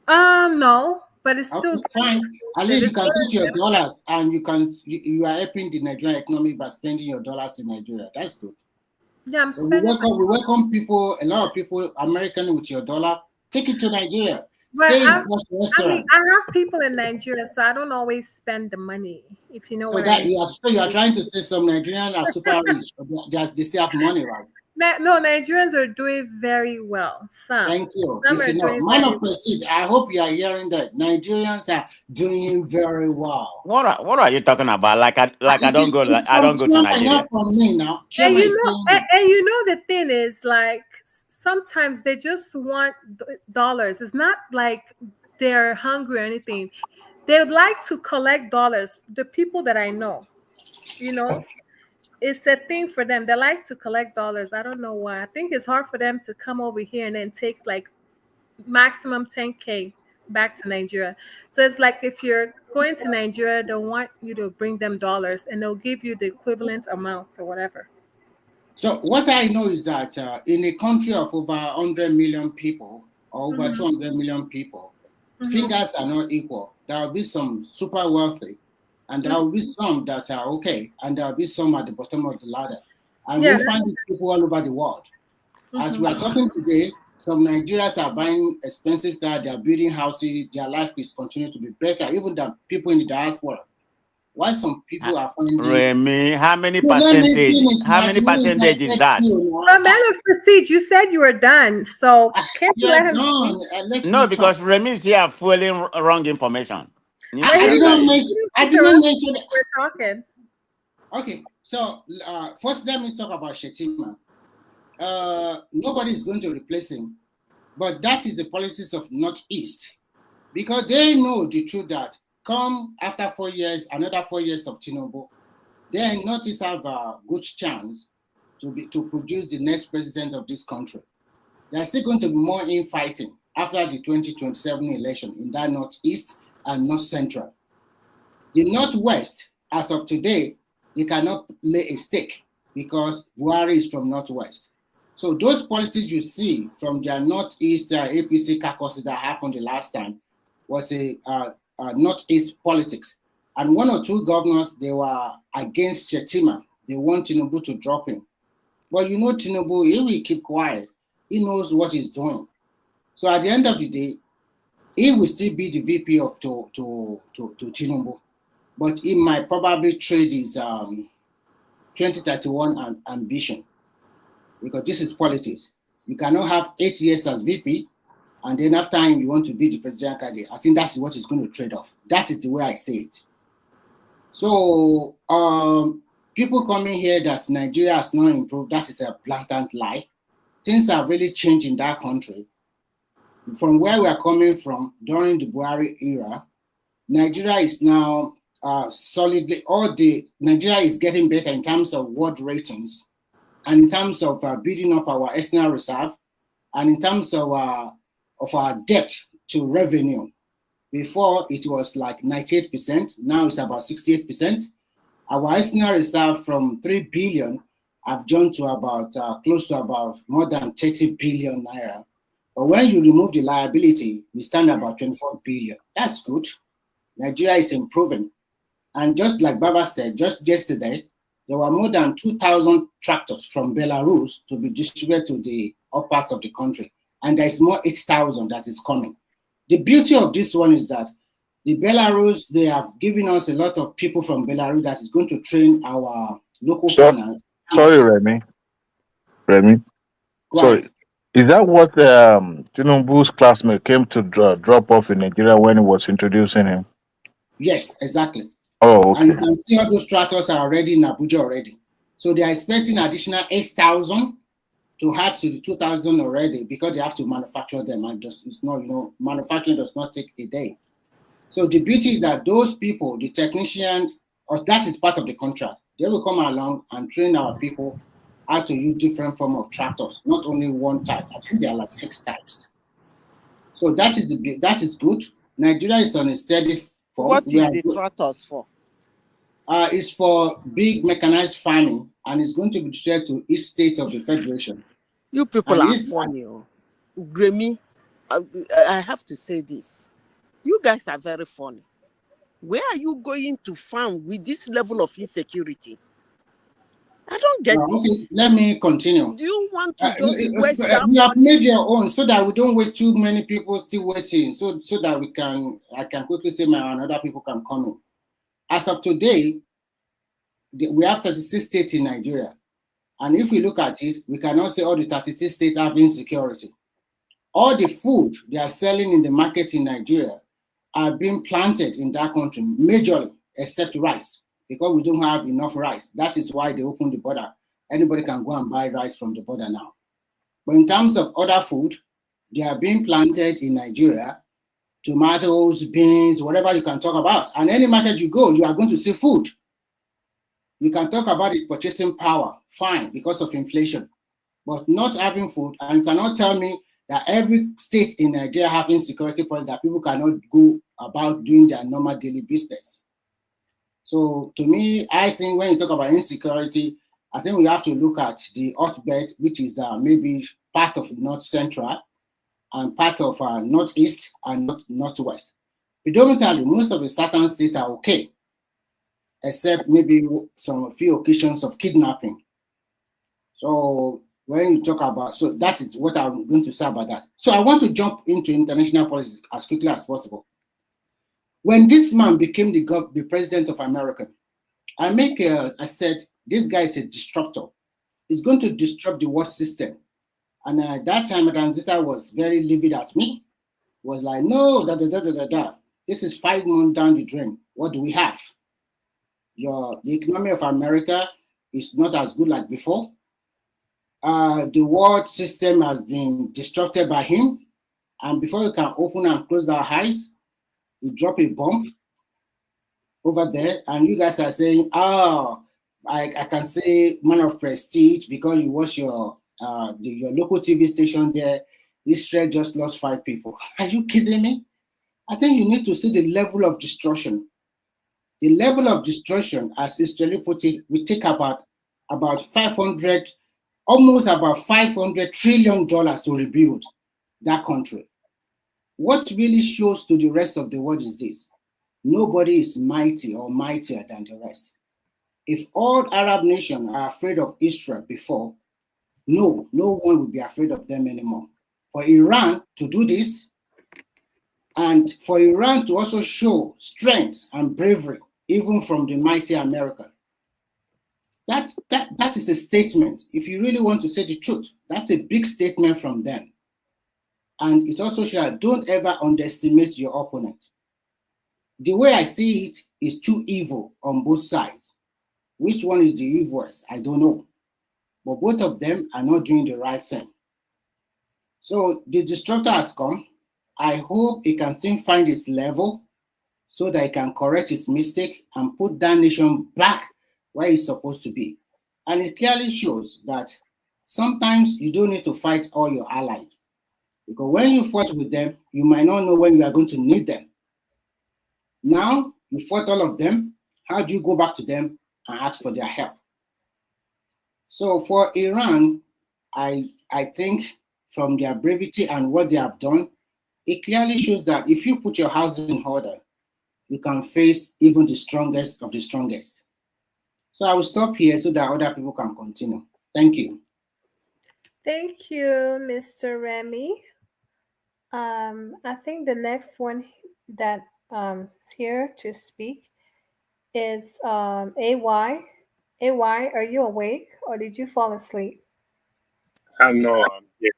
No, but it's still fine. At least you can take your dollars and you are helping the Nigerian economy by spending your dollars in Nigeria. That's good. Yeah, I'm so we welcome people, a lot of people, American with your dollar. Take it to Nigeria. Stay in posh restaurant. I have people in Nigeria, so I don't always spend the money. If you know what I mean. So you are trying to say some Nigerians are super rich, but they still have money, right? No, Nigerians are doing very well. Thank you. Man of prestige, I hope you are hearing that Nigerians are doing very well. What are you talking about? I don't go to Nigeria. From me now. And you know the thing is, like, sometimes they just want dollars. It's not like they're hungry or anything. They'd like to collect dollars. The people that I know, it's a thing for them. They like to collect dollars. I don't know why. I think it's hard for them to come over here and then take like maximum 10K back to Nigeria. So it's like if you're going to Nigeria, they want you to bring them dollars and they'll give you the equivalent amount or whatever. So what I know is that in a country of over 100 million people or over 200 million people, fingers are not equal. There will be some super wealthy and there will be some that are okay and there will be some at the bottom of the ladder. And we find these people all over the world. As we are talking today, some Nigerians are buying expensive cars, they are building houses, their life is continuing to be better, even than people in the diaspora. Why some people are finding... Remy, how many percentage? How many percentage is that? Well, proceed. You said you were done, so can't you let him speak? No, because Remy is here fueling wrong information. I did not mention... We're talking. Okay, so first let me talk about Shettima. Nobody is going to replace him, but that is the policies of Northeast, because they know the truth that come after 4 years, another 4 years of Tinubu, then Northeast have a good chance to produce the next president of this country. There's still going to be more infighting after the 2027 election in that Northeast and North Central. The Northwest, as of today, they cannot lay a stake because Buhari is from Northwest. So those politics you see from their Northeast APC caucus that happened the last time was a Northeast politics. And one or two governors, they were against Shettima. They want Tinubu to drop him. But Tinubu, he will keep quiet. He knows what he's doing. So at the end of the day, he will still be the VP of to Tinubu. But he might probably trade his 2031 ambition. Because this is politics. You cannot have 8 years as VP, and then after time you want to be the presidential candidate. I think that's what is going to trade off. That is the way I say it. So people coming here that Nigeria has not improved, that is a blatant lie. Things have really changed in that country. From where we are coming from during the Buhari era, Nigeria is now solidly, Nigeria is getting better in terms of world ratings, and in terms of building up our external reserve, and in terms of our debt to revenue. Before it was like 98%, now it's about 68%. Our external reserve from 3 billion have jumped to about close to about more than 30 billion naira. But when you remove the liability, we stand about 24 billion. That's good. Nigeria is improving. And just like Baba said, just yesterday, there were more than 2,000 tractors from Belarus to be distributed to the upper parts of the country. And there's more 8,000 that is coming. The beauty of this one is that the Belarus, they have given us a lot of people from Belarus that is going to train our local farmers. Sorry, Remy. Sorry. Is that what Tinubu's classmate came to drop off in Nigeria when he was introducing him? Yes, exactly. Oh, okay. And you can see all those tractors are already in Abuja already. So they are expecting additional 8,000 to add to the 2,000 already because they have to manufacture them. And it's not, manufacturing does not take a day. So the beauty is that those people, the technicians, or that is part of the contract, they will come along and train our people how to use different form of tractors, not only one type. I think there are like 6 types. So that is good. Nigeria is on a steady form. What is the tractors for? It's for big mechanized farming, and it's going to be distributed to each state of the federation. You people are funny. Grammy, I have to say this. You guys are very funny. Where are you going to farm with this level of insecurity? I don't get it. Okay, let me continue. Do you want to just waste that you have money? made your own so that we don't waste too many people still waiting, so that I can quickly say and other people can come in. As of today, we have 36 states in Nigeria. And if we look at it, we cannot say all the 36 states have insecurity. All the food they are selling in the market in Nigeria are being planted in that country, majorly, except rice, because we don't have enough rice. That is why they opened the border. Anybody can go and buy rice from the border now. But in terms of other food, they are being planted in Nigeria, tomatoes, beans, whatever you can talk about. And any market you go, you are going to see food. You can talk about it purchasing power, fine, because of inflation, but not having food. And you cannot tell me that every state in Nigeria have insecurity problem that people cannot go about doing their normal daily business. So to me, I think when you talk about insecurity, I think we have to look at the hotbed, which is maybe part of North Central and part of Northeast and Northwest. Predominantly, most of the southern states are okay, except maybe some few occasions of kidnapping. So when you talk about, so that is what I'm going to say about that. So I want to jump into international policy as quickly as possible. When this man became the president of America, I said, this guy is a disruptor. He's going to disrupt the world system. And at that time, Madam Zita was very livid at me. Was like, no, this is 5 months down the drain. What do we have? The economy of America is not as good like before. The world system has been disrupted by him. And before you can open and close our eyes, you drop a bomb over there, and you guys are saying, oh, I can say man of prestige because you watch your local TV station there. Israel just lost 5 people. Are you kidding me? I think you need to see the level of destruction. The level of destruction, as Israeli put it, we take about 500, almost about $500 trillion to rebuild that country. What really shows to the rest of the world is this: nobody is mighty or mightier than the rest. If all Arab nations are afraid of Israel before, no one will be afraid of them anymore. For Iran to do this, and for Iran to also show strength and bravery, even from the mighty America, that is a statement. If you really want to say the truth, that's a big statement from them. And it also shows, don't ever underestimate your opponent. The way I see it is too evil on both sides. Which one is the evilest? I don't know. But both of them are not doing the right thing. So the disruptor has come. I hope he can still find his level so that he can correct his mistake and put that nation back where it's supposed to be. And it clearly shows that sometimes you don't need to fight all your allies. Because when you fight with them, you might not know when you are going to need them. Now, you fought all of them. How do you go back to them and ask for their help? So for Iran, I think from their brevity and what they have done, it clearly shows that if you put your house in order, you can face even the strongest of the strongest. So I will stop here so that other people can continue. Thank you. Thank you, Mr. Remy. I think the next one that is here to speak is AY. AY, are you awake or did you fall asleep? No, I'm here.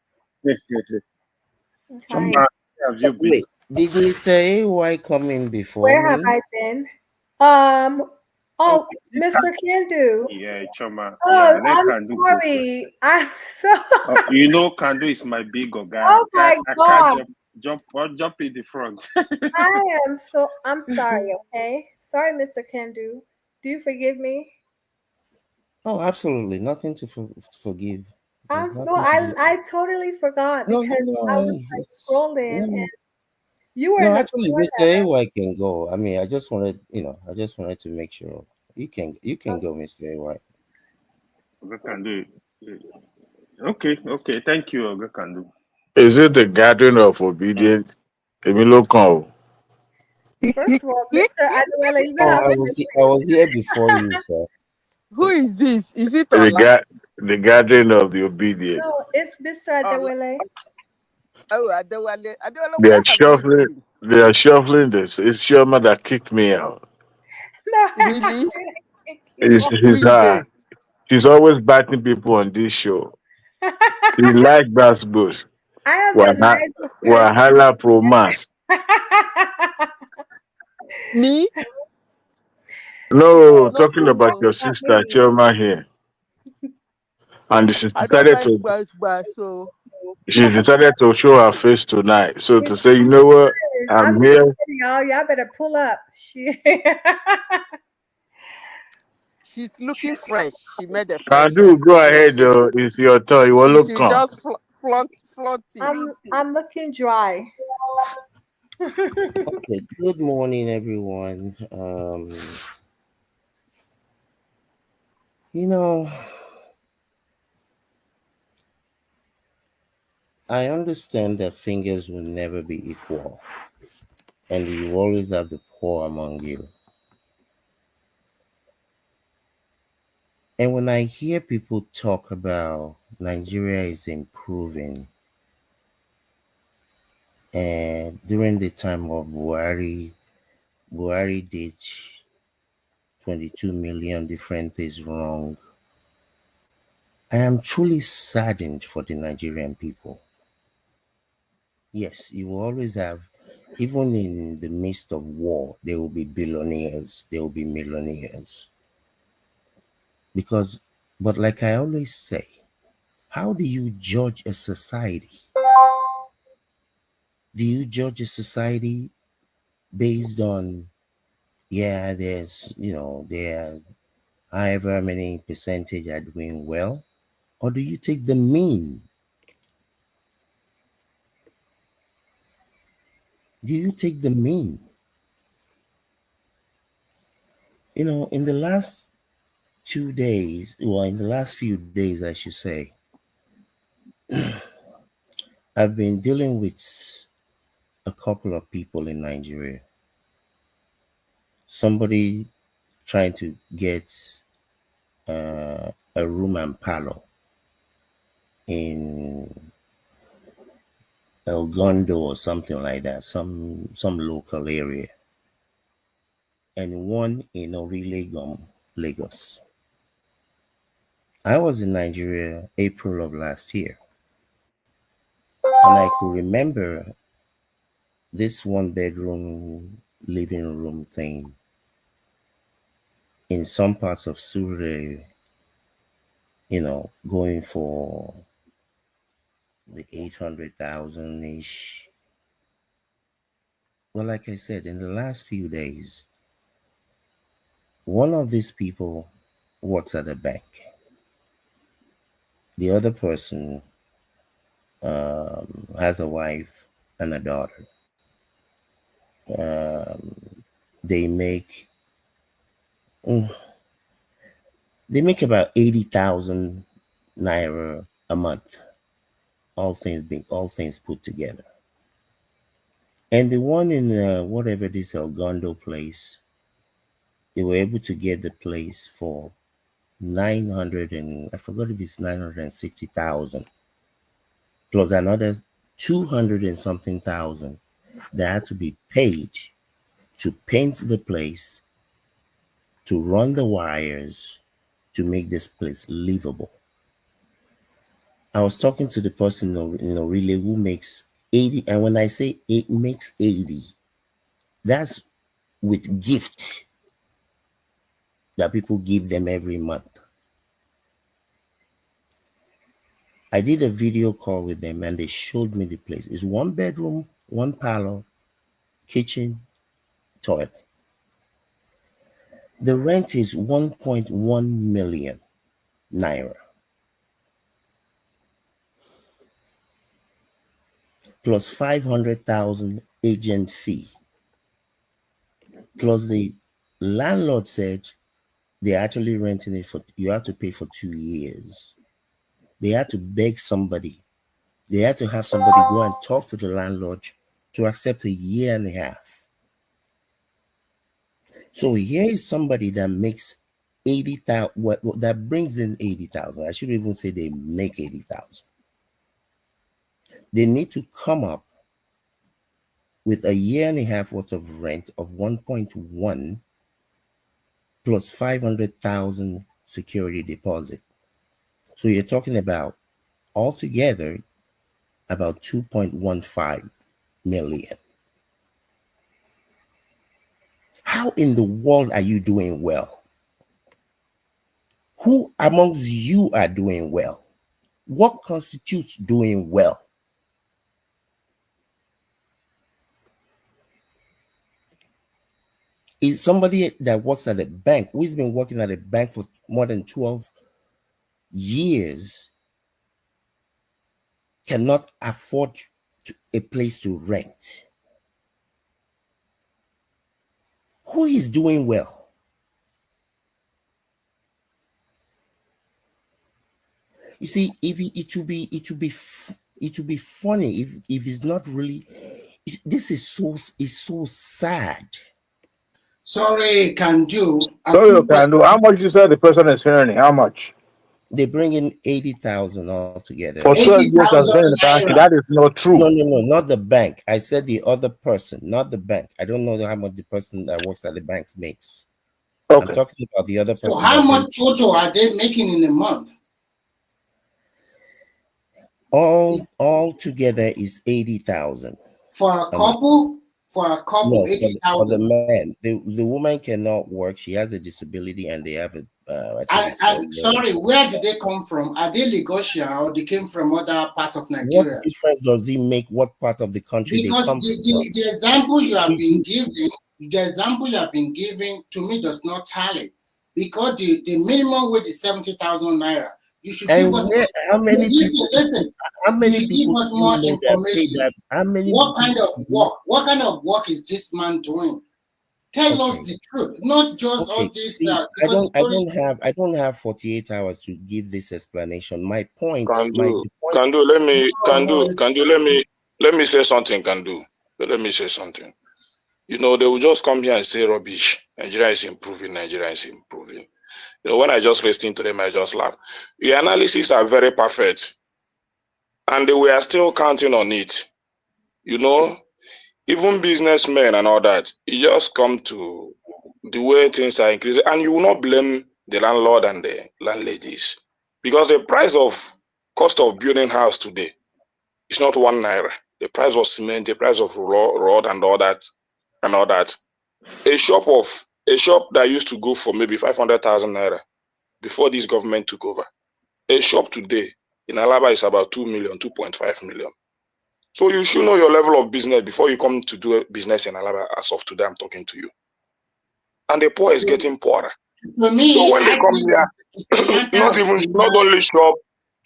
Choma, have you been? Wait, did Mr. AY come in before Where me? have I been? Mr. Kandu. Yeah, Choma. Oh, Yeah, I'm sorry. I'm so. You know, Kandu is my big guy. Oh my God. I can't jump in the front. I'm sorry, okay? Sorry, Mr. Kandu. Do you forgive me? Oh, absolutely. Nothing to forgive. I totally forgot because I was like scrolling and you were actually, Mr. AY can go. I mean, I just wanted to make sure you can go, Mr. AY. Kandu. Okay. Thank you, Oga Kandu. Is it the gathering of obedience? Emilokan. First of all, Mr. Adewale, you I was here before you, sir. Who is this? Is it the gathering of the obedient? No, it's Mr. Adewale. Oh, Adewale. They are shuffling. They are shuffling this. It's Sherman that kicked me out. No, really? She's always biting people on this show. She like Bass Bush. I am the nicest person. Wahala Promas. Me? No, talking about your sister, Chioma here. And she I don't decided like to so show her face tonight. So to say, you know what, I'm I'm just here. kidding, y'all better pull up. she's looking fresh. She made a Can fresh do go so ahead though. It's your turn. You will she look should on. just flaunt it. I'm looking dry. Okay, good morning, everyone. You know, I understand that fingers will never be equal, and you always have the poor among you. And when I hear people talk about Nigeria is improving, and during the time of Buhari did 22 million different things wrong, I am truly saddened for the Nigerian people. Yes, you will always have, even in the midst of war, there will be billionaires, there will be millionaires. But like I always say, how do you judge a society? Do you judge a society based on, there however many percentage are doing well? Or do you take the mean? Do you take the mean? In the last 2 days, in the last few days, I should say, I've been dealing with a couple of people in Nigeria. Somebody trying to get a room and parlor in El Gondo or something like that, some local area, and one in Orilegum, Lagos. I was in Nigeria April of last year, and I could remember this 1-bedroom living room thing in some parts of Surrey, going for the 800,000 ish. Well, like I said, in the last few days, one of these people works at a bank. The other person has a wife and a daughter. They make about 80,000 naira a month, all things put together. And the one in whatever this Elgondo place, they were able to get the place for 900 and I forgot if it's 960,000 plus another 200 and something thousand that had to be paid to paint the place, to run the wires, to make this place livable. I was talking to the person really who makes 80, and when I say it makes 80, that's with gifts that people give them every month. I did a video call with them and they showed me the place. It's 1 bedroom, 1 parlor, kitchen, toilet. The rent is 1.1 million naira. Plus 500,000 agent fee. Plus the landlord said they're actually renting it you have to pay for 2 years. They had to beg somebody. They had to have somebody go and talk to the landlord to accept a year and a half. So here is somebody that makes 80,000, that brings in 80,000. I should even say they make 80,000. They need to come up with a year and a half worth of rent of 1.1 plus 500,000 security deposit. So you're talking about altogether about 2.15 million. How in the world are you doing well? Who amongst you are doing well? What constitutes doing well? Is somebody that works at a bank, who's been working at a bank for more than 12 years, cannot afford a place to rent? Who is doing well? You see, if it will be funny if it's not really. This is so sad. Sorry, Kandu. Sorry, Kandu. How much you said the person is earning? How much? They bring in 80,000 altogether. For 12 years has been in the bank. That is not true. No, not the bank. I said the other person, not the bank. I don't know how much the person that works at the bank makes. Okay. I'm talking about the other person. So how much total are they making in a month? All together is 80,000. For a couple? For a couple, no, 80,000. For the man. The woman cannot work. She has a disability and they have a I'm sorry, where do they come from? Are they Lagosian or they came from other part of Nigeria? What difference does it make what part of the country they come from? The example you have been giving, to me does not tally. Because the minimum wage is 70,000 naira. You should give us how many listen. How many you should people give us more information. How many what kind of work is this man doing? Tell us the truth, not just all this. See, I don't have 48 hours to give this explanation. My point. Let me say something. Let me say something. You know, they will just come here and say rubbish. Nigeria is improving. Nigeria is improving. You know, when I just listen to them, I just laugh. Your analyses are very perfect, and we are still counting on it. You know, even businessmen and all that, it just come to the way things are increasing, and you will not blame the landlord and the landladies, because the cost of building house today is not 1 naira. The price of cement, the price of rod and all that. A shop that used to go for maybe 500,000 naira before this government took over. A shop today in Alaba is about 2 million, 2.5 million. So you should know your level of business before you come to do business in Alaba. As of today, I'm talking to you. And the poor is getting poorer. So when they come here, not only shop,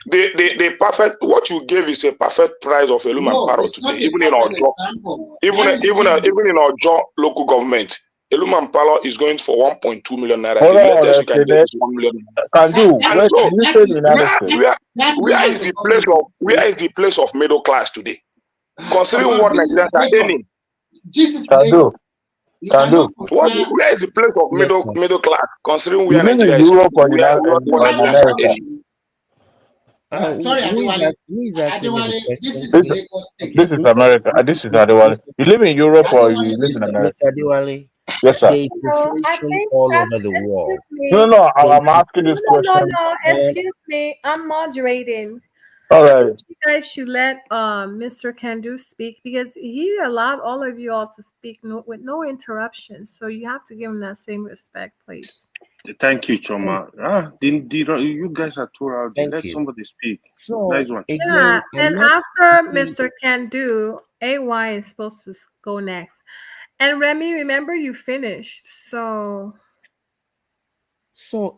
the perfect, what you gave is a perfect price of Elum and Paro today. Even in our local government, Elum and Palo is going for 1.2 million naira. The latest you can get is 1 million. Where is the place of middle class today? Considering what Nigerians are earning. Where is the place of middle class? Considering where Nigeria is This is America. This is Adewale. You live in Europe or you live in America? Adewale. Yes, sir. There is inflation all over the world. No, I'm asking this question. No, excuse me. I'm moderating. All right. You guys should let Mr. Kandu speak, because he allowed all of you all to speak with no interruptions. So you have to give him that same respect, please. Thank you, Choma. You guys are too loud. Let somebody speak. So, nice one. Yeah, and after Mr. Kandu, AY is supposed to go next. And Remy, remember you finished. So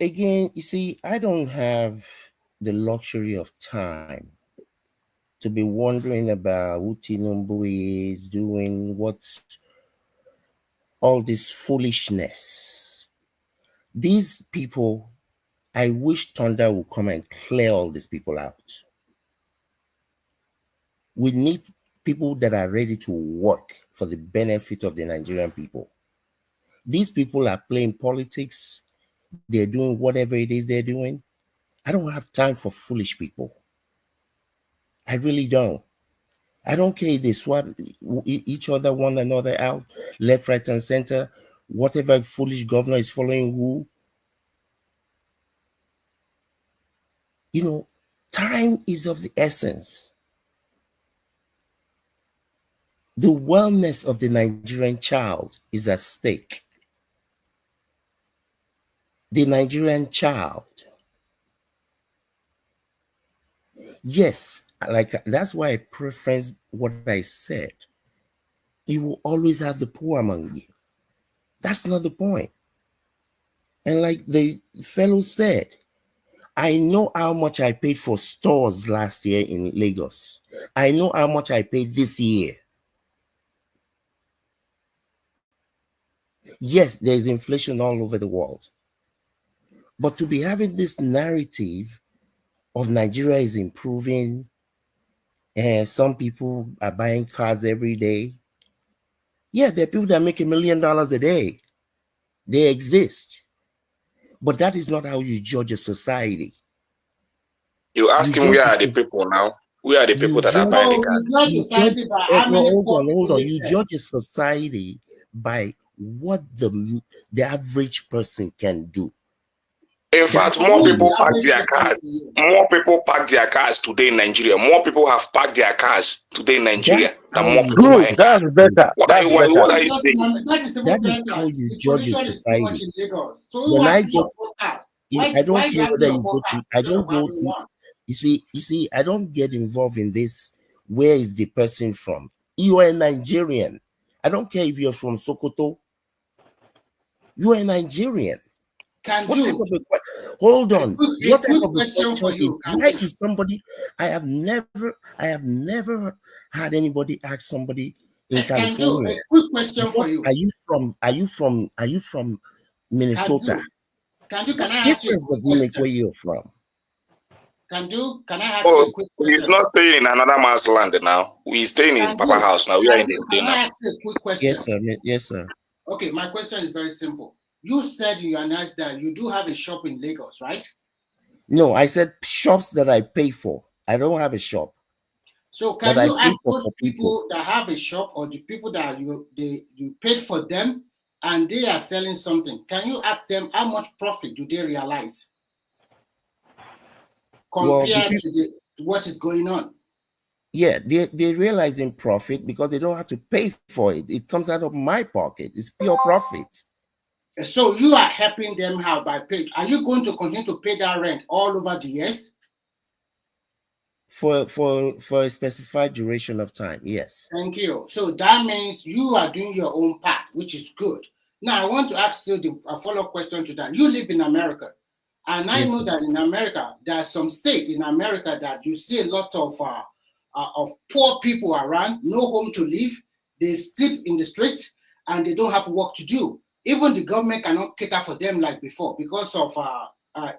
again, you see, I don't have the luxury of time to be wondering about who Tinubu is doing, what's all this foolishness. These people, I wish Thunder would come and clear all these people out. We need people that are ready to work for the benefit of the Nigerian people. These people are playing politics. They're doing whatever it is they're doing. I don't have time for foolish people. I really don't. I don't care if they swap each other, one another out, left, right, and center. Whatever foolish governor is following who. You know, time is of the essence. The wellness of the Nigerian child is at stake. The Nigerian child. Yes, like that's why I preference what I said. You will always have the poor among you. That's not the point. And like the fellow said, I know how much I paid for stores last year in Lagos. I know how much I paid this year. Yes, there's inflation all over the world. But to be having this narrative of Nigeria is improving, and some people are buying cars every day. Yeah, there are people that make $1 million a day. They exist. But that is not how you judge a society. You ask him where are the people now? Where are the people that are buying the car? You judge, hold on. You judge a society by what the average person can do. In fact, more people park their cars. More people park their cars today in Nigeria. More people have parked their cars today in Nigeria than more people buying cars. That's better. What are you saying? That is how you judge a society. When I go, I don't care whether you go to. I don't go to. You see, I don't get involved in this. Where is the person from? You are a Nigerian. I don't care if you're from Sokoto. You are a Nigerian. Hold on. What type of a question is? Why is somebody? I have never had anybody ask somebody in California. A quick question for you. Are you from Minnesota? Can I Difference ask you? doesn't make where you're from. Can I ask you a quick question? He's not staying in another man's land now. We're staying in Papa house now. We are in the Can I ask you a quick question? Yes, sir. Yes, sir. Okay, my question is very simple. You said you announced that you do have a shop in Lagos, right? No, I said shops that I pay for. I don't have a shop. So can you ask those people that have a shop or the people that you paid for them and they are selling something? Can you ask them how much profit do they realize compared to what is going on? Yeah, they realize in profit because they don't have to pay for it. It comes out of my pocket. It's pure profit. So you are helping them how by pay? Are you going to continue to pay that rent all over the years? For a specified duration of time, yes. Thank you. So that means you are doing your own part, which is good. Now I want to ask you a follow-up question to that. You live in America, and I know that in America there are some states in America that you see a lot of poor people around, no home to live. They sleep in the streets and they don't have work to do. Even the government cannot cater for them like before because of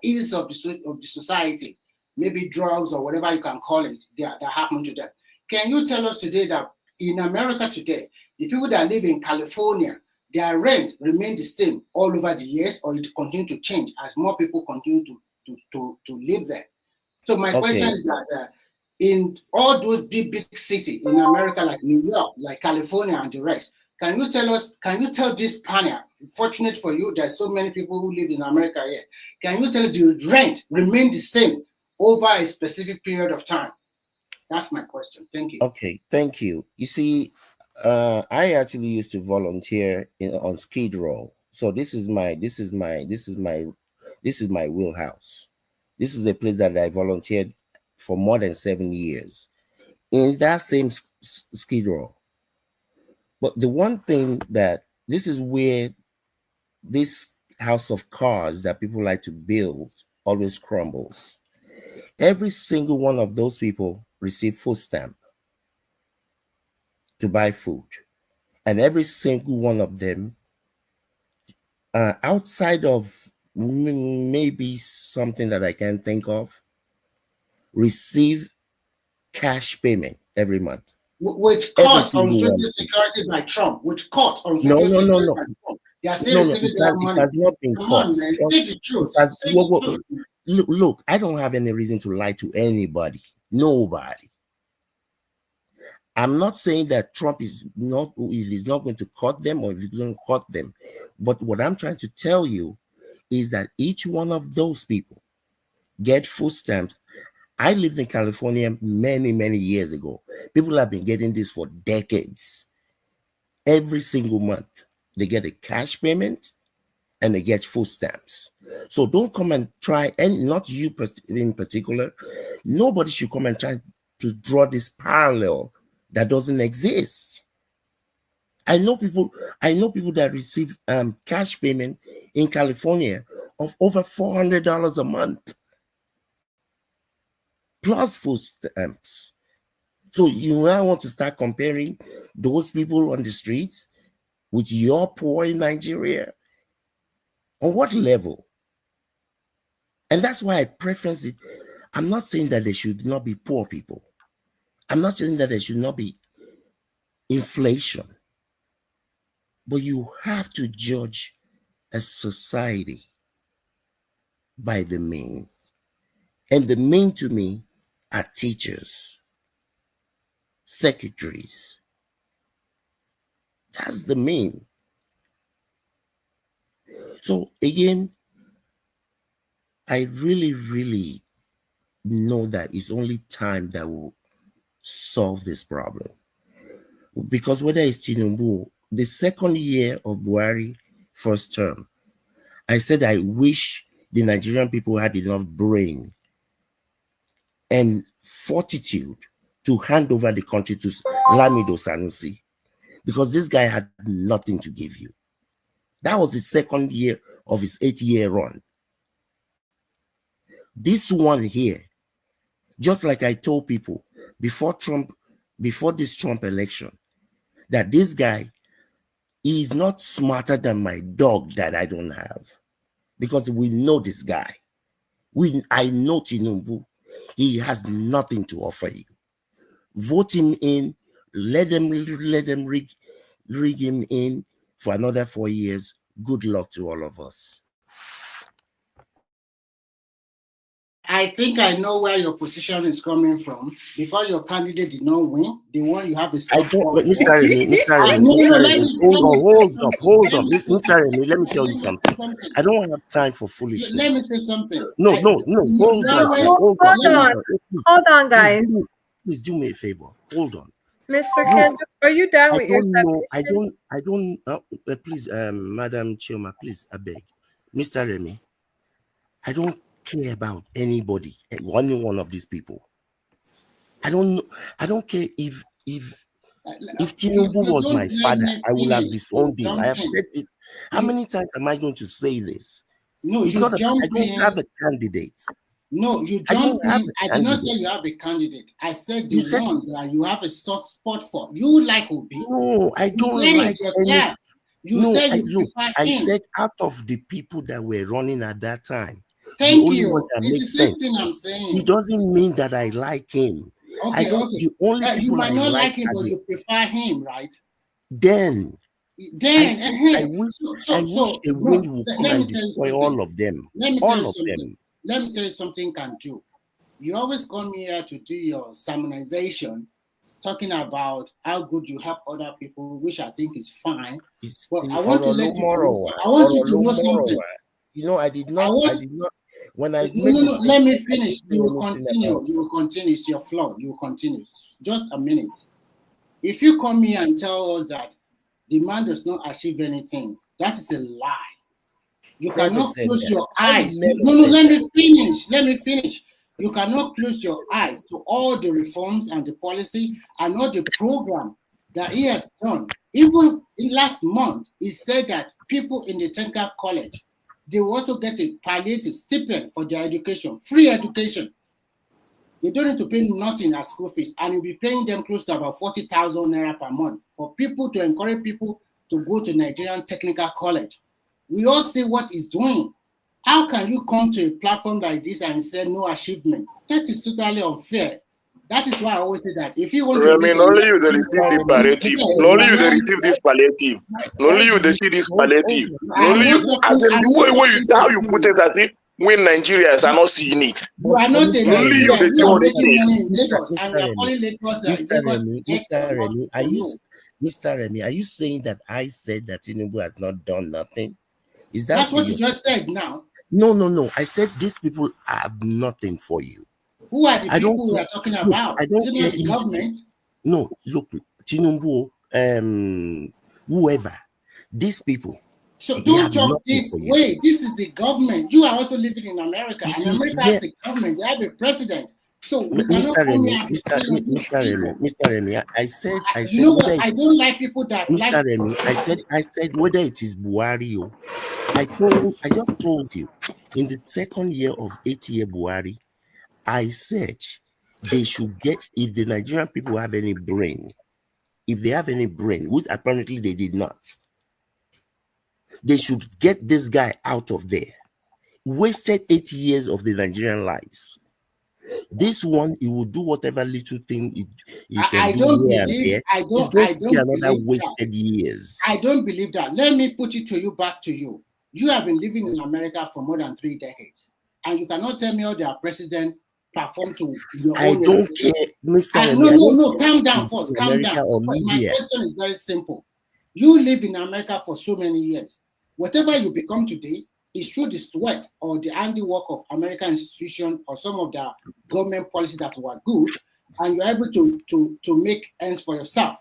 ills of the society, maybe drugs or whatever you can call it that happen to them. Can you tell us today that in America today, the people that live in California, their rent remain the same all over the years, or it continue to change as more people continue to live there? So my question is that in all those big cities in America, like New York, like California and the rest, can you tell this panel, fortunate for you, there's so many people who live in America here, can you tell the rent remain the same over a specific period of time? That's my question. Thank you. Okay, thank you. You see, I actually used to volunteer on Skid Row. So this is my wheelhouse. This is a place that I volunteered for more than 7 years in that same Skid Row. But the one thing that this is where this house of cards that people like to build always crumbles. Every single one of those people receive food stamp to buy food. And every single one of them, outside of maybe something that I can think of, receive cash payment every month. Which cut on Social Security by Trump? Which cut on Social Security by Trump? They are still receiving their money. It has not been cut. Say the truth. Look, I don't have any reason to lie to anybody. Nobody. I'm not saying that Trump is not going to cut them or if he's going to cut them. But what I'm trying to tell you is that each one of those people get food stamps. I lived in California many, many years ago. People have been getting this for decades. Every single month, they get a cash payment and they get food stamps. So don't come and try, and not you in particular, nobody should come and try to draw this parallel that doesn't exist. I know people that receive cash payment in California of over $400 a month, plus food stamps. So you now want to start comparing those people on the streets with your poor in Nigeria? On what level? And that's why I preference it. I'm not saying that there should not be poor people. I'm not saying that there should not be inflation. But you have to judge a society by the mean. And the mean to me are teachers, secretaries. That's the mean. So again, I really, really know that it's only time that will solve this problem. Because whether it's Tinubu, the second year of Buhari first term, I said I wish the Nigerian people had enough brain and fortitude to hand over the country to Lamido Sanusi, because this guy had nothing to give you. That was the second year of his 8-year run. This one here, just like I told people before this Trump election, that this guy is not smarter than my dog that I don't have, because we know this guy. I know Tinubu. He has nothing to offer you. Vote him in. Let them rig him in for another 4 years. Good luck to all of us. I think I know where your position is coming from, because your candidate did not win. The one you have is Mr. Remy, hold up. Mr. Remy, let me tell you something. I don't have time for foolishness. Let me say something. No, Hold on, guys. Please do me a favor. Hold on. Mr. Kendall, are you done with your submission? I don't, please, Madam Chioma, please, I beg. Mr. Remy, I don't care about anybody, any one of these people. I don't care if Tinubu was my father, I would have disowned him. I have said this. How many times am I going to say this? No, it's not. I don't have a candidate. No, you don't. I did not say you have a candidate. I said the one that you have a soft spot for. You like Obi. No, I don't like yourself. I said out of the people that were running at that time. Thank you. It's the same thing I'm saying. It doesn't mean that I like him. Okay. The only people you might not like him, but you prefer him, right? Then I wish a wind will come and destroy all of them. Let me tell you something can do. You always come here to do your sermonization, talking about how good you help other people, which I think is fine. But I want to let you know. I want you to know something. You know, I did not. When I let me finish. You will continue. You will continue. It's your flow. You will continue. Just a minute. If you come here and tell us that the man does not achieve anything, that is a lie. You cannot close your eyes. No, let me finish. You cannot close your eyes to all the reforms and the policy and all the program that he has done. Even last month, he said that people in the technical college, they will also get a palliative stipend for their education, free education. They don't need to pay nothing as school fees, and you'll be paying them close to about 40,000 naira per month for people to encourage people to go to Nigerian Technical College. We all see what he's doing. How can you come to a platform like this and say no achievement? That is totally unfair. That is why I always say that if you want to... only you they receive the palliative. Only you they receive this palliative. Only you they see this palliative. Only you, as in the way you how you put it, as if we Nigerians are not seeing it. You are not a only you they do it. Mr. Remy, are you saying that I said that Tinubu has not done nothing? That's what you just said now. No. I said these people have nothing for you. Who are the people we are talking about? I don't care the government. No, look, Tinubu, whoever, these people, So don't talk this way. This is the government. You are also living in America, and America has a government. They have a president. So we cannot come here and Mr. Remy, I said, you know what? I don't like people that Mr. Remy, I said whether it is Buhari or I just told you in the second year of 8-year Buhari, I said they should get, if the Nigerian people have any brain, which apparently they did not, they should get this guy out of there. Wasted 8 years of the Nigerian lives. This one, he will do whatever little thing he can do here and there. It's going to be another wasted years. I don't believe that. Let me put it to you, back to you. You have been living in America for more than 3 decades, and you cannot tell me how their president performed to your own. I don't care, Mr. No, calm down first. Calm down. My question is very simple. You live in America for so many years. Whatever you become today is through the sweat or the handiwork of American institutions or some of the government policies that were good, and you're able to make ends for yourself.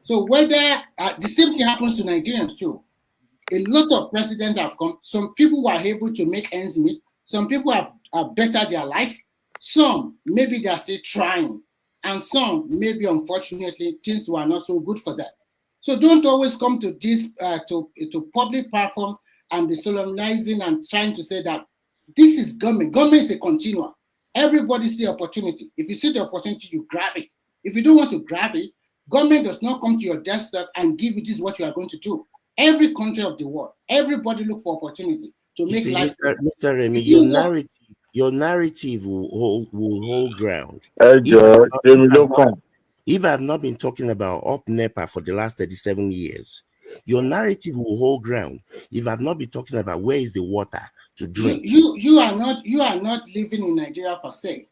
So whether the same thing happens to Nigerians too. A lot of presidents have come. Some people were able to make ends meet. Some people have bettered their life. Some maybe they are still trying, and some maybe unfortunately things were not so good for them. So don't always come to this to public platform and be solemnizing and trying to say that this is government. Government is a continuum. Everybody see opportunity. If you see the opportunity, you grab it. If you don't want to grab it, government does not come to your desktop and give you this is what you are going to do. Every country of the world, everybody look for opportunity to make life. Mr. Remy, your narrative will hold ground. If I have not been talking about up NEPA for the last 37 years, your narrative will hold ground. If I've not been talking about where is the water to drink. You are not living in Nigeria per se.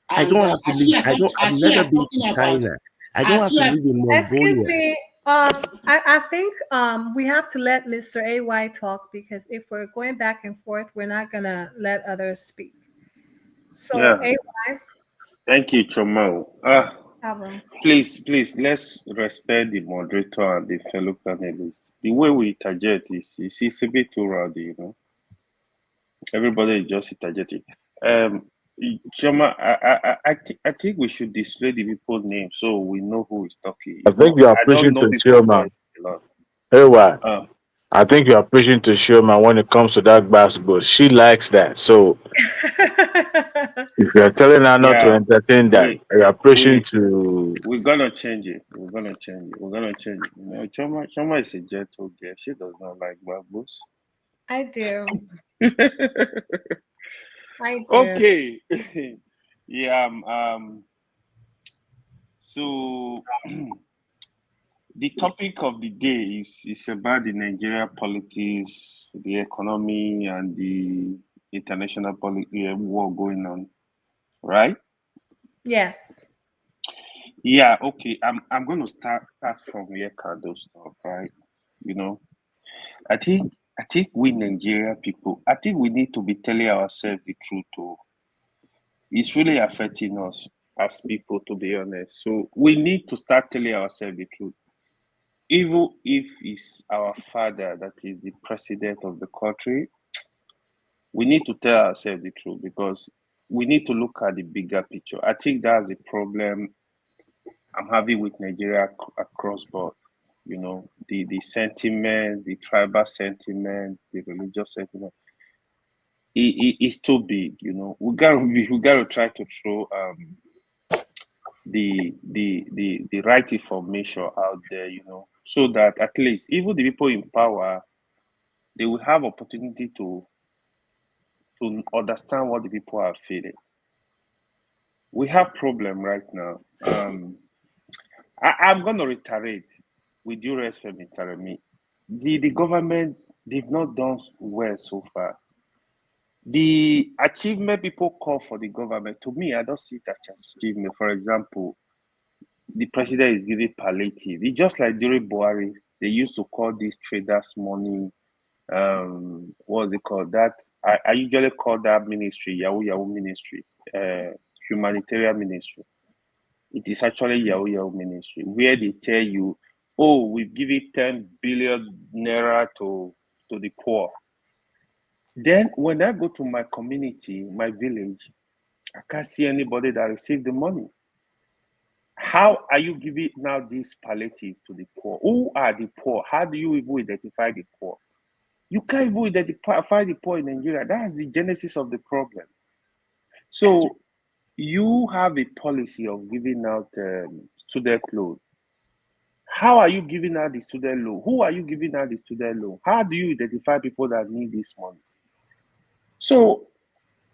I don't have to live. I've never been to China. I don't have to live in Mongolia. Excuse me. I think we have to let Mr. AY talk, because if we're going back and forth, we're not gonna let others speak. So AY. Thank you, Chomo. Please, let's respect the moderator and the fellow panelists. The way we interject is a bit too rowdy, you know. Everybody is just interjecting. Choma, I think we should display the people's names so we know who is talking. I think you are preaching to Shoma. I think you are preaching to Shoma when it comes to that basketball. She likes that. So if you are telling her not to entertain that, you are preaching to. We're gonna change it. We're gonna change it. You know, Choma is a gentle girl. She does not like basketballs. I do. I do. Okay. So the topic of the day is about the Nigeria politics, the economy, and the international war going on, right? Yes. Yeah. Okay. I'm going to start from where Kado stuff, right? You know, I think we Nigeria people, I think we need to be telling ourselves the truth too. It's really affecting us as people, to be honest. So we need to start telling ourselves the truth. Even if it's our father that is the president of the country, we need to tell ourselves the truth, because we need to look at the bigger picture. I think that's the problem I'm having with Nigeria across board. You know, the sentiment, the tribal sentiment, the religious sentiment, it's too big. You know, we gotta try to throw the right information out there. You know, so that at least even the people in power, they will have opportunity to understand what the people are feeling. We have problem right now. I'm gonna reiterate, with due respect, Mr. Remy, the government, they've not done well so far. The achievement people call for the government, to me, I don't see that as achievement. For example, the president is giving palliative. It's just like during Buhari, they used to call these traders money. What they call that? I usually call that ministry Yahoo ministry, humanitarian ministry. It is actually Yahoo ministry, where they tell you, oh, we've given 10 billion naira to to the poor. Then when I go to my community, my village, I can't see anybody that received the money. How are you giving now this palliative to the poor? Who are the poor? How do you even identify the poor? You can't even identify the poor in Nigeria. That's the genesis of the problem. So you have a policy of giving out student loan. How are you giving out the student loan? Who are you giving out the student loan? How do you identify people that need this money? So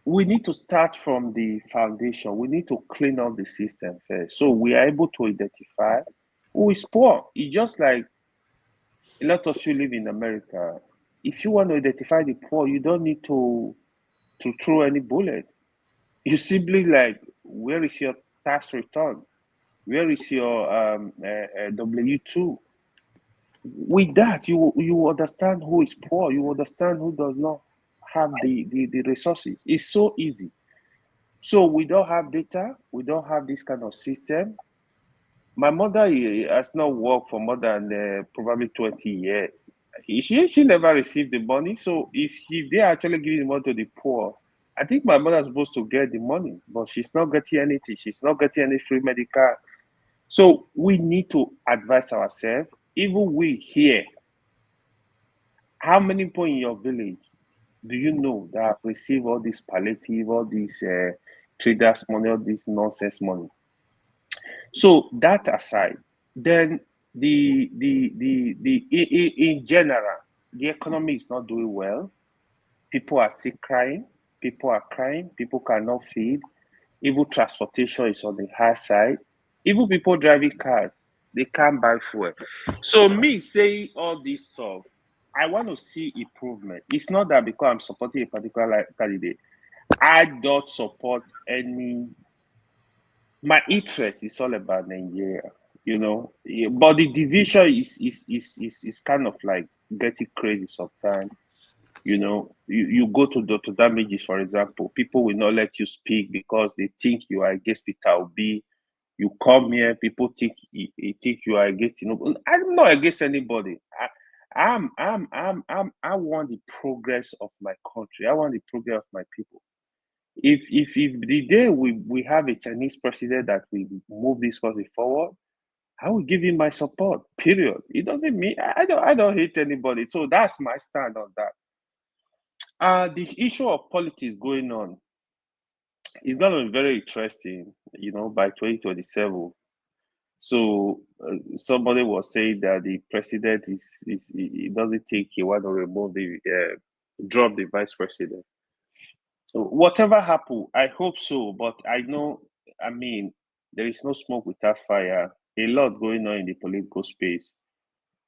we need to start from the foundation. We need to clean up the system first. So we are able to identify who is poor. It's just like a lot of you live in America. If you want to identify the poor, you don't need to throw any bullet. You simply like, where is your tax return? Where is your W-2? With that, you understand who is poor. You understand who does not have the resources. It's so easy. So we don't have data. We don't have this kind of system. My mother has not worked for more than probably 20 years. She never received the money. So if they are actually giving the money to the poor, I think my mother is supposed to get the money, but she's not getting anything. She's not getting any free medical. So we need to advise ourselves, even we here. How many people in your village do you know that have received all this palliative, all this traders money, all this nonsense money? So that aside, then in general, the economy is not doing well. People are still crying. People are crying. People cannot feed. Even transportation is on the high side. Even people driving cars, they can't buy fuel. So me saying all this stuff, I want to see improvement. It's not that because I'm supporting a particular candidate, I don't support any. My interest is all about Nigeria, but the division is kind of like getting crazy sometimes. You go to the damages, for example, people will not let you speak because they think you are against Peter Obi. You come here, people think you are against Tinubu. I'm not against anybody. I want the progress of my country. I want the progress of my people. If the day we have a Chinese president that will move this country forward, I will give him my support. Period. It doesn't mean I don't hate anybody. So that's my stand on that. The issue of politics going on is going to be very interesting. By 2027. So somebody was saying that the president he doesn't think he want to remove drop the vice president. So whatever happen, I hope so. But I know, there is no smoke without fire. A lot going on in the political space.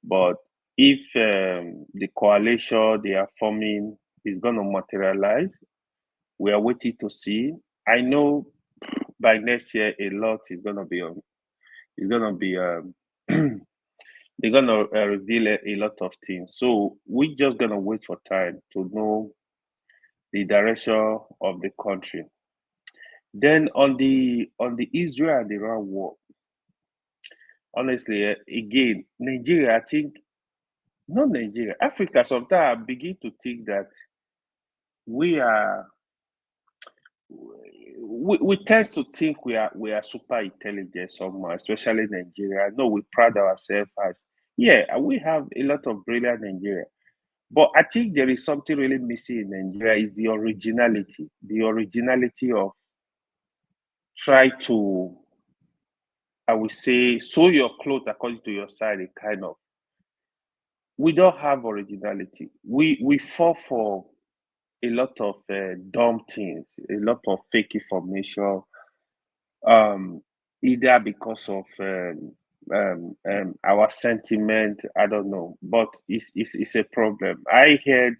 But if the coalition they are forming is going to materialize, we are waiting to see. I know by next year a lot is going to be on. It's going to be they're going to reveal a lot of things. So we're just going to wait for time to know the direction of the country. Then on the Israel and Iran war, honestly, again, Nigeria, I think, not Nigeria, Africa, sometimes I begin to think that we tend to think we are super intelligent somehow, especially Nigeria. I know we pride ourselves as, we have a lot of brilliant Nigeria. But I think there is something really missing in Nigeria is the originality of try to, I would say, sew your clothes according to your size, kind of. We don't have originality. We fall for a lot of dumb things, a lot of fake information, either because of our sentiment, I don't know, but it's a problem. I heard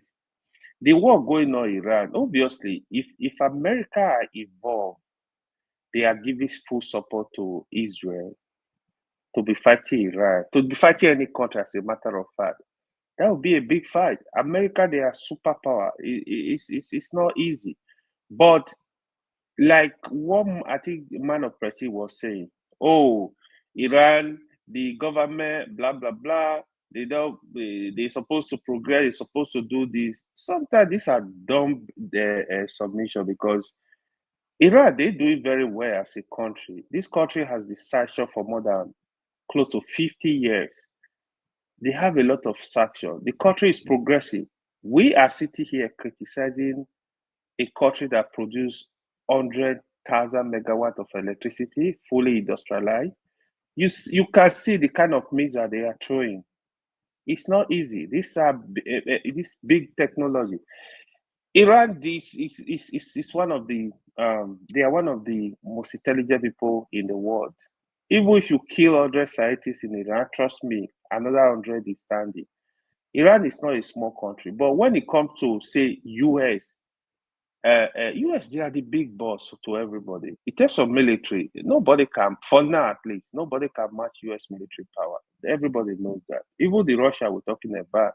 the war going on in Iran. Obviously, if America are involved, they are giving full support to Israel to be fighting Iran, to be fighting any country, as a matter of fact. That would be a big fight. America, they are superpower. It's not easy. But like one, I think the man of Presi was saying, oh, Iran, the government, blah, blah, blah. They're supposed to progress. They're supposed to do this. Sometimes these are dumb submission because Iran, they do it very well as a country. This country has been sanctioned for more than close to 50 years. They have a lot of sanctions. The country is progressive. We are sitting here criticizing a country that produces 100,000 megawatt of electricity, fully industrialized. You can see the kind of missile they are throwing. It's not easy. These are this big technology. Iran, this is one of the they are one of the most intelligent people in the world. Even if you kill 100 scientists in Iran, trust me, another 100 is standing. Iran is not a small country, but when it comes to say US, US they are the big boss to everybody. In terms of military, nobody can, for now at least, nobody can match US military power. Everybody knows that. Even the Russia we're talking about,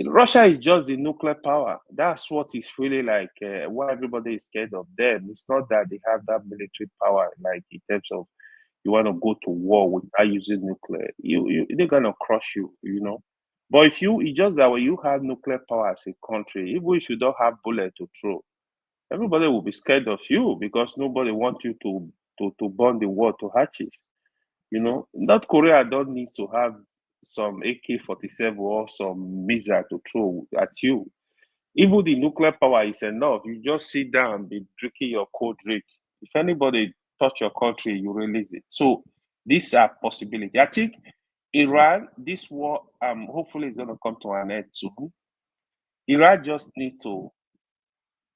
Russia is just the nuclear power. That's what is really like why everybody is scared of them. It's not that they have that military power, like in terms of you want to go to war without using nuclear. They're gonna crush you, you know. But if it's just that when you have nuclear power as a country, even if you don't have bullet to throw, everybody will be scared of you because nobody wants you to burn the world to hatches. You know, North Korea don't need to have some AK-47 or some missile to throw at you. Even the nuclear power is enough. You just sit down, be drinking your cold drink. If anybody touch your country, you release it. So these are possibilities. I think Iran, this war, hopefully is going to come to an end soon. Iran just needs to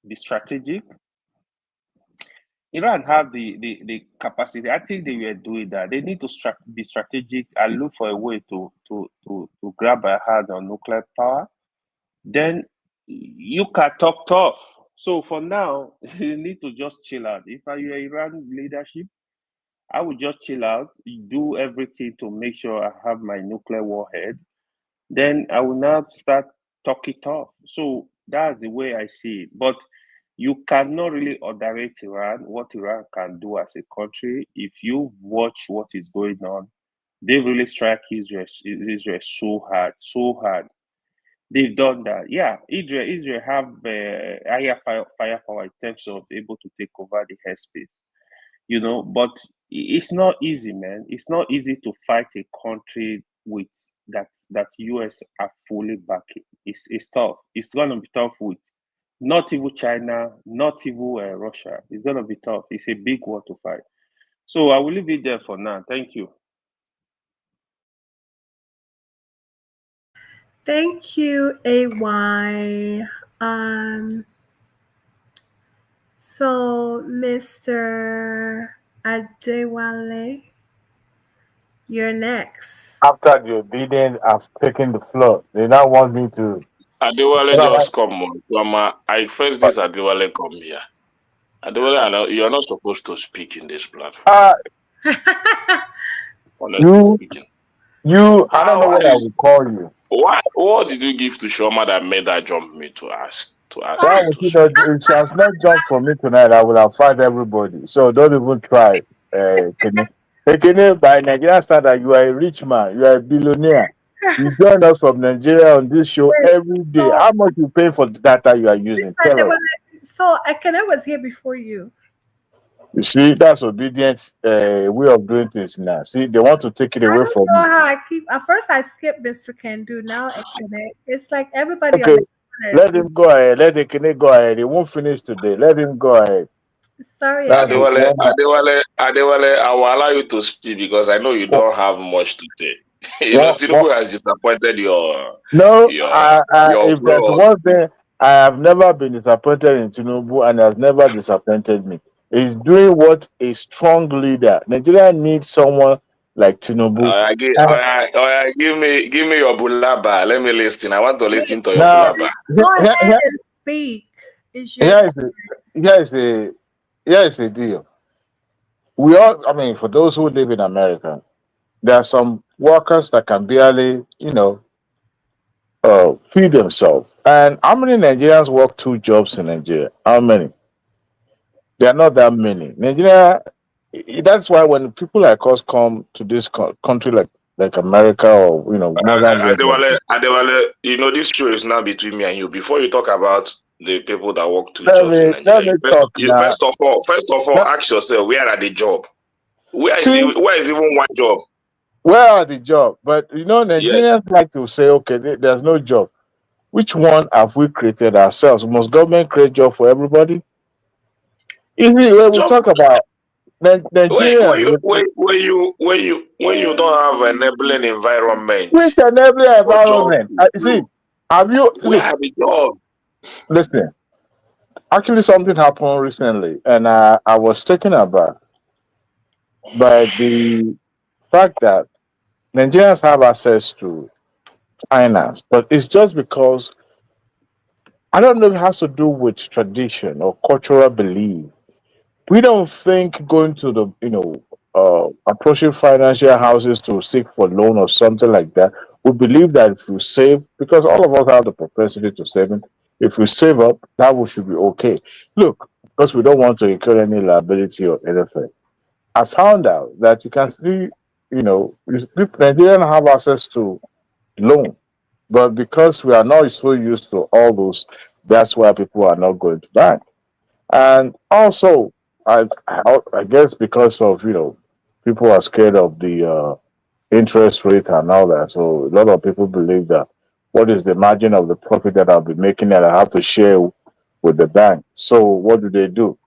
be strategic. Iran have the capacity. I think they were doing that. They need to be strategic and look for a way to grab a hand on nuclear power. Then you can talk tough. So for now, you need to just chill out. If I were Iran leadership, I would just chill out, do everything to make sure I have my nuclear warhead. Then I will now start talking tough. So that's the way I see it. But you cannot really underrate Iran, what Iran can do as a country. If you watch what is going on, they really strike Israel so hard, so hard. They've done that. Yeah, Israel have higher firepower in terms of able to take over the airspace. You know, but it's not easy, man. It's not easy to fight a country with that US are fully backing. It's tough. It's gonna be tough with not even China, not even Russia. It's gonna be tough. It's a big war to fight. So I will leave it there for now. Thank you. Thank you, AY. So, Mr. Adewale, you're next. After the obedience, I've taken the floor. They now want me to. Adewale just come on. Mama, I first this Adewale come here. Adewale, you are not supposed to speak in this platform. Honestly speaking. I don't know what I would call you. What did you give to Shoma that made her jump me to ask? Why would you not? If she has not jumped for me tonight, I would have fired everybody. So don't even try. Ekene, by Nigerian standard, you are a rich man. You are a billionaire. You join us from Nigeria on this show every day. How much you pay for the data you are using? Tell us. So Ekene was here before you. You see, that's obedient way of doing things now. See, they want to take it away from I don't know you. how I keep. At first, I skipped Mr. Kendu. Now Ekene. It's like everybody. Okay, let him go ahead. Let Ekene go ahead. He won't finish today. Let him go ahead. Sorry, Adewale, I will allow you to speak because I know you don't have much to say. Tinubu has disappointed your if there's one thing, I have never been disappointed in Tinubu, and has never disappointed me. He's doing what a strong leader. Nigeria needs someone like Tinubu. Give me your bulaba. Let me listen. I want to listen to your bulaba. Go ahead and speak. Here is a deal. For those who live in America, there are some workers that can barely, feed themselves. And how many Nigerians work 2 jobs in Nigeria? How many? There are not that many. Nigeria, that's why when people like us come to this country like like America or modern world. Adewale, this show is now between me and you. Before you talk about the people that work two jobs in Nigeria, Let me talk now. first of all, ask yourself, where are the job? Where is See, even one job? where are the job? But Yes. Nigerians like to say, okay, there's no job. Which one have we created ourselves? Must government create job for everybody? When we talk about Nigerians, When you don't have enabling environment, which enabling for jobs environment? to See, grow, have you where look? are the jobs? Listen, actually, something happened recently, and I was taken aback by the fact that Nigerians have access to finance, but it's just because I don't know if it has to do with tradition or cultural belief. We don't think going to the approaching financial houses to seek for loan or something like that. We believe that if you save, because all of us have the propensity to saving, if we save up, that we should be okay. Look, because we don't want to incur any liability or anything. I found out that you can still, Nigerians have access to loan, but because we are not so used to all those, that's why people are not going to bank. And also, I guess because of people are scared of the interest rate and all that. So a lot of people believe that what is the margin of the profit that I'll be making that I have to share with the bank. So what do?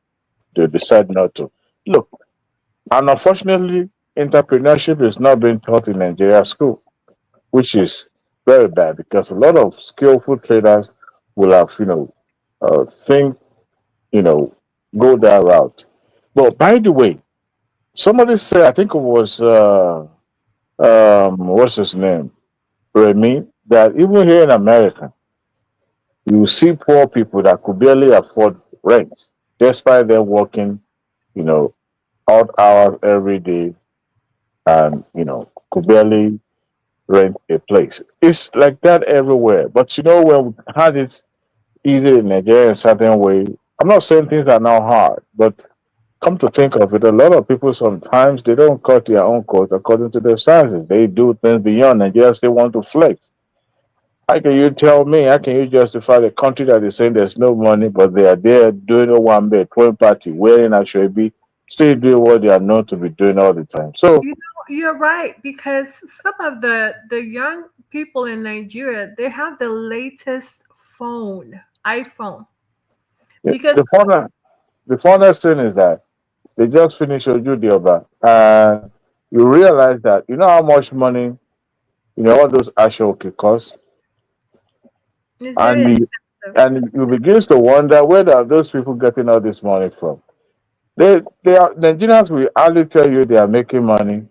They decide not to. Look, and unfortunately, entrepreneurship is not being taught in Nigeria school, which is very bad because a lot of skillful traders will have think you know go that route. But by the way, somebody said, I think it was what's his name, Remy, that even here in America, you see poor people that could barely afford rent, despite them working, you know, odd hours every day, and could barely rent a place. It's like that everywhere. But when we had it easy in Nigeria in a certain way, I'm not saying things are now hard, but come to think of it, a lot of people sometimes they don't cut their own coat according to their sizes. They do things beyond and just they want to flex. How can you tell me? How can you justify the country that is saying there's no money, but they are there doing a one bed, 12 party, wearing a be still doing what they are known to be doing all the time? So You're right, because some of the young people in Nigeria, they have the latest iPhone. Because the funnest thing is that they just finished Oju Dioba and you realize that how much money all those Ashoki cost, it's very and expensive. you begins to wonder where are those people getting all this money from. They are Nigerians will hardly tell you they are making money.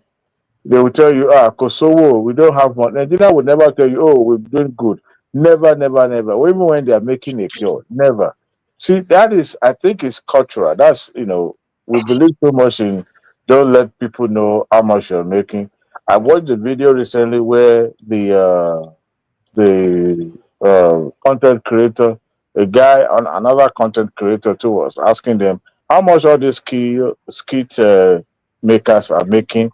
They will tell you, Kosovo, we don't have money. Nigeria will never tell you, oh, we're doing good. Never, never, never. Even when they are making a cure, never. See, that is, I think, it's cultural. That's we believe so much in don't let people know how much you're making. I watched the video recently where the content creator, a guy on another content creator too, was asking them how much all these skit makers are making.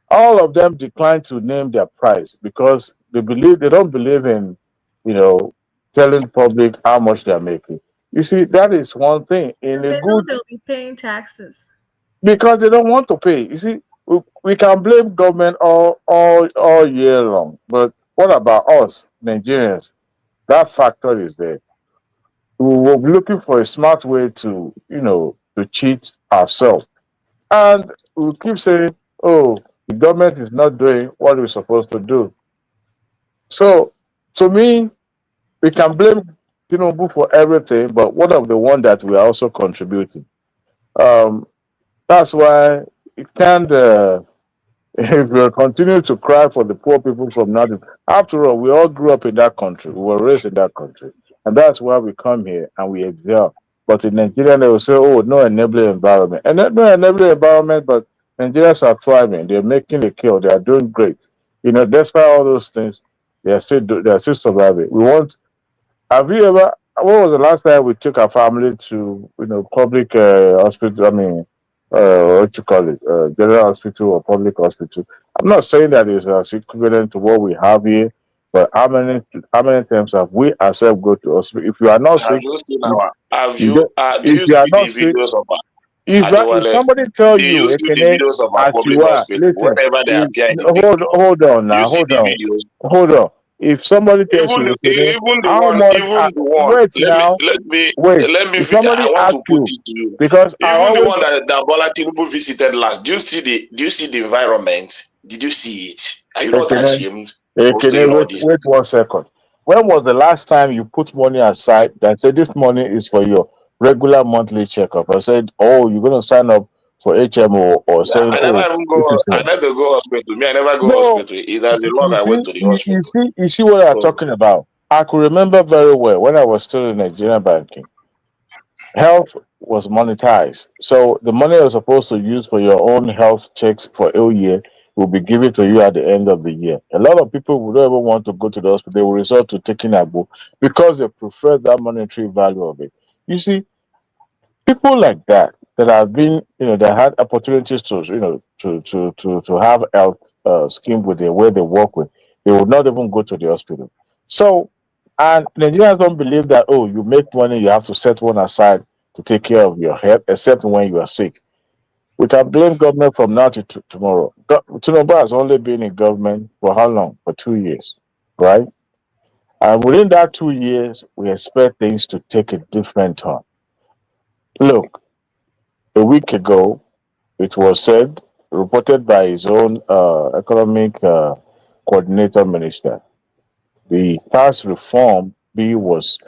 All of them declined to name their price because they don't believe in you know telling the public how much they are making. You see, that is one thing in Because a they know good, they'll be paying taxes. because they don't want to pay. You see, we can blame government all year long, but what about us Nigerians? That factor is there. We were looking for a smart way to to cheat ourselves, and we keep saying, "Oh, the government is not doing what we're supposed to do." So, to me, we can blame Tinubu for everything, but what of the one that we are also contributing? Um, that's why it can't. If we continue to cry for the poor people from nothing, after all, we all grew up in that country. We were raised in that country, and that's why we come here and we excel. But in Nigeria, they will say, "Oh, no enabling environment," and no enabling environment, but Nigerians are thriving. They're making a kill. They are doing great. Despite all those things, they are still surviving. We want Have you ever? When was the last time we took our family to public hospital? I mean, what you call it, general hospital or public hospital? I'm not saying that it's equivalent to what we have here, but how many times have we ourselves go to hospital? If you are not Have sick, you seen you, our? Have you you? get, Do if you you are see not the sick, videos of if Adewale? somebody tell Do you, you see the Ekene, videos of our as public you are, hospital? listen, Whenever they appear in the picture, hold on do you now, see the videos? hold on. If somebody tells you, Ekene, Even the how one, much? even the one. Wait Let me now, let me wait. let me. If I somebody want to asks put you, it to you. because I Even the always one that Bola Tinubu visited last. Do you see the environment? Did you see it? Are you not Ekene, ashamed of Ekene, saying all this? wait 1 second. When was the last time you put money aside that said this money is for your regular monthly checkup? I said, oh, you're going to sign up for HMO or Yeah, saying, I never oh, even this go. is I it. never go hospital. Me, I never go No, hospital. It has a lot. I went to the hospital. you see what I'm So talking about. I could remember very well when I was still in Nigerian banking. Health was monetized. So the money you're supposed to use for your own health checks for a year will be given to you at the end of the year. A lot of people would never want to go to the hospital. They will resort to taking a book because they prefer that monetary value of it. You see, people like that have been, that had opportunities to, to have health scheme with the where they work with, they would not even go to the hospital. So, and Nigerians don't believe that, oh, you make money, you have to set one aside to take care of your health, except when you are sick. We can blame government from now to tomorrow. Tinubu has only been in government for how long? For 2 years, right? And within that 2 years, we expect things to take a different turn. Look, a week ago, it was said, reported by his own economic coordinator minister, the tax reform bill was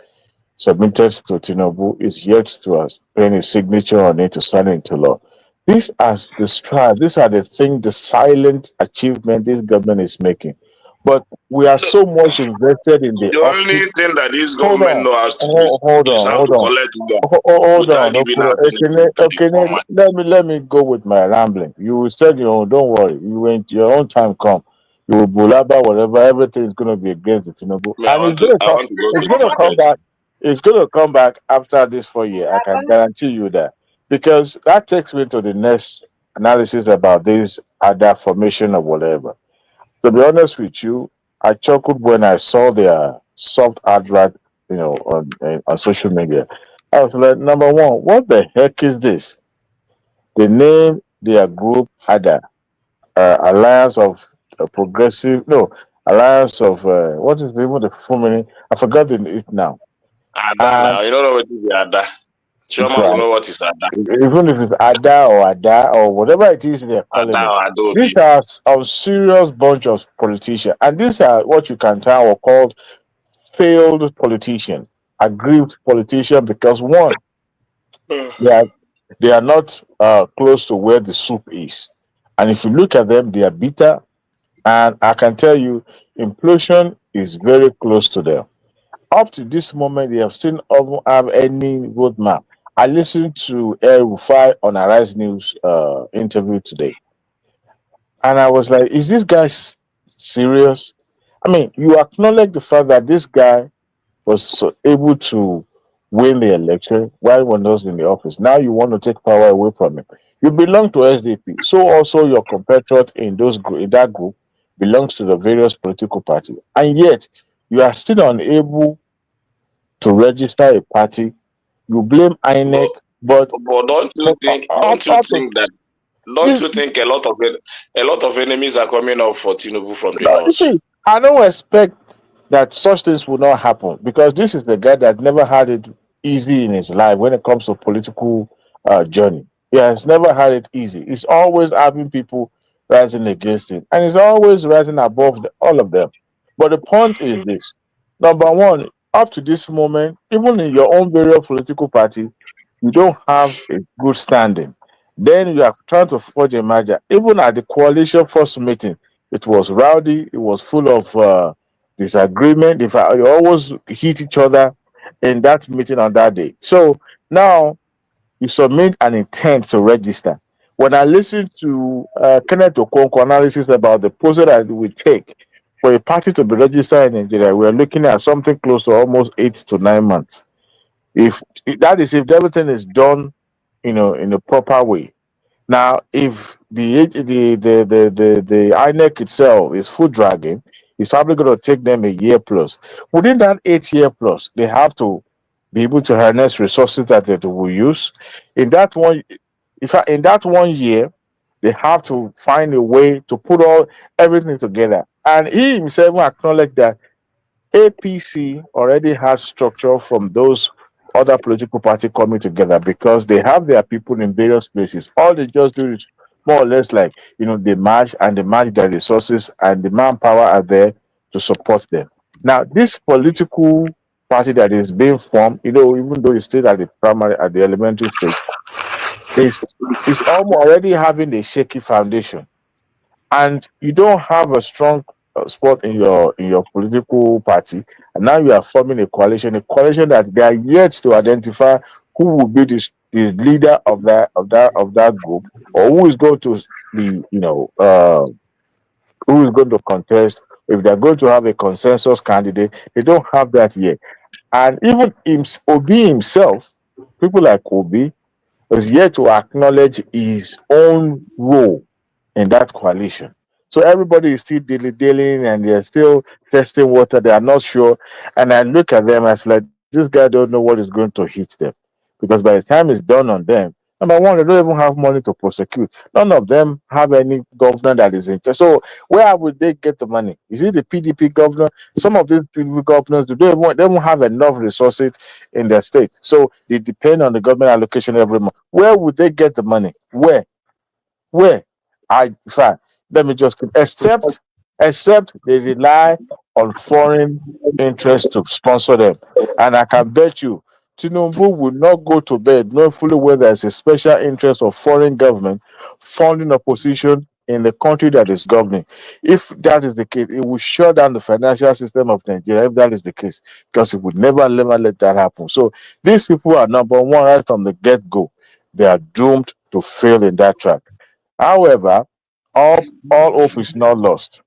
submitted to Tinubu is yet to put a signature on it to sign into law. These are the things, the silent achievement this government is making. But we are so much invested in the the only optic. thing that this Hold government on, knows how to do hold is on, how hold to on. collect them Hold without on, giving Okuro. out anything to the Okay, poor man. let me go with my rambling. You said your own, don't worry. You went your own time come. You will bulaba whatever, everything is gonna be against the Tinubu. Me, And I want to go it's to gonna come market. back. It's gonna come back after this 4 year. I can guarantee you that. Because that takes me to the next analysis about this other formation or whatever. To be honest with you, I chuckled when I saw their soft advert, on social media. I was like, number one, what the heck is this? They name their group ADA, Alliance of Progressive, no, Alliance of, what is even the full meaning? I forgot it now. Ada And now, you don't know what is the Ada. Chairman will right, know what is Ada. even if it's Ada or whatever it is they're calling Ada it, or Adobe. these are a serious bunch of politicians, and these are what you can tell or called failed politician, aggrieved politician, because one, they are they are not close to where the soup is, and if you look at them, they are bitter, and I can tell you, implosion is very close to them. Up to this moment, they have still don't have any roadmap. I listened to El-Rufai on Arise News interview today, and I was like, "Is this guy serious?" I mean, you acknowledge the fact that this guy was able to win the election while one was in the office. Now you want to take power away from him. You belong to SDP, so also your compatriot in that group belongs to the various political parties, and yet you are still unable to register a party. You blame But INEC, but but up, up to don't this. you think a lot of enemies are coming up for Tinubu from the No, you north? see, I don't expect that such things will not happen because this is the guy that never had it easy in his life when it comes to political journey. He has never had it easy. He's always having people rising against him, and he's always rising above all of them. But the point is this: number one, up to this moment, even in your own various political party, you don't have a good standing. Then you are trying to forge a merger. Even at the coalition first meeting, it was rowdy. It was full of disagreement. In fact, you always hit each other in that meeting on that day. So now you submit an intent to register. When I listened to Kenneth Okonkwo analysis about the process that it will take for a party to be registered in Nigeria, we are looking at something close to almost 8 to 9 months. If that is if everything is done, in a proper way. Now, if the INEC itself is full dragging, it's probably going to take them a year plus. Within that 8 year plus, they have to be able to harness resources that they will use. In that one, in that 1 year, they have to find a way to put all everything together. And he himself acknowledged that APC already has structure from those other political party coming together because they have their people in various places. All they just do is more or less like they match and they match their resources and the manpower are there to support them. Now, this political party that is being formed, even though it's still at the primary at the elementary stage, is almost already having a shaky foundation, and you don't have a strong spot in your political party, and now you are forming a coalition that they are yet to identify who will be the leader of that group, or who is going to be who is going to contest. If they're going to have a consensus candidate, they don't have that yet. And even Obi himself, people like Obi, is yet to acknowledge his own role in that coalition. So everybody is still dilly-dallying and they're still testing water. They are not sure. And I look at them as like, this guy don't know what is going to hit them. Because by the time it's done on them, number one, they don't even have money to prosecute. None of them have any governor that is in charge. So where would they get the money? Is it the PDP governor? Some of these PDP governors, they don't have enough resources in their state. So they depend on the government allocation every month. Where would they get the money? Where? In fact, let me just except they rely on foreign interests to sponsor them. And I can bet you Tinubu will not go to bed knowing fully well there's a special interest of foreign government funding opposition in the country that is governing. If that is the case, it will shut down the financial system of Nigeria if that is the case, because it would never let that happen. So these people are number one right from the get-go. They are doomed to fail in that track. However, all hope is not lost.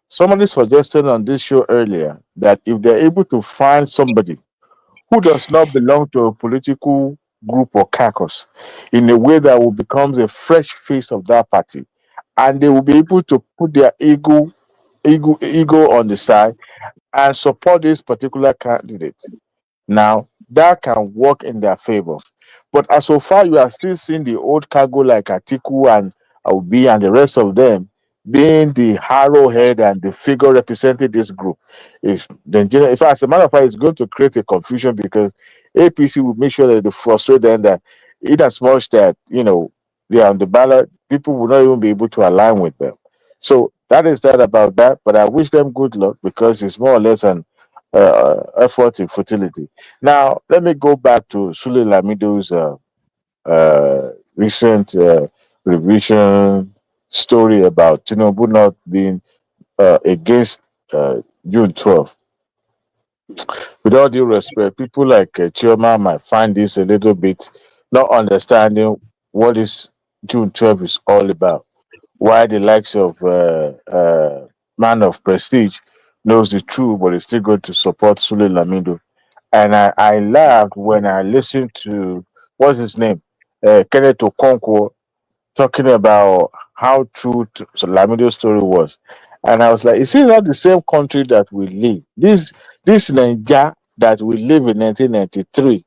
Somebody suggested on this show earlier that if they're able to find somebody who does not belong to a political group or caucus in a way that will become a fresh face of that party, and they will be able to put their ego on the side and support this particular candidate. Now, that can work in their favor. But as so far, you are still seeing the old cargo like Atiku and Obi and the rest of them being the arrowhead and the figure representing this group. If in fact, as a matter of fact, it's going to create a confusion because APC will make sure that they frustrate them that in as much that they are on the ballot, people will not even be able to align with them. So that is that about that. But I wish them good luck because it's more or less an effort in futility. Now, let me go back to Sule Lamido's recent revision story about Tinubu not being against June 12th. With all due respect, people like Chioma might find this a little bit not understanding what is June 12th is all about. Why the likes of man of prestige knows the truth, but is still going to support Sule Lamido. And I laughed when I listened to what's his name, Kenneth Okonkwo, talking about how true Lamido's story was, and I was like, "Is it not the same country that we live? This Nigeria that we live in 1993,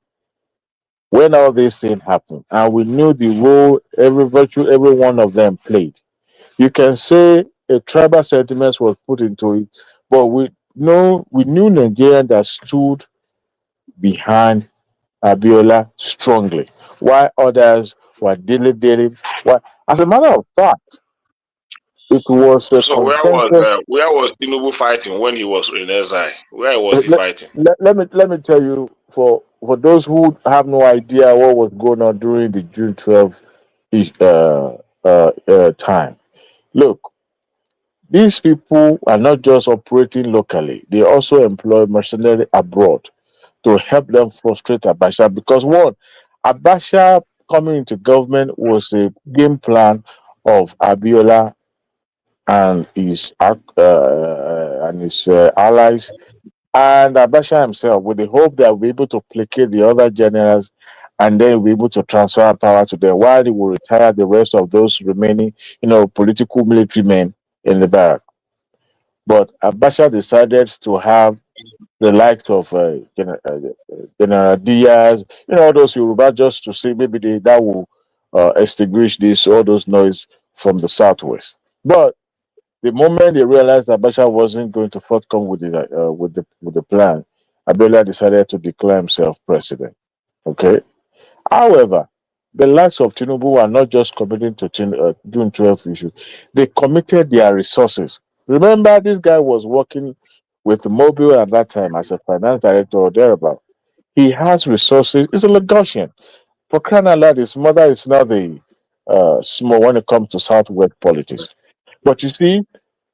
when all these things happened, and we knew the role every one of them played. You can say a tribal sentiment was put into it, but we knew Nigeria that stood behind Abiola strongly, while others were dilly-dallying. As a matter of fact, it was a So consensus. where was Tinubu fighting when he was in exile? Where was he Let, fighting? let me tell you, for those who have no idea what was going on during the June 12th time. Look, these people are not just operating locally; they also employ mercenaries abroad to help them frustrate Abacha. Because one, Abacha coming into government was a game plan of Abiola and his allies, and Abacha himself, with the hope that we'll be able to placate the other generals and then we'll be able to transfer power to them while they will retire the rest of those remaining, political military men in the barrack. But Abacha decided to have the likes of General Diaz, all those Yoruba, just to say maybe that will extinguish this all those noise from the southwest. But the moment they realized that Abacha wasn't going to forthcome with the plan, Abiola decided to declare himself president. Okay. However, the likes of Tinubu are not just committing to June 12th issue; they committed their resources. Remember, this guy was working with Mobile at that time as a finance director or thereabout. He has resources. He's a Lagosian. For crying out loud, his mother is not the small when it comes to Southwest politics. But you see,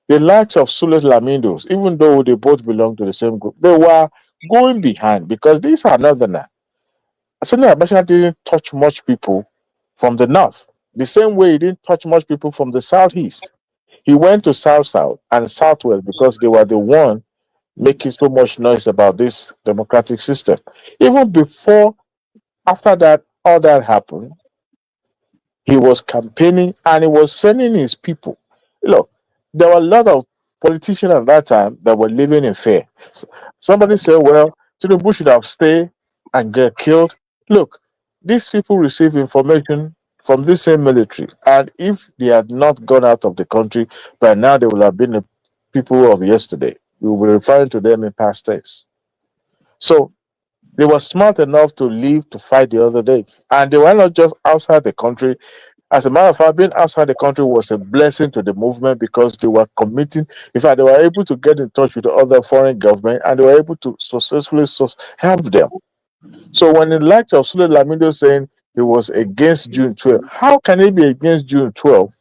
the likes of Sules Lamindos, even though they both belong to the same group, they were going behind because these are northerners. Sani Abacha didn't touch much people from the north, the same way he didn't touch much people from the southeast. He went to south and southwest because they were the one making so much noise about this democratic system. Even before, after that, all that happened, he was campaigning and he was sending his people. Look, there were a lot of politicians at that time that were living in fear. Somebody said, well, Tinubu should have stayed and get killed. Look, these people receive information from the same military. And if they had not gone out of the country, by now they would have been the people of yesterday. We will be referring to them in past tense. So they were smart enough to leave to fight the other day. And they were not just outside the country. As a matter of fact, being outside the country was a blessing to the movement because they were committing. In fact, they were able to get in touch with the other foreign government and they were able to successfully help them. So when the likes of Sule Lamido saying he was against June 12th, how can he be against June 12th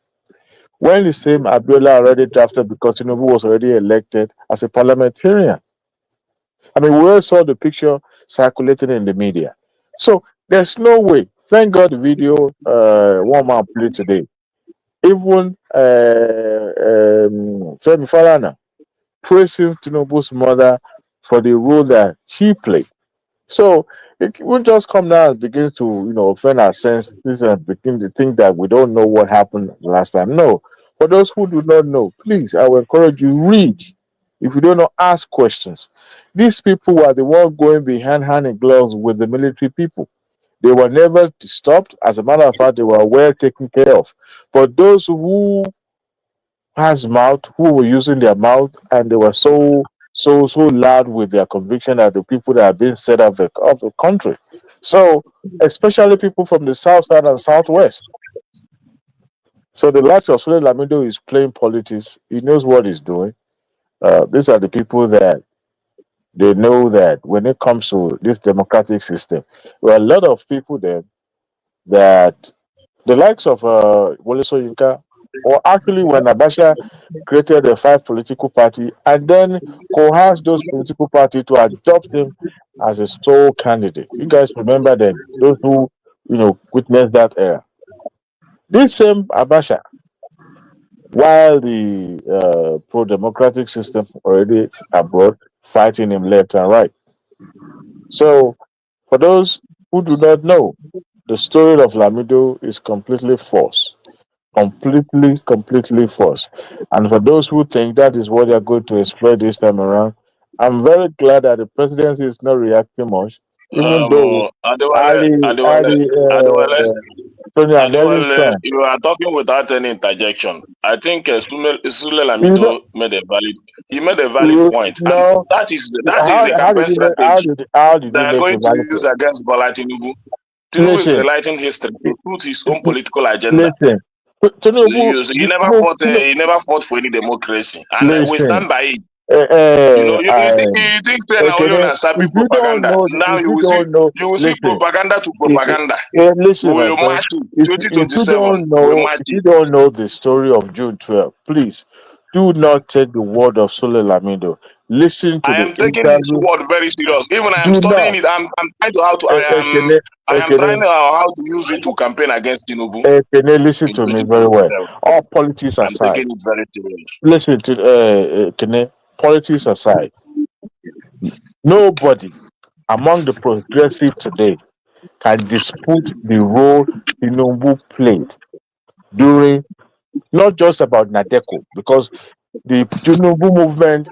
when the same Abiola already drafted because Tinubu was already elected as a parliamentarian? I mean, we all saw the picture circulating in the media. So there's no way. Thank God the video one man played today. Even Femi Falana praising Tinubu's mother for the role that she played. So it won't just come down and begin to, offend our senses and begin to think that we don't know what happened last time. No. For those who do not know, please, I will encourage you, read. If you don't know, ask questions. These people were the ones going behind hand in gloves with the military people. They were never stopped. As a matter of fact, they were well taken care of. But those who has mouth, who were using their mouth, and they were so loud with their conviction that the people that are being set of the country. So especially people from the south side and southwest. So the likes of Sule Lamido is playing politics. He knows what he's doing. These are the people that they know that when it comes to this democratic system, there are a lot of people there that the likes of Wole Soyinka, or actually when Abacha created the five political party and then coerced those political parties to adopt him as a sole candidate. You guys remember them, those who witnessed that era. This same Abacha, while the pro-democratic system already abroad, fighting him left and right. So for those who do not know, the story of Lamido is completely false. Completely false. And for those who think that is what they're going to exploit this time around, I'm very glad that the presidency is not reacting much, even though Adewale, Ali Adewale, Tony and Ellis Adewale, fan, you are talking without any interjection. I think Sule you know, Lamido made a valid point, and no, that is the how campaign did you make how strategy did how did they he are make going a to valid use point? against Bola Tinubu. Tinubu is Listen, rewriting history to suit his own political agenda. listen. Tinubu, He never fought for any democracy, and we listen. stand by it. Uh, uh, You think say now only okay, una sabi if you don't propaganda. know, Now if you don't know, you will see listen. propaganda to propaganda. We Listen, my will friend. march to If you 2027. don't We will know, march if you it. don't know the story of June 12th, please do not take the word of Sule Lamido. Listen to I the am taking his interview. word very serious. Even I am Do studying not. it. I'm trying to how to Ekene, I am trying Ekene, how to use it to campaign against Tinubu Ekene, listen in to me very well. 2027. All politics I'm aside, taking it very serious. listen to Ekene. Politics aside, nobody among the progressive today can dispute the role Tinubu played during not just about Nadeko, because the Tinubu movement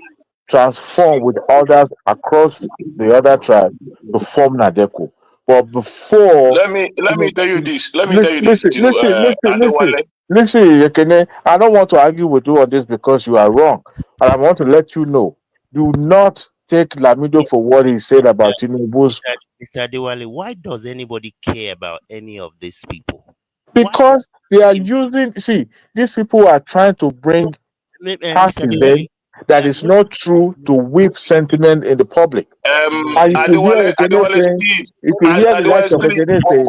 transformed with others across the other tribes to form Nadeko. But before, let me tell you this. Let me tell you listen, this, listen, listen, listen, listen, Adewale. listen, Yekene, I don't want to argue with you on this because you are wrong. And I want to let you know, do not take Lamido for what he said about Tinubu's. Mr. Adewale, why does anybody care about any of these people? Because they are using, see, these people are trying to bring past Mr. events Adewale, that is not true to whip sentiment in the public. And if you hear Ekene Adewale saying, still, if you hear the Adewale likes of still, Ekene for say,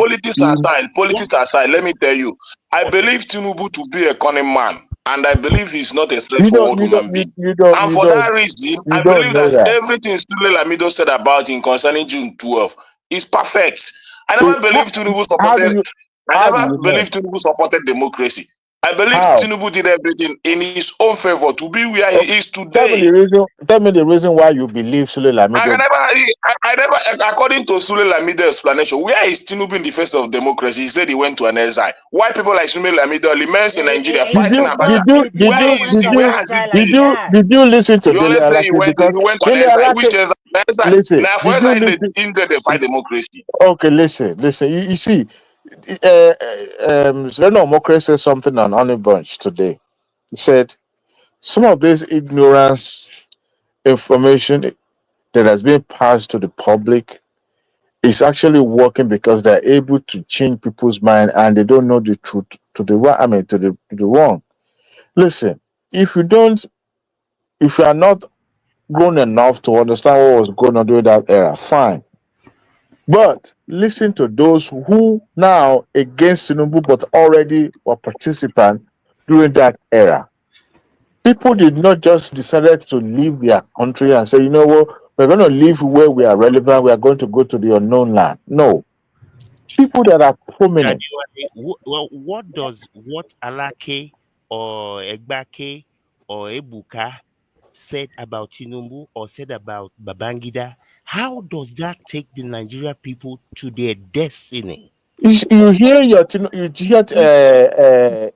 politics aside, let me tell you, I believe Tinubu to be a cunning man, and I believe he's not a you don't, straightforward you don't, human you, being. you don't, And you for that don't, reason, you I don't believe know that that. everything Sule Lamido said about him concerning June 12 is perfect. I Eh, never believed Tinubu how do supported. you, I how do never you know? believed Tinubu supported democracy. I believe How? Tinubu did everything in his own favor to be where Oh, he is tell me today. the reason. Tell me the reason why you believe Sule Lamido. I never, according to Sule Lamido explanation, where is Tinubu in the face of democracy? He said he went to an exile. Why people like Sule Lamido remains in Nigeria Did fighting you, Abacha? did you, did Where you, is did he? Where you, has he did been? you, did you listen to You Dele always say Alake? Because he went to an Dele exile. Which Alake, exile? listen, Now for did you exile listen? in the fight democracy. Okay, listen. You see, Serena Omokre said something on Honey Bunch today. He said some of this ignorance information that has been passed to the public is actually working because they're able to change people's mind and they don't know the truth to the right. I mean, to the wrong. Listen, if you don't, if you are not grown enough to understand what was going on during that era, fine. But listen to those who now against Tinubu but already were participants during that era. People did not just decided to leave their country and say, you know what, we're going to live where we are relevant. We are going to go to the unknown land. No, people that are prominent. Well, what does what Alake or Egbake or Ebuka said about Tinubu or said about Babangida, how does that take the Nigeria people to their destiny? You hear you hear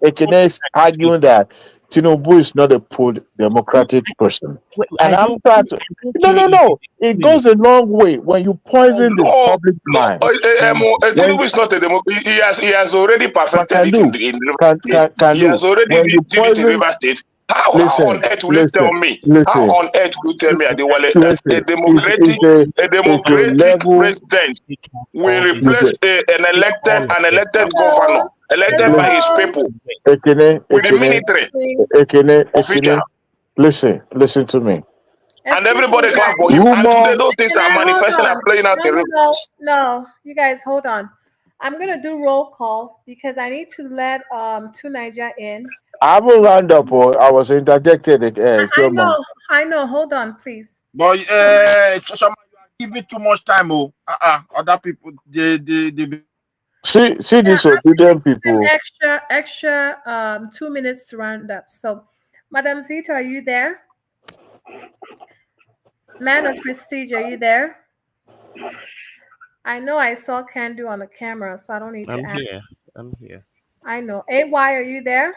Ekene arguing that Tinubu is not a pro-democratic person, and I I'm don't, trying to. I don't No, care no, if no. it's It minutes. goes a long way when you poison the No, public's mind. When Tinubu is not a democrat. He has already perfected can it do, in River State. can He has do already when you did it in poison. River State. How on Listen, earth will you tell listen, me? How listen, on earth will you tell me, Adewale, that listen. a It's a democratic level. president will replace Listen, an elected governor Hello, elected by his hello. people with the Ekene, military official, Ekene. Listen to me. and Excuse me, everybody clap for guys. him. And today Rumor. those things Can are I hold manifesting and on? playing out No, in no, no, reverse. no. You guys, hold on. I'm gonna do roll call because I need to let Tunaja in. I haven't round up. Or I was interjected. I Chairman. know, I know. Hold on, please. But So some you are giving too much time. Oh, other people they See yeah, these I'm gonna obedient give them people. extra 2 minutes to round up. So, Madam Zita, are you there? Man of Prestige, are you there? I know I saw Candu on the camera, so I don't need to I'm ask. here. I'm here. I know. AY, are you there?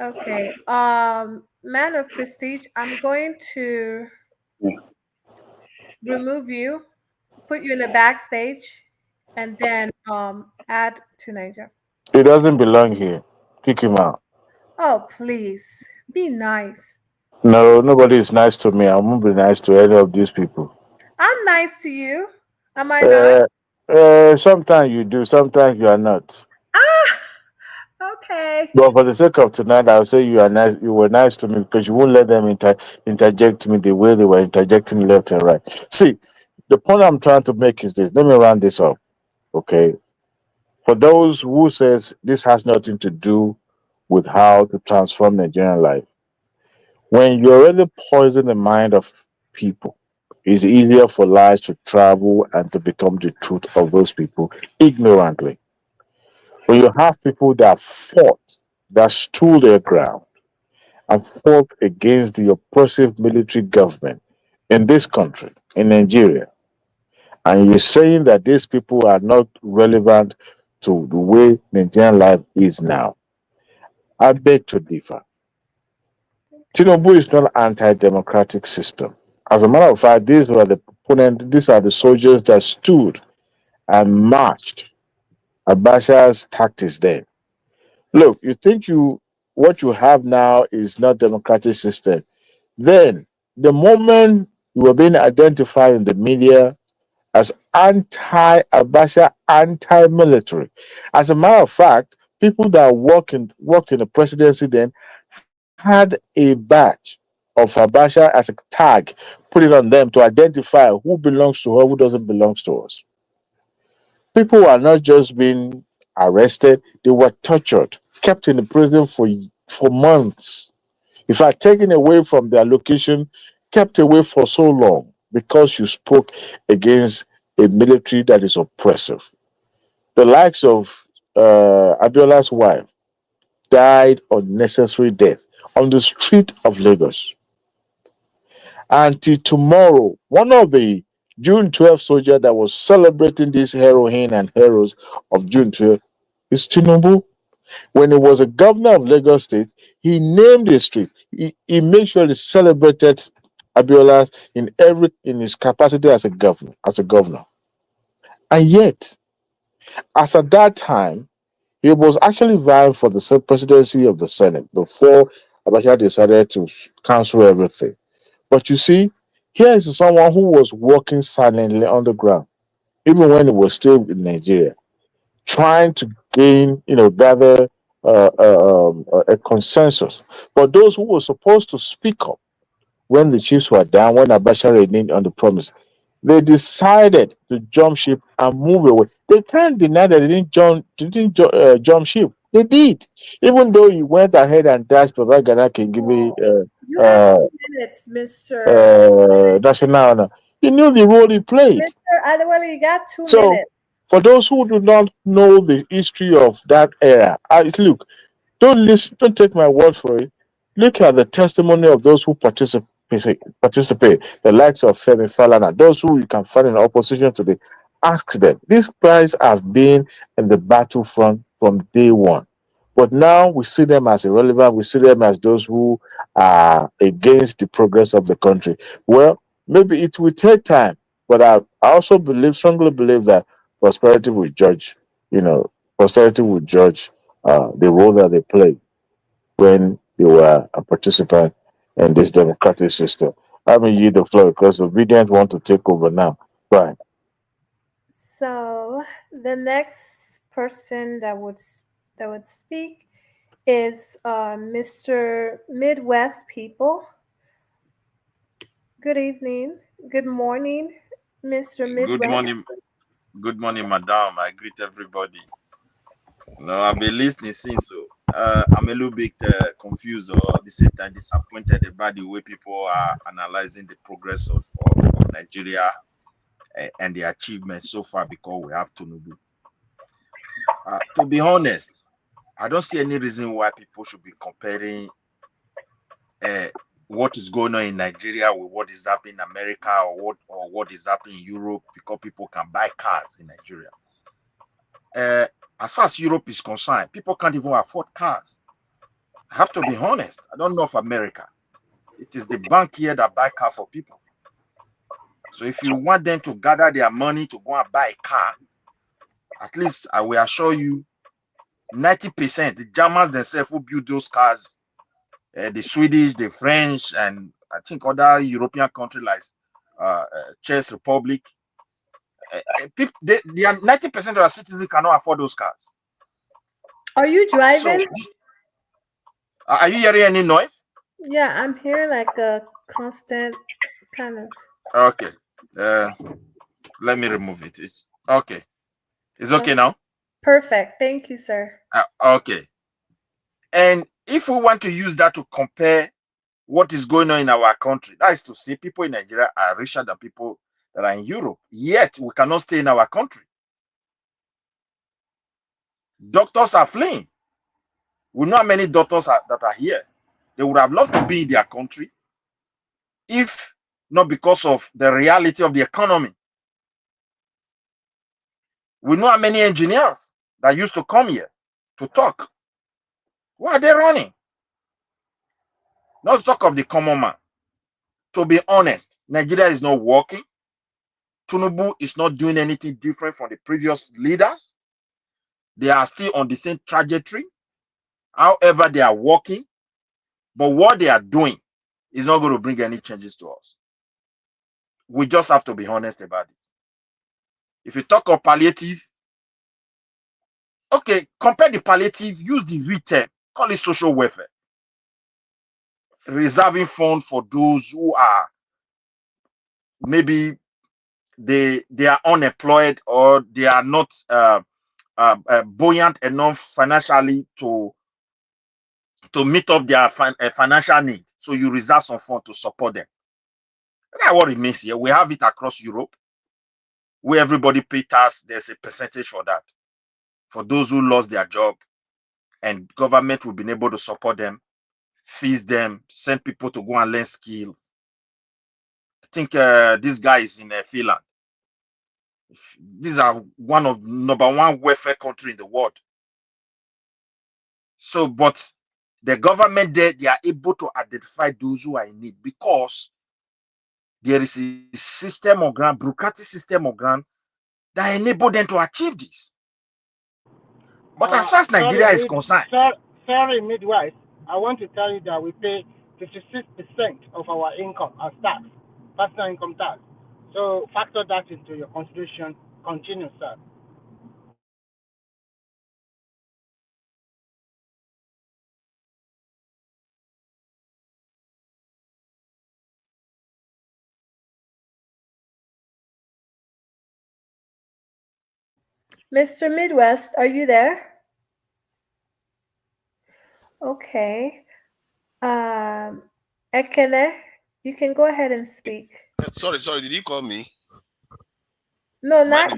Okay. Man of Prestige, I'm going to remove you, put you in the backstage, and then add to Niger. He doesn't belong here. Kick him out. Oh, please. Be nice. No, nobody is nice to me. I won't be nice to any of these people. I'm nice to you. Am I not? Uh, sometimes you do, sometimes you are not. Okay. But for the sake of tonight, I'll say you are nice. You were nice to me because you won't let them interject me the way they were interjecting left and right. See, the point I'm trying to make is this. Let me round this up, okay? For those who says this has nothing to do with how to transform Nigerian life, when you already poison the mind of people, it's easier for lies to travel and to become the truth of those people ignorantly. When you have people that fought, that stood their ground and fought against the oppressive military government in this country, in Nigeria, And you're saying that these people are not relevant to the way Nigerian life is now. I beg to differ. Tinubu is not an anti-democratic system. As a matter of fact, these are the soldiers that stood and marched Abacha's tactics then. Look, you think what you have now is not democratic system. Then the moment you were being identified in the media as anti-Abacha, anti-military. As a matter of fact, people that worked in the presidency then had a badge of Abacha as a tag, put it on them to identify who belongs to her, who doesn't belong to us. People are not just being arrested, they were tortured, kept in the prison for months. In fact, taken away from their location, kept away for so long because you spoke against a military that is oppressive. The likes of Abiola's wife died unnecessary death on the street of Lagos. Until tomorrow, one of the June 12th soldier that was celebrating these heroine and heroes of June 12th is Tinubu. When he was a governor of Lagos State, he named a street. He made sure he celebrated Abiola in his capacity as a governor. And yet, as at that time, he was actually vying for the presidency of the Senate before Abacha decided to cancel everything. But you see, here is someone who was working silently on the ground, even when he was still in Nigeria, trying to gather a consensus. But those who were supposed to speak up when the chiefs were down, when Abacha reneged on the promise, they decided to jump ship and move away. They can't deny that they didn't jump ship. They did, even though he went ahead and dashed Baba Gana Kingimi You have 2 minutes, Mr. national honor. He knew the role he played. Mr. Adewale, you got 2 So, minutes. for those who do not know the history of that era, look, don't take my word for it. Look at the testimony of those who participate, the likes of Femi Falana, those who you can find in opposition today. Ask them. These guys have been in the battlefront from day one. But now we see them as irrelevant. We see them as those who are against the progress of the country. Well, maybe it will take time, but I also strongly believe that prosperity will judge. Posterity will judge the role that they played when they were a participant in this democratic system. I mean, you the floor because obedient want to take over now. Right. So the next person that would speak is Mr. Midwest People. Good evening. Good morning, Mr. Midwest. Good morning, madam. I greet everybody. No, I've been listening since, so I'm a little bit confused or at the same time disappointed about the way people are analyzing the progress of Nigeria and the achievements so far because we have Tinubu. To be honest, I don't see any reason why people should be comparing what is going on in Nigeria with what is happening in America or what is happening in Europe because people can buy cars in Nigeria. As far as Europe is concerned, people can't even afford cars. I have to be honest. I don't know of America. It is the bank here that buy car for people. So if you want them to gather their money to go and buy a car, at least I will assure you 90%, the Germans themselves who build those cars, the Swedish, the French, and I think other European countries like Czech Republic, people, they are 90% of our citizens cannot afford those cars. Are you driving? So, are you hearing any noise? Yeah, I'm hearing like a constant kind of. Okay. Let me remove it. It's okay. It's okay now? Perfect. Thank you, sir. Okay. And if we want to use that to compare what is going on in our country, that is to say people in Nigeria are richer than people that are in Europe, yet we cannot stay in our country. Doctors are fleeing. We know how many doctors that are here. They would have loved to be in their country if not because of the reality of the economy. We know how many engineers that used to come here to talk. Why are they running? Not to talk of the common man. To be honest, Nigeria is not working. Tinubu is not doing anything different from the previous leaders. They are still on the same trajectory. However, they are working. But what they are doing is not going to bring any changes to us. We just have to be honest about it. If you talk of palliative, okay, compare the palliative, use the real term, call it social welfare. Reserving funds for those who are maybe they are unemployed or they are not buoyant enough financially to meet up their financial need. So you reserve some funds to support them. That's what it means here. We have it across Europe, where everybody pays tax. There's a percentage for that. For those who lost their job, and government will be able to support them, feed them, send people to go and learn skills. I think this guy is in Finland. These are one of #1 welfare country in the world. So, but the government there, they are able to identify those who are in need because there is a system of grant, bureaucratic system of grant that enable them to achieve this. But as far as Nigeria is concerned, sorry, Midwest, I want to tell you that we pay 56% of our income as tax, personal income tax. So factor that into your consideration. Continue, sir. Mr. Midwest, are you there? Okay. Ekene, you can go ahead and speak. Sorry, did you call me? No, not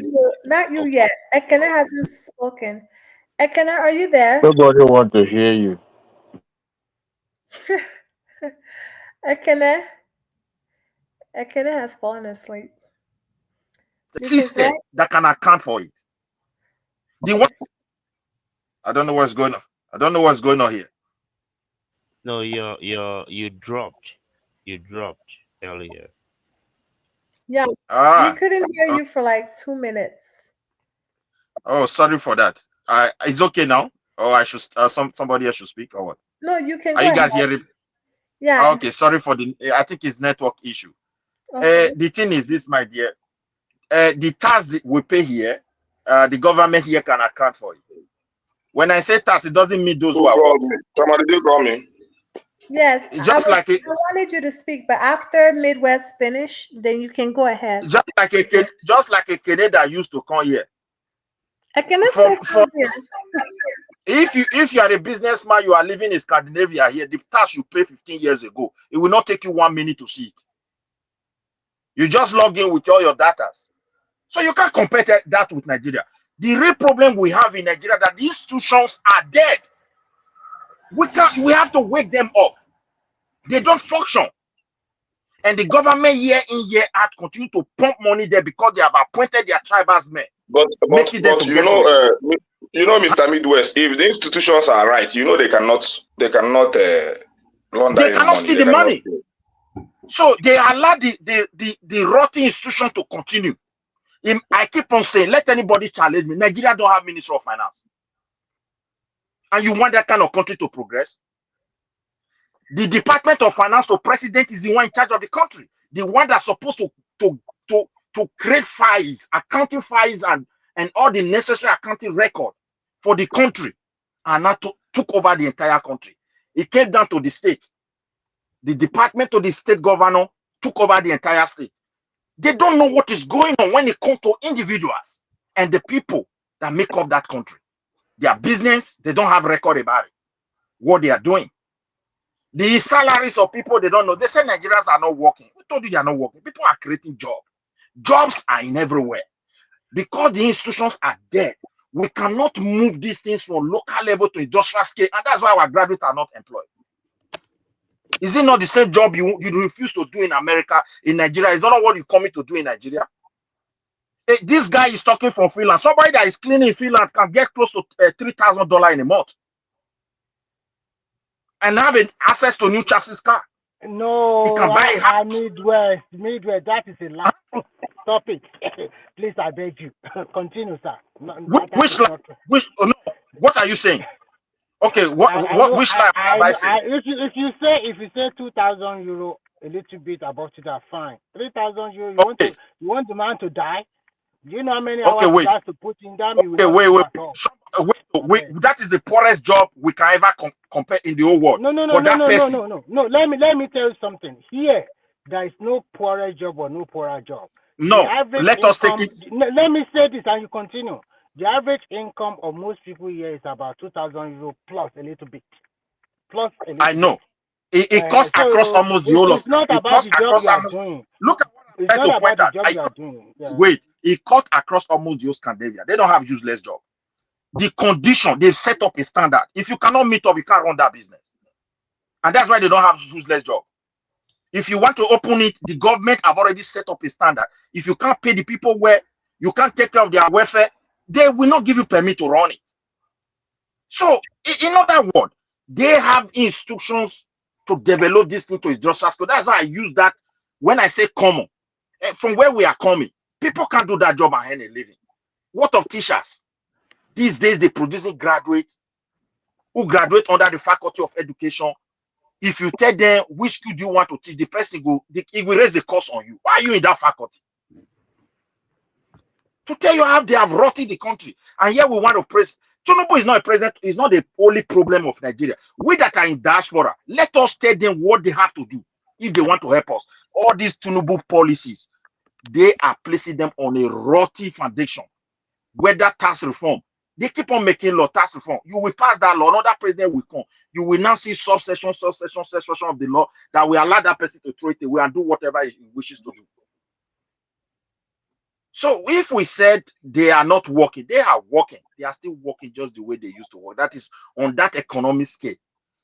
you yet. Ekene hasn't spoken. Ekene, are you there? Nobody want to hear you. Ekene has fallen asleep. the system that can account for it. The one, I don't know what's going on. I don't know what's going on here. No, you dropped. You dropped earlier. Yeah, we couldn't hear you for like 2 minutes. Oh, sorry for that. It's okay now. Or I should somebody else should speak or what? No, you can. Are you guys hearing? Yeah. Okay, sorry for the. I think it's network issue. Okay. The thing is this, my dear. The tax that we pay here, the government here can account for it. When I say tax, it doesn't mean those who are working. Somebody did call me. Yes, Just like I wanted you to speak, but after Midwest finish, then you can go ahead. Just like a Canada used to come here. I can still come here. If you are a businessman, you are living in Scandinavia here, the tax you pay 15 years ago, it will not take you 1 minute to see it. You just log in with all your data. So you can't compare that with Nigeria. The real problem we have in Nigeria that the institutions are dead. We have to wake them up. They don't function. And the government year in, year out continue to pump money there because they have appointed their tribesmen. But you know, Mr. Midwest, if the institutions are right, you know they cannot launder They cannot steal the money. So they allow the rotten institution to continue. I keep on saying, let anybody challenge me. Nigeria don't have Minister of Finance. And you want that kind of country to progress? The Department of Finance, the president is the one in charge of the country. The one that's supposed to create files, accounting files, and all the necessary accounting record for the country, and now took over the entire country. It came down to the state. The department of the state governor took over the entire state. They don't know what is going on when it comes to individuals and the people that make up that country. Their business, they don't have record about it, what they are doing. The salaries of people, they don't know. They say Nigerians are not working. Who told you they are not working? People are creating jobs. Jobs are in everywhere. Because the institutions are dead, we cannot move these things from local level to industrial scale, and that's why our graduates are not employed. Is it not the same job you refuse to do in America, in Nigeria? Is that not what you're coming to do in Nigeria? This guy is talking from Finland. Somebody that is cleaning in Finland can get close to $3,000 in a month and have access to new chassis car. No, he can buy a house. Midwest. That is a last topic. Please, I beg you, continue, sir. Which oh, no, what are you saying? Okay, which line have I said? If you say 2,000 euro, a little bit about it, are fine. 3,000 euro, you want the man to die? Do you know how many hours he has to put in that? Wait. That is the poorest job we can ever compare in the whole world. No. Let me tell you something. Here, there is no poorer job or no poorer job. No, let us take it. Let me say this and you continue. The average income of most people here is about 2,000 euro plus a little bit. I know. It costs across almost the whole of. It's not about the job you are doing. Look at what I'm trying to point out. Wait, it cut across almost the whole Scandinavia. They don't have useless job. The condition, they set up a standard. If you cannot meet up, you can't run that business. And that's why they don't have useless job. If you want to open it, the government have already set up a standard. If you can't pay the people where you can't take care of their welfare, they will not give you permit to run it. So, in other words, they have instructions to develop this thing to its just. So that's why I use that when I say common. From where we are coming, people can't do that job and earn a living. What of teachers? These days, they're producing graduates who graduate under the Faculty of Education. If you tell them which school do you want to teach, the person it will raise the cost on you. Why are you in that faculty? To tell you how they have rotted the country. And here we want to praise. Tinubu is not a president, it's not the only problem of Nigeria. We that are in diaspora, let us tell them what they have to do if they want to help us. All these Tinubu policies, they are placing them on a rotten foundation. Whether tax reform, they keep on making law, tax reform. You will pass that law, another president will come. You will now see subsection of the law that will allow that person to throw it away and do whatever he wishes to do. So if we said they are not working, they are working. They are still working just the way they used to work. That is on that economic scale.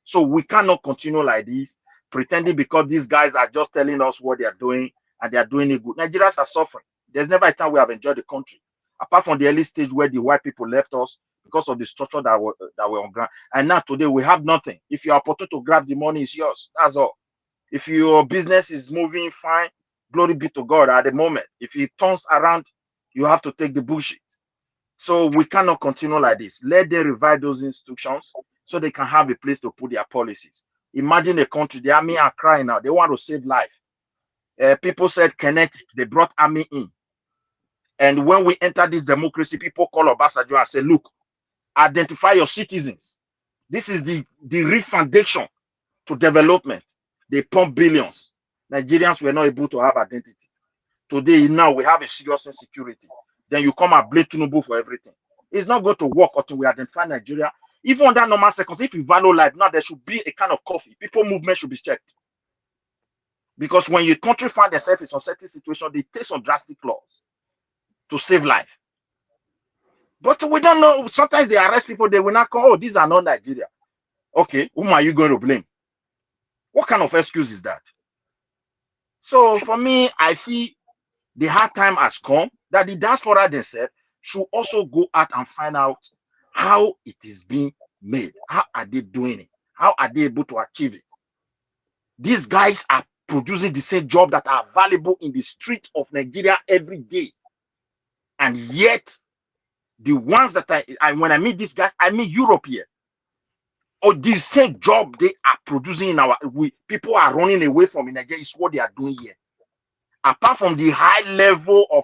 So we cannot continue like this, pretending because these guys are just telling us what they are doing and they are doing it good. Nigerians are suffering. There's never a time we have enjoyed the country. Apart from the early stage where the white people left us because of the structure that were on ground. And now today we have nothing. If you are opportune to grab the money, it's yours. That's all. If your business is moving fine, glory be to God at the moment. If it turns around, you have to take the bullshit. So we cannot continue like this. Let them revise those instructions so they can have a place to put their policies. Imagine a country, the army are crying now. They want to save life. People said kinetic. They brought army in. And when we enter this democracy, people call Obasanjo and say, look, identify your citizens. This is the real foundation to development. They pump billions. Nigerians were not able to have identity. Today, now we have a serious insecurity. Then you come and blame Tinubu for everything. It's not going to work until we identify Nigeria. Even under normal circumstances, if we value life, now there should be a kind of coffee. People movement should be checked. Because when your country finds itself in some certain situation, they take some drastic laws to save life. But we don't know. Sometimes they arrest people, they will not come, oh, these are not Nigeria. Okay, whom are you going to blame? What kind of excuse is that? So for me, I feel the hard time has come that the diaspora themselves should also go out and find out how it is being made. How are they doing it? How are they able to achieve it? These guys are producing the same job that are valuable in the streets of Nigeria every day. And yet, the ones that when I meet these guys, I meet Europe here. Or the same job they are producing in people are running away from in Nigeria is what they are doing here. Apart from the high level of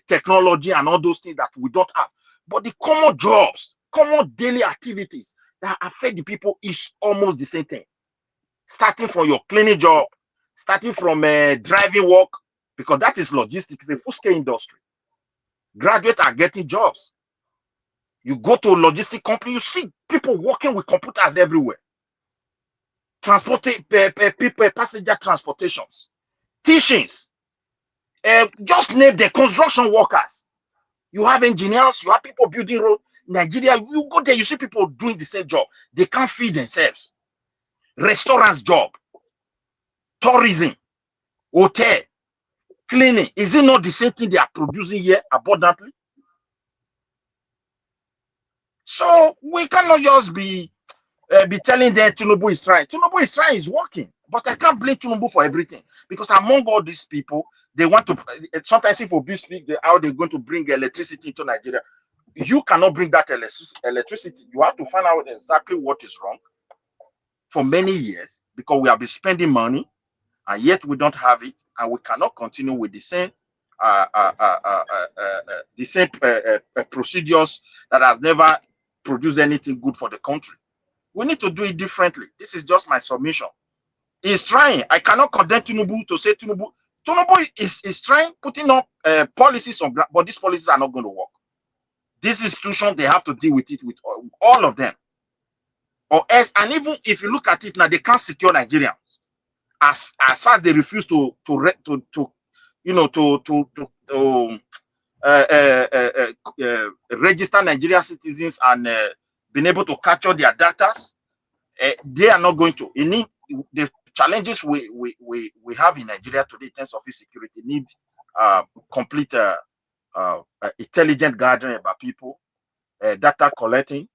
technology and all those things that we don't have, but the common jobs, common daily activities that affect the people is almost the same thing. Starting from your cleaning job, starting from driving work, because that is logistics, it's a full-scale industry. Graduates are getting jobs. You go to a logistic company, you see people working with computers everywhere. Transporting people, passenger transportations, teachings. Just name the construction workers. You have engineers, you have people building roads. Nigeria, you go there, you see people doing the same job. They can't feed themselves. Restaurants job, tourism, hotel, cleaning, is it not the same thing they are producing here abundantly? So we cannot just be telling them Tinubu is trying. Tinubu is trying, is working. But I can't blame Tinubu for everything. Because among all these people, they want to, sometimes if we speak, how they're going to bring electricity into Nigeria. You cannot bring that electricity. You have to find out exactly what is wrong for many years, because we have been spending money and yet we don't have it, and we cannot continue with the same procedures that has never produced anything good for the country. We need to do it differently. This is just my submission. He's trying. I cannot condemn Tinubu to say Tinubu is trying, putting up policies on ground, but these policies are not going to work. These institutions, they have to deal with it, with all of them. Or else, and even if you look at it now, they can't secure Nigerians as far as they refuse to register Nigerian citizens and being able to capture their data. They are not going to. The challenges we have in Nigeria today in terms of insecurity need complete intelligent gathering about people, data collecting,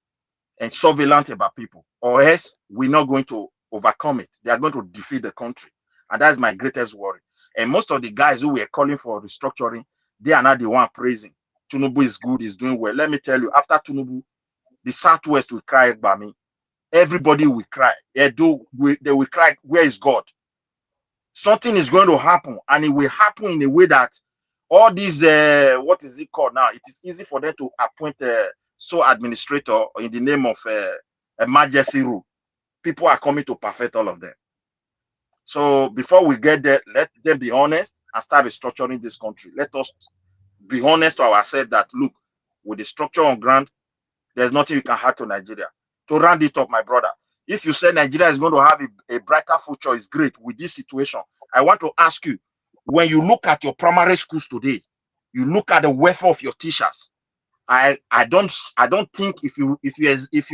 and surveillance about people, or else we're not going to overcome it. They are going to defeat the country, and that's my greatest worry. And most of the guys who were calling for restructuring, they are not the one praising Tinubu is good, is doing well. Let me tell you, after Tinubu, the Southwest will cry by me. Everybody will cry. They will cry, where is God? Something is going to happen, and it will happen in a way that all these, what is it called now? It is easy for them to appoint a administrator in the name of emergency rule. People are coming to perfect all of them. So before we get there, let them be honest and start restructuring this country. Let us be honest to ourselves that, look, with the structure on ground, there's nothing you can add to Nigeria. To round it up, my brother, if you say Nigeria is going to have a brighter future, is great with this situation. I want to ask you, when you look at your primary schools today, you look at the welfare of your teachers. I don't think if you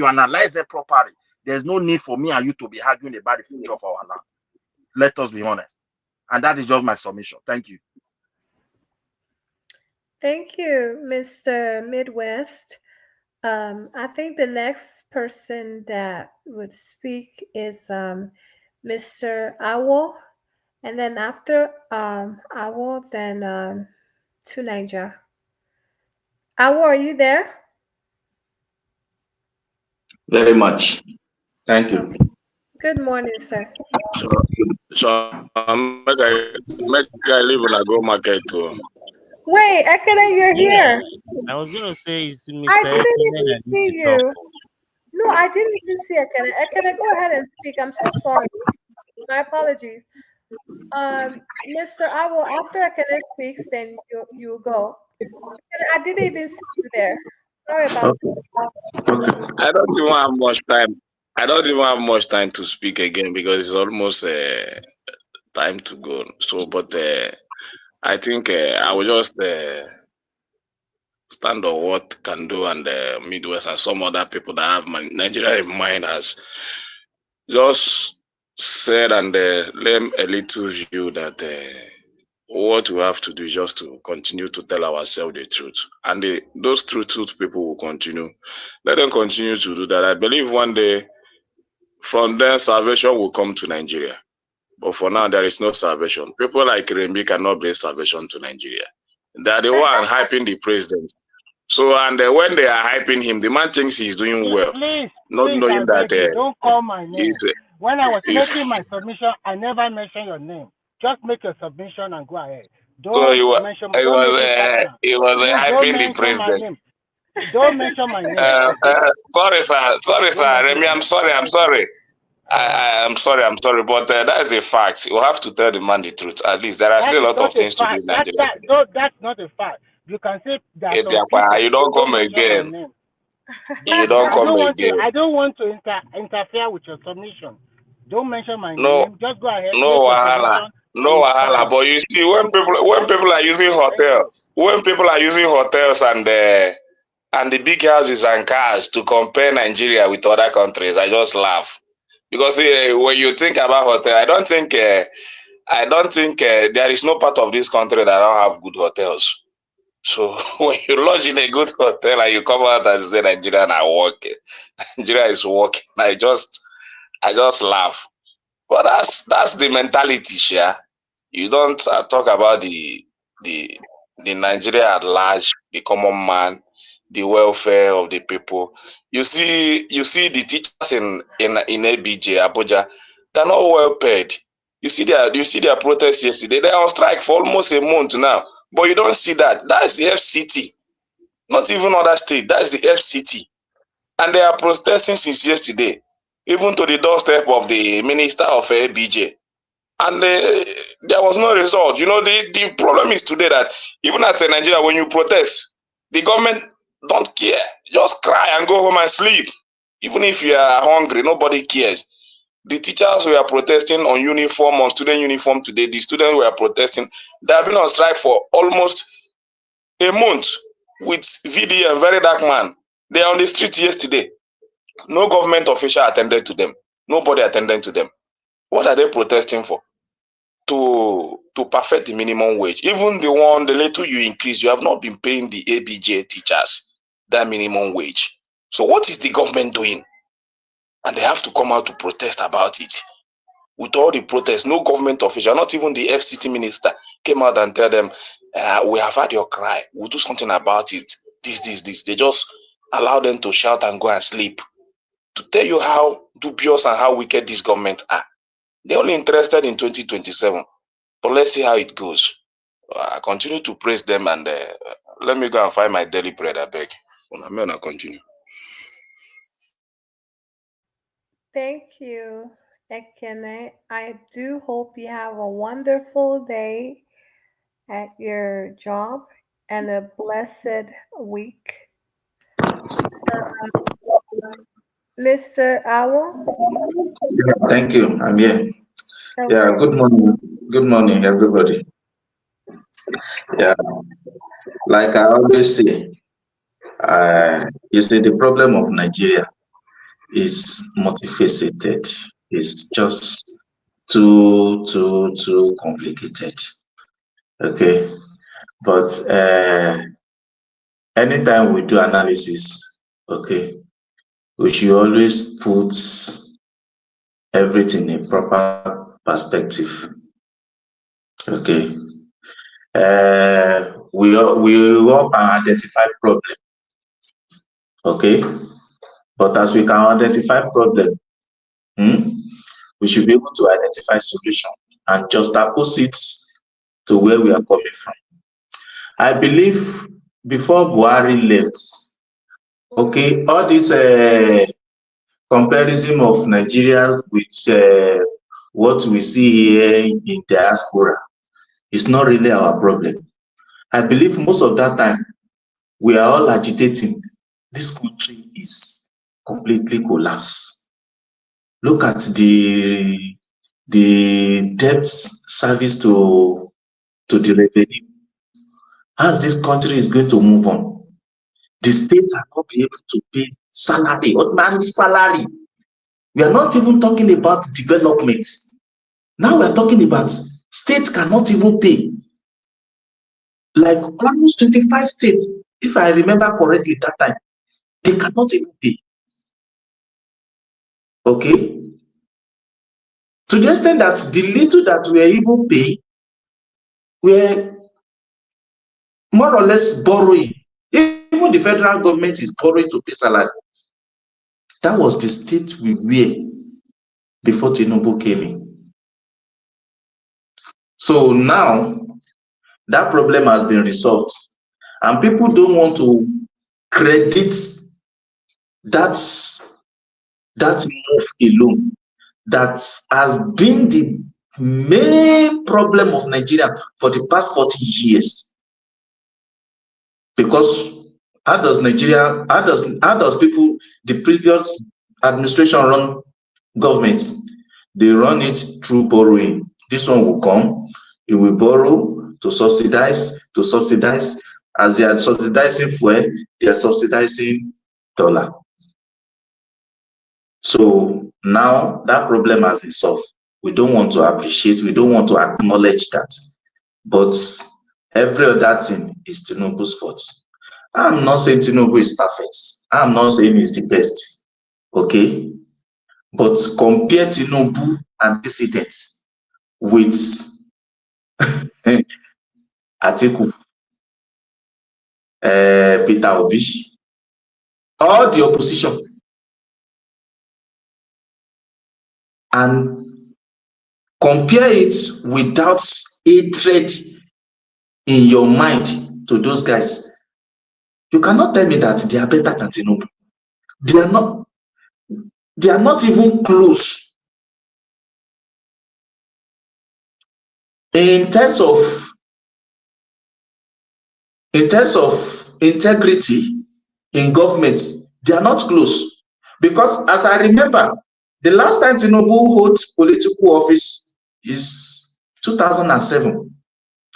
analyze it properly, there's no need for me and you to be arguing about the future of our land. Let us be honest. And that is just my submission. Thank you. Thank you, Mr. Midwest. I think the next person that would speak is Mr. Awo, and then after Awo, then to Niger. Awo, are you there? Very much. Thank you. Good morning, sir. So make I live when I go market too. Wait, Ekene, you're here. I was gonna say, Mr. I didn't Ekene even see you. No, I didn't even see Ekene. Ekene, go ahead and speak. I'm so sorry. My apologies. Mr. Awo, after Ekene speaks, then you go. I didn't even see you there. Sorry about that. I don't even have much time. I don't even have much time to speak again because it's almost time to go. So, but I think I will just stand on what can do and Midwest and some other people that have Nigeria in mind as just said and lend a little view that what we have to do is just to continue to tell ourselves the truth. And those truth people will continue. Let them continue to do that. I believe one day from then salvation will come to Nigeria. But for now, there is no salvation. People like Rembi cannot bring salvation to Nigeria. They are the one hyping the president. So, and when they are hyping him, the man thinks he's doing well. Please, knowing that don't call my name. When I was making my submission, I never mentioned your name. Just make your submission and go ahead. Don't mention my name. He was hyping the president. Don't mention my name. Sorry, sir. Remy, I'm sorry. I'm sorry, but that is a fact. You have to tell the man the truth. At least there are still a lot of things to do in Nigeria. That's not a fact. You can say that you don't come again. You don't come again. I don't want to interfere with your submission. Don't mention my name. Just go ahead. No wahala. But you see, when people are using hotels and the big houses and cars to compare Nigeria with other countries, I just laugh. Because when you think about hotel, I don't think I don't think there is no part of this country that don't have good hotels. So when you lodge in a good hotel and you come out and say Nigeria are working, Nigeria is working, I just laugh. But that's the mentality, Sha. You don't talk about the Nigeria at large, the common man, the welfare of the people. You see the teachers in ABJ, Abuja, they're not well paid. You see their protest yesterday. They're on strike for almost a month now. But you don't see that. That's the FCT. Not even other state. That's the FCT. And they are protesting since yesterday, even to the doorstep of the minister of ABJ. And there was no result. You know, the problem is today that even as a Nigeria, when you protest, the government don't care. Just cry and go home and sleep. Even if you are hungry, nobody cares. The teachers were protesting on uniform, on student uniform today. The students were protesting. They have been on strike for almost a month with VDM, very dark man. They are on the street yesterday. No government official attended to them. Nobody attended to them. What are they protesting for? To perfect the minimum wage. Even the little you increase, you have not been paying the ABJ teachers that minimum wage. So what is the government doing? And they have to come out to protest about it. With all the protests, no government official, not even the FCT minister, came out and tell them, we have had your cry. We'll do something about it. This. They just allow them to shout and go and sleep. To tell you how dubious and how wicked these governments are. They're only interested in 2027. But let's see how it goes. I continue to praise them, and let me go and find my daily bread, I beg. I'm going to continue. Thank you, Ekene. I do hope you have a wonderful day at your job and a blessed week. Mr. Owl? Thank you. I'm here. Okay. Yeah, good morning. Good morning, everybody. Yeah, like I always say, you see, the problem of Nigeria is multifaceted. It's just too complicated. Okay, but anytime we do analysis, okay, we should always put everything in proper perspective. Okay. We all can identify problem. Okay. But as we can identify problem, we should be able to identify solution and just opposite to where we are coming from. I believe before Buhari left, okay, all this comparison of Nigeria with what we see here in diaspora is not really our problem. I believe most of that time we are all agitating. This country is completely collapsed. Look at the debt service to the revenue. As this country is going to move on, the state are not be able to pay salary, ordinary salary. We are not even talking about development. Now we are talking about states cannot even pay. Like almost 25 states, if I remember correctly that time, they cannot even pay. Okay? To the extent that the little that we are even paying, we're more or less borrowing. Even the federal government is borrowing to pay salary. That was the state we were before Tinubu came in. So now, that problem has been resolved. And people don't want to credit that move alone that has been the main problem of Nigeria for the past 40 years. Because how does people, the previous administration run governments? They run it through borrowing. This one will come, it will borrow to subsidize. As they are subsidizing fuel, they are subsidizing dollar. So now that problem has been solved. We don't want to appreciate, we don't want to acknowledge that. But every other thing is Tinubu's fault. I'm not saying Tinubu is perfect. I'm not saying he's the best. Okay? But compare Tinubu antecedents with Atiku, Peter Obi, all the opposition, and compare it without hatred in your mind to those guys. You cannot tell me that they are better than Tinubu. They are not even close. In terms of integrity in government, they are not close. Because as I remember, the last time Tinubu held political office is 2007.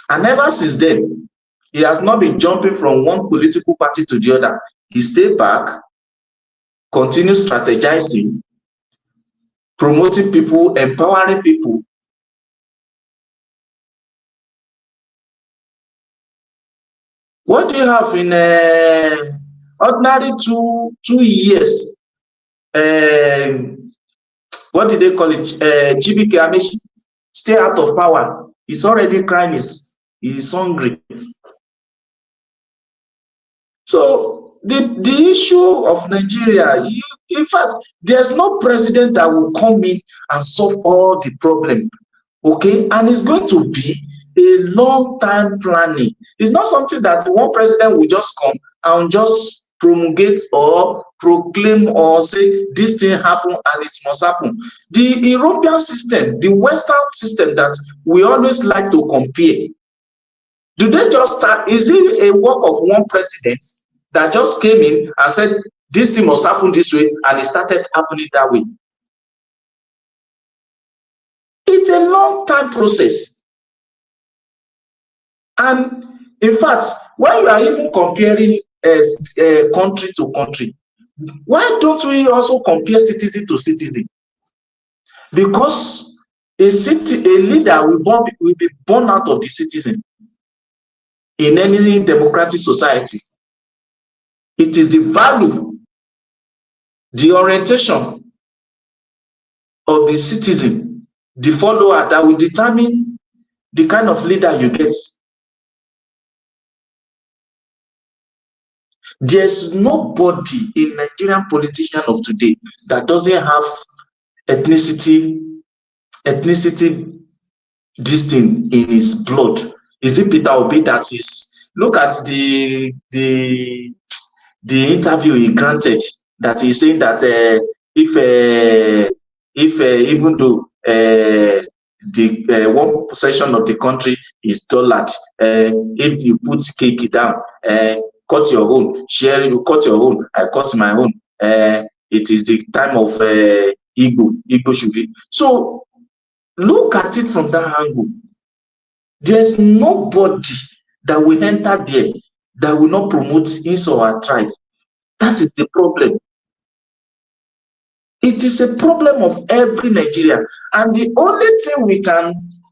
And ever since then, he has not been jumping from one political party to the other. He stayed back, continued strategizing, promoting people, empowering people. What do you have in ordinary 2 years? What did they call it? GBK Amishi, stay out of power. He's already crying. He's hungry. So the issue of Nigeria, in fact, there's no president that will come in and solve all the problem. Okay, and it's going to be a long time planning. It's not something that one president will just come and just promulgate or proclaim or say this thing happen and it must happen. The European system, the Western system that we always like to compare, do they just start? Is it a work of one president that just came in and said this thing must happen this way and it started happening that way? It's a long time process. And in fact, when you are even comparing country to country, why don't we also compare citizen to citizen? Because a leader will be born out of the citizen in any democratic society. It is the value, the orientation of the citizen, the follower, that will determine the kind of leader you get. There's nobody in Nigerian politician of today that doesn't have ethnicity this thing in his blood. Is it Peter Obi that is? Look at the interview he granted, that he's saying that if even though the one section of the country is dullard, if you put cake down, cut your own, sharing, you cut your own, I cut my own, it is the time of Igbo should be. So look at it from that angle. There's nobody that will enter there that will not promote his or her tribe. That is the problem. It is a problem of every Nigerian, and the only thing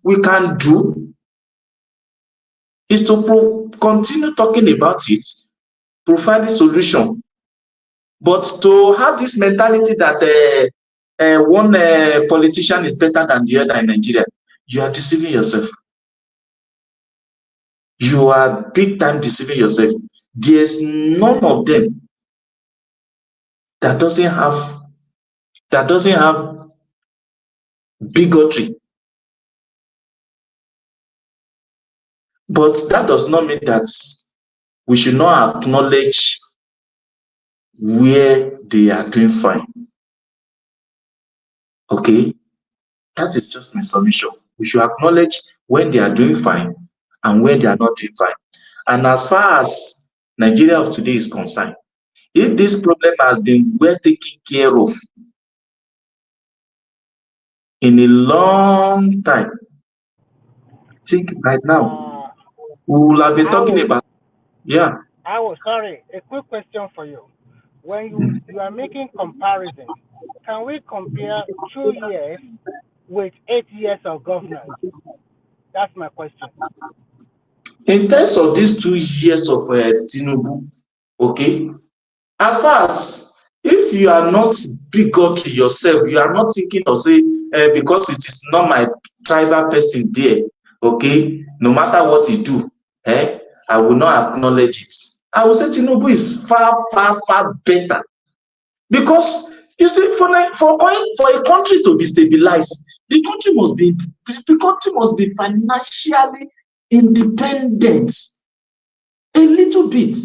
we can do is to continue talking about it, provide a solution. But to have this mentality that one politician is better than the other in Nigeria, you are deceiving yourself. You are big time deceiving yourself. There's none of them that doesn't have bigotry. But that does not mean that we should not acknowledge where they are doing fine. Okay? That is just my submission. We should acknowledge when they are doing fine and where they are not doing fine. And as far as Nigeria of today is concerned, if this problem has been well taken care of in a long time, I think right now we will have been talking about, yeah. I was sorry. A quick question for you. When you are making comparisons, can we compare 2 years with 8 years of governance? That's my question. In terms of these 2 years of Tinubu, okay, as far as if you are not bigot to yourself, you are not thinking of say because it is not my tribal person there, okay, no matter what he do, I will not acknowledge it. I will say Tinubu is far, far, far better because you see, for a country to be stabilized, the country must be financially independent a little bit.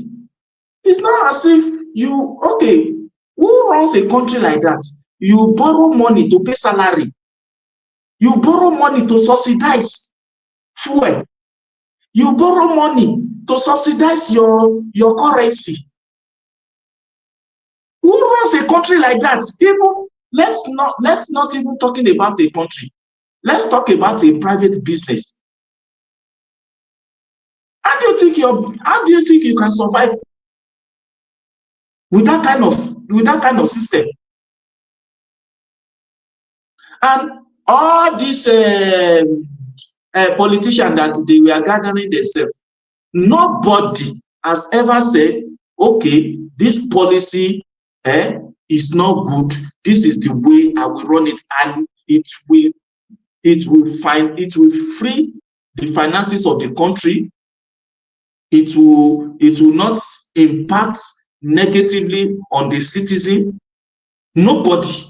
It's not as if who runs a country like that? You borrow money to pay salary. You borrow money to subsidize fuel. You borrow money to subsidize your currency. Who runs a country like that? Even let's not even talking about a country. Let's talk about a private business. How do you think you can survive with that kind of system? And all these politicians that they were gathering themselves, nobody has ever said, okay, this policy is not good. This is the way I will run it, and it will free the finances of the country. It will not impact negatively on the citizen. Nobody.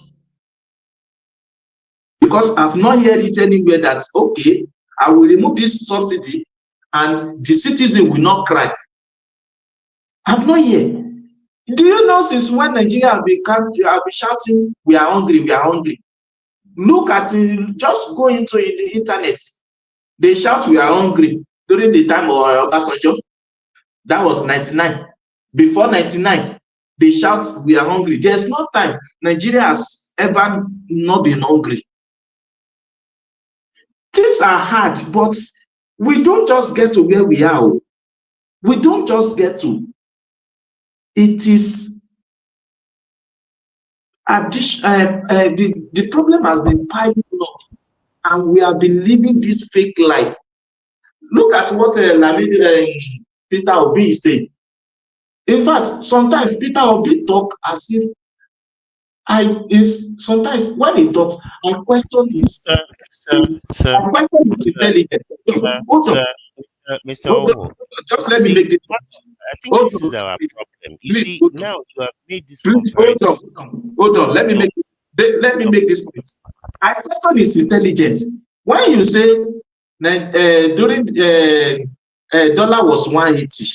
Because I've not heard it anywhere that, okay, I will remove this subsidy and the citizen will not cry. I've not heard. Do you know since when Nigeria have been shouting, we are hungry, we are hungry? Look at it, just go into the internet. They shout, we are hungry during the time of Obasanjo. That was 99. Before 99, they shout, we are hungry. There's no time Nigeria has ever not been hungry. Things are hard, but we don't just get to where we are. We don't just get to. It is the problem has been piling up, and we have been living this fake life. Look at what Peter Obi is saying. In fact, sometimes Peter Obi talk as if sometimes when he talks, our question is intelligent. Hold on. Mr. Owo, just let me make this point. I think this is our problem. You see, now you have made this comparison. Hold on. Let me make this point. My question is intelligent. When you say during dollar was 180,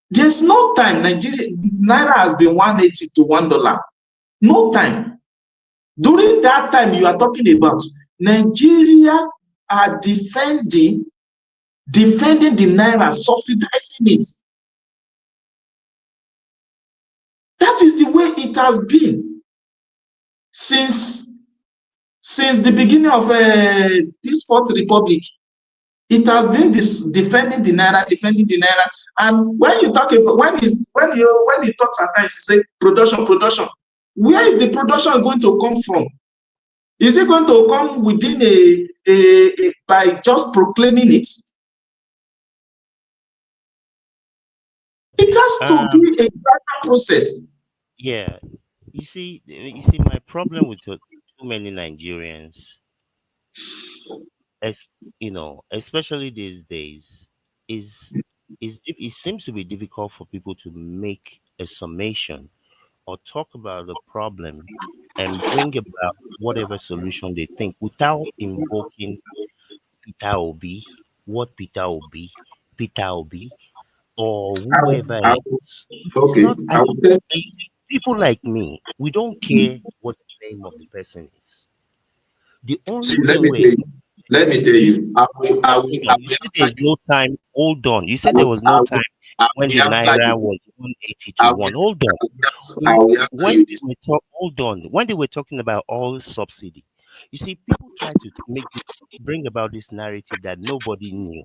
there's no time Naira has been 180 to $1. No time. During that time you are talking about, Nigeria are defending the Naira, subsidizing it. That is the way it has been since the beginning of this Fourth Republic. It has been defending the Naira, and when you talk about when he talks at times, he say production. Where is the production going to come from? Is it going to come within by just proclaiming it? It has to be a gradual process. Yeah, you see, my problem with too many Nigerians, especially these days, is it seems to be difficult for people to make a summation or talk about the problem and bring about whatever solution they think without invoking Peter Obi, Peter Obi, or whoever else. It's not. People like me, we don't care what the name of the person is. The only thing let me tell you. You said there's no time. Hold on. You said there was no time when the Naira was 180 to 1. Hold on. Hold on. When they were talking about all subsidy, you see, people try to bring about this narrative that nobody knew.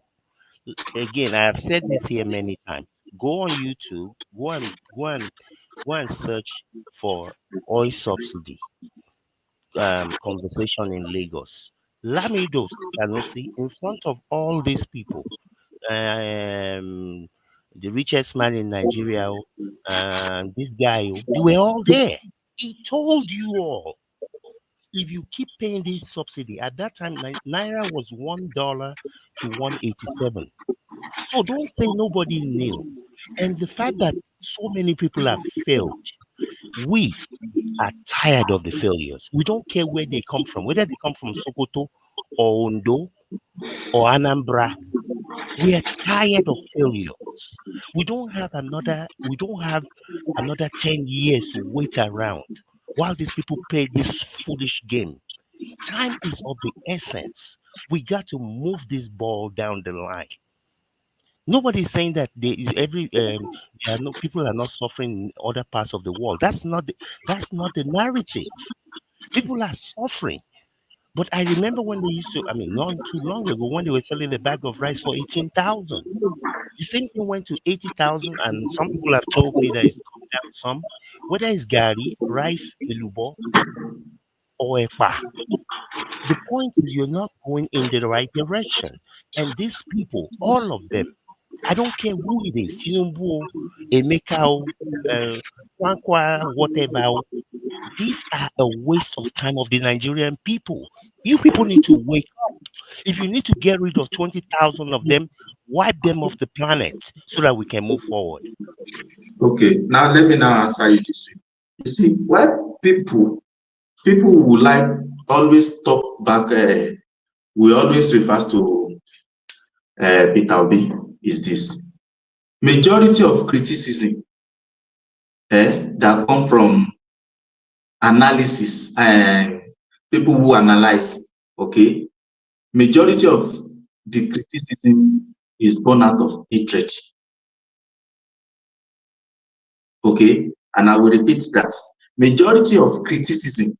Again, I have said this here many times. Go on YouTube, go and search for oil subsidy conversation in Lagos. Lamido Sanusi, in front of all these people, the richest man in Nigeria, this guy, they were all there. He told you all, if you keep paying this subsidy, at that time, Naira was $1 to 187. So don't say nobody knew. And the fact that so many people have failed, we are tired of the failures. We don't care where they come from, whether they come from Sokoto or Ondo or Anambra. We are tired of failures. We don't have another 10 years to wait around while these people play this foolish game. Time is of the essence. We got to move this ball down the line. Nobody's saying that people are not suffering in other parts of the world. That's not the narrative. People are suffering. But I remember when they used to, not too long ago, when they were selling a bag of rice for 18,000. The same thing went to 80,000, and some people have told me that it's come down some. Whether it's gari, rice, elubo, or epa. The point is you're not going in the right direction. And these people, all of them, I don't care who it is, Tinubu, Emeka, Kwankwaso, whatever. These are a waste of time of the Nigerian people. You people need to wake up. If you need to get rid of 20,000 of them, wipe them off the planet so that we can move forward. Okay, now let me now answer you this way. You see, why people who like always talk back, we always refer to Peter Obi is this. Majority of criticism that come from analysis and people who analyze, okay, majority of the criticism is born out of hatred. Okay, and I will repeat that. Majority of criticism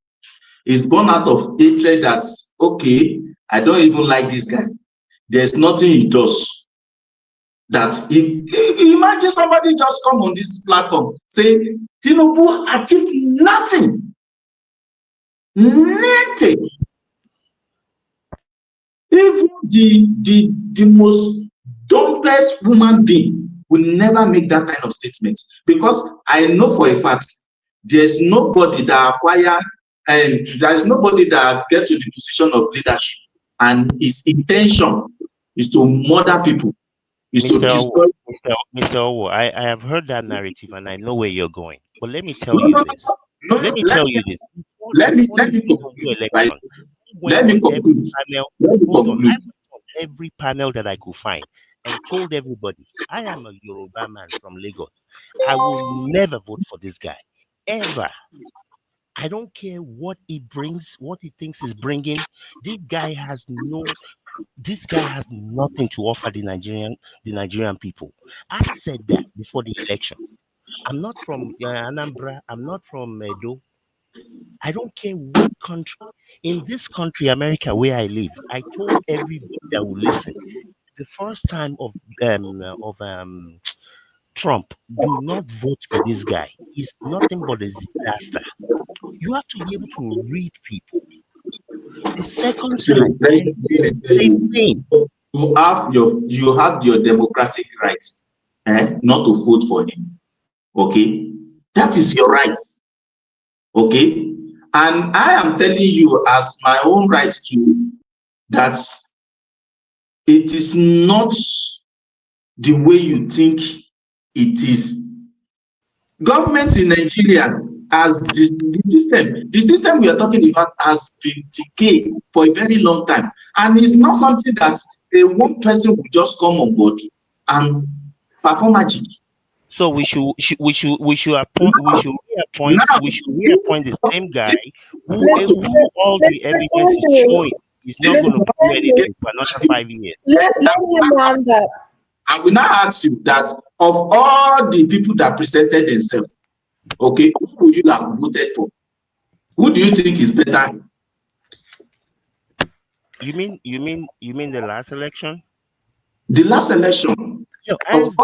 is born out of hatred that, okay, I don't even like this guy. There's nothing he does. That imagine somebody just come on this platform, say, Tinubu achieved nothing. Nothing. Even the most dumbest human being will never make that kind of statement, because I know for a fact there's nobody that acquire and there's nobody that get to the position of leadership and his intention is to murder people, is to destroy. Mr. Owo, I have heard that narrative and I know where you're going. But let me tell you this. Let me tell you this. Let me conclude. Let me conclude. Hold on. I went on every panel that I could find and told everybody, I am a Yoruba man from Lagos. I will never vote for this guy. Ever. I don't care what he brings, what he thinks he's bringing. This guy has nothing to offer the Nigerian people. I said that before the election. I'm not from Anambra. I'm not from Edo. I don't care what country. In this country, America, where I live, I told everybody that will listen. The first time of Trump, do not vote for this guy. He's nothing but a disaster. You have to be able to read people. The second time, same thing. You have your democratic right, not to vote for him. Okay, that is your right. Okay, and I am telling you as my own right too that it is not the way you think it is. Government in Nigeria as the system we are talking about has been decayed for a very long time, and it's not something that one person will just come on board and perform magic. So we should reappoint the same guy who all the evidence is showing is not going to do anything for another 5 years. Let him round up. I will now ask you that of all the people that presented themselves, okay, who would you have voted for? Who do you think is better? You mean the last election? The last election. Yo, hands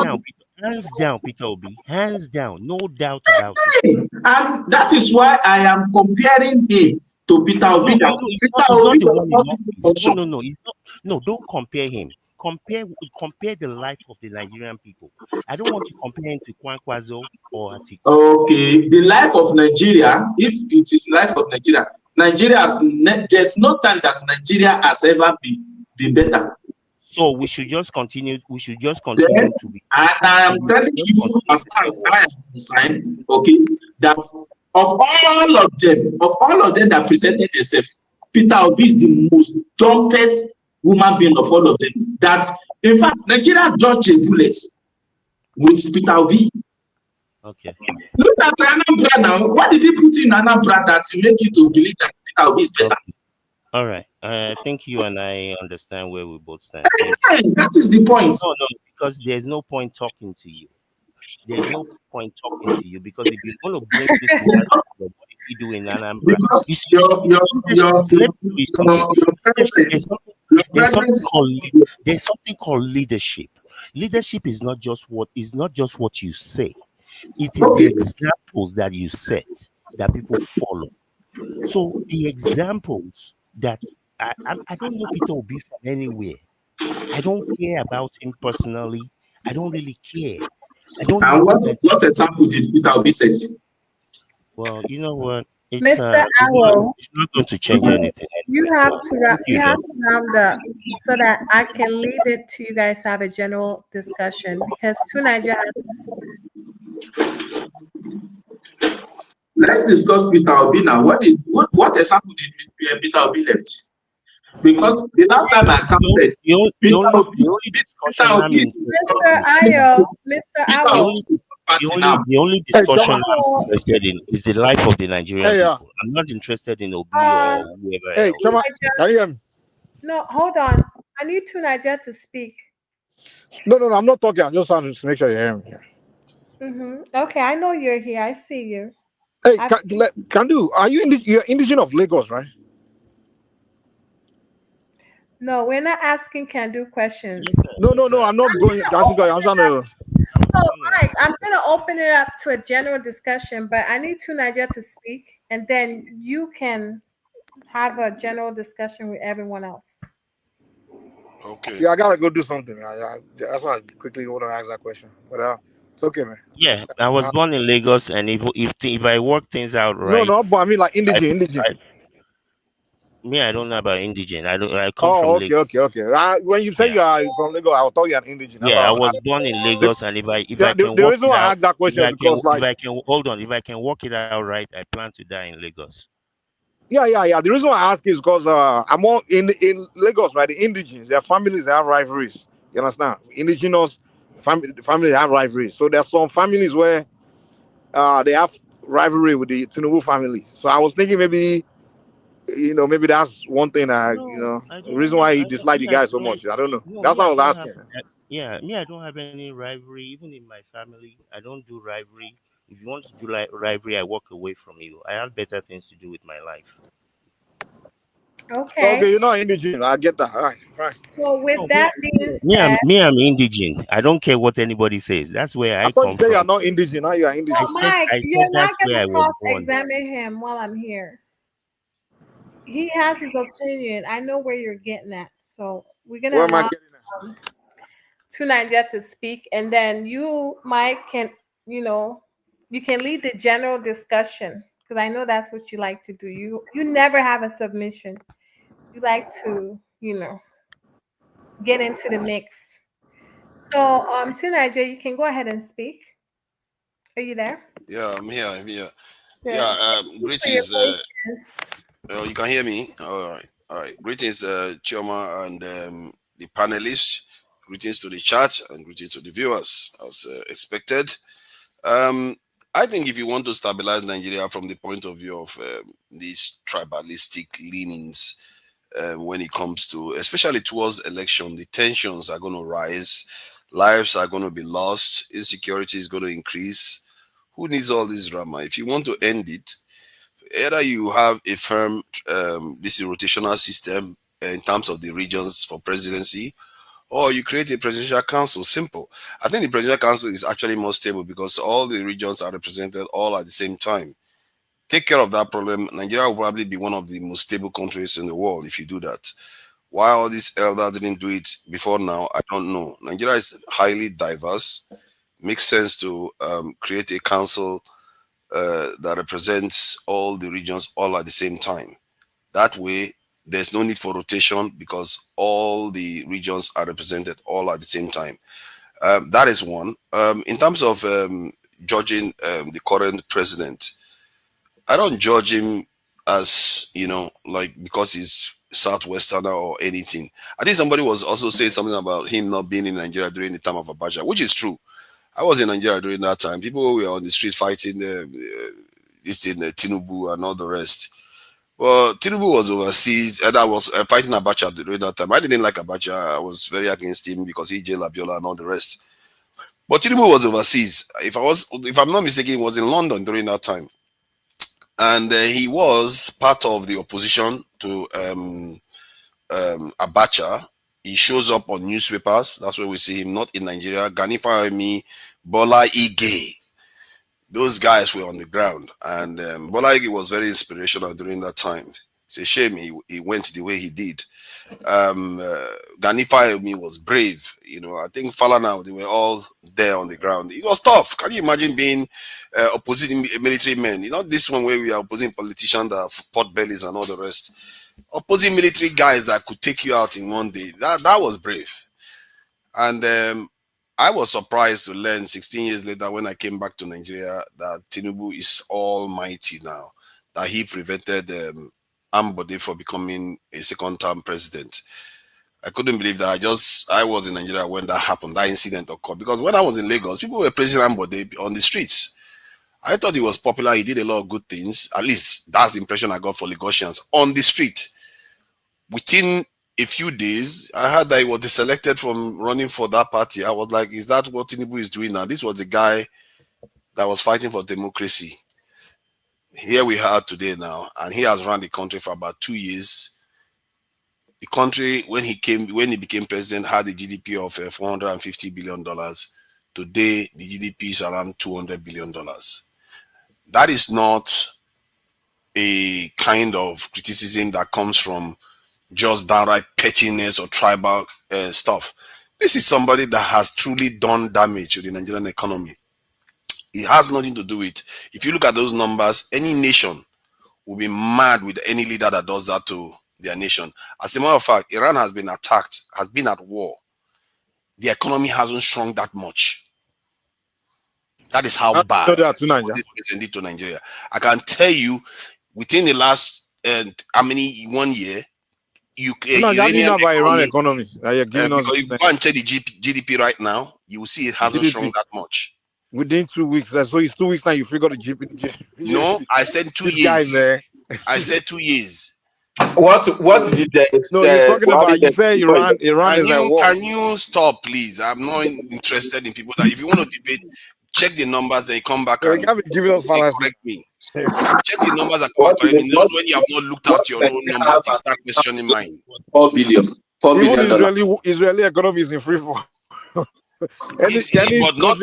down, Peter Obi. Hands down, no doubt about it. And that is why I am comparing him to Peter Obi that Peter Obi does not even function. No, it's not. No, don't compare him. Compare the life of the Nigerian people. I don't want to compare him to Kwankwaso or Atiku. Okay, the life of Nigeria, if it is life of Nigeria, there's no time that Nigeria has ever been better. So we should just continue. We should just Then, continue to be. and I am telling you, as far as I am concerned, okay, that of all of them that presented themselves, Peter Obi is the most dumbest woman being of all of them. That, in fact, Nigeria dodged a bullet with Peter Obi. Okay. Look at Anambra now. What did he put in Anambra that to make you to believe that Peter Obi is better? Okay. All right. I think you and I understand where we both stand. That is the point. No, because there's no point talking to you. There's no point talking to you because if you're going to bring this woman, what did you do in Anambra? Because you see, there's something called leadership. Leadership is not just what you say. It is the examples that you set that people follow. So the examples that I don't know Peter Obi from anywhere. I don't care about him personally. I don't really care. I don't. And what example did Peter Obi set? Well, you know what? It's Mr. Owl, it's not going to change anything. You have to round up so that I can leave it to you guys to have a general discussion because Tunaja has Let's discuss Peter Obi now. What example did Peter Obi left? Because the last time I counted, Mr. Ayo, the only discussion I'm interested in is the life of the Nigerian people. I'm not interested in Obi or whoever else. Chama, can you hear me? No, hold on. I need Tunaja to speak. No, I'm not talking. I'm just trying to make sure you hear me. Okay, I know you're here. I see you. Hey, Kandu, are you you're indigenous of Lagos, right? No, we're not asking Kandu questions. No, I'm not going. I'm trying to. So, Mike, I'm going to open it up to a general discussion, but I need Tunaja to speak, and then you can have a general discussion with everyone else. Okay. Yeah, I gotta go do something. That's why I quickly want to ask that question. But it's okay, man. Yeah, I was born in Lagos, and if I work things out right. No, but I mean like indigene. Me, I don't know about indigene. I come from Lagos. Okay. When you say you are from Lagos, I'll tell you an indigene. Yeah, I was born in Lagos, and if I can the reason why I asked that question because if I can work it out right, I plan to die in Lagos. Yeah. The reason why I ask is because I'm all in Lagos, right? The indigenes, their families have rivalries. You understand? Indigenous families have rivalries. So there's some families where they have rivalry with the Tinubu family. So I was thinking maybe that's one thing the reason why he disliked the guy so much. I don't know. That's what I was asking. I don't have any rivalry, even in my family. I don't do rivalry. If you want to do rivalry, I walk away from you. I have better things to do with my life. Okay, you're not indigene. I get that. All right. So with that being said, I'm indigene. I don't care what anybody says. That's where I come from. You're not indigene. Now you are indigene. Well, Mike, you're not going to cross-examine him while I'm here. He has his opinion. I know where you're getting at. So we're going to allow Tunaja to speak. And then you, Mike, can lead the general discussion. Because I know that's what you like to do. You never have a submission. You like to, get into the mix. So, Tunaja, you can go ahead and speak. Are you there? Yeah, I'm here. Yeah, greetings. You can hear me? All right. Greetings, Chioma and the panelists. Greetings to the chat and greetings to the viewers, as expected. I think if you want to stabilize Nigeria from the point of view of these tribalistic leanings, when it comes to, especially towards election, the tensions are going to rise, lives are going to be lost, insecurity is going to increase. Who needs all this drama? If you want to end it, either you have a firm this rotational system in terms of the regions for presidency, or you create a presidential council. Simple. I think the presidential council is actually more stable because all the regions are represented all at the same time. take care of that problem, Nigeria will probably be one of the most stable countries in the world if you do that. Why all these elders didn't do it before now, I don't know. Nigeria is highly diverse. Makes sense to create a council that represents all the regions all at the same time. That way, there's no need for rotation because all the regions are represented all at the same time. That is one. In terms of judging the current president, I don't judge him as, like because he's Southwesterner or anything. I think somebody was also saying something about him not being in Nigeria during the time of Abacha, which is true. I was in Nigeria during that time. People were on the street fighting this in Tinubu and all the rest. Well, Tinubu was overseas, and I was fighting Abacha during that time. I didn't like Abacha. I was very against him because he jailed Abiola and all the rest. But Tinubu was overseas. If I'm not mistaken, he was in London during that time, and he was part of the opposition to Abacha. He shows up on newspapers. That's where we see him, not in Nigeria. Gani Fahimi, Bola Ige. Those guys were on the ground. And Bola Ige was very inspirational during that time. It's a shame he went the way he did. Gani Fahimi was brave. I think Falana, they were all there on the ground. It was tough. Can you imagine being opposing military men? This one where we are opposing politicians that have pot bellies and all the rest. Opposing military guys that could take you out in one day. That was brave. And I was surprised to learn 16 years later when I came back to Nigeria that Tinubu is almighty now, that he prevented Ambode from becoming a second-term president. I couldn't believe that. I was in Nigeria when that happened, that incident occurred. Because when I was in Lagos, people were praising Ambode on the streets. I thought he was popular. He did a lot of good things. At least that's the impression I got for Lagosians on the street. Within a few days, I heard that he was deselected from running for that party. I was like, is that what Tinubu is doing now? This was the guy that was fighting for democracy. Here we are today now, and he has run the country for about 2 years. The country, when he became president, had a GDP of $450 billion. Today, the GDP is around $200 billion. That is not a kind of criticism that comes from just downright pettiness or tribal stuff. This is somebody that has truly done damage to the Nigerian economy. It has nothing to do with, if you look at those numbers, any nation will be mad with any leader that does that to their nation. As a matter of fact, Iran has been attacked, has been at war. The economy hasn't shrunk that much. That is how bad this president did to Nigeria. I can tell you, within the last 1 year, Iranian economy, because if you go and check the GDP right now, you will see it hasn't shrunk that much. Within 2 weeks, so it's 2 weeks now. You figure the GDP. No, I said 2 years. I said 2 years. What did no, you're talking about, you say Iran is at war. Can you stop, please? I'm not interested in people that, if you want to debate, check the numbers, then you come back and correct me. Check the numbers and come back correct me. Not when you have not looked at your own numbers, you start questioning mine. 4 billion. Even Israeli economy is in free fall. But not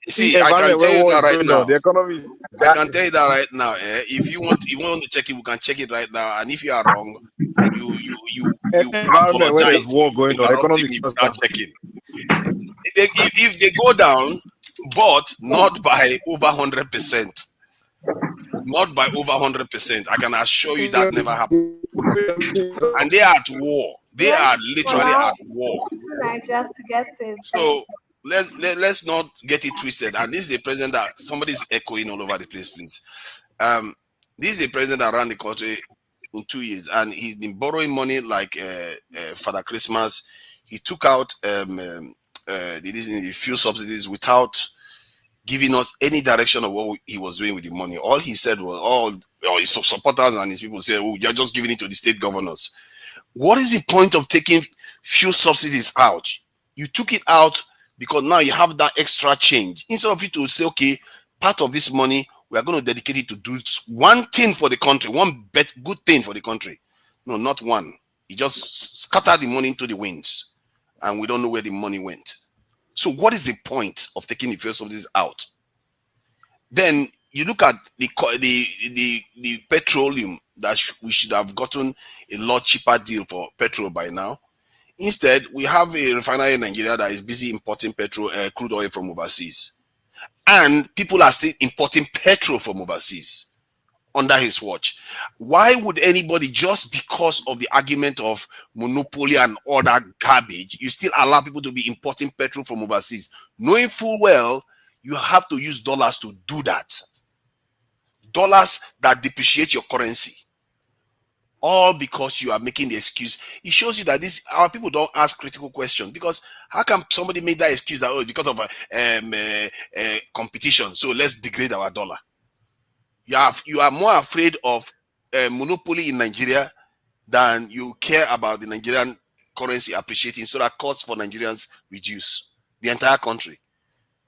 see, I can tell you that right now. The economy. I can tell you that right now. If you want to check it, we can check it right now. And if you are wrong, you environment where there's war going on, economy is not checking. If they go down, but not by over 100%. Not by over 100%. I can assure you that never happened. And they are at war. They are literally at war. So let's not get it twisted. And this is a president that somebody's echoing all over the place, please. This is a president that ran the country in 2 years, and he's been borrowing money like Father Christmas. He took out the fuel subsidies without giving us any direction of what he was doing with the money. All he said was, all his supporters and his people said, "Oh, you're just giving it to the state governors." What is the point of taking fuel subsidies out? You took it out because now you have that extra change. Instead of you to say, okay, part of this money, we are going to dedicate it to do one thing for the country, good thing for the country. No, not one. He just scattered the money into the winds, and we don't know where the money went. So what is the point of taking the fuel subsidies out? Then you look at the petroleum that we should have gotten a lot cheaper deal for petrol by now. Instead, we have a refinery in Nigeria that is busy importing crude oil from overseas, and people are still importing petrol from overseas under his watch. Why would anybody, just because of the argument of monopoly and all that garbage, you still allow people to be importing petrol from overseas, knowing full well you have to use dollars to do that? Dollars that depreciate your currency, all because you are making the excuse. It shows you that our people don't ask critical questions, because how can somebody make that excuse that, oh, because of competition, so let's degrade our dollar? You are more afraid of monopoly in Nigeria than you care about the Nigerian currency appreciating, so that costs for Nigerians reduce the entire country.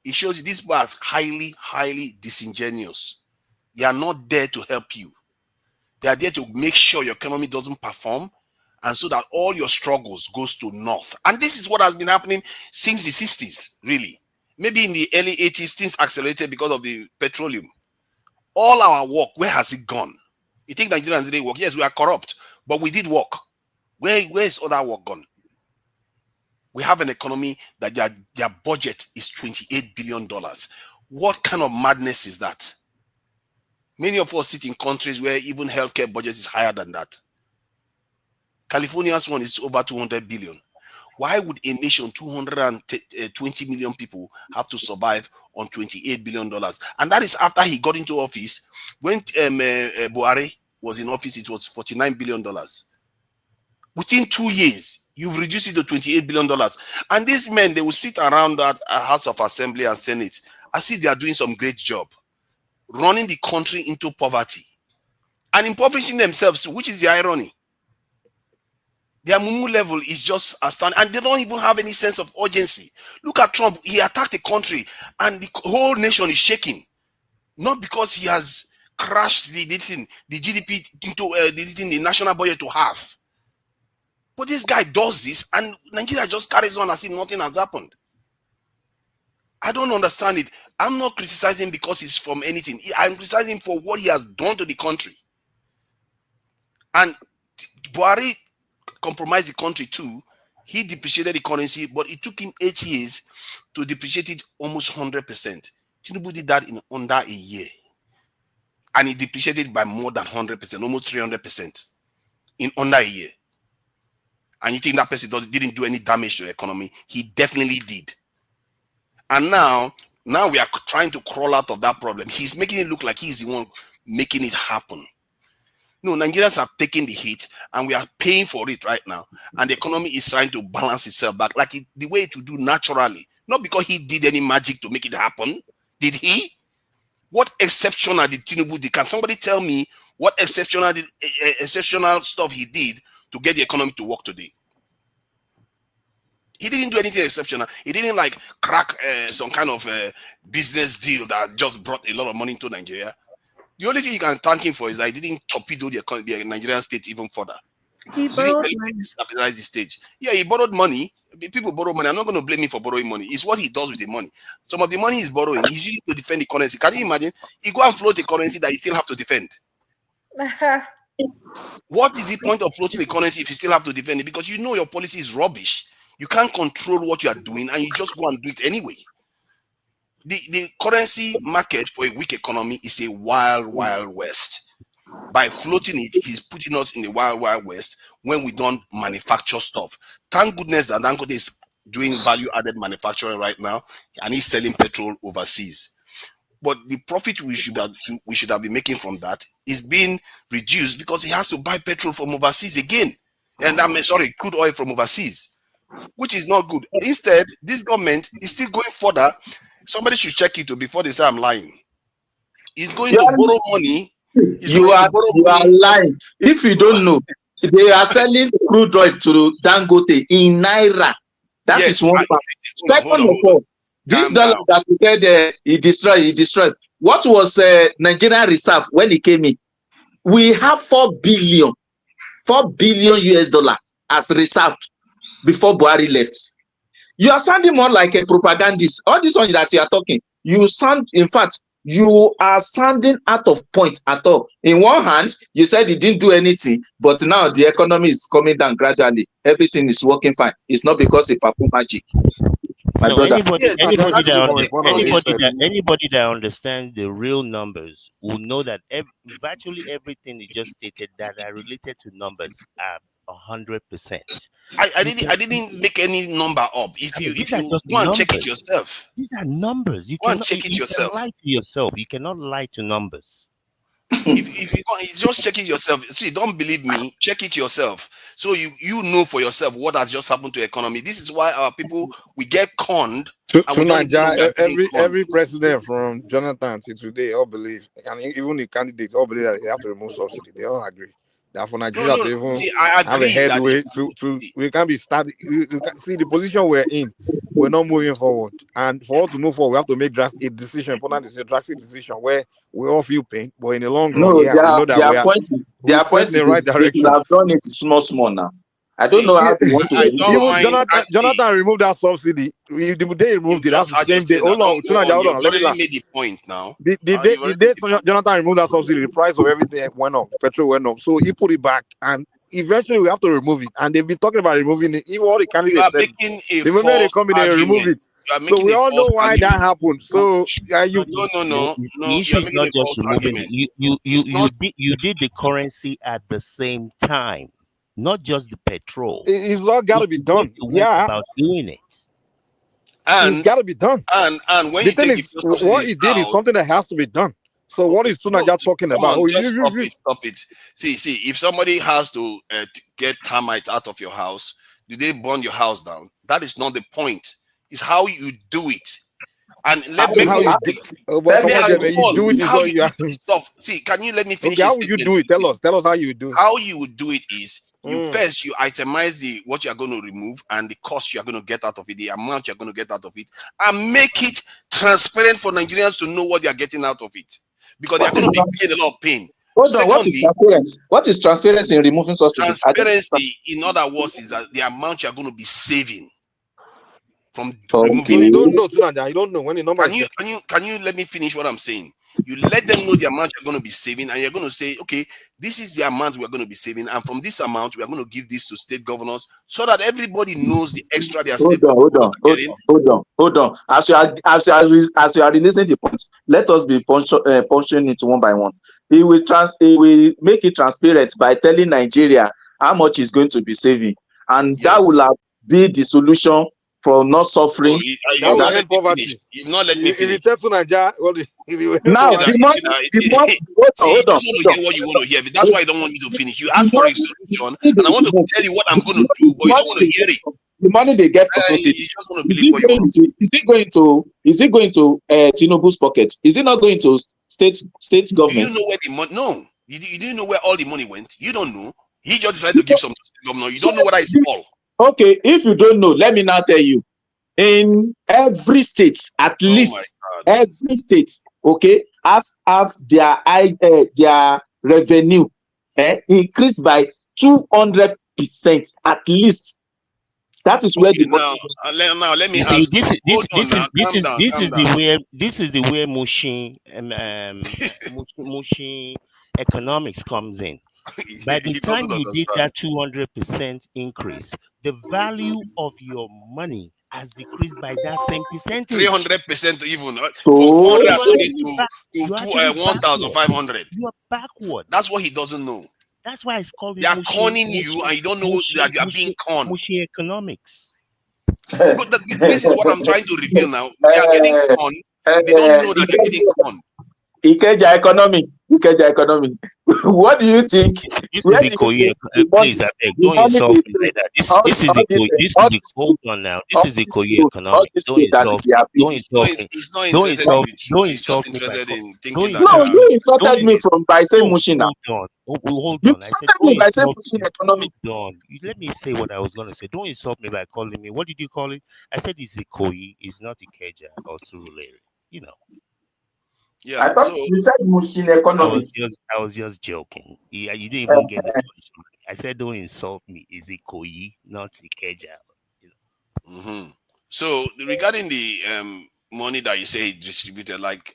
It shows you these people are highly, highly disingenuous. They are not there to help you. They are there to make sure your economy doesn't perform, and so that all your struggles goes to north. And this is what has been happening since the 60s, really. Maybe in the early 80s, things accelerated because of the petroleum. All our work, where has it gone? You think Nigerians didn't work? Yes, we are corrupt, but we did work. Where is all that work gone? We have an economy that their budget is $28 billion. What kind of madness is that? Many of us sit in countries where even healthcare budget is higher than that. California's one is over 200 billion. Why would a nation, 220 million people, have to survive on $28 billion? And that is after he got into office. When Buhari was in office, it was $49 billion. Within 2 years, you've reduced it to $28 billion. And these men, they will sit around that House of Assembly and Senate as if they are doing some great job, running the country into poverty and impoverishing themselves too, which is the irony. Their mumu level is just astounding, and they don't even have any sense of urgency. Look at Trump. He attacked the country and the whole nation is shaking. Not because he has crashed the GDP into the national budget to half. But this guy does this, and Nigeria just carries on as if nothing has happened. I don't understand it. I'm not criticizing because he's from anything. I'm criticizing for what he has done to the country. And Buhari compromised the country too. He depreciated the currency, but it took him 8 years to depreciate it almost 100%. Tinubu did that in under a year. And he depreciated by more than 100%, almost 300% in under a year. And you think that person didn't do any damage to the economy? He definitely did. And now we are trying to crawl out of that problem. He's making it look like he's the one making it happen. No, Nigerians have taken the hit, and we are paying for it right now. And the economy is trying to balance itself back, like the way to do naturally. Not because he did any magic to make it happen. Did he? What exceptional did Tinubu do? Can somebody tell me what exceptional stuff he did to get the economy to work today? He didn't do anything exceptional. He didn't like crack some kind of business deal that just brought a lot of money to Nigeria. The only thing you can thank him for is that he didn't torpedo the Nigerian state even further. He borrowed money. Stabilize the stage. Yeah, he borrowed money. People borrow money. I'm not going to blame him for borrowing money. It's what he does with the money. Some of the money he's borrowing, he's using to defend the currency. Can you imagine? He go and float a currency that he still have to defend. What is the point of floating a currency if you still have to defend it? Because you know your policy is rubbish. You can't control what you are doing, and you just go and do it anyway. The currency market for a weak economy is a wild, wild west. By floating it, he's putting us in the wild, wild west when we don't manufacture stuff. Thank goodness that Dangote is doing value-added manufacturing right now, and he's selling petrol overseas. But the profit we should have been making from that is being reduced because he has to buy petrol from overseas again. And crude oil from overseas, which is not good. Instead, this government is still going further. Somebody should check it before they say I'm lying. He's going to borrow money. You are lying. If you don't know, they are selling crude oil to Dangote in Naira. That is one part. Second of all, this dollar that you said he destroyed. What was Nigerian reserve when he came in? We have $4 billion US as reserved before Buhari left. You are sounding more like a propagandist. All this one that you are talking, you sound, in fact, you are sounding out of point at all. In one hand, you said you didn't do anything, but now the economy is coming down gradually. Everything is working fine. It's not because it perform magic, my No, brother. anybody that understands the real numbers will know that virtually everything you just stated that are related to numbers are 100%. I didn't make any number up. If you go and check it yourself. These are numbers. You Go and cannot check it you can yourself. lie to yourself. You cannot lie to numbers. If you just check it yourself, see, don't believe me, check it yourself. So you know for yourself what has just happened to the economy. This is why our people, we get conned. To and we don't even know we Nigeria, are being conned. every president from Jonathan to today all believe, and even the candidates all believe that they have to remove subsidy. They all agree that for Nigeria to even See, I have a agree that headway we can't be starting. We can see the position we're in. We're not moving forward, and for us to move forward, we have to make drastic decision where we all feel pain, but in the long run, No, yeah, we know that their we're point in the right is they should direction. have done it small now. I don't know how they want to Even Jonathan removed that subsidy. The day he removed it, that's the same day. Hold on, hold on. Let me already made the point now. The day Jonathan removed that subsidy, the price of everything went up. Petrol went up. So he put it back, and eventually we have to remove it. And they've been talking about removing it. Even all the candidates said the moment they come in, they remove it. So we all know why that happened. So no. The issue is not just removing it. You did the currency at the same time, not just the petrol. It's all got to be done. Yeah, about doing it. It's got to be done. And when the you thing take is, what he did is something that has to be done. So what is Tunaja talking about? Stop it. See. If somebody has to get termites out of your house, do they burn your house down? That is not the point. It's how you do it. And let me stop. See, can you let me finish? Okay, how would you do it? Tell us how you would do it. How you would do it is you itemize what you are going to remove and the cost you are going to get out of it, the amount you are going to get out of it, and make it transparent for Nigerians to know what they are getting out of it, because they are going to be paying a lot of pain. Hold on, what is transparency? What is transparency in removing subsidy? Transparency, in other words, is that the amount you are going to be saving from removing. You don't know, Tunaja. You don't know when the number. Can you let me finish what I'm saying? You let them know the amount you're going to be saving, and you're going to say, okay, this is the amount we're going to be saving, and from this amount, we are going to give this to state governors, so that everybody knows the extra they are saving. Hold on. As you are releasing the points, let us be puncturing it one by one. He will make it transparent by telling Nigeria how much is going to be saving, and that will be the solution for not suffering. That will end poverty. You've not let me finish. If you tell Tunaja, now the money. Hold on. You hear what you want to hear, but that's why I don't want you to finish. You ask for a solution, and I want to tell you what I'm going to do, but you don't want to hear it. The money they get for subsidy. Is it going to Tinubu's pocket? Is it not going to state government? Do you know where the money? No, you didn't know where all the money went. You don't know. He just decided to give some to the governor. You don't know whether it's all. Okay, if you don't know, let me now tell you. In every state, at least every state, okay, have their revenue increased by 200% at least. That is where the now let me ask. This is the way Mushin economics comes in. By the time you did that 200% increase, the value of your money has decreased by that same percentage. 300% even. From 400 to 1,500. You are backward. That's what he doesn't know. That's why it's called. They are conning you, and you don't know that you are being conned. Mushy economics. But this is what I'm trying to reveal now. They are getting conned. They don't know that they're getting conned. Ikeja economy. What do you think? This is the Korea. Please, I beg, don't insult me like that. This is the hold on now. This is the Korea economy. Don't insult me. Don't insult me. No, you insulted me by saying Mushin. Hold on. I said don't by saying Mushin economy. Let me say what I was gonna say. Don't insult me by calling me. What did you call it? I said it's Ikoyi. It's not Ikeja or Surulere. You know. Yeah, I thought you said Mushin economy. I was just joking. You didn't even get it. I said, don't insult me. Is it Koyi, not Ikeja? So regarding the money that you say he distributed, like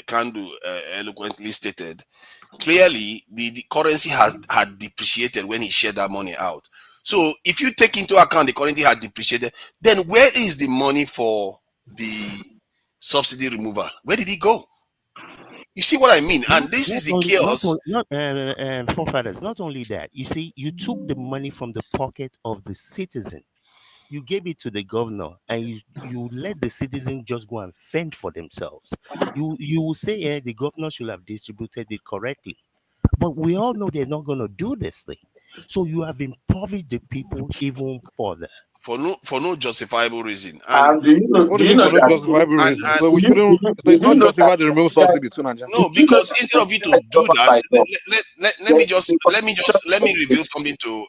Kandu eloquently stated, clearly the currency had depreciated when he shared that money out. So if you take into account the currency had depreciated, then where is the money for the subsidy removal? Where did it go? You see what I mean? And this is the chaos. Forefathers, not only that, you see, you took the money from the pocket of the citizen, you gave it to the governor, and you let the citizen just go and fend for themselves. You will say the governor should have distributed it correctly, but we all know they're not going to do this thing. So you have impoverished the people even further. For no justifiable reason. And do you know, What do do you you mean know for no that? justifiable reason? So we Do you, shouldn't. do you, So it's do you not know that justified to remove subsidy too, Naija. No, do you know because that instead of you to Nigeria is do governed that, by law? let me The reveal something to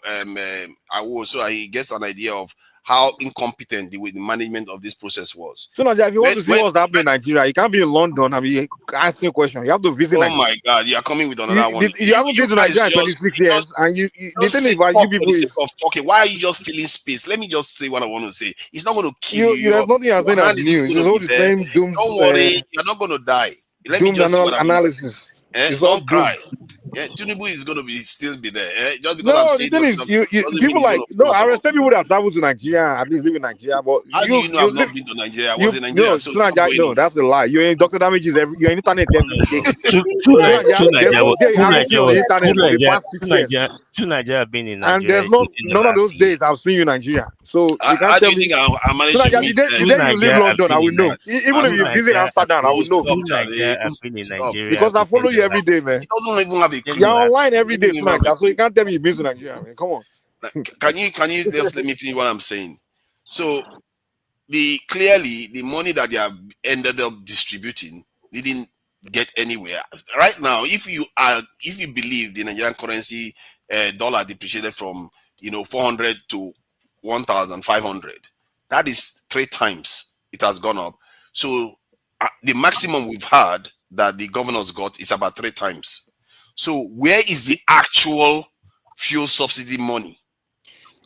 Awo, so he gets an idea of how incompetent the management of this process was. So Naija, if you want to see what's happening in Nigeria, you can't be in London and be asking a question. You have to visit Oh Nigeria. my God, you are coming with another one. You haven't been to guys Nigeria in 26 years, and the thing is sit about talk you for people the sake is of talking. Why are you just filling space? Let me just say what I want to say. It's not going to kill you. there's nothing as Your saying as hand is new. not It's going to all be the there. same doomed, Don't worry, you're not going to die. Let me doomed just say what I want to say. analysis. Eh? It's all Don't cry. doomed. Yeah, Tinubu is going to still be there. Eh? Just because I'm No, the saying thing doesn't is, mean people he's going like to no. fall I off. respect people that travel to Nigeria, at least live in Nigeria. But How do you know I've not been to Nigeria? I was in Nigeria, so stop going no, on. that's a lie. You're in Doctor Damages you're in internet every day. There's no Two day I haven't seen you on the internet for the past 6 years. Nigeria have been in And Nigeria there's in the none of last those year. days I've seen you in Nigeria. So you can't How do tell you me. think I managed So to Naija, meet the day you leave Nigeria have London, I been will in know. Even if you visit Amsterdam, I will know. Nigeria have been in Stop. Nigeria Because I follow within you the every last day, man. He doesn't even have a You're clue. online every He day, doesn't even have a Naija. So clue. you can't tell me you've been to Nigeria, man. Come on. Can you just let me finish what I'm saying? So clearly the money that they have ended up distributing didn't get anywhere. Right now, if you believe the Nigerian currency dollar depreciated from 400 to 1,500, that is 3 times it has gone up. So the maximum we've had that the governors got is about 3 times. So where is the actual fuel subsidy money?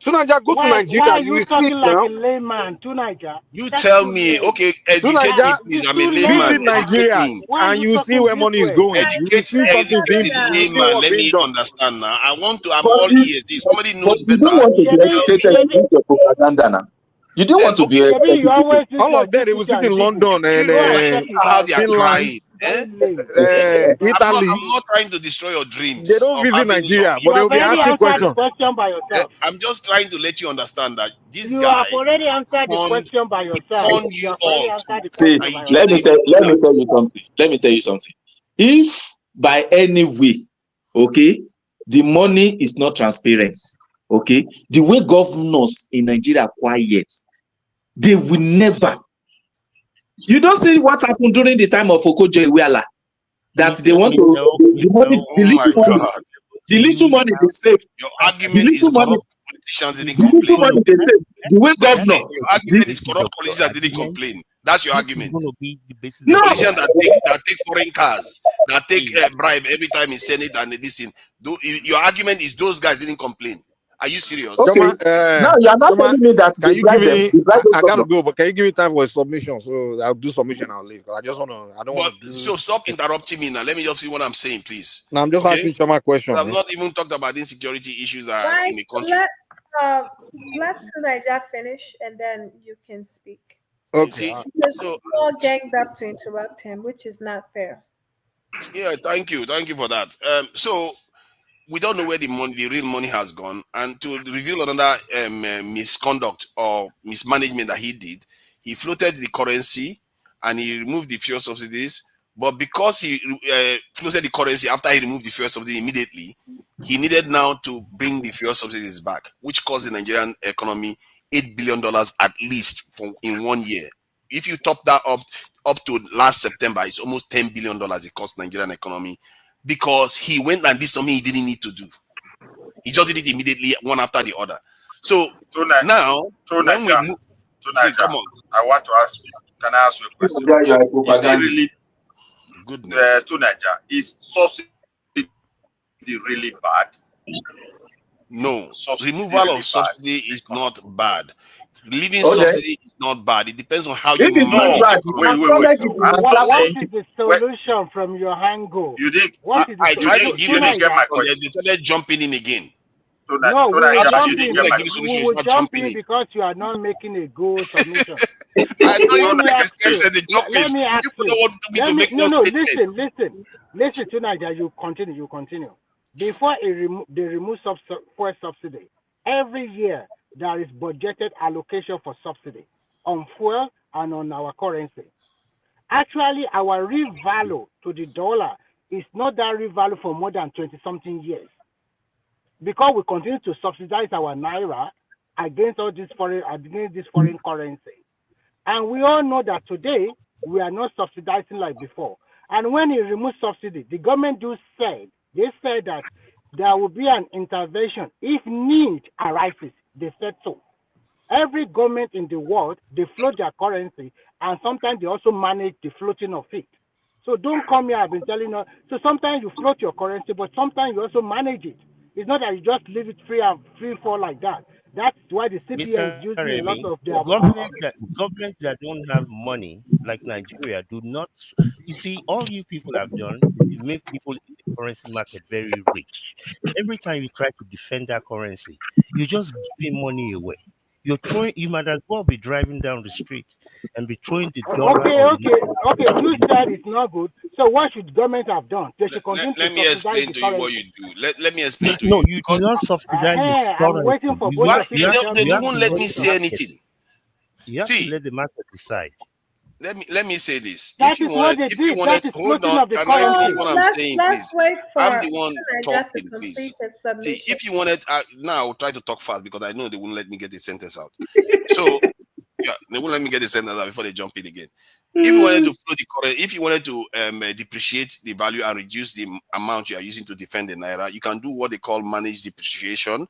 So Naija, go to Why Nigeria. are You you will see talking it like now. a layman to Niger? You That's tell too me, lame. okay, So educate me, Naija, please. I'm a Too layman. visit lame. Educate Nigeria me. Why are and you you will see talking where this money is way? going. You will see something being, you will see work Let being me done. understand now. I'm But all ears. If somebody but knows you better, don't want to be Shebi, educated Shebi, with your propaganda now. You don't then want to be okay. Shebi, you educated. always use All your of them, they will GPT sit in and Google. London and Go and You check see it how out. they are Finland, crying. Eh? Very lame. Italy. I'm not trying to destroy your They dreams don't of visit having Nigeria, You but they have will be your already asking answered the questions. question by yourself. I'm just trying to let you understand that this You guy have already answered the question by yourself. turned You you have already all answered the See, question and by you let don't me yourself. tell even know let that. me tell you something. Let me tell you something. If by any way, okay, the money is not transparent, okay, the way governors in Nigeria are quiet, they will never. You don't see what happened during the time of Okojo Iweala, that they want to the money, the Oh my little money, God. the little money they save, Your the argument is little money, corrupt politicians didn't the little complain. money they save, the way See, governor, your the argument is corrupt politicians didn't complain. That's your That is argument. going to be the basis no, of your Politicians argument. that take foreign cars, that take See, bribe every time in Senate and this thing. Your argument is those guys didn't complain. Are you serious? okay. Choma, Now you are not Choma, telling me that can they you give bribe them, me? they bribe those I gotta governors. go, but can you give me time for a submission? So I'll do submission. I'll leave. 'Cause I just wanna. I don't But wanna do. so stop interrupting me now. Let me just see what I'm saying, please. Now I'm just Okay? asking Choma a question, I've man. not even talked about the insecurity issues that are Why in the country. let Niger finish and then you can speak. You Okay. see? Because So you all ganged up to interrupt him, which is not fair. yeah, thank you for that. So we don't know where the real money has gone, and to reveal another misconduct or mismanagement that he did, he floated the currency and he removed the fuel subsidies. But because he floated the currency after he removed the fuel subsidy immediately, he needed now to bring the fuel subsidies back, which cost the Nigerian economy $8 billion at least in 1 year. If you top that up to last September, it's almost $10 billion it cost Nigerian economy, because he went and did something he didn't need to do. He just did it immediately, one after the other. So now, when we move, see, come on, I want to ask you, can I ask you a question? You are a Is it propagandist. really, goodness, to Nigeria, is subsidy really bad? no, Subsidy removal really of bad? subsidy is not bad. Living Okay. subsidy is not bad. It depends on how you If it's not manage bad, your I economy. promise it is What saying, is the solution from your angle? You did. What is the I tried to solution? give them a get my solution. They started jumping in again. So No, we will jump Absolutely. in. When I give a solution, We it's will not jump jumping in in. because you are not making a good submission. I know Let you me like ask you. the jumping. Let me ask People you. don't want me to make No. one statement. Listen tonight. You continue. Before they remove fuel subsidy, every year there is budgeted allocation for subsidy on fuel and on our currency. Actually, our real value to the dollar is not that real value for more than 20-something years, because we continue to subsidize our naira against all this foreign currency. And we all know that today we are not subsidizing like before. And when you remove subsidy, the government they said that there will be an intervention if need arises. They said so. Every government in the world, they float their currency, and sometimes they also manage the floating of it. So don't come here, I've been telling you. So sometimes you float your currency, but sometimes you also manage it. It's not that you just leave it free fall like that. That's why the CBN is using a lot Remy, of their governments that don't have money, like Nigeria, do not. You see, all you people have done is to make people in the currency market very rich. Every time you try to defend that currency, you're just giving money away. You might as well be driving down the street and be throwing the dollar. Okay. You said it's not good. So what should government have done? They should continue Let to me subsidize explain the to you what currency. you do. Let me explain to No, you. you do not subsidize the I'm currency. waiting for both of you to tell They me. won't let me say anything. You have to let the market decide. Let me say this. That is what they did. That is hold floating on. of the Can I finish currency. what I'm saying, Let's please? wait for I'm the one Senator to talking, complete please. his submission. See, if you wanted, now I'll try to talk fast because I know they won't let me get the sentence out. So, yeah, they won't let me get the sentence out before they jump in again. If you wanted to float the currency, if you wanted to depreciate the value and reduce the amount you are using to defend the naira, you can do what they call managed depreciation,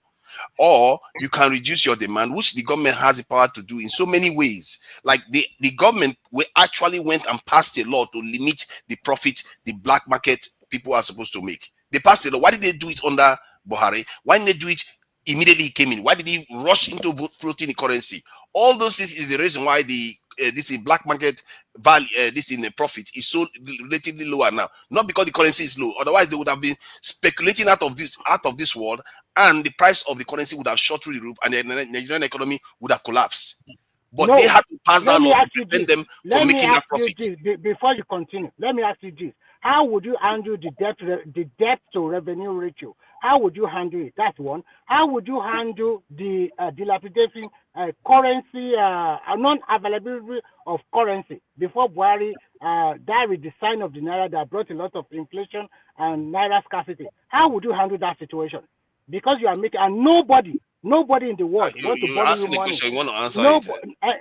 or you can reduce your demand, which the government has the power to do in so many ways. Like the government actually went and passed a law to limit the profit the black market people are supposed to make. They passed a law. Why did they do it under Buhari? Why didn't they do it immediately he came in? Why did he rush into floating the currency? All those things is the reason why this in black market value, this in the profit is so relatively lower now. Not because the currency is low. Otherwise, they would have been speculating out of this world, and the price of the currency would have shot through the roof, and the Nigerian economy would have collapsed. But they had to pass that law to prevent them from making that profit. Before you continue, let me ask you this: how would you handle the debt to revenue ratio? How would you handle it? That's one. How would you handle the dilapidation currency, non-availability of currency? Before Buhari died with the sign of the naira that brought a lot of inflation and naira scarcity. How would you handle that situation? Because you are making, and nobody in the world wants to borrow you money. Question, you want to answer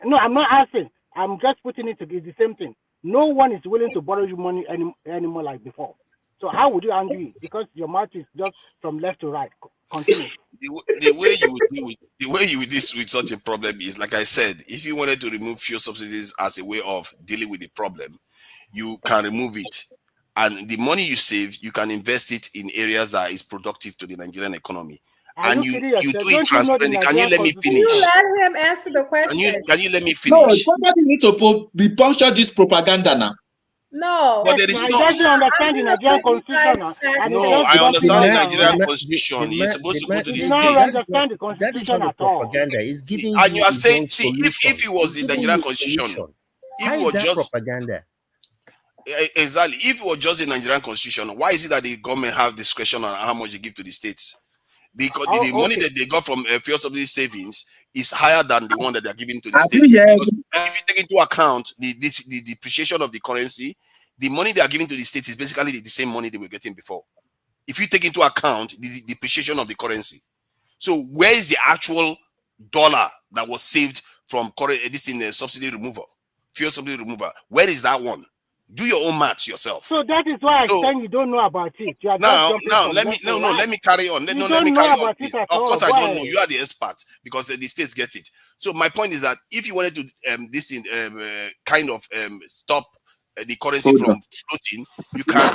No, I'm not asking. I'm just putting it together. It's the same thing. No one is willing to borrow you money anymore like before. So how would you handle it? Because your mouth is just from left to right. Continue. The way you would deal with such a problem is, like I said, if you wanted to remove fuel subsidies as a way of dealing with the problem, you can remove it. And the money you save, you can invest it in areas that is productive to the Nigerian economy. And you do it transparently. Can you let me finish? Can you let him answer the question? Can you let me finish? No, somebody need to be punctured this propaganda now. No, but there is he doesn't understand the Nigerian constitution. No, I understand the Nigerian constitution. You're supposed to go to the states. You don't understand the constitution at all. Propaganda. It's giving and you are saying, see, if it was the Nigerian constitution, if it was just propaganda. Exactly. If it was just the Nigerian constitution, why is it that the government have discretion on how much they give to the states? Because the money that they got from fuel subsidy savings is higher than the one that they are giving to the states. Because if you take into account the depreciation of the currency, the money they are giving to the states is basically the same money they were getting before. If you take into account the depreciation of the currency, so where is the actual dollar that was saved from this in the subsidy removal, fuel subsidy removal? Where is that one? Do your own maths yourself. So that is why I'm saying you don't know about it. You are now let me carry on. Let me carry on. Of course, I don't know. You are the expert because the states get it. So my point is that if you wanted to kind of stop the currency from floating, you can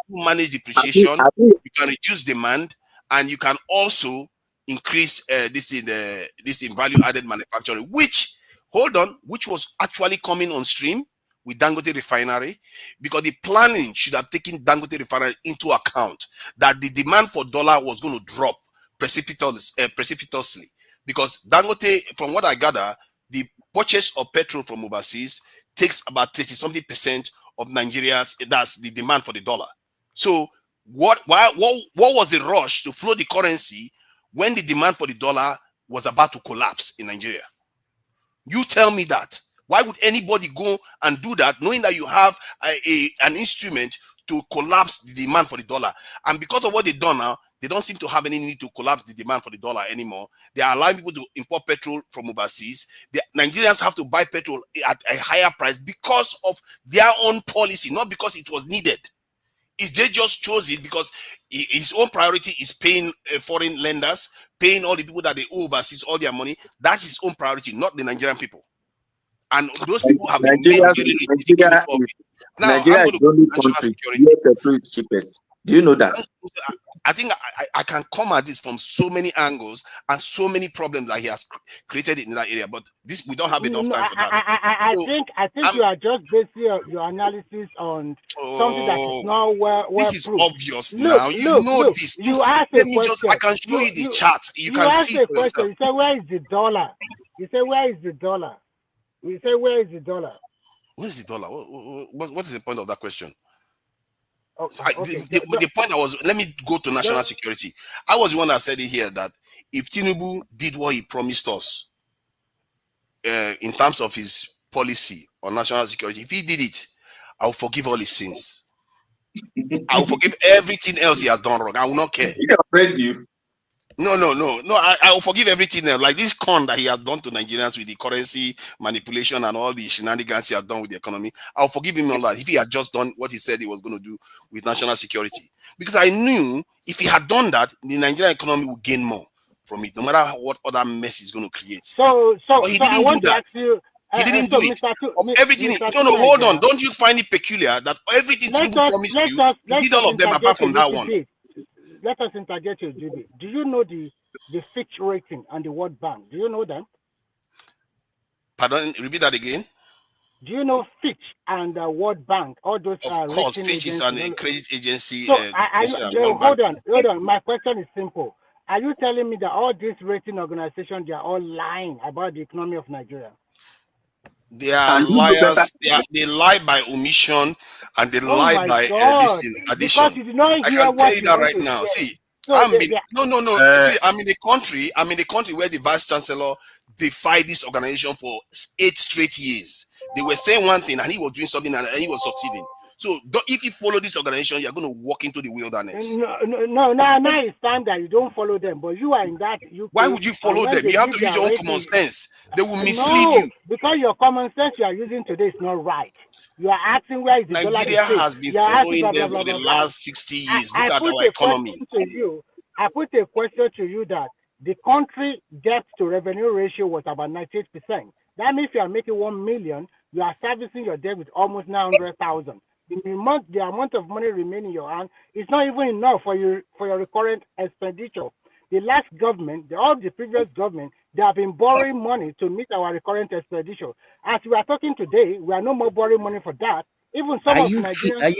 manage depreciation, you can reduce demand, and you can also increase this in value added manufacturing, which was actually coming on stream with Dangote Refinery, because the planning should have taken Dangote Refinery into account that the demand for dollar was going to drop precipitously, because Dangote, from what I gather, the purchase of petrol from overseas takes about 30-something% of Nigeria's, that's the demand for the dollar. So what was the rush to flow the currency when the demand for the dollar was about to collapse in Nigeria? You tell me that. Why would anybody go and do that, knowing that you have an instrument to collapse the demand for the dollar? And because of what they've done now, they don't seem to have any need to collapse the demand for the dollar anymore. They are allowing people to import petrol from overseas. The Nigerians have to buy petrol at a higher price because of their own policy, not because it was needed. They just chose it because his own priority is paying foreign lenders, paying all the people that they owe overseas all their money. That's his own priority, not the Nigerian people. And those people have been made very Nigeria is the only country where petrol is cheapest. Do you know that? I think I can come at this from so many angles and so many problems that he has created in that area, but this we don't have enough time for that. I think you are just basing your analysis on something that is not well this is proved. obvious now. You know this. You asked a question. I can show you the chart. You can asked see a for question. yourself. You say, where is the dollar? You say, where is the dollar? You say, where is the dollar? What is the dollar? What is the point of that question? Okay. The point let me go to national security. I was the one that said it here that if Tinubu did what he promised us in terms of his policy on national security, if he did it, I will forgive all his sins. I will forgive everything else he has done wrong. I will not care. He afraid you. No. I will forgive everything else. Like this con that he has done to Nigerians with the currency manipulation and all the shenanigans he has done with the economy. I'll forgive him all that if he had just done what he said he was going to do with national security. Because I knew if he had done that, the Nigerian economy would gain more from it, no matter what other mess he's going to create. So he didn't do that. He didn't do it. Everything. No, hold on. Don't you find it peculiar that everything Tinubu promised you, he did all of them apart from that one? Let us interject you, Judy. Do you know the Fitch rating and the World Bank? Do you know them? Pardon, repeat that again. Do you know Fitch and the World Bank? All those of course, rating Fitch is a credit agency. So hold on. My question is simple. Are you telling me that all these rating organizations, they are all lying about the economy of Nigeria? They are liars. They lie by omission and they lie by addition. Because you did not I hear can what tell you that right now. See, so I'm in the country where the vice chancellor defied this organization for 8 straight years. They were saying one thing and he was doing something and he was succeeding. So if you follow this organization, you're going to walk into the wilderness. No, now it's time that you don't follow them, but you are in that. Why would you follow them? You have to use your own common sense. They will mislead you. Because your common sense you are using today is not right. You are asking where is the dollar. Nigeria has been following them for the last 60 years. Look at our economy. I put a question to you that the country debt to revenue ratio was about 98%. That means if you are making 1 million, you are servicing your debt with almost 900,000. The amount of money remaining in your hand is not even enough for your recurrent expenditure. The last government, all the previous government, they have been borrowing money to meet our recurrent expenditure. As we are talking today, we are no more borrowing money for that. Even some of Nigerians. Are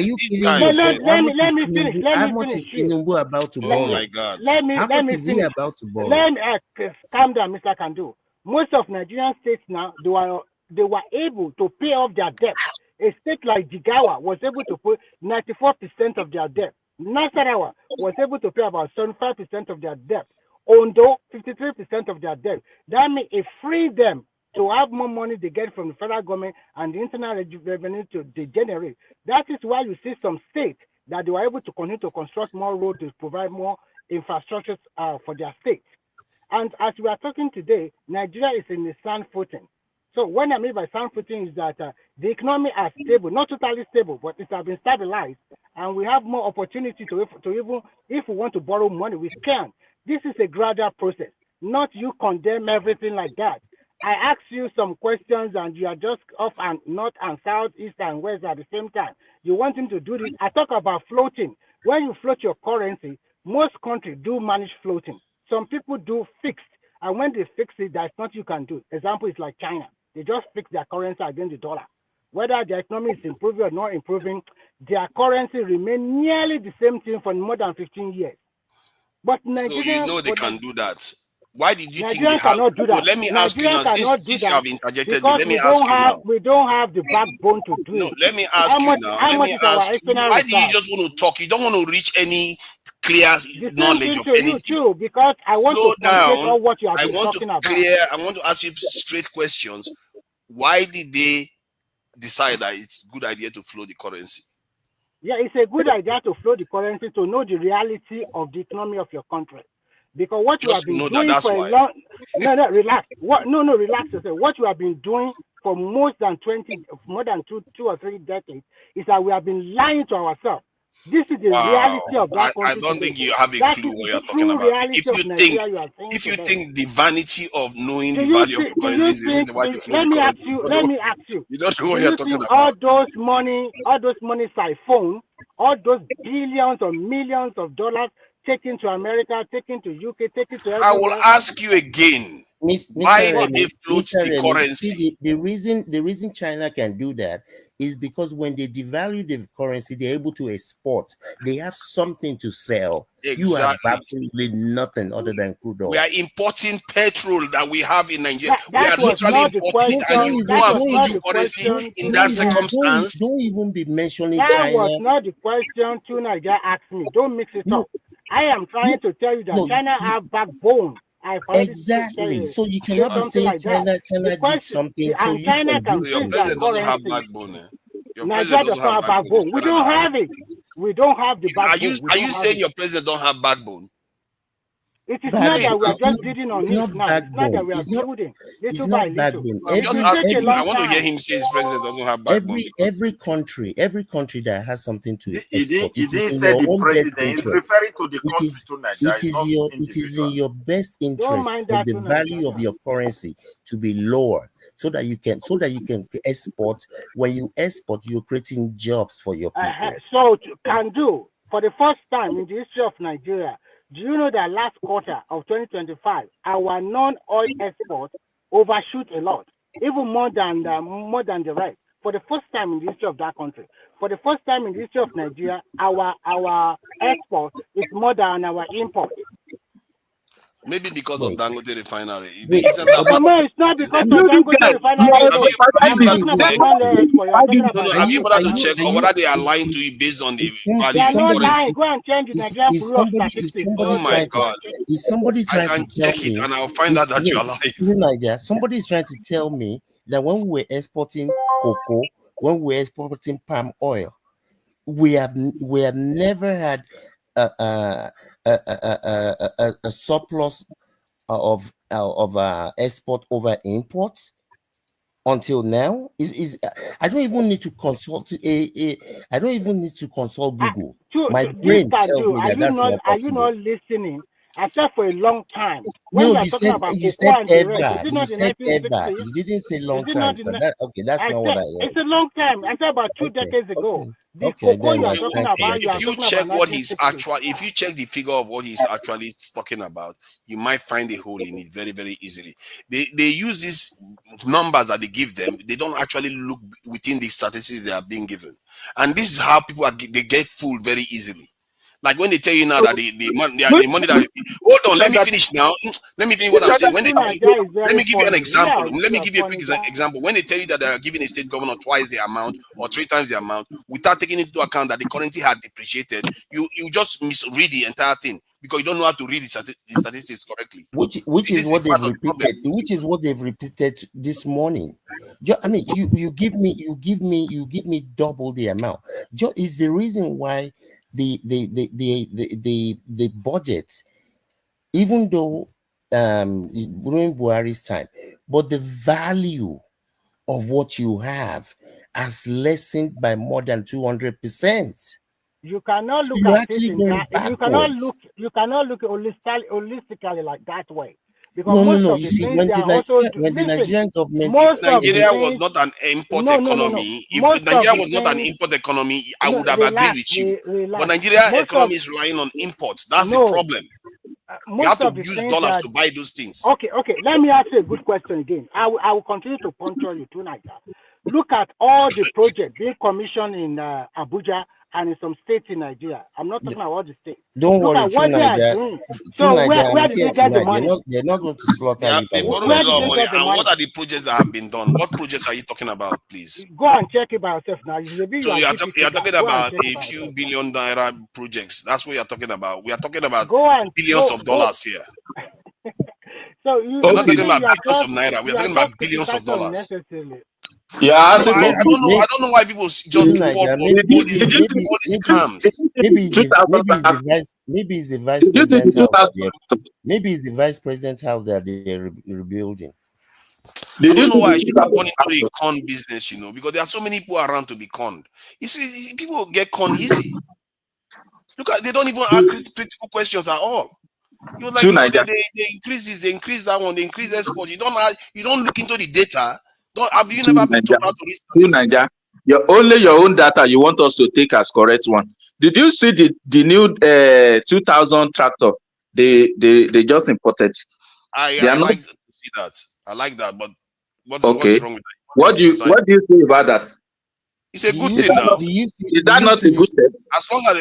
you kidding yourself? Let me finish. How much is Tinubu about to borrow? Oh my God! Let me finish. About to borrow? Calm down, Mr. Kandu. Most of Nigerian states now they were able to pay off their debt. A state like Jigawa was able to pay 94% of their debt. Nasarawa was able to pay about 75% of their debt. Ondo, 53% of their debt. That means it freed them to have more money they get from the federal government and the internal revenue to generate. That is why you see some states that they were able to continue to construct more roads to provide more infrastructure for their states. And as we are talking today, Nigeria is in the sound footing. So what I mean by sound footing is that the economy is stable, not totally stable, but it has been stabilized, and we have more opportunity to even, if we want to borrow money, we can. This is a gradual process, not you condemn everything like that. I ask you some questions and you are just off and north and south, east and west at the same time. You want him to do this. I talk about floating. When you float your currency, Most countries do manage floating. Some people do fixed, and when they fix it, there's nothing you can do. Example is like China. They just fix their currency against the dollar. Whether their economy is improving or not improving, their currency remain nearly the same thing for more than 15 years. But Nigerians, so they can do that. Why did you think they Nigerians have? cannot do that. Let me ask you now. Cannot do Since you that have interjected me, because let me ask you now. we don't have the backbone to do No, it. let me ask you now. How much is our external Why do you reserve? just want to talk? You don't want to reach any clear The same knowledge thing of to anything. you too, because I want Slow to complete down. all what you have I been want talking to about. I want to ask you straight questions. Why did they decide that it's a good idea to flow the currency? Yeah, it's a good idea to flow the currency to know the reality of the economy of your country. Because what you have been doing for a long relax. Relax yourself. What you have been doing for more than two or three decades is that we have been lying to ourselves. This is the reality of that country. I don't today. think you have a That clue is what the you're talking true about. reality If of Nigeria you are saying you today. think the vanity of knowing the value of the currency is the reason why you flow the currency, let me ask you. You don't know what Do you're you talking think about. all those money siphon, all those billions or millions of dollars taken to America, taken to UK, taken to everywhere? I will ask you again. Why did they float the currency? The reason China can do that is because when they devalue the currency, they're able to export. They have something to sell. Exactly. You have absolutely nothing other than crude oil. We are importing petrol that we have in Nigeria. We That are was literally not the importing it, and you question. go That and was float not the the currency question. in that circumstance. Don't even be mentioning That China. was not the question to Nigeria asked me. Don't mix it up. I am trying to tell you that China have backbone. Exactly. So you cannot be saying like China did something. So you China can do fix Your their president doesn't have currency. backbone. Your Nigeria president does doesn't not have have backbone. We don't have it. We don't have the backbone. Are you saying your president don't have backbone? It is not that we are just building on it now. It's not that we are building little by little. I'm just asking. I want to hear him say his president doesn't have backbone. Every country that has something to export, he didn't say the president. He's referring to the country to Nigeria. It is in your best interest for the value of your currency to be lower, so that you can export. When you export, you're creating jobs for your people. So can do for the first time in the history of Nigeria. Do you know that last quarter of 2025, our non-oil exports overshoot a lot, even more than the rest? For the first time in the history of that country, for the first time in the history of Nigeria, our export is more than our import. Maybe because of Dangote refinery. It's not because of Dangote refinery. Have you bothered to check or whether they are lying to you based on the value? They are not lying. Go and change the Nigerian Bureau of Statistics. Oh my God! Is somebody trying to tell me? And I'll find out that you are lying. Somebody is trying to tell me that when we were exporting cocoa, when we were exporting palm oil, we have never had a surplus of export over imports until now. I don't even need to consult I don't even need to consult Google. My brain tells me that that's not possible. Are you not listening? I said for a long time. When you said ever. You said ever. You didn't say long time. So that's not what I heard. It's a long time. I said about 2 decades ago. If you check what he's actually, if you check the figure of what he's actually talking about, you might find a hole in it very, very easily. They use these numbers that they give them. They don't actually look within the statistics they are being given, and this is how people they get fooled very easily. Like when they tell you now that the money that hold on, let me finish now. Let me finish what I'm saying. When let me give you an example. Let me give you a quick example. When they tell you that they are giving a state governor twice the amount or 3 times the amount, without taking into account that the currency had depreciated, you just misread the entire thing because you don't know how to read the statistics correctly. Which is what they've repeated. Which is what they've repeated this morning. I mean, you give me double the amount. Is the reason why the budget, even though during Buhari's time, but the value of what you have has lessened by more than 200%. You cannot look at it. You cannot look holistically like that way. Because most of the things they are also when the Nigerian government, most of Nigeria the was things, not an import no. economy. If Most of Nigeria the was not an things, import economy, I no, would have agreed relax, with you. But relax. Nigeria Most of economy is relying on imports. That's the no, problem. You most have to of the use things dollars that to buy those things. okay. Let me ask you a good question again. I will continue to puncture you tonight. Look at all the projects being commissioned in Abuja and in some states in Nigeria. I'm not talking about the states. don't Look worry, at what they are doing. So where did they get the money? They're not going to slaughter you by They borrowed Where a did lot of they money. get the And money? what are the projects that have been done? What projects are you talking about, please? Go and check it by yourself now. So you're talking Go and about check it a by few yourself. billion naira projects. That's what you're talking about. We are talking about Go and billions of dollars here. So We're not talking see, about you are billions of just naira. We're talking about billions of criticizing dollars. unnecessarily. Yeah, So I don't know why people just fall for all these scams. Maybe it's the vice president's house. Maybe it's the vice president's house that they're rebuilding. I don't know why I should have gone into a con business, because there are so many people around to be conned. You see, people get conned easy. Look at, they don't even ask critical questions at all. They increase this, they increase that one, they increase export. You don't look into the data. Have you never been told how to read statistics? Your own data you want us to take as correct one. Did you see the new 2000 tractor they just imported? I like to see that. I like that, but what's wrong with that? What do you say about that? It's a good thing now. Is that not a good step? As long as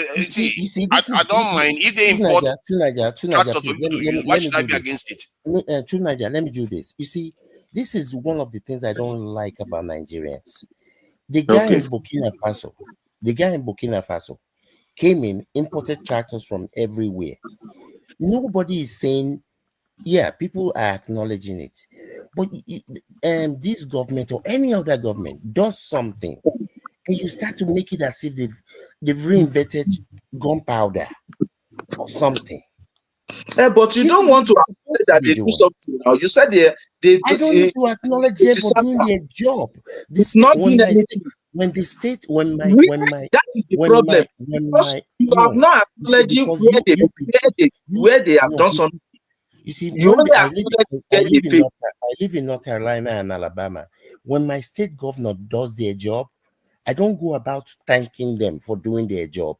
I don't mind if they import tractors for people to use. Why should I be against it? Let me do this. You see, this is one of the things I don't like about Nigerians. The guy in Burkina Faso came in, imported tractors from everywhere. Nobody is saying, yeah, people are acknowledging it. But this government or any other government does something, and you start to make it as if they've reinvented gunpowder or something. But you don't want to acknowledge that they do something now. You said I don't need to acknowledge them for doing their job. It's not doing anything. That is the problem. You are not acknowledging where they have done something. You see, I live in North Carolina and Alabama. When my state governor does their job, I don't go about thanking them for doing their job.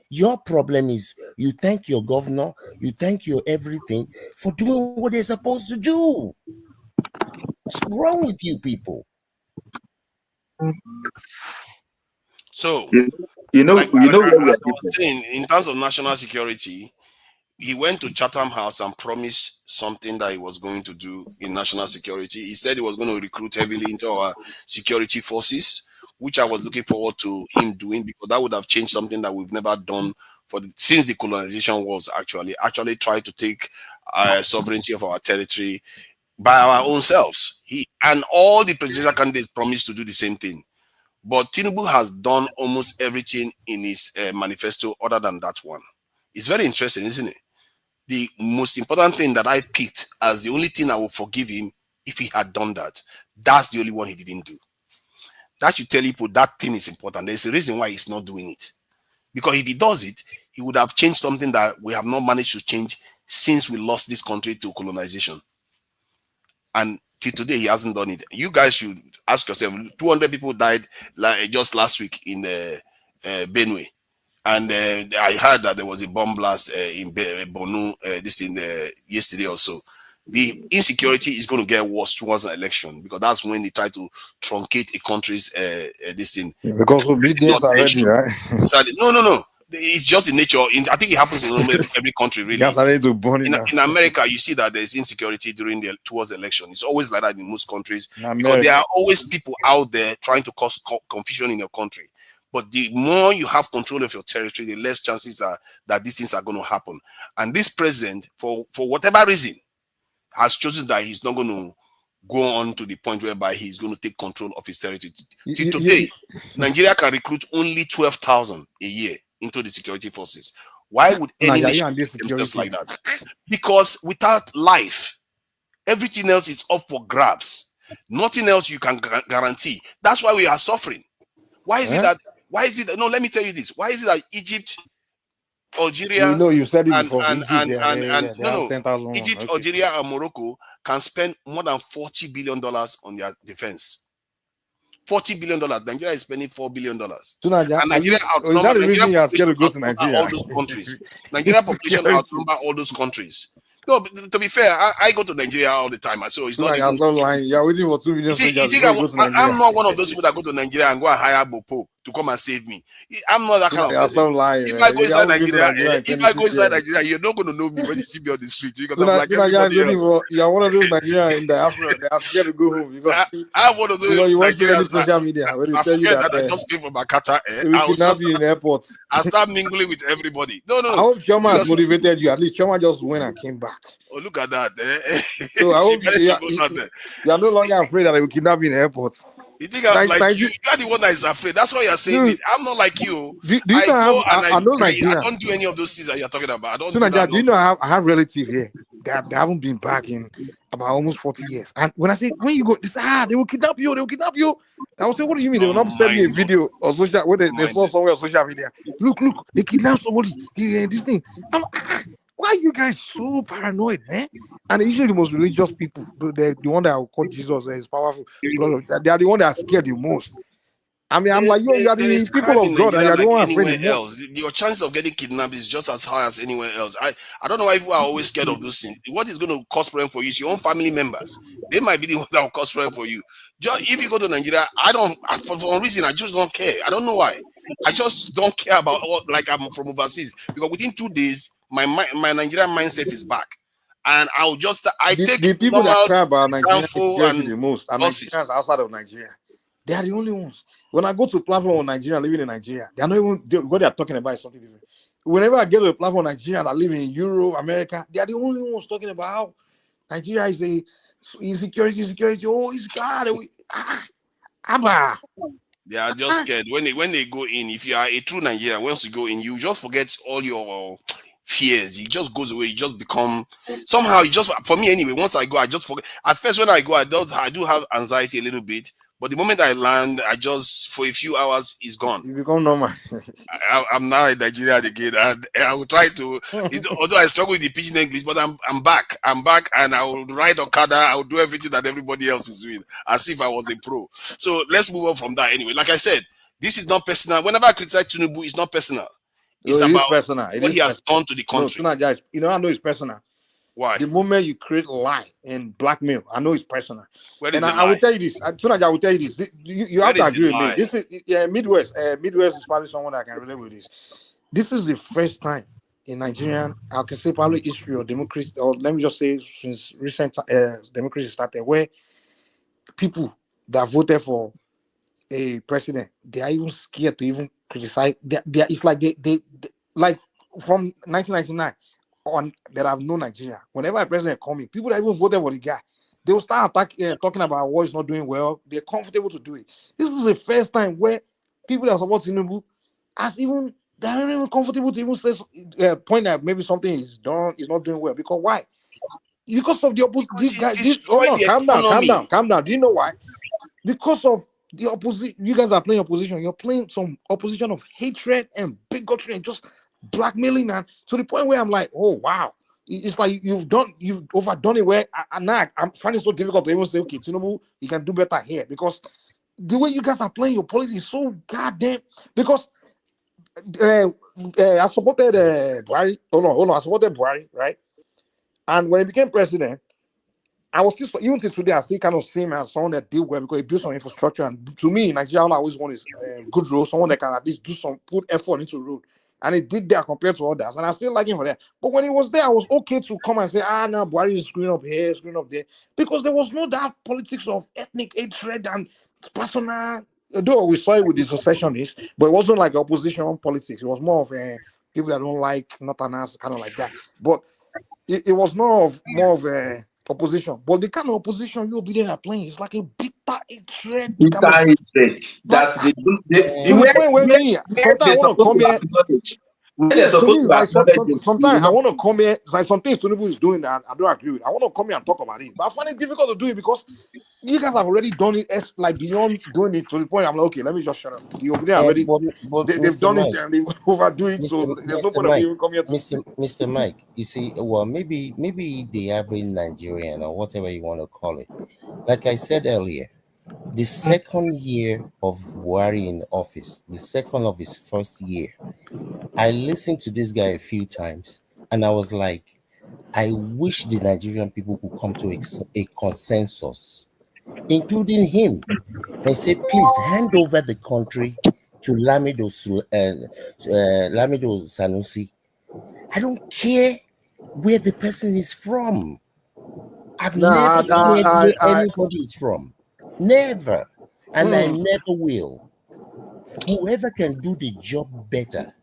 Your problem is you thank your governor, you thank your everything for doing what they're supposed to do. What's wrong with you people? So, I was saying, in terms of national security, he went to Chatham House and promised something that he was going to do in national security. He said he was going to recruit heavily into our security forces, which I was looking forward to him doing, because that would have changed something that we've never done since the colonization was actually try to take sovereignty of our territory by our own selves. And all the presidential candidates promised to do the same thing. But Tinubu has done almost everything in his manifesto other than that one. It's very interesting, isn't it? The most important thing that I picked as the only thing I would forgive him if he had done that, that's the only one he didn't do. That should tell people that thing is important. There's a reason why he's not doing it. Because if he does it, he would have changed something that we have not managed to change since we lost this country to colonization. And till today, he hasn't done it. You guys should ask yourself, 200 people died just last week in Benue. And I heard that there was a bomb blast in Bonu yesterday or so. The insecurity is going to get worse towards an election, because that's when they try to truncate a country's this thing. Because obedience already, right? No. It's just in nature. I think it happens in every country, really. In America, you see that there's insecurity towards the election. It's always like that in most countries, because there are always people out there trying to cause confusion in your country. But the more you have control of your territory, the less chances are that these things are going to happen. And this president, for whatever reason, has chosen that he's not going to go on to the point whereby he's going to take control of his territory. Today, Nigeria can recruit only 12,000 a year into the security forces. Why would any nation do themselves like that? Because without life, everything else is up for grabs. Nothing else you can guarantee. That's why we are suffering. Why is it that? No, let me tell you this. Why is it that Egypt Algeria, you said it and before. Egypt, and they no, have no, 10,000. Egypt, Okay. Algeria, and Morocco can spend more than $40 billion on their defense. $40 billion. Nigeria is spending $4 billion. Tunaja, And Nigeria is that the reason you are scared population to go to outnumber all Nigeria? those countries. Nigeria population outnumber all those countries. No, to be fair, I go to Nigeria all the time, so it's not Tunaja, even. stop lying. You are waiting for 2 million You soldiers think before you go to Nigeria. I'm not one of those people that go to Nigeria and go and hire Bopo to come and save me. I'm not that kind of Tunaja, person. stop lying. If I go You inside haven't been to Nigeria in if I go 26 inside years. Nigeria, you're not going to know me when you see me on the street because I'm like Tunaja is everybody waiting else. for, you are one of those Nigerians in diaspora that are scared to go home because I'm one of those you watch too many Nigerians social media where they I tell you forget that that I just came from Akata. they will kidnap you in the airport. I start mingling with everybody. No. I hope Choma has Seriously. motivated you. At least Choma just went and came back. Oh, look at that. So I hope you are no longer afraid that they will kidnap you in the airport. You think I'm like you? You are the one that is afraid. That's why you're saying it. I'm not like you. Do you know I know I Nigeria. don't do any of those things that you're talking about. I don't So do that. do you know I have relatives here that they haven't been back in about almost 40 years. And when I say, when you go, they say, they will kidnap you, I will say, what do you mean? They will not send me a video or social, where they saw somewhere on social media. Look, they kidnapped somebody. This thing. I'm like, why are you guys so paranoid, man? And usually the most religious people, the one that I will call Jesus is powerful. They are the one that are scared the most. I mean, I'm like, you are the people of God, and you're the one afraid the most. Your chances of getting kidnapped is just as high as anywhere else. I don't know why people are always scared of those things. What is going to cause problem for you is your own family members. They might be the ones that will cause problem for you. Just, if you go to Nigeria, for some reason, I just don't care. I don't know why. I just don't care about like I'm from overseas, because within 2 days, my Nigerian mindset is back. And I'll just take the people that cry about Nigerian security the most are Nigerians outside of Nigeria. They are the only ones. When I go to a platform on Nigeria, living in Nigeria, they are not even what they are talking about is something different. Whenever I get to a platform on Nigeria that live in Europe, America, they are the only ones talking about how Nigeria is the insecurity. Oh, it's God. Abba. They are just scared when they go in. If you are a true Nigerian, once you go in, you just forget all your fears. It just goes away. You just become somehow. You just, for me anyway. Once I go, I just forget. At first, when I go, I do have anxiety a little bit. But the moment I land, I just, for a few hours, it's gone. You become normal. I'm now in Nigeria again, and I will try to. Although I struggle with the pidgin English, but I'm back. I'm back, and I will ride Okada. I will do everything that everybody else is doing, as if I was a pro. So let's move on from that. Anyway, like I said, this is not personal. Whenever I criticize Tinubu, it's not personal. It's about personal. what he has done to the country. No, I know it's personal. Why? The moment you create lie and blackmail, I know it's personal. Where is and the I will tell you this. I will tell you this. You have to agree with me. This is Midwest. Midwest is probably someone that can relate with this. This is the first time in Nigerian, I can say probably history or democracy, or let me just say since recent democracy started, where people that voted for a president, they are even scared to even criticize. It's like they like from 1999 on that I've known Nigeria. Whenever a president coming, people that even voted for the guy, they will start talking about what is not doing well. They're comfortable to do it. This is the first time where people that support Tinubu they're even comfortable to even say point that maybe something is not doing well. Because why? Because of the opposition. Calm down. Do you know why? Because of the opposition. You guys are playing opposition. You're playing some opposition of hatred and bigotry and just blackmailing, and to the point where I'm like, oh wow, it's like you've overdone it. Where now I'm finding it so difficult to even say, okay, Tinubu, you can do better here, because the way you guys are playing your policy is so goddamn. Because I supported Buhari. Hold on, I supported Buhari, right? And when he became president, I was still, even till today, I still kind of see him as someone that did well because he built some infrastructure. And to me, Nigeria, all I always want is good road, someone that can at least put effort into road. And he did that compared to others. And I still like him for that. But when he was there, I was okay to come and say, no, Buhari is screwing up here, screwing up there. Because there was no that politics of ethnic hatred and personal. Though we saw it with the secessionists, but it wasn't like opposition politics. It was more of people that don't like Northerners, kind of like that. But it was more of a opposition. But the kind of opposition you'll be there are playing is like a bitter hatred. Bitter hatred. That's the way sometimes I want to come here. Yeah, to me, like sometimes I want to come here, like some things Tinubu is doing that I don't agree with. I want to come here and talk about it, but I find it difficult to do it because you guys have already done it, like beyond doing it to the point I'm like, okay, let me just shut up. The over there already, they've done it and they overdo it, so there's no point of even coming here to Mr. Mike, you see, well, maybe the average Nigerian or whatever you want to call it, like I said earlier, the second year of Buhari in office, the second of his first year, I listened to this guy a few times and I was like, I wish the Nigerian people could come to a consensus, including him, and say, please hand over the country to Lamido Sanusi. I don't care where the person is from. I've never cared where anybody is from. Never. And I never will. Whoever can do the job better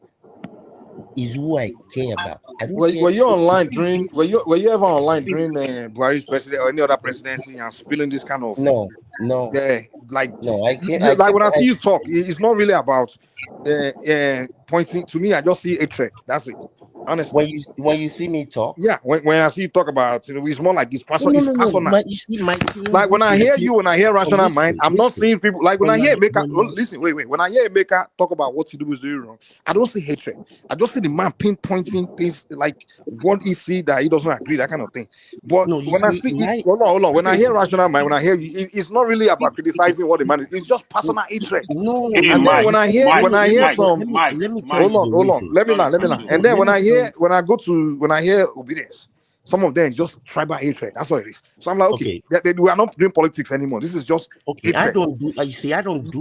is who I care about. I don't care. Were you online during? Were you ever online during Buhari's presidency or any other presidency and spilling this kind of? No. Yeah, like no. I can't. Like when I see you talk, it's not really about pointing to me. I just see hatred. That's it. Honestly, when you see me talk, yeah. When I see you talk about, it's more like it's personal. It's personal. Like when I hear you, when I hear rational mind, I'm not seeing people. Like when I hear Emeka, listen, wait. When I hear Emeka talk about what Tinubu is doing wrong, I don't see hatred. I just see the man pinpointing things like what he see that he doesn't agree, that kind of thing. But when I see, hold on. When I hear rational mind, when I hear you, it's not really about criticizing what the man is. It's just personal hatred. No. And then when I hear some, hold on. Let me learn. And then when I hear obedience, some of them is just tribal hatred. That's what it is. So I'm like, okay. We are not doing politics anymore. This is just hatred. I don't do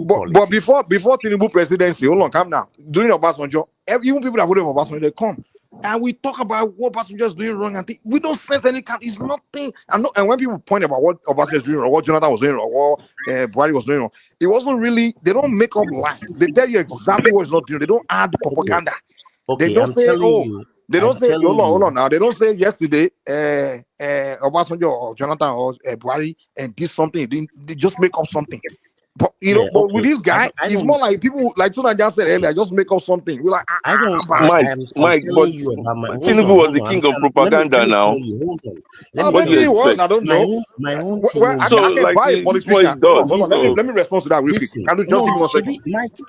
politics. But before Tinubu presidency, hold on, calm down. During Obasanjo, even people that voted for Obasanjo, they come and we talk about what Obasanjo is doing wrong, and we don't sense any kind. It's nothing. And when people point about what Obasanjo is doing wrong, what Jonathan was doing wrong, what Buhari was doing wrong, it wasn't really. They don't make up lies. They tell you exactly what it's not doing. They don't add propaganda. They don't say, they don't say, hold on now. They don't say yesterday, Obasanjo or Jonathan or Buhari and did something. They just make up something. But but with this guy, it's more like people, like Tuna just said earlier, just make up something. We're like, Mike, but Tinubu was the king of propaganda now. What do you expect? I don't know. I buy a politician. Let me respond to that real quick. Can you just give me 1 second?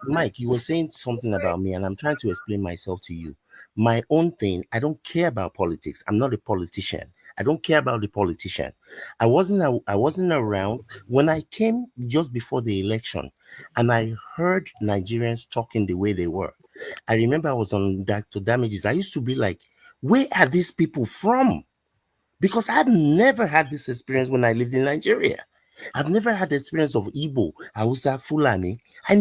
Mike, you were saying something about me, and I'm trying to explain myself to you. My own thing, I don't care about politics. I'm not a politician. I don't care about the politician. I wasn't around when I came just before the election, and I heard Nigerians talking the way they were. I remember I was on Dr. Damages. I used to be like, where are these people from? Because I've never had this experience when I lived in Nigeria. I've never had the experience of Igbo, Hausa, Fulani. I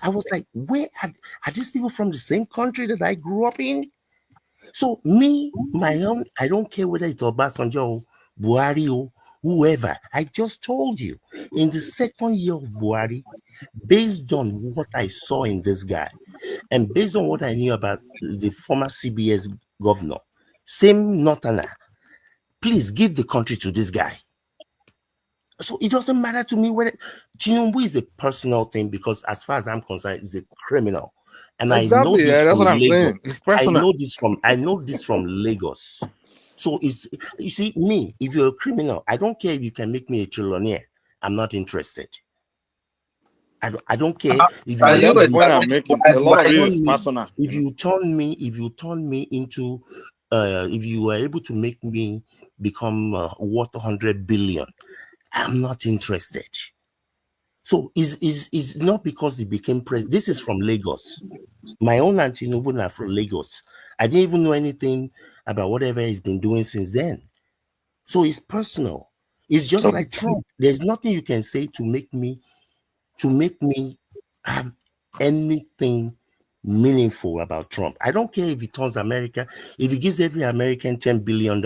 was like, where are these people from the same country that I grew up in? So my own, I don't care whether it's Obasanjo, Buhari, whoever. I just told you, in the second year of Buhari, based on what I saw in this guy, and based on what I knew about the former CBS governor, same Northerner, please give the country to this guy. So it doesn't matter to me whether Tinubu is a personal thing, because as far as I'm concerned, he's a criminal. And exactly, that's what I'm saying. I know this from Lagos. So you see, me, if you're a criminal, I don't care if you can make me a trillionaire. I'm not interested. I don't care if that's the point I'm making. A lot of it is personal. If you turn me into if you were able to make me become worth 100 billion, I'm not interested. So is not because he became president. This is from Lagos. My own auntie Tinubu are from Lagos. I didn't even know anything about whatever he's been doing since then. So it's personal. It's just like Trump. There's nothing you can say to make me have anything meaningful about Trump. I don't care if he turns America. If he gives every American $10 billion,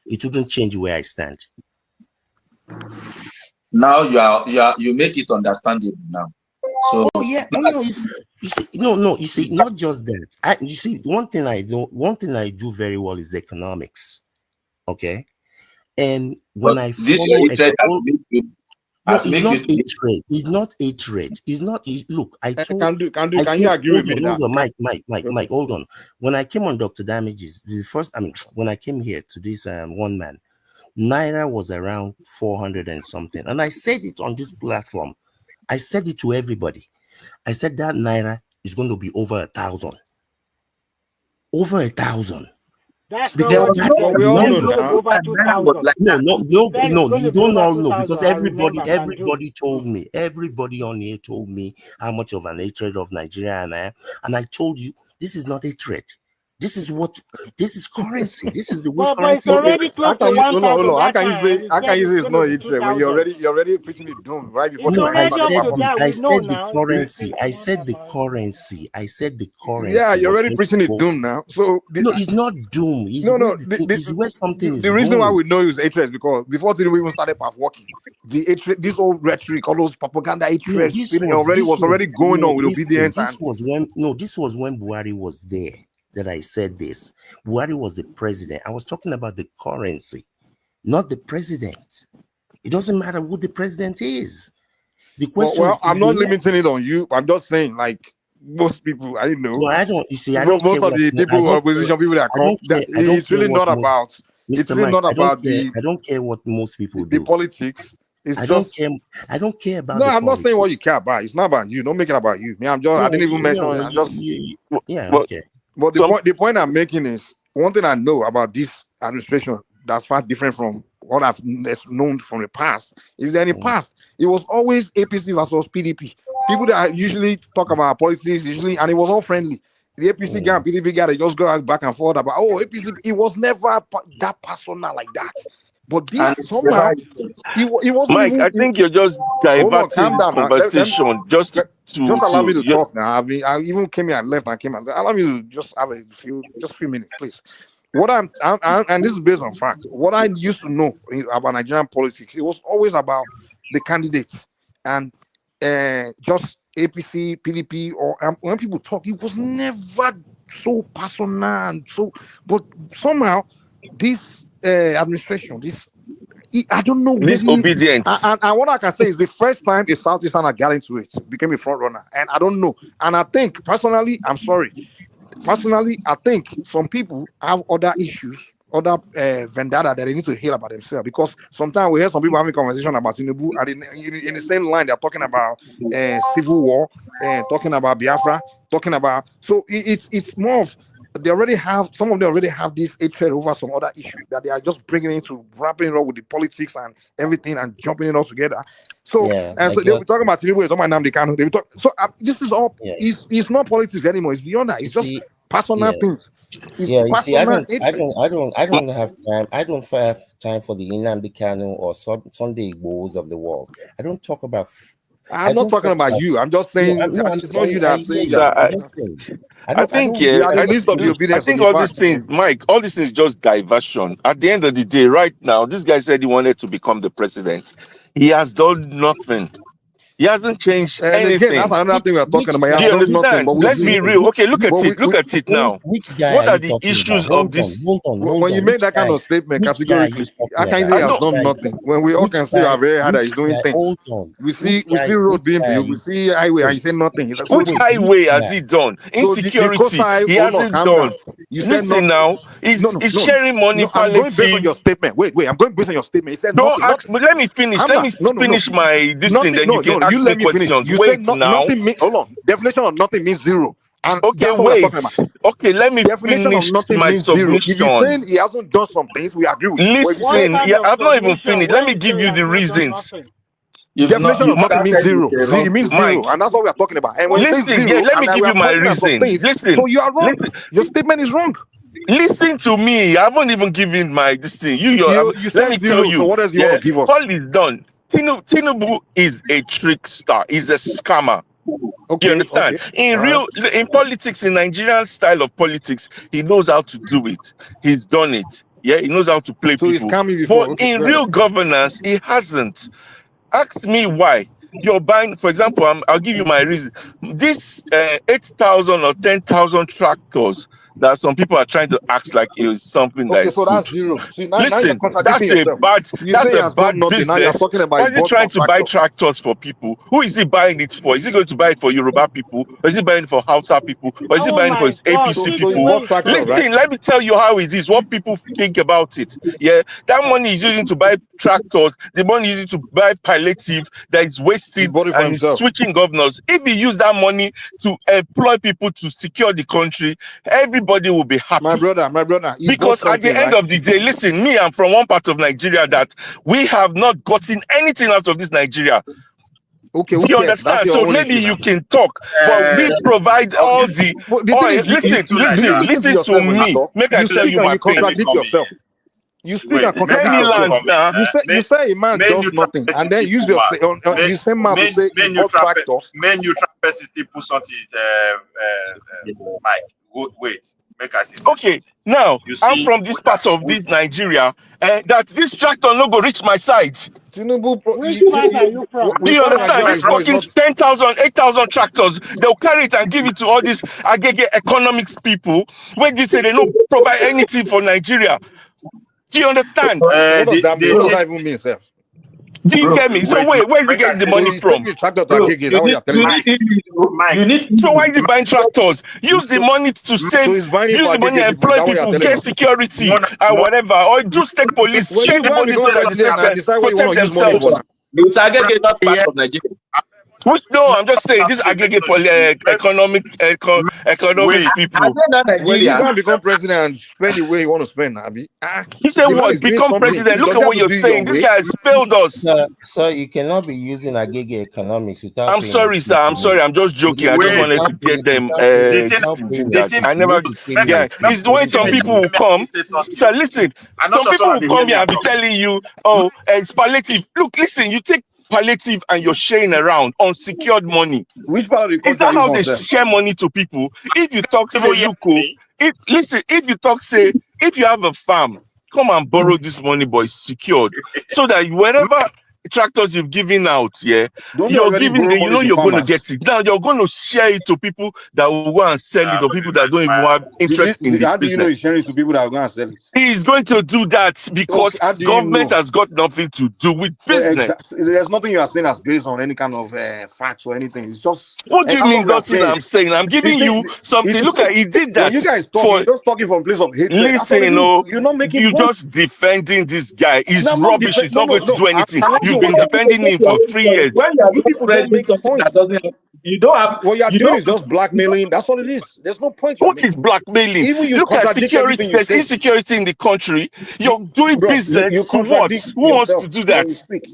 it wouldn't change where I stand. Now you make it understandable now. So you see, not just that. You see, one thing I do very well is economics. Okay, and when I follow No, it's not hatred. It's not hatred. It's not. Look, I told. Can you agree with me that? Hold on, Mike, hold on. When I came on Dr. Damages, when I came here to this one man, Naira was around 400 and something, and I said it on this platform. I said it to everybody. I said that Naira is going to be over 1,000. Over 1,000. That's not what we all know now. Over 2,000. No, you don't all know because everybody told me. Everybody on here told me how much of an hatred of Nigeria I am, and I told you this is not hatred. This is currency. This is the way currency. How can you say it's not hatred when you're already preaching it doom right before the currency. I said the currency. Yeah, you're already preaching it doom now. So no, it's not doom. It's where something is. The reason why we know it's hatred is because before Tinubu even started working, the hatred, this old rhetoric, all those propaganda hatred, was already going on with obedience. This was when Buhari was there. That I said this. Buhari was the president. I was talking about the currency, not the president. It doesn't matter who the president is. The question. Well, I'm not limiting it on you. I'm just saying, like most people, I know. So I don't. You see, I don't. Most of the people, opposition people that come, it's really not about. It's really not about the. I don't care what most people do. The politics. I don't care about. No, I'm not saying what you care about. It's not about you. Don't make it about you. Me, I didn't even mention it. I'm just. Yeah. Okay. But the point I'm making is one thing I know about this administration that's far different from what I've known from the past is that in the past it was always APC versus PDP. People that usually talk about politics and it was all friendly. The APC guy and PDP guy, they just go back and forth about APC. It was never that personal like that. But this somehow it was. Mike, I think you're just diverting conversation. Just allow me to talk now. I even came here and left. Allow me to just have a few minutes, please. What I'm and this is based on fact. What I used to know about Nigerian politics, it was always about the candidates and just APC, PDP, or when people talk, it was never so personal and so. But somehow this. Administration, I don't know. This obedience. And what I can say is the first time a Southeastern got into it, became a front runner. And I don't know. And I think personally, I'm sorry. Personally, I think some people have other issues, other vendetta that they need to hear about themselves. Because sometimes we hear some people having conversation about Tinubu, and in the same line, they're talking about civil war, talking about Biafra, talking about. So it's more of. Some of them already have this hatred over some other issue that they are just bringing into wrapping it up with the politics and everything and jumping it all together. So, so they'll be talking about Tinubu, it's my name, they can't. So this is all. It's not politics anymore. It's beyond that. It's just personal things. You see, I don't have time. I don't have time for the Nnamdi Kanu or Sunday Igbos of the world. I don't talk about. I'm not talking about you. I'm just saying it's not you that I'm saying that. I think all these things, Mike, all these things just diversion. At the end of the day, right now, this guy said he wanted to become the president. He has done nothing. He hasn't changed anything. Again, that's another thing we're talking about. Do you understand? Let's be real. Okay, look at it now. What are the issues of this? When you make that kind of statement categorically, I can say he has done nothing. When we all can see how very hard he's doing things. We see road being built, we see highway, and he said nothing. Which highway has he done? Insecurity, he hasn't done. Listen now, he's sharing money. I'm going based on your statement. Wait, I'm going based on your statement. He said don't ask me. Let me finish. Let me finish my this thing. Then you can ask me questions. Wait now. Hold on. Definition of nothing means zero. And okay, wait. Okay, let me finish my submission. If you're saying he hasn't done some things, we agree with you. Listen, I've not even finished. Let me give you the reasons. Definition of nothing means zero. It means zero, and that's what we are talking about. And when listen, let me give you my reason. Listen. So you are wrong. Your statement is wrong. Listen to me. I haven't even given my this thing. Let me tell you. So what else you want to give us? All is done. Tinubu is a trickster. He's a scammer. Okay, you understand? Okay. In politics, in Nigerian style of politics, he knows how to do it. He's done it. Yeah, he knows how to play people. But in real governance, he hasn't. Ask me why. You're buying, for example, I'll give you my reason. This 8,000 or 10,000 tractors that some people are trying to act like it is something that Okay, is so good. that's zero. See, now you're Listen, contradicting that's a yourself. bad You say he has done nothing. Now you're business. talking about Why he is he bought trying to buy tractors. tractors for people? Who is he buying it for? Is he going to buy it for Yoruba people? Or is he buying it for Hausa people? Or is he Oh buying it for my his God! APC See So the he people? bought way. tractors, right? Listen, let me tell you how it is, what people think about it. Yeah, that money is using to buy tractors, the money is using to buy palliative that is He wasting bought it for and is himself. switching governors. If he use that money to employ people to secure the country, everybody will be happy. My brother, he bought Because at the something, end right? of the day, listen, me, I'm from one part of Nigeria that we have not gotten anything out of this Nigeria. Okay, Do who you cares? That's understand? your So own maybe issue you now. can talk, but we provide all the But the thing oil. is, Listen do you listen to to yourself when you me. talk? Make I You tell speak you and my you pain. contradict yourself. You speak and Let contradict me yourself. land now. You say a man does nothing, and then use your the same mouth to say he bought tractors. Men neutral person still put something. Mike, wait, make I see Okay, something. now You I'm see, from this part of this Nigeria, that this tractor no go reach my side. Tinubu, Which part are you from? Do we you saw understand? Nigeria This is not. fucking 10,000, 8,000 tractors, they'll carry it and give it to all these agege economics people when they say they don't provide anything for Nigeria. Do you understand? So what does that mean? What does that even mean, sir? Do you get me? So wait, where did you get the So money he's from? taking the tractor to Agege. Is that what you're telling me? So why is he buying tractors? Use the money to So save, he's buying it use for the money Agege and people. Is employ that what you're people, telling get us? security and whatever, or do state police, Well, share you the go and money become so that the president states and can decide what you protect want to use money for themselves. now. Is Agege not part of Nigeria? No, I'm just saying this agege economics people. Are they not Well, you Nigerian? go and become president and spend the way you want to spend, Abi. He said The man what? is doing Become something. president. Look Does at he have what to you're do it your saying. This way? guy has failed us. So you cannot be using Agege economics without I'm paying sorry, sir. I'm sorry. I'm just joking. I just wanted to get them this thing gingered. I never yeah. It's the way some people will come. Sir, listen. Some people will come here and be telling you, oh, it's palliative. Look, listen, you take palliative and you're sharing around unsecured money. Which part of the Is country are that you how from, they sir? share money to people? If you talk, say, look, if you talk, say, if you have a farm, come and borrow this money, but it's secured. So that wherever tractors you've given out, yeah, Don't they you're already giving, borrow you money know to you're going to farmers? get it. Now you're going to share it to people that will go and sell it, or people that don't even have interest in the How do you know business. he's sharing it to people that are going to sell it? He's going to do that because How do you government know? has got nothing to do with So business. there's nothing you are saying that's based on any kind of facts or anything. It's just What do you that's mean what we are nothing saying. I'm saying? I'm giving you something. Look at he did that When you guys talk, for you're just talking from a place of hatred. That's all it listen, is. oh, You're not making you points. just defending this guy. He's No, I'm not rubbish. He's no, not going to do I'm anything. challenging You've what been defending him for 3 years. When you are you people don't make points. that doesn't have, you don't have, What you're you doing don't. is just blackmailing. That's all it is. There's no point you're What is making. blackmailing? Even you Look at contradict security. everything you There's say. insecurity in the country. You're doing Bro, business you to what? contradict Who wants to yourself do when that? you speak.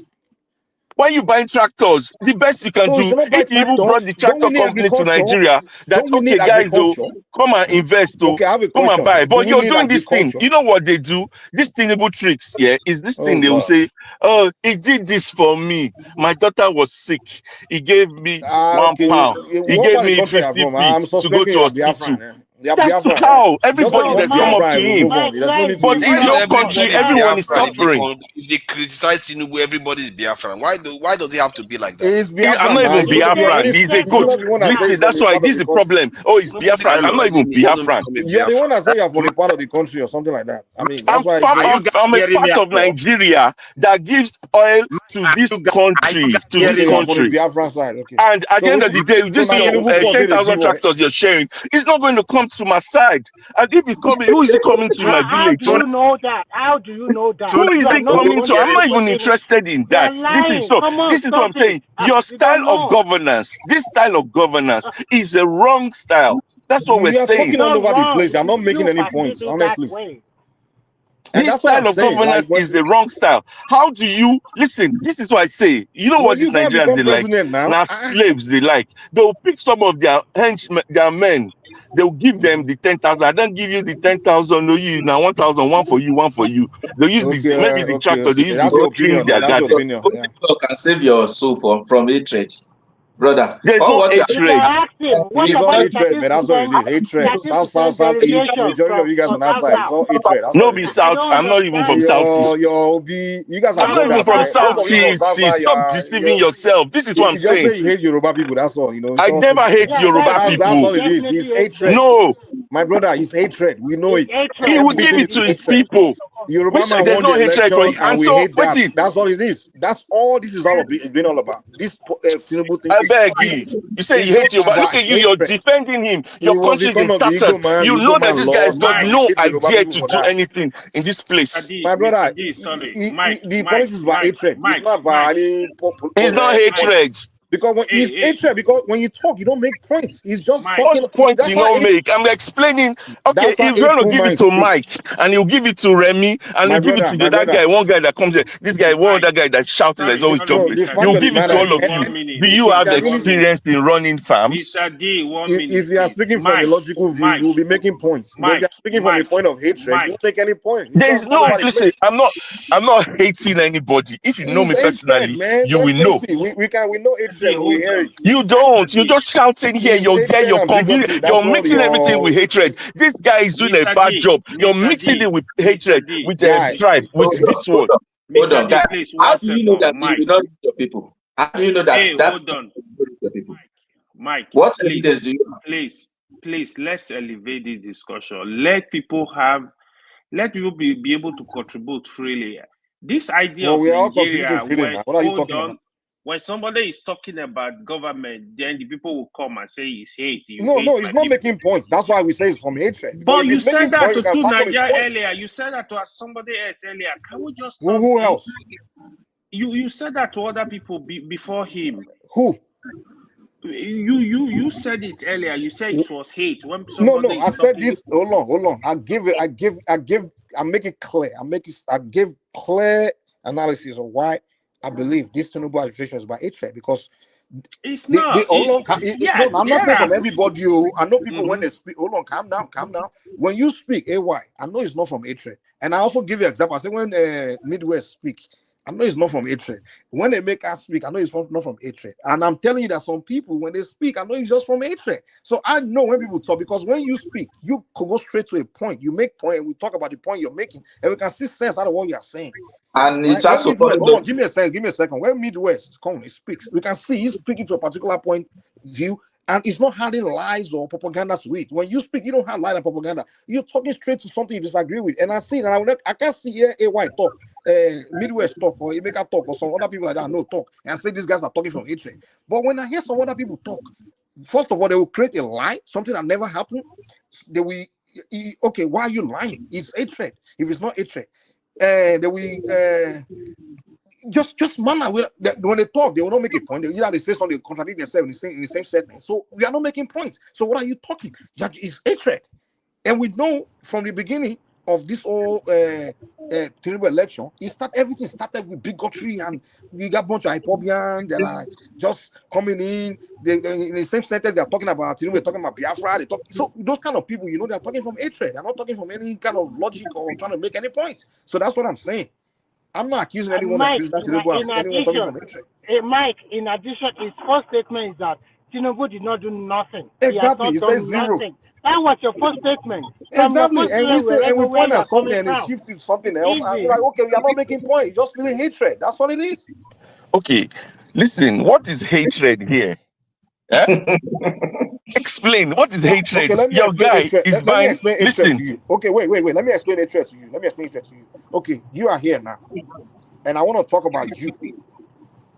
Why you buying tractors? The best you can So we do, should not buy if you even brought tractors. the Don't tractor we need company to agriculture? Nigeria, that Don't we okay, need guys, oh, agriculture? come and invest, oh, Okay, I have a come and question. buy. Do But we you're need doing this thing. agriculture? You know what they do? This Tinubu tricks, yeah, is this Oh thing they will God. say, oh, he did this for me. My daughter was sick. He gave me Okay. £1. He What gave part of the me country are you from? 50p I'm to go suspecting to you are hospital. Biafran. You are That's Biafran, right? how Just everybody report that's come Biafra up to and we him. move on. There's no need But to. in Why is your country, everybody everyone is Biafran? suffering. If they criticize Tinubu, everybody is Biafran. Why does it have to be like that? It's I'm Biafran not now. even You Biafran. already. He's a You should goat. not be one that says Listen, from that's a why part of this is the the country. problem. Oh, he's Tinubu Biafran. I'm not even Biafran. You're the one that said you're from a part of the country or something like that. I mean, that's why it's I'm a part of Nigeria that gives oil to this country, okay, you're from the Biafran side. Okay. And at the end of the day, So this now your Tinubu force they 10,000 give away. tractors you're sharing, it's not going to come to my side. And if it comes, who is it coming to in my How do village? you know that? How do you know that? Who is You are it not the coming one to? that I'm is not even supporting it. interested in You are that. lying. Come on, This is what stop I'm saying. it. Your You don't style of know. governance, this style of governance is a wrong style. That's what we're You are saying. talking all over the wrong. place. You're not making You any perceive points, it that honestly. way. And This that's what I'm style of saying. governance is the wrong style. How do you listen? This is what I say. You know what you these gonna Nigerians become they like? president now? Now slaves they like. They'll pick some of their their men. They'll give them the 10,000. I don't give you the 10,000. No, you now 1,000. One for you. One for you. They'll use maybe the tractor. They use the That's your goat cleaning opinion. their That's your garden. opinion. Yeah. God can save your soul from hatred. brother. There's All no what you You can hatred. ask him, what It's all about the hatred, man. That's all it is. Hatred. South, south, 30% south, east. derivation Majority of you guys from on that South side. It's South? all hatred. That's all No it be is. I South. don't I'm not even from understand. Southeast. Yo, OB, you guys You are I'm not are even brothers, from South man. Both South. of you from South Southeast. side, Stop yeah. deceiving yourself. This is what I'm You just saying. say you hate Yoruba people. That's all. You know, it's I all never simple. hate Yeah, Yoruba That's people. all it is. It's definitely hatred. No, My brother, it's hatred. We know it's it. he hatred. will give Everything it is to his hatred. people. Yoruba man There's won the no hatred for you. election and And we so, hate wait that. it. That's all it is. That's all this is all about been all about. This Tinubu thing I is beg you. You say it's you hate just Yoruba. Look about at you. You're hatred. defending him. Your It was country is because in of the ego tatters. man. The You ego know that man this guy has lost, got and we no hate Yoruba idea people to for do that. anything in this place. My brother, Sorry, the politics is about hatred. It's not about any It's not hatred. because when it's hatred, because when you talk, you don't make points. It's just What talking. point That's you how not make? I'm explaining. Okay, that's how if you're gonna hateful give it minds to speak. Mike and he'll give it to Remy and My he'll give it brother, to my that brother. guy, one guy that comes here, this guy, one other guy that's shouting, that's always No, jumping. the fact You'll of the give it matter to all is, of you. Do if you have you the are really, experience in running farms? Mr. D, if you are speaking from a logical view, you will be making points. But if you are speaking from a point of hatred, you won't make any point. It's There is just all no over the listen. place. I'm not hating anybody. If you know It's me hatred, personally, man. you will Let's face know. it. We know hatred when we hear it. You don't. You're just shouting here. It's You're there. hatred You're and convenient. bigotry. You're That's all mixing everything with your hatred. This guy is doing a bad job. You're mixing it with hatred, with guy. tribe, with Hold on, this one. hold on, guys. How do you know that you will not reach your people? How do you know that that's hold on. your people? Mike, What please, evidence do you have? please, let's elevate this discussion. Let people be able to contribute freely. This idea Well, of we are all contributing Nigeria, freely now. What are you hold talking on, about? when somebody is talking about government, then the people will come and say it's hate. No, it's not making points. That's why we say it's from hatred. Because But if you it's said making that points, you to can two start from his Nigeria points. earlier. You said that to somebody else earlier. Can we just stop Who this? else? You said that to other people before him. Who? You said it earlier. You said it was hate when No, somebody is I said talking. this. Hold on. I make it clear. I give clear analysis of why I believe this Tinubu administration is by hatred because it's not. No, I'm not saying from everybody. I know people when they speak. Hold on, calm down. When you speak, AY, I know it's not from hatred. And I also give you an example. I say when Midwest speak, I know it's not from hatred. When they make us speak, I know it's not from hatred. And I'm telling you that some people, when they speak, I know it's just from hatred. So I know when people talk, because when you speak, you can go straight to a point. You make point, and we talk about the point you're making, and we can see sense out of what you are saying. And Right? it's also Midwest, hold on, give me a second. When Midwest he speaks, we can see he's speaking to a particular point view, and it's not adding lies or propaganda to it. When you speak, you don't have lies and propaganda. You're talking straight to something you disagree with. And I see that I can't see here AY talk, Midwest talk, or Emeka talk, or some other people like that no talk, and say these guys are talking from hatred. But when I hear some other people talk, first of all, they will create a lie, something that never happened. They will, okay, why are you lying? It's hatred. If it's not hatred, they will just manner when they talk, they will not make a point. They say something, they contradict themselves in the same sentence. So we are not making points. So what are you talking? It's hatred. And we know from the beginning of this whole Tinubu election, everything started with bigotry, and we got a bunch of hypobians that are just coming in. They in the same sentence, they are talking about Tinubu, they're talking about Biafra. So those kind of people, they are talking from hatred. They're not talking from any kind of logic or trying to make any points. So that's what I'm saying. I'm not accusing anyone that Mike, anyone talking from hatred. Mike, in addition, his first statement is that Tinubu did not do nothing. Exactly, He he has not says done zero. nothing. That was your first statement. From your Exactly, first and we statement, say, and we where point you are at something coming and it from. shifts to something else. And Easy. we're like, okay, we are not making point. You're just feeling hatred. That's what it is. Okay, listen. What is hatred here? Explain. What is hatred? Okay, let me Your explain guy hatred. is Let me buying. explain hatred Listen. to you. Okay, wait. Let me explain hatred to you. Okay, you are here now, and I want to talk about you.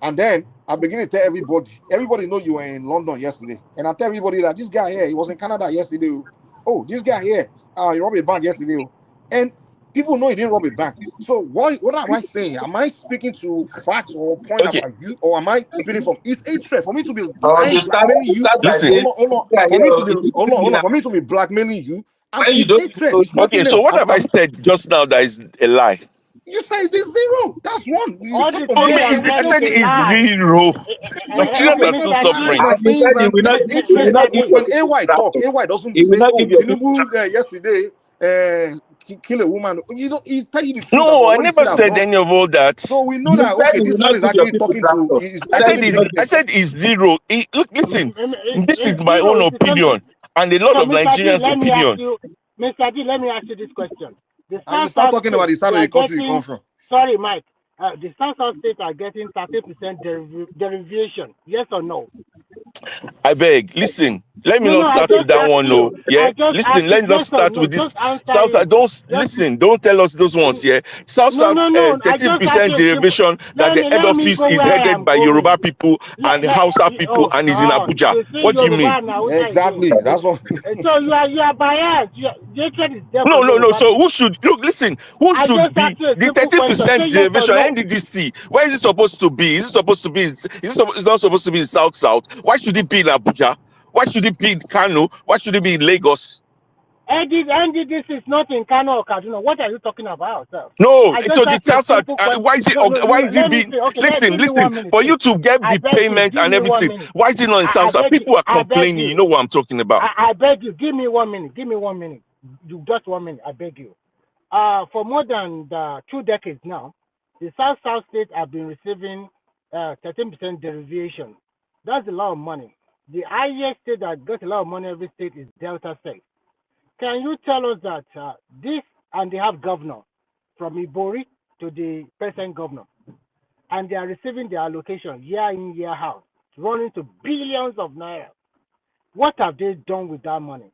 And then I begin to tell everybody. Everybody know you were in London yesterday, and I tell everybody that this guy here, he was in Canada yesterday. Oh, this guy here, he robbed a bank yesterday. And people know he didn't rob a bank. So what am I saying? Am I speaking to facts or point Okay. about you, or am I speaking from it's hatred for me to be start blackmailing you? Listen. Hold on. For me to be hold on. For me to be blackmailing you, it's hatred. It's nothing Okay, so else. what have I said just now that is a lie? You say it's zero. That's one. You All start the from Oh, things there you I are and we saying said is go. a it's lie. zero. Nigerians Okay, are we still say lies suffering. and things, and that's hatred. When AY talk, AY doesn't say, "Oh, Tinubu yesterday kill a woman. You know, he tell you the truth No, about I what he never should have said done. any of all that. So we know You that said okay, you this will man not is give your actually people talking to. tractor. He's I actually said being it's zero. Look, listen. This is my Zero own is the same thing. opinion, and a lot So, of Mr. D, Nigerians' let me ask opinion. you, Mr. D, let me ask you this question. The and you South start South talking about states, the side they of are the country you come getting, from. sorry, Mike, the South South states are getting 30% derivation. Yes or no? I beg, listen. Let me No, not I start with just that asked one. you. No, yeah. I just Listen, asked you let's not yes or start no. with Just this. answer South it. Side, don't Just listen. Don't tell us those ones. Yeah, South no, South, no, no. I just asked 13% you a simple. derivation that the head Let me office go is where I headed am by going. Yoruba people and Hausa people, Oh and is in God! Abuja. You see What do you mean? Yoruba now. Exactly. That's what. So you are biased. The hatred is there for No, no, no. Yoruba So who people. should look? Listen, who I should just be asked you a the simple question. 13% Say yes or derivation? no. NDDC. Where is it supposed to be? Is it supposed to be? It's not supposed to be in South South. Why should it be in Abuja? Why should it be in Kano? Why should it be in Lagos? NDDC is not in Kano or Kaduna. What are you talking about, sir? No, I just so the asked you a South South. simple question. Why is it? No, no, Why is it let me being? say. Okay, Listen, give me listen. 1 minute, For please. you to get I the beg you, payment give and me 1 everything, minute. why is it not in I South South? beg you. People are I beg complaining. You you. know what I'm talking about. I beg you. Give me 1 minute. Give me 1 minute. You just 1 minute. I beg you. For more than 2 decades now, the South South states have been receiving 13% derivation. That's a lot of money. The highest state that gets a lot of money every state is Delta State. Can you tell us that this, and they have governor from Ibori to the present governor, and they are receiving their allocation year in, year out, running to billions of naira. What have they done with that money?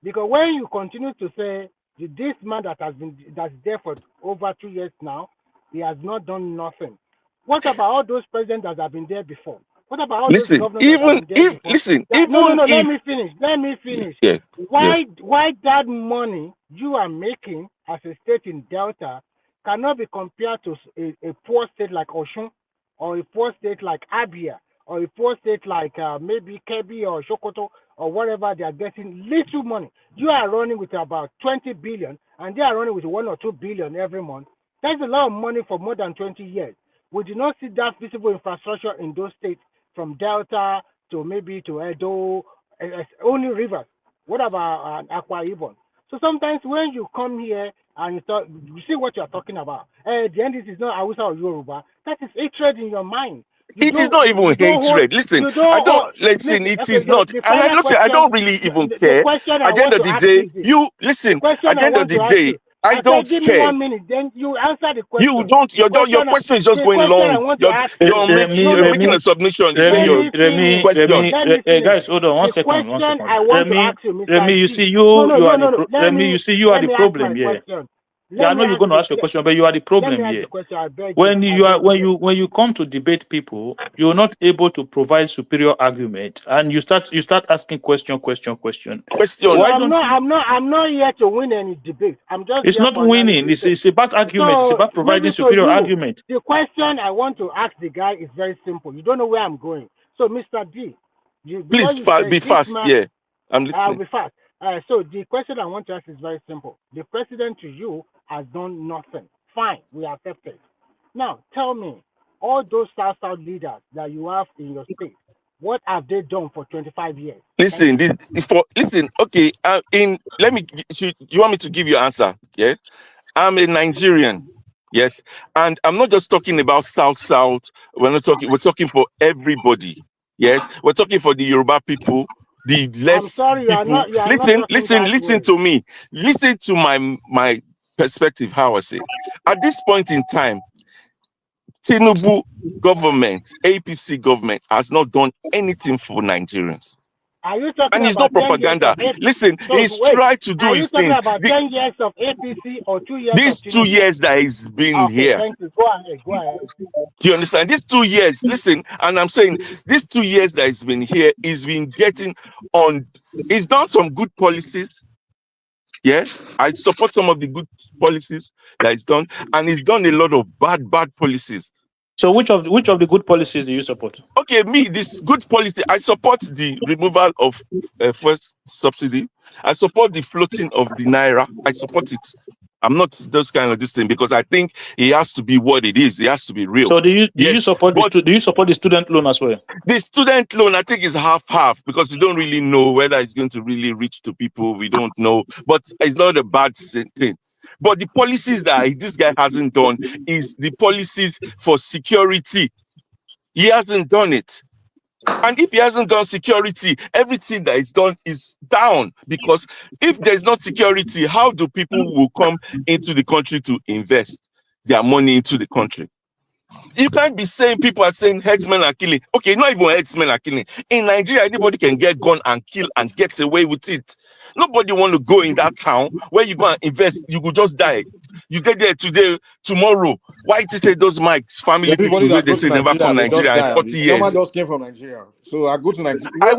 Because when you continue to say this man that's there for over 2 years now, he has not done nothing. What about all those presidents that have been there before? What about all those Listen, governors that have even been there if before? listen, No, even let if me finish. Let me finish. yeah, yeah. Why that money you are making as a state in Delta cannot be compared to a poor state like Oshun, or a poor state like Abia, or a poor state like maybe Kebbi or Sokoto or whatever? They are getting little money. You are running with about 20 billion, and they are running with 1 or 2 billion every month. That's a lot of money for more than 20 years. We do not see that visible infrastructure in those states, from Delta to maybe to Edo, only rivers. What about Akwa Ibom? So sometimes when you come here and you see what you're talking about, the NDC is not Hausa or Yoruba. That is hatred in your mind. It is not even hatred. Listen, I don't listen. It is not, The and I final don't say I question. don't really even The care. question I At the end want of to the ask day, you is this. you The listen. question At the I end of want the to ask day, you. I I said, don't give me care. 1 minute, then you answer the You question. don't. Your question is just The going question I long. want to ask you. You're making a submission. You say Let your me finish. question. Let me finish. Guys, hold on The 1 second, 1 question second. I want to ask you, Mr. Remy, you see D. No, no, you no, are the no, no. Remy, you see you are Let the me ask my problem here. question. Yeah, Let I me know you're ask going to ask your question, but you are the let me problem ask the here. question. I beg you. When I you are beg you. when you come to debate people, you're not able to provide superior argument, and you start asking question. No, Why I'm don't not. you? I'm not here to win any debate. I'm just It's here not for winning. analysis sake. It's about argument. It's So about providing maybe to superior you, argument. the question I want to ask the guy is very simple. You don't know where I'm going. So, Mr. D, because Please you said be this fast. man, Yeah, I'm I'll listening. be fast. So the question I want to ask is very simple. The president to you has done nothing. Fine, we accept it. Now, tell me, all those South leaders that you have in your state, what have they done for 25 years? Listen, listen. Okay, let me. You want me to give you an answer? Yeah, I'm a Nigerian. Yes, and I'm not just talking about South. We're not talking. We're talking for everybody. Yes, we're talking for the Yoruba people, the I'm less sorry, people. you are not talking that Listen way. to me. Listen to my perspective. How I say, at this point in time, Tinubu government, APC government has not done anything for Nigerians. Are you talking And it's not about 10 years propaganda. of APC? Listen, So he's wait, tried to do are you his talking things. about 10 years of APC or 2 years of These 2 Tinubu? years that he's been Okay, here. thank you. Go ahead. Go ahead. You understand? These 2 years, listen, and I'm saying these 2 years that he's been here, he's been getting on. He's done some good policies. Yeah, I support some of the good policies that he's done, and he's done a lot of bad policies. So which of the good policies do you support? Okay, this good policy, I support the removal of first subsidy. I support the floating of the naira. I support it. I'm not those kind of this thing because I think it has to be what it is. It has to be real. So do you support the student loan as well? The student loan, I think, is half because you don't really know whether it's going to really reach to people. We don't know, but it's not a bad thing. But the policies that this guy hasn't done is the policies for security. He hasn't done it. And if he hasn't done security, everything that is done is down. Because if there's not security, how do people will come into the country to invest their money into the country? You can't be saying people are saying herdsmen are killing. Okay, not even herdsmen are killing. In Nigeria, anybody can get gun and kill and get away with it. Nobody want to go in that town where you go and invest. You will just die. You get there today, tomorrow. Why to say those Mike's family Everybody people where that they goes say to never come Nigeria, Nigeria in 40 years? Someone just came from Nigeria. So I go to Nigeria. I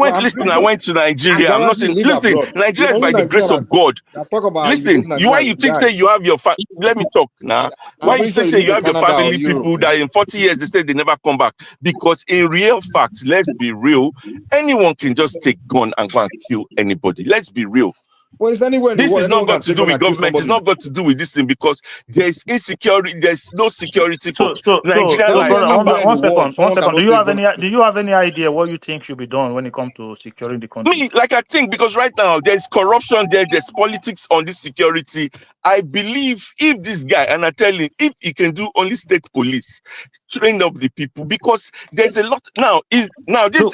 went to Nigeria. I'm not saying, listen, Nigeria is by the grace of God. Listen, why you think say you have your let me talk now. Why you think say you have your family people that in 40 years they say they never come back? Because in real fact, let's be real, anyone can just take gun and go and kill anybody. Let's be real. Well, it's anywhere in the This world. is not got to do with government. It's not got to do with this thing because there's insecurity. There's no security for Nigerian life. Brother, one second. Do you have any idea what you think should be done when it comes to securing the country? Me, like I think because right now there's corruption there's politics on this security. I believe if this guy, and I tell him, if he can do only state police, train up the people, because there's a lot now. This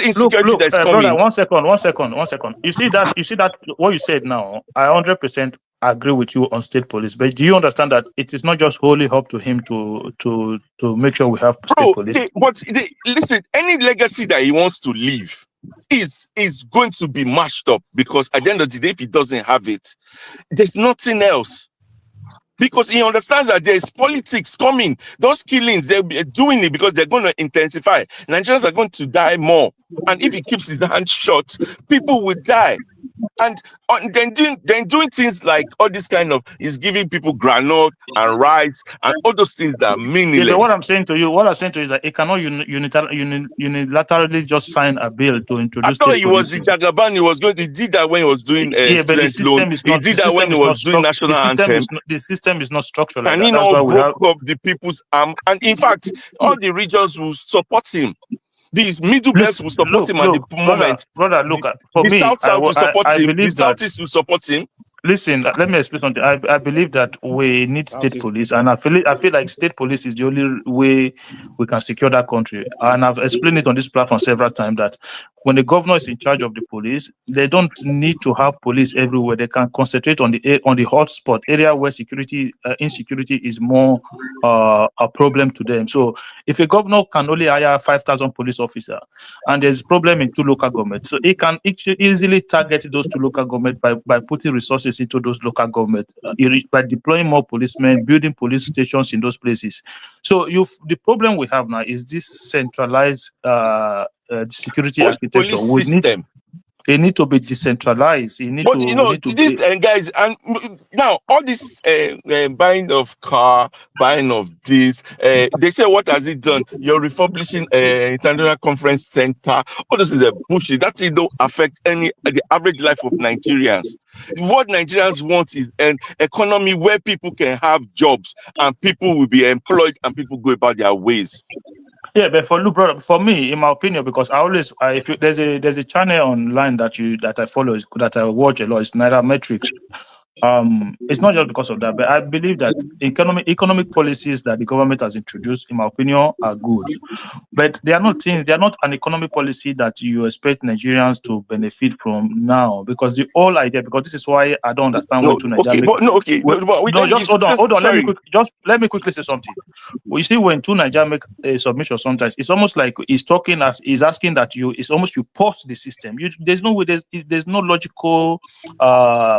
insecurity that's coming. Brother, one second. You see that what you said now, I 100% agree with you on state police, but do you understand that it is not just wholly up to him to make sure we have state police? Listen, any legacy that he wants to leave is going to be mashed up, because at the end of the day, if he doesn't have it, there's nothing else. Because he understands that there's politics coming. Those killings, they'll be doing it because they're going to intensify. Nigerians are going to die more. And if he keeps his hands shut, people will die. And then doing things like all this kind of, is giving people granola and rice and all those things that are meaningless. Yeah, what I'm saying to you is that it cannot unilaterally just sign a bill to introduce. I thought he was the Jagaban. He did that when he was doing student loan. He did that when he was doing national anthem. The system is not structured like and that. He now broke up the people's arm. And in fact, all the regions will support him. The middle belt will support him at the moment. Brother, look, for me, South will support him. The Southeast will support him. Listen, let me explain something. I believe that we need state police, and I feel like state police is the only way we can secure that country. And I've explained it on this platform several times that when the governor is in charge of the police, they don't need to have police everywhere. They can concentrate on the hotspot area where insecurity is more a problem to them. So if a governor can only hire 5,000 police officers, and there's a problem in 2 local governments, so he can easily target those 2 local governments by putting resources into those local governments, by deploying more policemen, building police stations in those places. So the problem we have now is this centralized security architecture. They need to be decentralized. Guys, and now all this buying of car, buying of this, they say, what has it done? You're republishing international conference center. All this is a bullshit. That thing don't affect the average life of Nigerians. What Nigerians want is an economy where people can have jobs and people will be employed and people go about their ways. Yeah, but for me, in my opinion, because there's a channel online that I follow, that I watch a lot, it's Nairametrics. It's not just because of that, but I believe that economic policies that the government has introduced, in my opinion, are good. But they are not an economic policy that you expect Nigerians to benefit from now, because the whole idea, because this is why I don't understand why to Nigeria. Hold on. Let me quickly say something. Well, you see, when two Nigeria make a submission, sometimes it's almost like he's asking that it's almost you pause the system. There's no way, there's no logical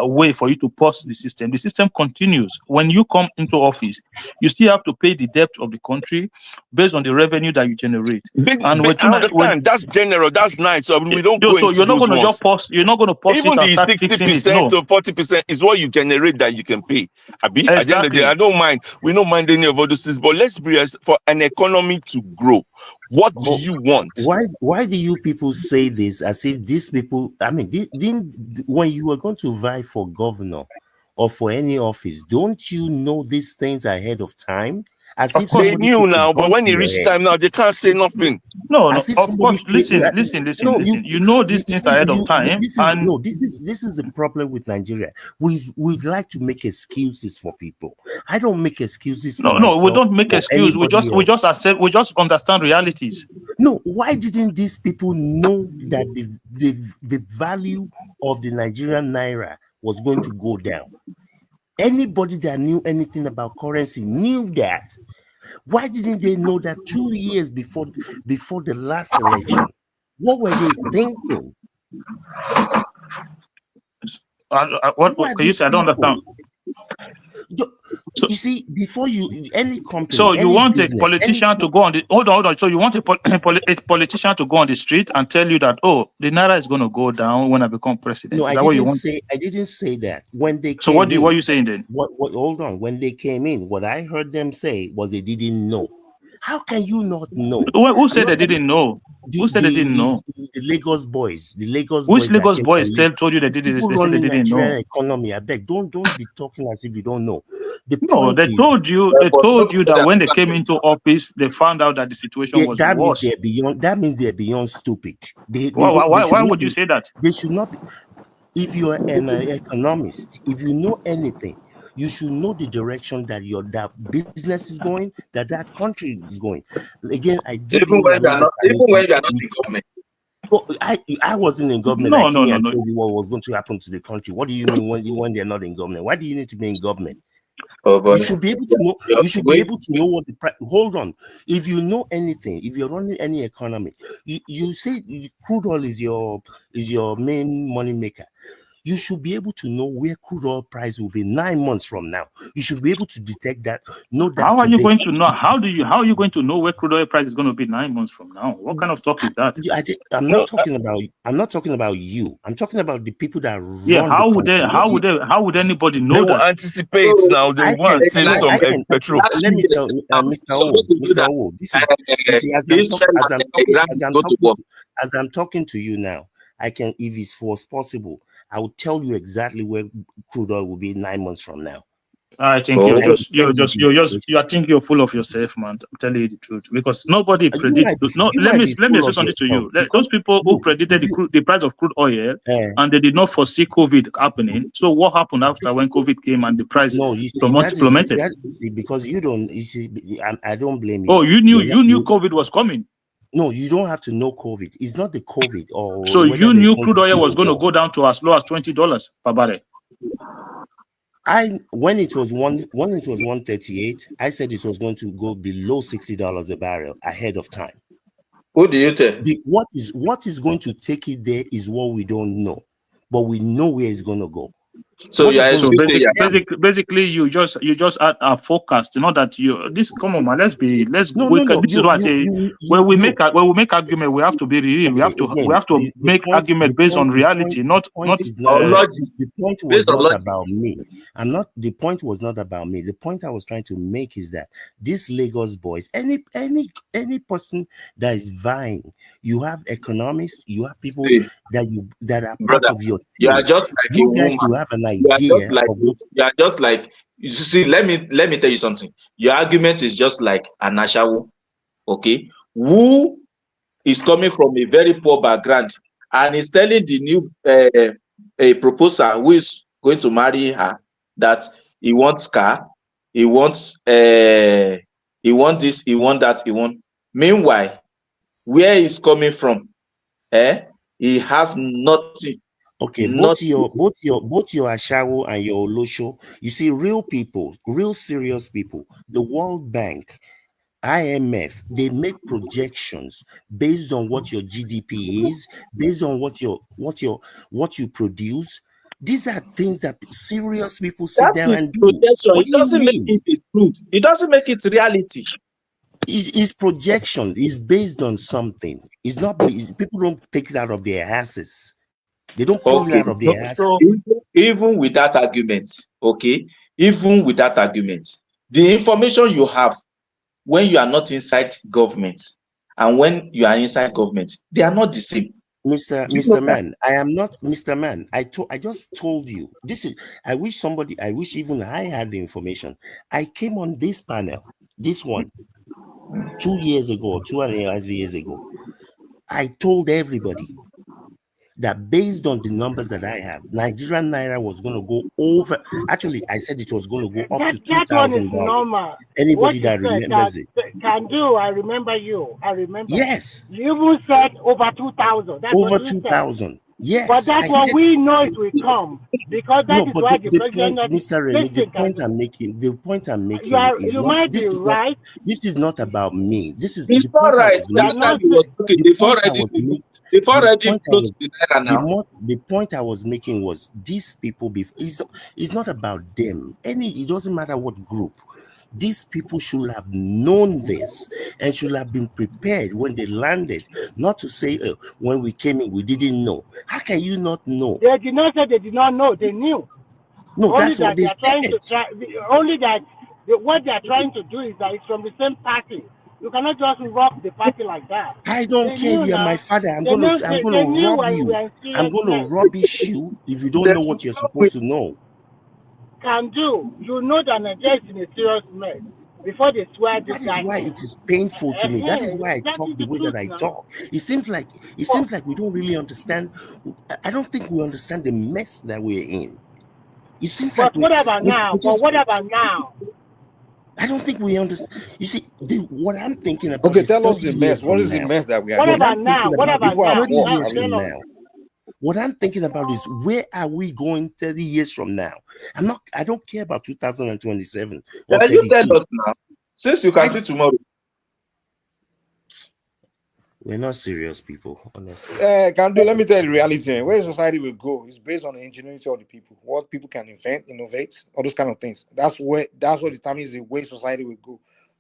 way for you to pause the system. The system continues. When you come into office, you still have to pay the debt of the country based on the revenue that you generate. That's general. That's nice. So we don't go into you're not going to just pause. You're not going to pause. Even the 60% to 40% is what you generate that you can pay. Exactly. At the end of the day, I don't mind. We don't mind any of all those things. But let's be honest, for an economy to grow, what do you want? Why do you people say this as if these people? I mean, when you were going to vie for governor, or for any office, don't you know these things ahead of time? As Of if course, they somebody knew put a now, but gun when to it your reached head. time now, they can't say nothing. No, As if of somebody course. Listen. no, You know these you things see, ahead of time, and this is the problem with Nigeria. We'd like to make excuses for people. I don't make excuses for no, we myself don't make or excuse. anybody We else. just accept. We just understand realities. No, why didn't these people know that the value of the Nigerian naira was going to go down? Anybody that knew anything about currency knew that. Why didn't they know that 2 years before the last election? What were they thinking? What Who are can you these say? I don't people? understand. You see, before any company, So you any want a business, politician to go on the hold on. So you want a politician to go on the street and tell you that, oh, the naira is going to go down when I become president. No, Is I that what you didn't want? say that. When they So came what are in, you saying then? what hold on, when they came in, what I heard them say was they didn't know. How can you not know? Who said they didn't know? Who said they didn't know? The Lagos boys, Which that Lagos came boys and told you they people they said they running didn't know? Nigerian economy. I beg, don't be talking as if you don't know. The No, point they is, told you that when they came into office, they found out that the situation was that means worse. they're beyond. That means they're beyond stupid. They Why should not would you be. say that? They should not be. If you're an economist, if you know anything, you should know the direction that that business is going, that country is going. Again, I give Even you when you are another not, even challenge. when you are not in government. Well, I wasn't in government. No, I came here and no. told you what was going to happen to the country. What do you mean when they're not in government? Why do you need to be in government? Oh, but You should be able to know. You should be able to know what the price. Hold on. If you know anything, if you're running any economy, you say crude oil is your main money maker. You should be able to know where crude oil price will be 9 months from now. You should be able to detect that. Know that How are you today. going to know? How are you going to know where crude oil price is going to be 9 months from now? What kind of talk is that? I'm not talking about you. I'm talking about the people that Yeah, run the country. how would anybody know They will that? anticipate now. They will go and save some petrol. Let me tell you, Mr. O, this is you see, as I'm talking to you now, I can, if it was possible, I would tell you exactly where crude oil will be 9 months from now. I think I think you're full of yourself, man. I'm telling you the truth, because nobody predicts. Let me say something to you. Those people who predicted the price of crude oil and they did not foresee COVID happening. So what happened after when COVID came and the price plummeted? Because you don't. You see, I don't blame you. Oh, you knew COVID was coming. No, you don't have to know COVID. It's not the COVID or. So you knew crude oil was going to go down to as low as $20 per barrel. When it was 138, I said it was going to go below $60 a barrel ahead of time. Who do you tell? What is going to take it there is what we don't know, but we know where it's going to go. So basically, you just add a forecast. You know that come on, man. Let's no. This is why I say when we make argument, we have to be real. We have to make argument based on reality, not logic. The point was not about me. The point was not about me. The point I was trying to make is that these Lagos boys, any person that is vying, you have economists, you have people that are part of your team. You are just like you a guys woman. You have an idea you are just like you see. Let me tell you something. Your argument is just like an ashawo, okay? Who is coming from a very poor background and is telling the new a proposer who is going to marry her that he wants car, he wants this, he wants that, he want. Meanwhile, where he's coming from, he has nothing. Okay, both your Ashawo and your Olosho, you see, real people, real serious people, the World Bank, IMF, they make projections based on what your GDP is, based on what you produce. These are things that serious people sit down and do. It doesn't make it a truth. It doesn't make it reality. It's projection. It's based on something. It's not. People don't take it out of their asses. They don't pull it out of their ass. Even with that argument, okay, even with that argument, the information you have when you are not inside government and when you are inside government, they are not the same. Mr. Man, I am not Mr. Man. I just told you. This is. I wish even I had the information. I came on this panel, this one, 2 years ago, 2.5 years ago. I told everybody that based on the numbers that I have, Nigerian Naira was going to go over. Actually, I said it was going to go up to That one is $2,000. normal. Anybody What you that said remembers it? can do. I remember you. I remember. Yes. You even said over 2,000. That's Over what you 2,000. Yes. But that's what we know it will come because that No, is but why the the point, president. Mr. Remy, the Listen, point I'm making is you not. might be right. This is not about me. This is It's the all point I right. was Every making. time he was talking, The point I was making. they've The already point I closed was. the Naira now. The point I was making was these people. It's not about them. It doesn't matter what group. These people should have known this and should have been prepared when they landed. Not to say when we came in we didn't know. How can you not know? They did not say they did not know. They knew. No, only that's that what they are trying said. only that what they are trying to do is that it's from the same party. You cannot just rock the party like that. I don't care if you're my father. I'm They gonna knew rob when we you. are in I'm serious gonna mess. rubbish you if you don't know what you're supposed to know. Can do. You know that Nigeria is in a serious mess before they swear this That is guy why in. it is painful to me. That is why I That talk is the the way that truth I now. talk. It seems like we don't really understand. I don't think we understand the mess that we're in. It seems like what about now? But what about now? I don't think we understand. You see, what I'm thinking about Okay, is tell 30 us the years mess. What from is the now. mess that we are What in? I'm thinking about is People are 30 poor. years from now. What I'm thinking about is where are we going 30 years from now? I don't care about 2027 or Can you 32. tell us now? Since you can see tomorrow. We're not serious people, honestly. Let me tell you the reality. Where society will go is based on the ingenuity of the people. What people can invent, innovate, all those kind of things. That's what determines the way society will go.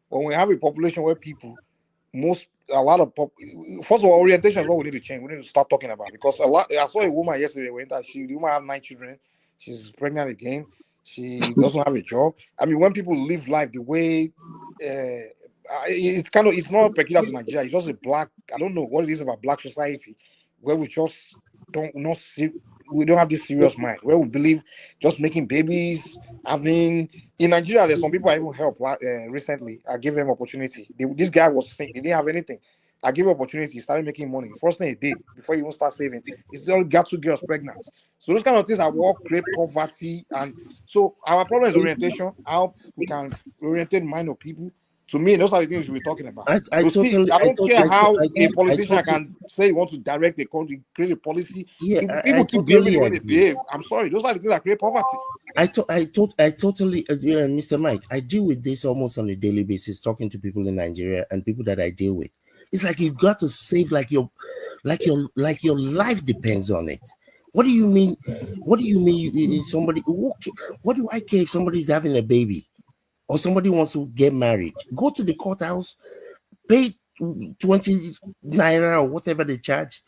When we have a population where people, first of all, orientation is what we need to change. We need to start talking about because I saw a woman yesterday. The woman have 9 children. She's pregnant again. She doesn't have a job. I mean, when people live life the way. It's not peculiar to Nigeria. It's just a black. I don't know what it is about black society where we just we don't have this serious mind where we believe just making babies. In Nigeria, there's some people I even helped recently. I gave them opportunity. This guy was sick. He didn't have anything. I gave him opportunity. He started making money. First thing he did before he even start saving, he still got 2 girls pregnant. So those kind of things that work create poverty. And so our problem is orientation. How we can orientate the mind of people. To me, those are the things we're talking about. I don't care how a politician can say he wants to direct the country, create a policy. Yeah, if people keep behaving the way they behave, I'm sorry, those are the things that create poverty. I totally agree, Mr. Mike. I deal with this almost on a daily basis, talking to people in Nigeria and people that I deal with. It's like you've got to save your life depends on it. What do you mean? What do you mean? Somebody? What do I care if somebody's having a baby? Or somebody wants to get married, go to the courthouse, pay 20 naira or whatever they charge.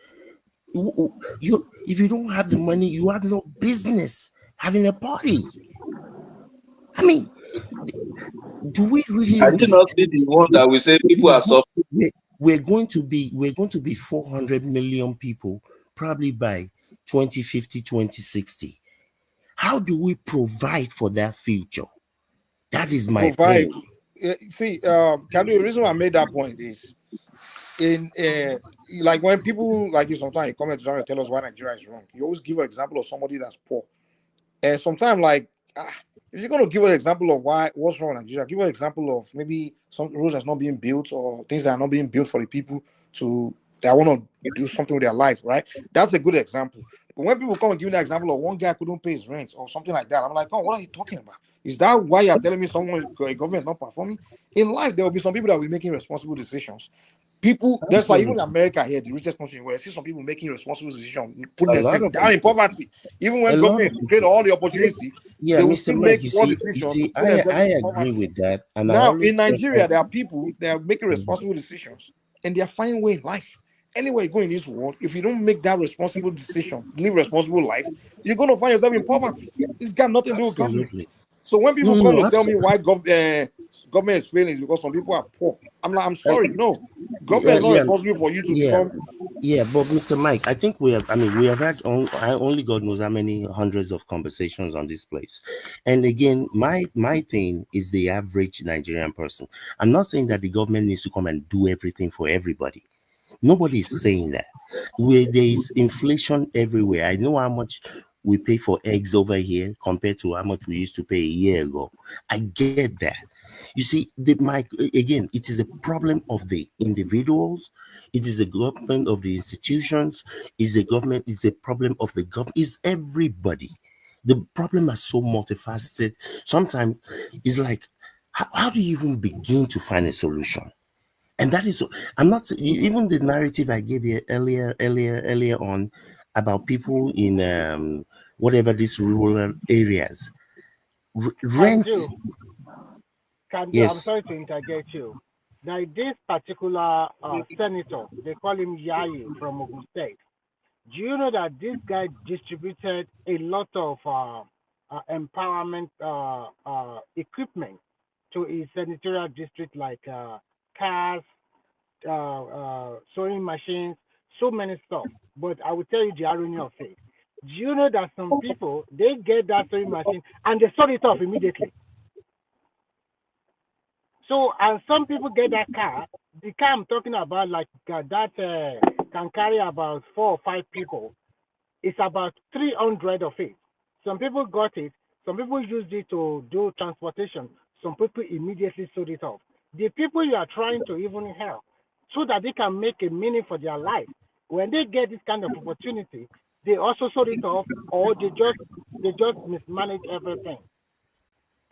If you don't have the money, you have no business having a party. I mean, do we really I did not see the one that we say people are suffering. We're going to be 400 million people probably by 2050, 2060. How do we provide for that future? That is my provide. pain. See, the reason why I made that point is in like when people like you sometimes you come and try to tell us why Nigeria is wrong. You always give an example of somebody that's poor, and sometimes like if you're going to give an example of what's wrong with Nigeria, give an example of maybe some roads that's not being built or things that are not being built for the people that want to do something with their life, right? That's a good example. But when people come and give me that example of one guy couldn't pay his rent or something like that, I'm like, oh, what are you talking about? Is that why you're telling me a government is not performing? In life, there will be some people that will be making responsible decisions. That's why even in America here, the richest country, where I see some people making responsible decisions, putting themselves down in poverty. Even when government create all the opportunity, they will still make poor decisions. I agree with that. And now, in Nigeria, there are people that are making responsible decisions, and they are finding way in life. Anywhere you go in this world, if you don't make that responsible decision, live responsible life, you're going to find yourself in poverty. It's got nothing to do with government. So when people come to tell me why government is failing, is because some people are poor. I'm like, I'm sorry, no. Government is not responsible for you to become Yeah, but Mr. Mike, I think we have. I mean, we have had only God knows how many hundreds of conversations on this place. And again, my thing is the average Nigerian person. I'm not saying that the government needs to come and do everything for everybody. Nobody is saying that. Where there is inflation everywhere. I know how much we pay for eggs over here compared to how much we used to pay a year ago. I get that. You see, again, it is a problem of the individuals. It is a government of the institutions. It's a government. It's a problem of the government. It's everybody. The problem is so multifaceted. Sometimes it's like, how do you even begin to find a solution? And that is, I'm not even the narrative I gave you earlier on about people in whatever these rural areas. Rent. I'm Yes. sorry to interject you. Like this particular senator, they call him Yayi from Ogun State. Do you know that this guy distributed a lot of empowerment equipment to his senatorial district, like cars, sewing machines, so many stuff. But I will tell you the irony of it. Do you know that some people, they get that sewing machine and they sort it off immediately? So, and some people get that car. The car I'm talking about, like that can carry about 4 or 5 people. It's about 300 of it. Some people got it. Some people used it to do transportation. Some people immediately sold it off. The people you are trying to even help, so that they can make a meaning for their life, when they get this kind of opportunity, they also sold it off, or they just mismanage everything.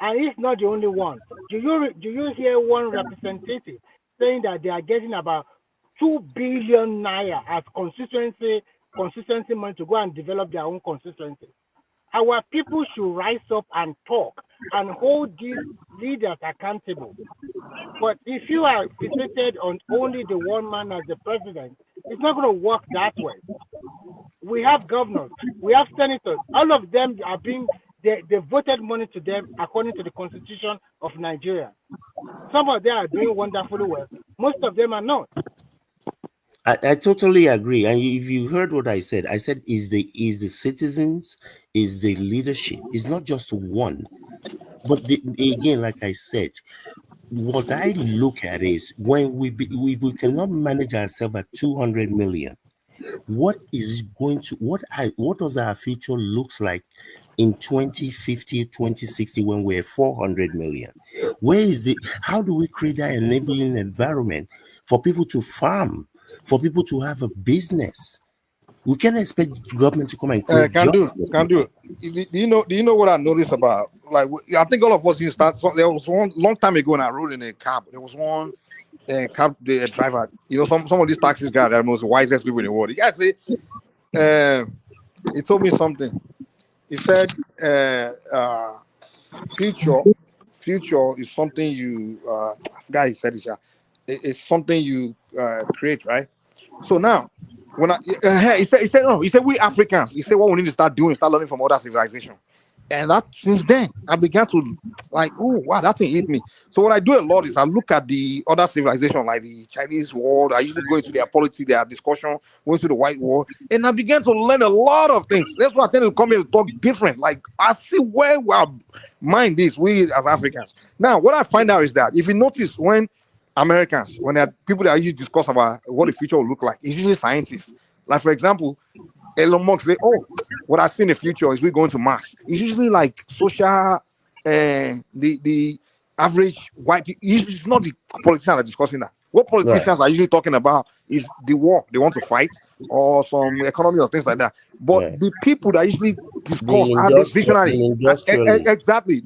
And he's not the only one. Do you hear one representative saying that they are getting about 2 billion naira as consistency money to go and develop their own consistency? Our people should rise up and talk and hold these leaders accountable. But if you are fixated on only the one man as the president, it's not going to work that way. We have governors, we have senators, all of them are being they voted money to them according to the Constitution of Nigeria. Some of them are doing wonderfully well. Most of them are not. I totally agree. And if you heard what I said is the citizens, is the leadership. It's not just one. But again, like I said, what I look at is when we cannot manage ourselves at 200 million. What does our future looks like in 2050, 2060 when we're 400 million? How do we create that enabling environment for people to farm, for people to have a business? We can't expect the government to come and create Can do. Do you know what I noticed about? Like, I think all of us in start. There was one long time ago when I rode in a cab. There was one cab driver. You know, some of these taxis guys are the most wisest people in the world. The guy say, he told me something. He said, future is something you. I forgot he said it. It's something you create, right? So now, when he said we Africans. He said what we need to start doing, start learning from other civilizations. And that since then, I began to like, oh wow, that thing hit me. So what I do a lot is I look at the other civilizations, like the Chinese world. I usually go into their politics, their discussion, go into the white world, and I began to learn a lot of things. That's why I tend to come here to talk different. Like I see where our mind is, we as Africans. Now, what I find out is that if you notice when Americans, when there are people that usually discuss about what the future will look like, it's usually scientists. Like for example, Elon Musk say, "Oh, what I see in the future is we're going to Mars." It's usually like social, the average white people. It's not the politicians that are discussing that. What politicians are usually talking about is the war they want to fight or some economy or things like that. But the people that usually discuss are the visionaries. Exactly.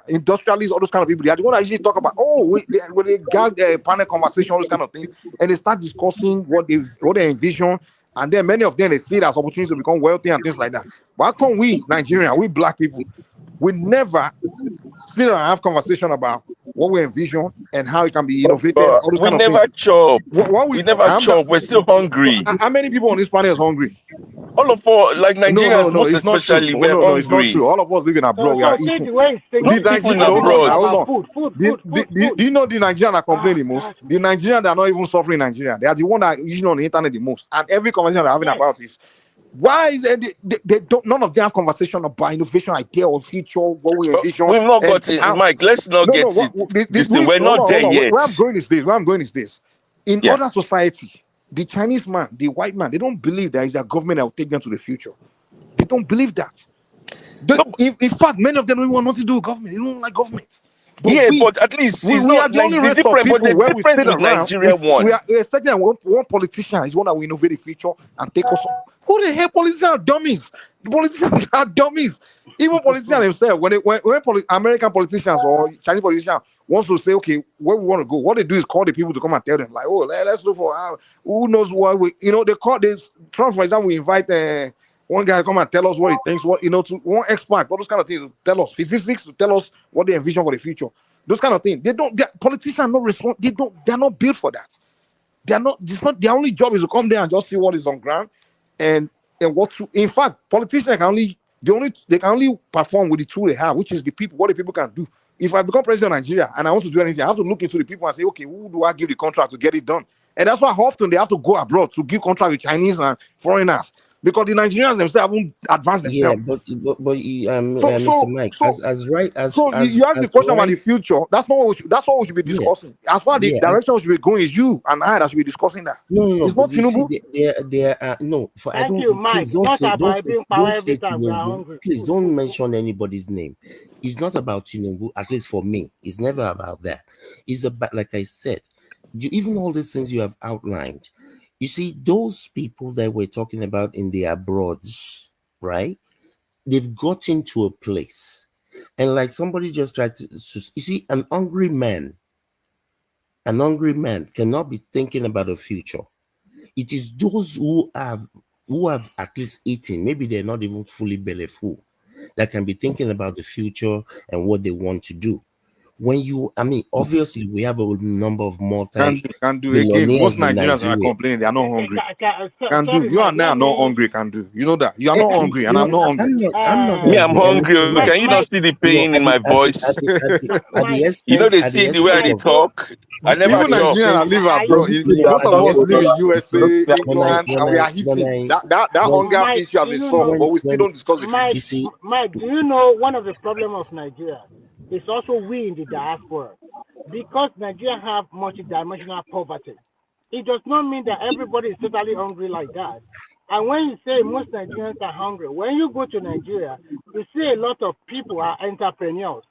Industrialists, all those kind of people. They are the ones that usually talk about, when they got a panel conversation, all those kind of things, and they start discussing what they envision. And then many of them, they see it as opportunities to become wealthy and things like that. But how come we, Nigerians, we black people, we never sit and have conversation about what we envision and how it can be innovated? All those kind of things. We never chop. We never chop. We're still hungry. How many people on this planet is hungry? All of us, like Nigerians, No, most it's not true. especially, we're No, it's not hungry. true. All of us living abroad, we are So see eating. the way he's The thinking. People in Nigerian, hold abroad. on. Food. Do you know the Nigerian are complaining the most? The Nigerian that are not even suffering in Nigeria. They are the one that are using on the internet the most. And every conversation they're having about is why is it they don't, none of them have conversation about innovation, idea, or future, what we envision. We've not got it, Mike. Let's not get it. This thing, we're not there yet. Where I'm going is this. In other society, the Chinese man, the white man, they don't believe there is a government that will take them to the future. They don't believe that. In fact, many of them don't want nothing to do with government. They don't like government. But at least it's we not are the like only the race different, of people but the where we difference sit with around. Nigeria one. We are expecting that one politician is one that will innovate the future and take us. Who the hell politicians are dummies? The politicians are dummies. Even politicians themselves, when American politicians or Chinese politicians wants to say, okay, where we want to go, what they do is call the people to come and tell them, like, oh, let's look for who knows what we, they call this. Trump, for example, we invite one guy to come and tell us what he thinks, to one expert, all those kind of things, to tell us physics, to tell us what they envision for the future. Those kind of things. Politicians are not respond. They're not built for that. They're not. It's not their only job is to come there and just see what is on ground, and what. In fact, politicians can only perform with the tool they have, which is the people. What the people can do. If I become president of Nigeria and I want to do anything, I have to look into the people and say, okay, who do I give the contract to get it done? And that's why often they have to go abroad to give contract with Chinese and foreigners. Because the Nigerians themselves haven't advanced themselves. Yeah, but Mr. Mike, you ask the question about the future. That's what we should be discussing. As far as the direction we should be going is you and I that should be discussing that. No. It's not Tinubu. Please don't mention anybody's name. It's not about Tinubu. At least for me, it's never about that. It's about, like I said, even all these things you have outlined. You see, those people that we're talking about in the abroads, right? They've gotten to a place. And like somebody just tried to, you see, an hungry man cannot be thinking about the future. It is those who have at least eaten, maybe they're not even fully belly full, that can be thinking about the future and what they want to do. Obviously, we have a number of can do again. Most Nigerians are complaining they are not hungry. Can do. You and I are not hungry. Can do. You know that. You are not hungry, and I'm not hungry. I'm hungry. Can you not see the pain in my voice? You know they see the way I talk. I never even Nigerians that live abroad. Most of us live in USA, England, and we are hitting that hunger issue has been solved, but we still don't discuss it. Mike, do you know one of the problems of Nigeria? It's also we in the diaspora. Because Nigeria have multidimensional poverty, it does not mean that everybody is totally hungry like that. And when you say most Nigerians are hungry, when you go to Nigeria, you see a lot of people are entrepreneurs.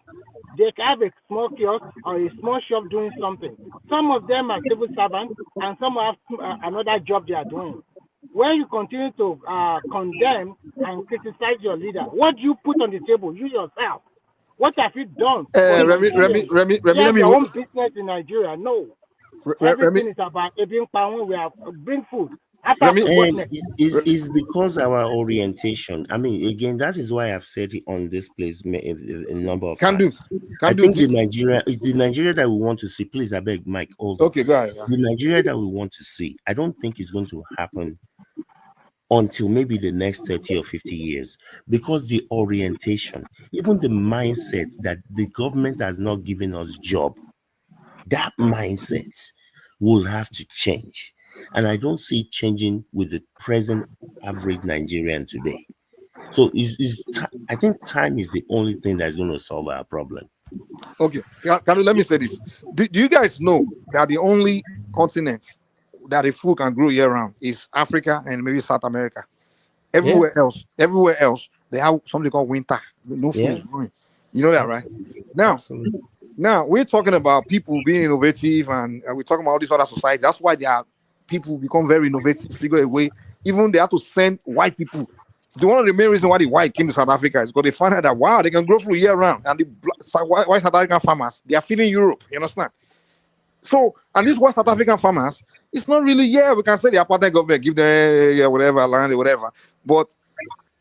They have a small kiosk or a small shop doing something. Some of them are civil servants, and some have another job they are doing. When you continue to condemn and criticize your leader, what do you put on the table? You yourself. What have you done? Remy, let me your own business in Nigeria. No. Everything is about being power. We have bring food. It's because our orientation. Again, that is why I've said it on this place a number of times. I think the Nigeria that we want to see, please, I beg, Mike, hold on. Okay, go ahead. The Nigeria that we want to see, I don't think it's going to happen until maybe the next 30 or 50 years, because the orientation, even the mindset that the government has not given us job, that mindset will have to change. And I don't see it changing with the present average Nigerian today. So I think time is the only thing that's going to solve our problem. Okay, let me say this. Do you guys know that the only continent that a food can grow year-round is Africa and maybe South America? Everywhere else, they have something called winter. No food is growing. You know that, right? Now we're talking about people being innovative, and we're talking about all these other societies. That's why people become very innovative, figure a way. Even they have to send white people. One of the main reasons why the white came to South Africa is because they found out that, wow, they can grow food year-round. And the white South African farmers, they are feeding Europe. You understand? So, and these West South African farmers, it's not really, we can say the apartheid government give them whatever, land, whatever. But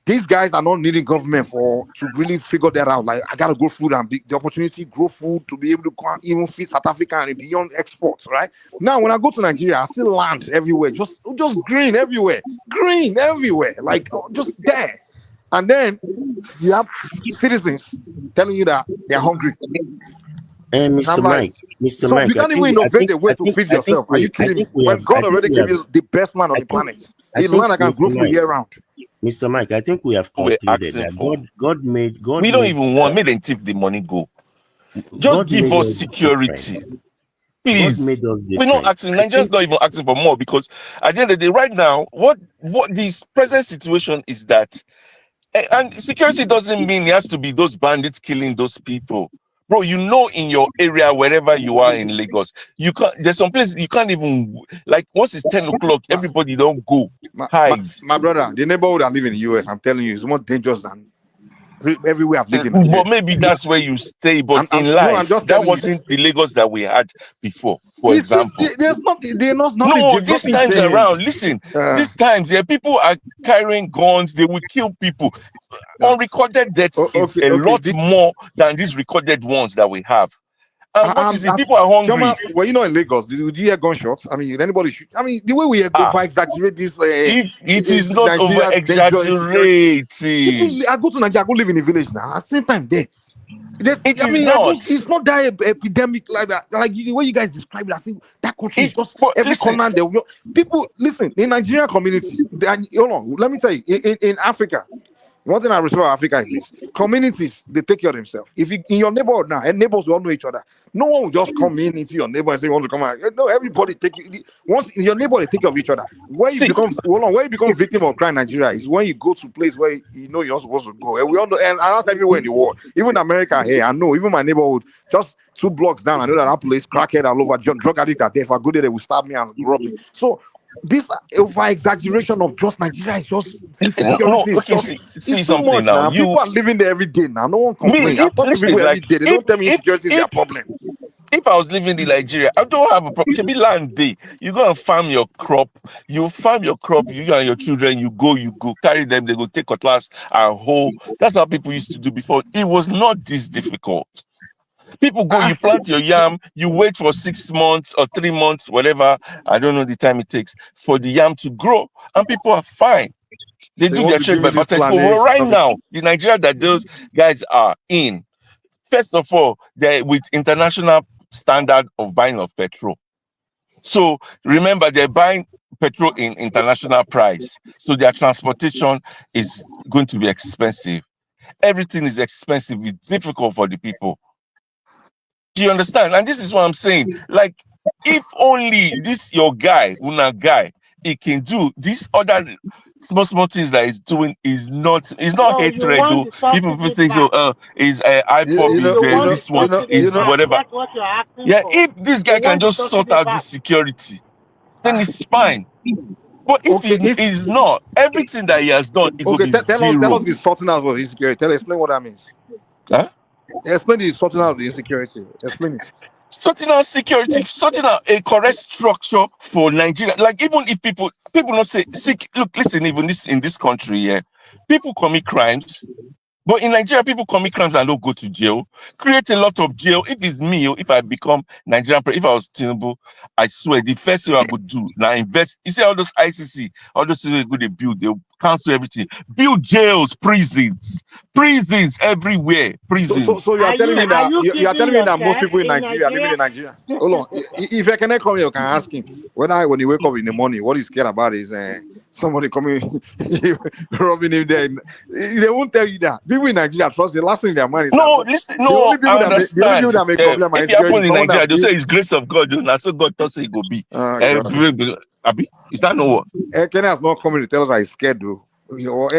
These guys are not needing government to really figure that out. Like, I gotta grow food and the opportunity grow food to be able to even feed South Africa and beyond exports, right? Now, when I go to Nigeria, I see land everywhere, just green everywhere, like just there. And then you have citizens telling you that they're hungry. And Mr. Mike, so you can't even innovate a way to feed yourself. Are you kidding me? When God already gave you the best man on the planet, the land that can grow food year round. Mr. Mike, I think we have concluded that God made. We don't even want. Make them take the money go. Just give us security, please. We're not asking. Nigerians not even asking for more, because at the end of the day, right now, what this present situation is that, and security doesn't mean it has to be those bandits killing those people. Bro, you know, in your area, wherever you are in Lagos, you can't. There's some places you can't even, like, once it's 10 o'clock, everybody don't go hide. My brother, the neighborhood that live in the US, I'm telling you, is more dangerous than everywhere I've lived in. But maybe that's where you stay. But in life, that wasn't the Lagos that we had before. For example, there's nothing. No, these times around. Listen, these times, people are carrying guns. They will kill people. Unrecorded deaths is a lot more than these recorded ones that we have. And what is it? People are hungry. Choma, well, you know, in Lagos, did you hear gunshots? I mean, anybody shoot? I mean, the way we go for exaggerate this. It is not over exaggerating. I go to Nigeria, I go live in a village now. I spend time there. It's not that epidemic like that. Like the way you guys describe it, I think that country is just every corner there. People listen in Nigerian community. Hold on, let me tell you, in Africa. One thing I respect about Africa is this: communities, they take care of themselves. If you in your neighborhood now, and neighbors will all know each other. No one will just come into your neighbor and say you want to come out. No, everybody once in your neighbor, they take care of each other. Where you become victim of crime in Nigeria is when you go to a place where you know you're not supposed to go. And we all know, and that's everywhere in the world. Even America here, I know, even my neighborhood, just 2 blocks down, I know that place, crackhead all over, drug addict are there. If I go there, they will stab me and rob me. So this over exaggeration of just Nigeria is just see something much, now. People are living there every day now. No one complains. I talk to people every day. They don't tell me insecurity is their problem. If I was living in Nigeria, I don't have a problem. It should be land day. You go and farm your crop. You farm your crop. You and your children. You go carry them. They go take cutlass and hoe. That's how people used to do before. It was not this difficult. People go, you plant your yam, you wait for 6 months or 3 months, whatever, I don't know the time it takes, for the yam to grow, and people are fine. They do their check by butter. But right now, the Nigeria that those guys are in, first of all, they're with international standard of buying of petrol. So remember, they're buying petrol in international price. So their transportation is going to be expensive. Everything is expensive. It's difficult for the people. Do you understand? And this is what I'm saying. Like, if only this your guy, Una guy, he can do these other small things that he's doing is not hatred though. People say so is iPod is this one is whatever. Yeah, if this guy can just sort out this security, then it's fine. But if he is not, everything that he has done, it will be zero. Tell us the sorting out of insecurity. Explain what that means. Huh? Explain the sorting out of the insecurity. Explain it. Sorting out security, sorting out a correct structure for Nigeria. Like, even if people not say, look, listen, even in this country, yeah, people commit crimes. But in Nigeria, people commit crimes and don't go to jail. Create a lot of jail. If it's me, if I become Nigerian, if I was Tinubu, I swear, the first thing I would do, now invest. You see all those ICC, all those things they build, they'll cancel everything. Build jails, prisons everywhere, prisons. So you are telling me that most people in Nigeria living in Nigeria. Hold on. If I cannot come here, you can ask him. When you wake up in the morning, what he's scared about is somebody coming robbing him there. They won't tell you that. People in Nigeria trust the last thing in their mind is the only people that make problem if it happens in Nigeria, they say it's grace of God. That's what God thought it would be. Is that no what? Kenya has not coming to tell us that he's scared though. No.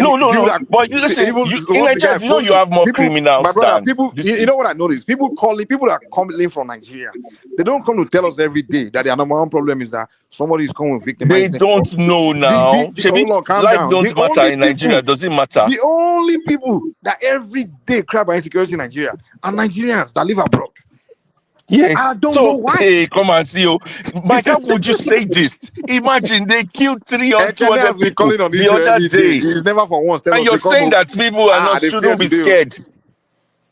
But you listen, in Nigeria, you have more criminals. My brother, you know what I noticed? People that come in from Nigeria, they don't come to tell us every day that their number one problem is that somebody is coming victimized. They don't know now. Life don't matter in Nigeria. Does it matter? The only people that every day cry about insecurity in Nigeria are Nigerians that live abroad. Yes. I don't So, know why. hey, come and see you. Mike, how would you say this? Imagine they killed 300, Ekene 200 has been people calling on the issue other every day. day. He's never for once tell And us you're to come saying up. that people are not They fear shouldn't be today. scared.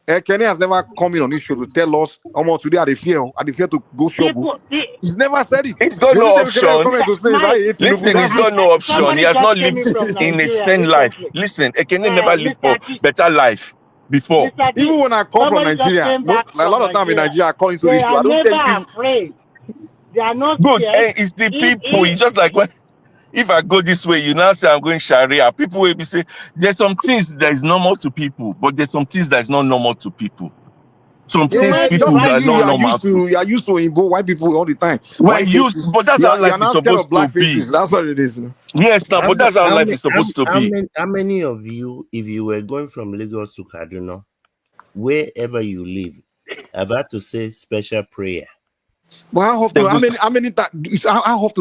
Ekene has never come in on issue to tell us today I fear to go shop. He's never said it. He's got The no only thing Ekene option. comment to say is Mike, I hate Tinubu. Listen, he's That's got it. no option. He somebody has just not came lived in from in a Nigeria sane life. recently. Listen, Ekene never lived for Mr. G, better life before. Mr. G, Even when I come from somebody just Nigeria, came back a lot from of time in Nigeria. Nigeria I call into the They issue. are I don't never take it. afraid. They are not Good. scared. It's the people. It's just like when if I go this way, you now say I'm going Sharia. People will be saying there's some things that is normal to people, but there's some things that is not normal to people. Some things Just people like are not normal to. you are used to involve white people all the time. We're White used, faces. but that's You how are life is now scared of supposed to black be. faces. That's what it is. Yes, now, but that's how life is supposed to be. How many of you, if you were going from Lagos to Kaduna, wherever you live, I've had to say special prayer? But how often? How often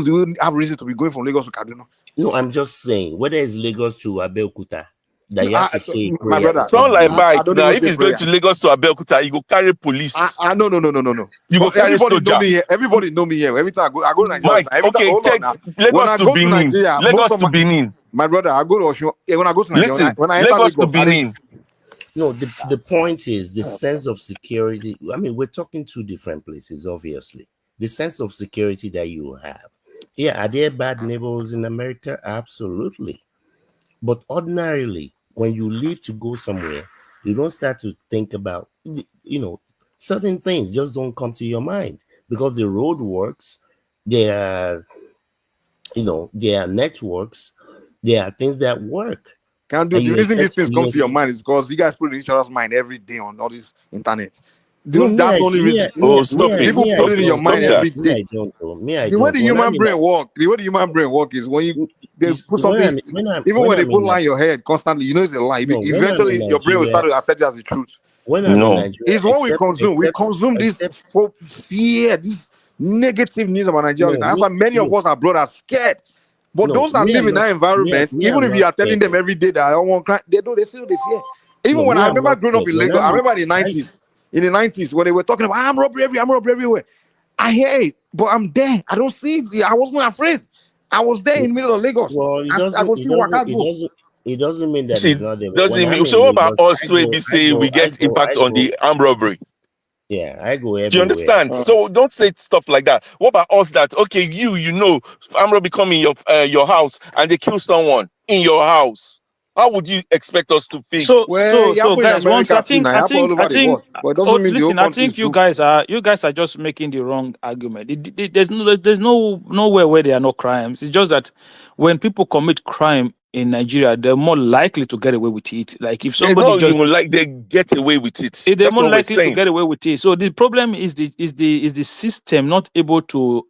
do you have reason to be going from Lagos to Kaduna? No, I'm just saying, whether it's Lagos to Abeokuta, that you have to say prayer. My brother, sound like I Mike. don't Now, even if say he's going prayer. to Lagos to Abeokuta, you go carry police. No. You go carry everybody know soldier. me here. Everybody know me here. Every time I go to Nigeria, Mike, okay, take when Lagos I to go to Benin. Nigeria, Lagos to Benin. my brother, I go to Osho. When I go to Nigeria, Listen, when I enter Lagos to Lagos, Benin. No, the point is the sense of security. I mean, we're talking two different places, obviously. The sense of security that you have. Yeah, are there bad neighbors in America? Absolutely. But ordinarily, when you leave to go somewhere, you don't start to think about, certain things just don't come to your mind because the road works. There are, there are networks. There are things that work. The reason these things come to your mind is because you guys put it in each other's mind every day on all this internet. That's the only reason. People put it in your mind every day. The way the human brain work is when they put something, even when they put lie in your head constantly, you know it's a lie. Eventually, your brain will start to accept it as the truth. It's what we consume. We consume this fear, this negative news about Nigeria. That's why many of us abroad are scared. But those that live in that environment, even if you are telling them every day that I don't want crime, they still fear. Even when I remember growing up in Lagos, I remember in the 90s when they were talking about I'm robbery everywhere. I hear it, but I'm there. I don't see it. I wasn't afraid. I was there in the middle of Lagos. Well, it doesn't mean that it's not there. Doesn't mean so. What about us? We say we get impact on the armed robbery. Yeah, I go everywhere. Do you understand? So don't say stuff like that. What about us that okay, armed robbery come in your house and they kill someone in your house? How would you expect us to think? So guys, once I think listen, I think you guys are just making the wrong argument. There's nowhere where there are no crimes. It's just that when people commit crime in Nigeria, they're more likely to get away with it. Like if somebody they get away with it. They're more likely to get away with it. So the problem is the system not able to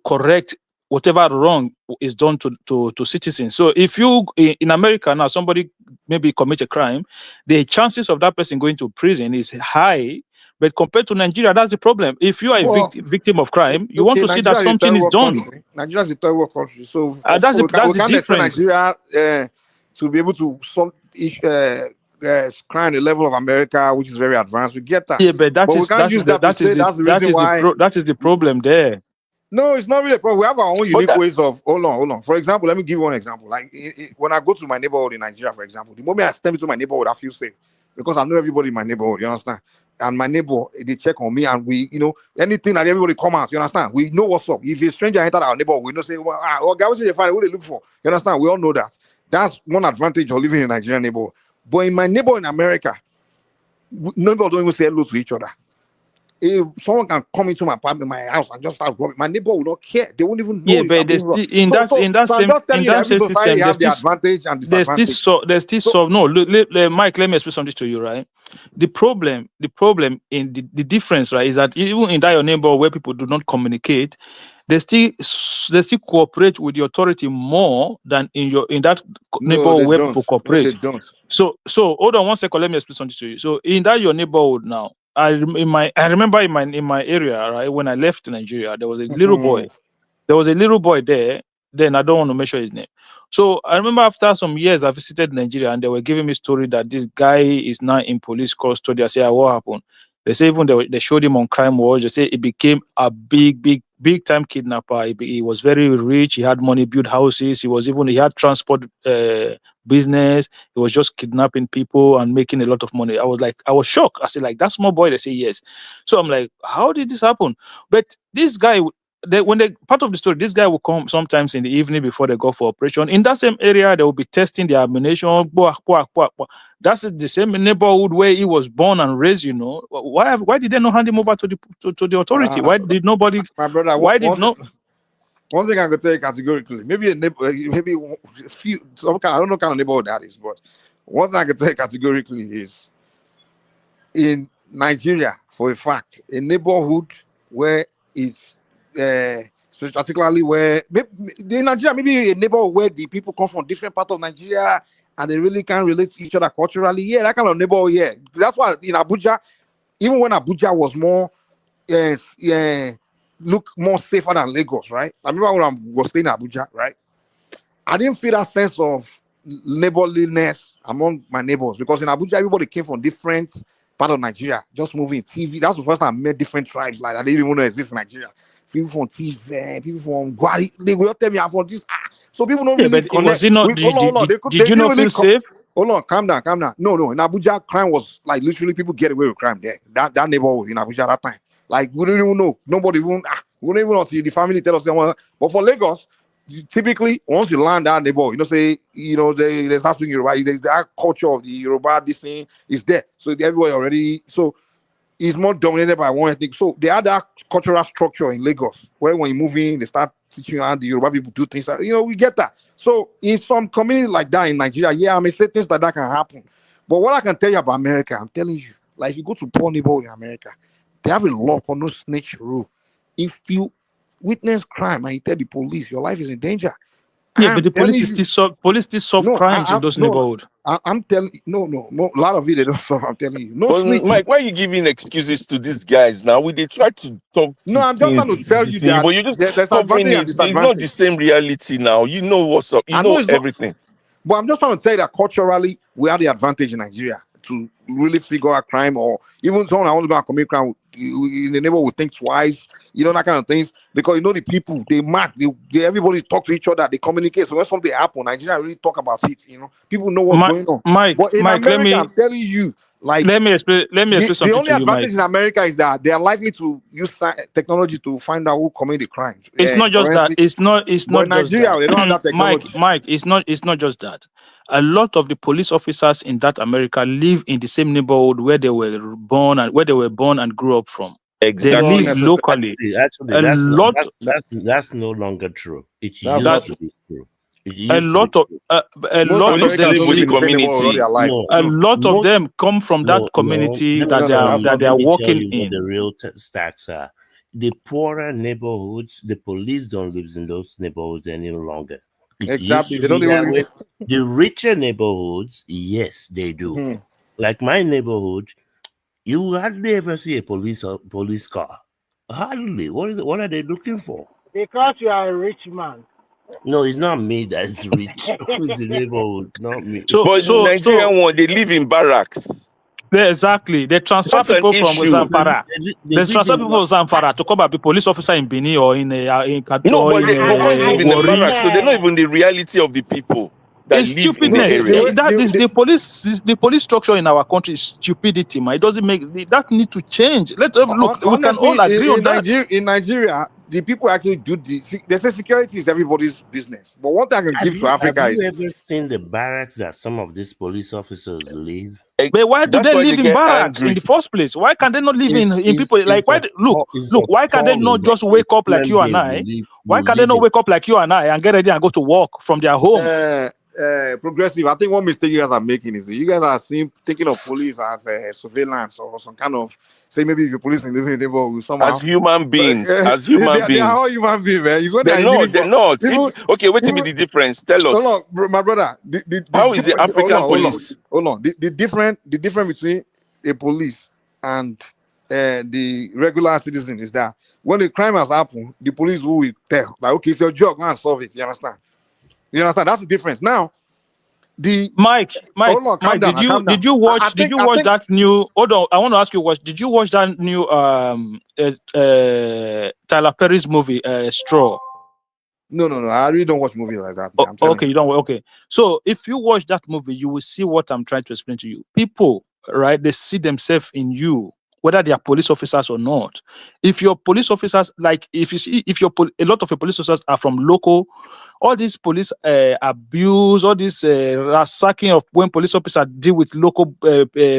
correct whatever wrong is done to citizens. So if you in America now somebody maybe commit a crime, the chances of that person going to prison is high. But compared to Nigeria, that's the problem. If you are a victim of crime, you want to see that something is done. Nigeria is a third world country, so that's the difference. Nigeria to be able to solve crime the level of America, which is very advanced. We get that. Yeah, but that is the problem there. No, it's not really a problem. We have our own unique ways of. Hold on. For example, let me give you one example. Like when I go to my neighborhood in Nigeria, for example, the moment I step into my neighborhood, I feel safe because I know everybody in my neighborhood. You understand? And my neighbor, they check on me, and we, anything that everybody come out. You understand? We know what's up. If a stranger entered our neighborhood, we know say, "Well, guys, they find what they look for." You understand? We all know that. That's one advantage of living in a Nigerian neighborhood. But in my neighborhood in America, nobody don't even say hello to each other. If someone can come into my apartment, my house, and just start robbing, my neighbor will not care. They won't even know. Yeah, but in that same system, there's still no. Mike, let me explain something to you, right? The problem in the difference, right, is that even in that your neighbor where people do not communicate, they still cooperate with the authority more than in that neighborhood where people cooperate. No, they don't. So hold on one second. Let me explain something to you. So in that your neighborhood now. I remember in my area, right, when I left Nigeria, there was a little boy. There was a little boy there. Then I don't want to mention his name. So I remember after some years, I visited Nigeria and they were giving me story that this guy is now in police custody. I said, what happened? They say even they showed him on Crime Watch. They say it became a big time kidnapper. He was very rich. He had money, built houses. He had transport business. He was just kidnapping people and making a lot of money. I was shocked. I said, like, that small boy. They say yes. So I'm like, how did this happen? But this guy, part of the story, this guy will come sometimes in the evening before they go for operation. In that same area, they will be testing the ammunition. That's the same neighborhood where he was born and raised. You know, why did they not hand him over to the authority? Why did nobody? My brother, one thing I could tell you categorically, maybe a neighbor, maybe a few. I don't know what kind of neighborhood that is, but one thing I could tell you categorically is in Nigeria, for a fact, a neighborhood where it's particularly where in Nigeria, maybe a neighborhood where the people come from different parts of Nigeria and they really can't relate to each other culturally. Yeah, that kind of neighborhood. Yeah, that's why in Abuja, even when Abuja was more, look more safer than Lagos, right? I remember when I was staying in Abuja, right? I didn't feel that sense of neighborliness among my neighbors because in Abuja, everybody came from different part of Nigeria, just moving TV. That's the first time I met different tribes like I didn't even know exist in Nigeria. People from TV, people from Gwari, they will tell me I'm from this. So people don't really but connect. Was it not? Did you not feel safe? Hold on, calm down. No. In Abuja, crime was like literally people get away with crime there. That neighborhood in Abuja that time. Like we don't even know. Nobody even we don't even know until the family tell us they want. But for Lagos, typically once you land that neighborhood, they start speaking Yoruba. There's that culture of the Yoruba, this thing is there. So everywhere already. So it's more dominated by one ethnic. So they had that cultural structure in Lagos where when you move in, they start teaching you how the Yoruba people do things. We get that. So in some communities like that in Nigeria, yeah, I mean, say things like that can happen. But what I can tell you about America, I'm telling you, like if you go to poor neighborhood in America, they have a law called no snitch rule. If you witness crime and you tell the police, your life is in danger. Yeah, but the police still solve crimes in those neighborhoods. I'm telling you, no, a lot of it they don't solve. I'm telling you, no snitch. Mike, why are you giving excuses to these guys now? They try to talk. No, I'm just trying to tell you that but you just there's covering advantage it. and It's disadvantage. not the same reality now. You know what's up. You know everything. But I'm just trying to tell you that culturally, we have the advantage in Nigeria to really figure out crime, or even someone I want to go and commit crime in the neighborhood would think twice, that kind of things. Because the people, they mark, everybody talk to each other, they communicate. So when something happens, Nigeria really talk about it. People know what's going on. But in America, I'm telling you, like let me explain something to you. The only advantage in America is that they are likely to use technology to find out who committed the crimes. It's not just that. It's not in just Nigeria, that. They don't have that technology. Mike, it's not just that. A lot of the police officers in that America live in the same neighborhood where they were born and grew up from. Exactly. They live locally. Actually, that's no longer true. It used to be true. A lot of them come from that community that they are working in. The real stats are the poorer neighborhoods. The police don't live in those neighborhoods any longer. Exactly, they don't even live. The richer neighborhoods, yes, they do. Mm-hmm. Like my neighborhood, you hardly ever see a police car. Hardly. What are they looking for? Because you are a rich man. No, it's not me that is rich. It's the neighborhood, not me. Nigerian they live in barracks. Yeah, exactly. They transfer people from Zamfara. They transfer people from Zamfara to come and be police officer in Benin or in Kaduna. No, but they live in the barracks, so they know even the reality of the people. It's stupidness. The police structure in our country is stupidity, man. It doesn't that need to change. Let's have a look. We can all agree on that. In Nigeria, the people actually do they say security is everybody's business. But one thing I can give to Africa is, have you ever seen the barracks that some of these police officers live? But why do they live in barracks in the first place? Why can they not live in people like why can they not just wake up like you and I? Why can they not wake up like you and I and get ready and go to work from their home? Progressive. I think one mistake you guys are making is you guys are thinking of police as surveillance or some kind of maybe if you're police in the neighborhood somehow. As human beings. They are all human beings, man. They're not. Okay, what will be the difference? Tell us. Hold on, my brother. How is the African police? Hold on. The difference between a police and the regular citizen is that when the crime has happened, the police will tell, like, okay, it's your job, man, solve it. You understand? That's the difference. Now, Mike, hold on, calm down, did you watch that new? Hold on, I want to ask you, did you watch that new Tyler Perry's movie Straw? No, I really don't watch movies like that. Okay, you don't. Okay, so if you watch that movie, you will see what I'm trying to explain to you. People, right? They see themselves in you, whether they are police officers or not. If your police officers, like if you see, if a lot of your police officers are from local, all these police abuse, all this ransacking of when police officers deal with local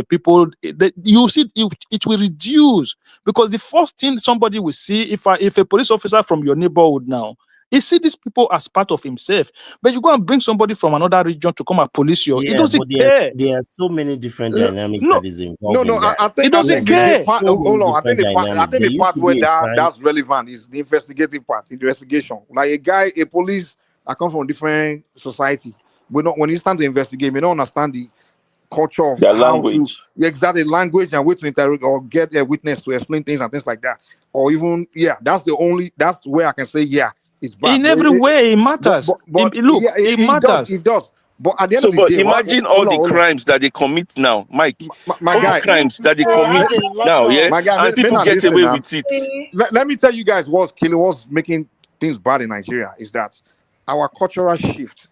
people, you see it will reduce, because the first thing somebody will see if a police officer from your neighborhood now, he see these people as part of himself, but you go and bring somebody from another region to come and police you. He doesn't care. There are so many different dynamics that is involved. I think the part. Hold on, I think the part where that's relevant is the investigative part, investigation. Like a police that come from different society, when you start to investigate, we don't understand the culture of their how language. to exactly language and way to interrogate or get a witness to explain things and things like that, or even that's where I can say it's bad. In every way, it matters. But it matters. It does. But at the end of the day, imagine all the crimes that they commit now, Mike. My guy, crimes that they commit now, my guy, and people get away with it. Let me tell you guys what's making things bad in Nigeria is that our cultural shift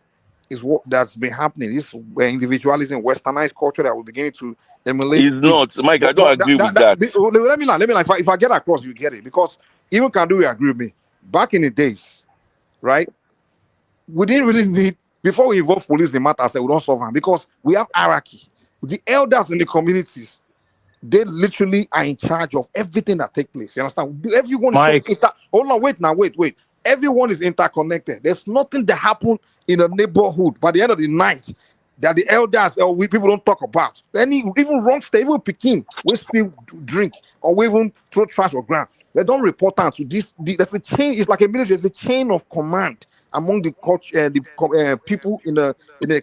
is what that's been happening. This individualism, westernized culture that we're beginning to emulate. It's not, Mike. I don't agree with that. Let me know. If I get across, you get it. Because even Kandu agree with me. Back in the days, right? We didn't really need, before we involve police in the matter, I said we don't solve them because we have hierarchy. The elders in the communities, they literally are in charge of everything that takes place. You understand? Everyone is hold on, wait. Everyone is interconnected. There's nothing that happened in a neighborhood by the end of the night that the elders or people don't talk about. Even wrong state, even Peking, we spill drink or we even throw trash on ground. They don't report out to this. There's a chain. It's like a military. It's the chain of command among the people in the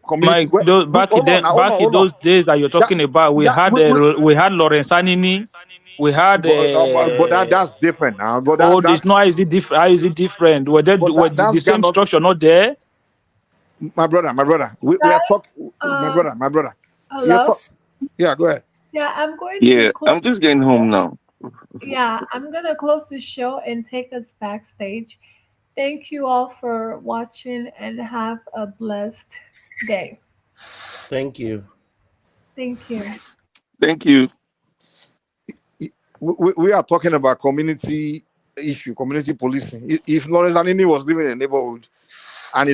community. Mike, back in those days that you're talking about, we had Lorenzanini. We had, but that's different now. But it's not. How is it different? Were the same structure not there? My brother, we are talking. My brother. Hello? Yeah, go ahead. Yeah, I'm going to. Close. I'm just getting home now. Yeah, I'm gonna close the show and take us backstage. Thank you all for watching and have a blessed day. Thank you. Thank you. Thank you. We are talking about community issue, community policing. If Lorenzanini was living in a neighborhood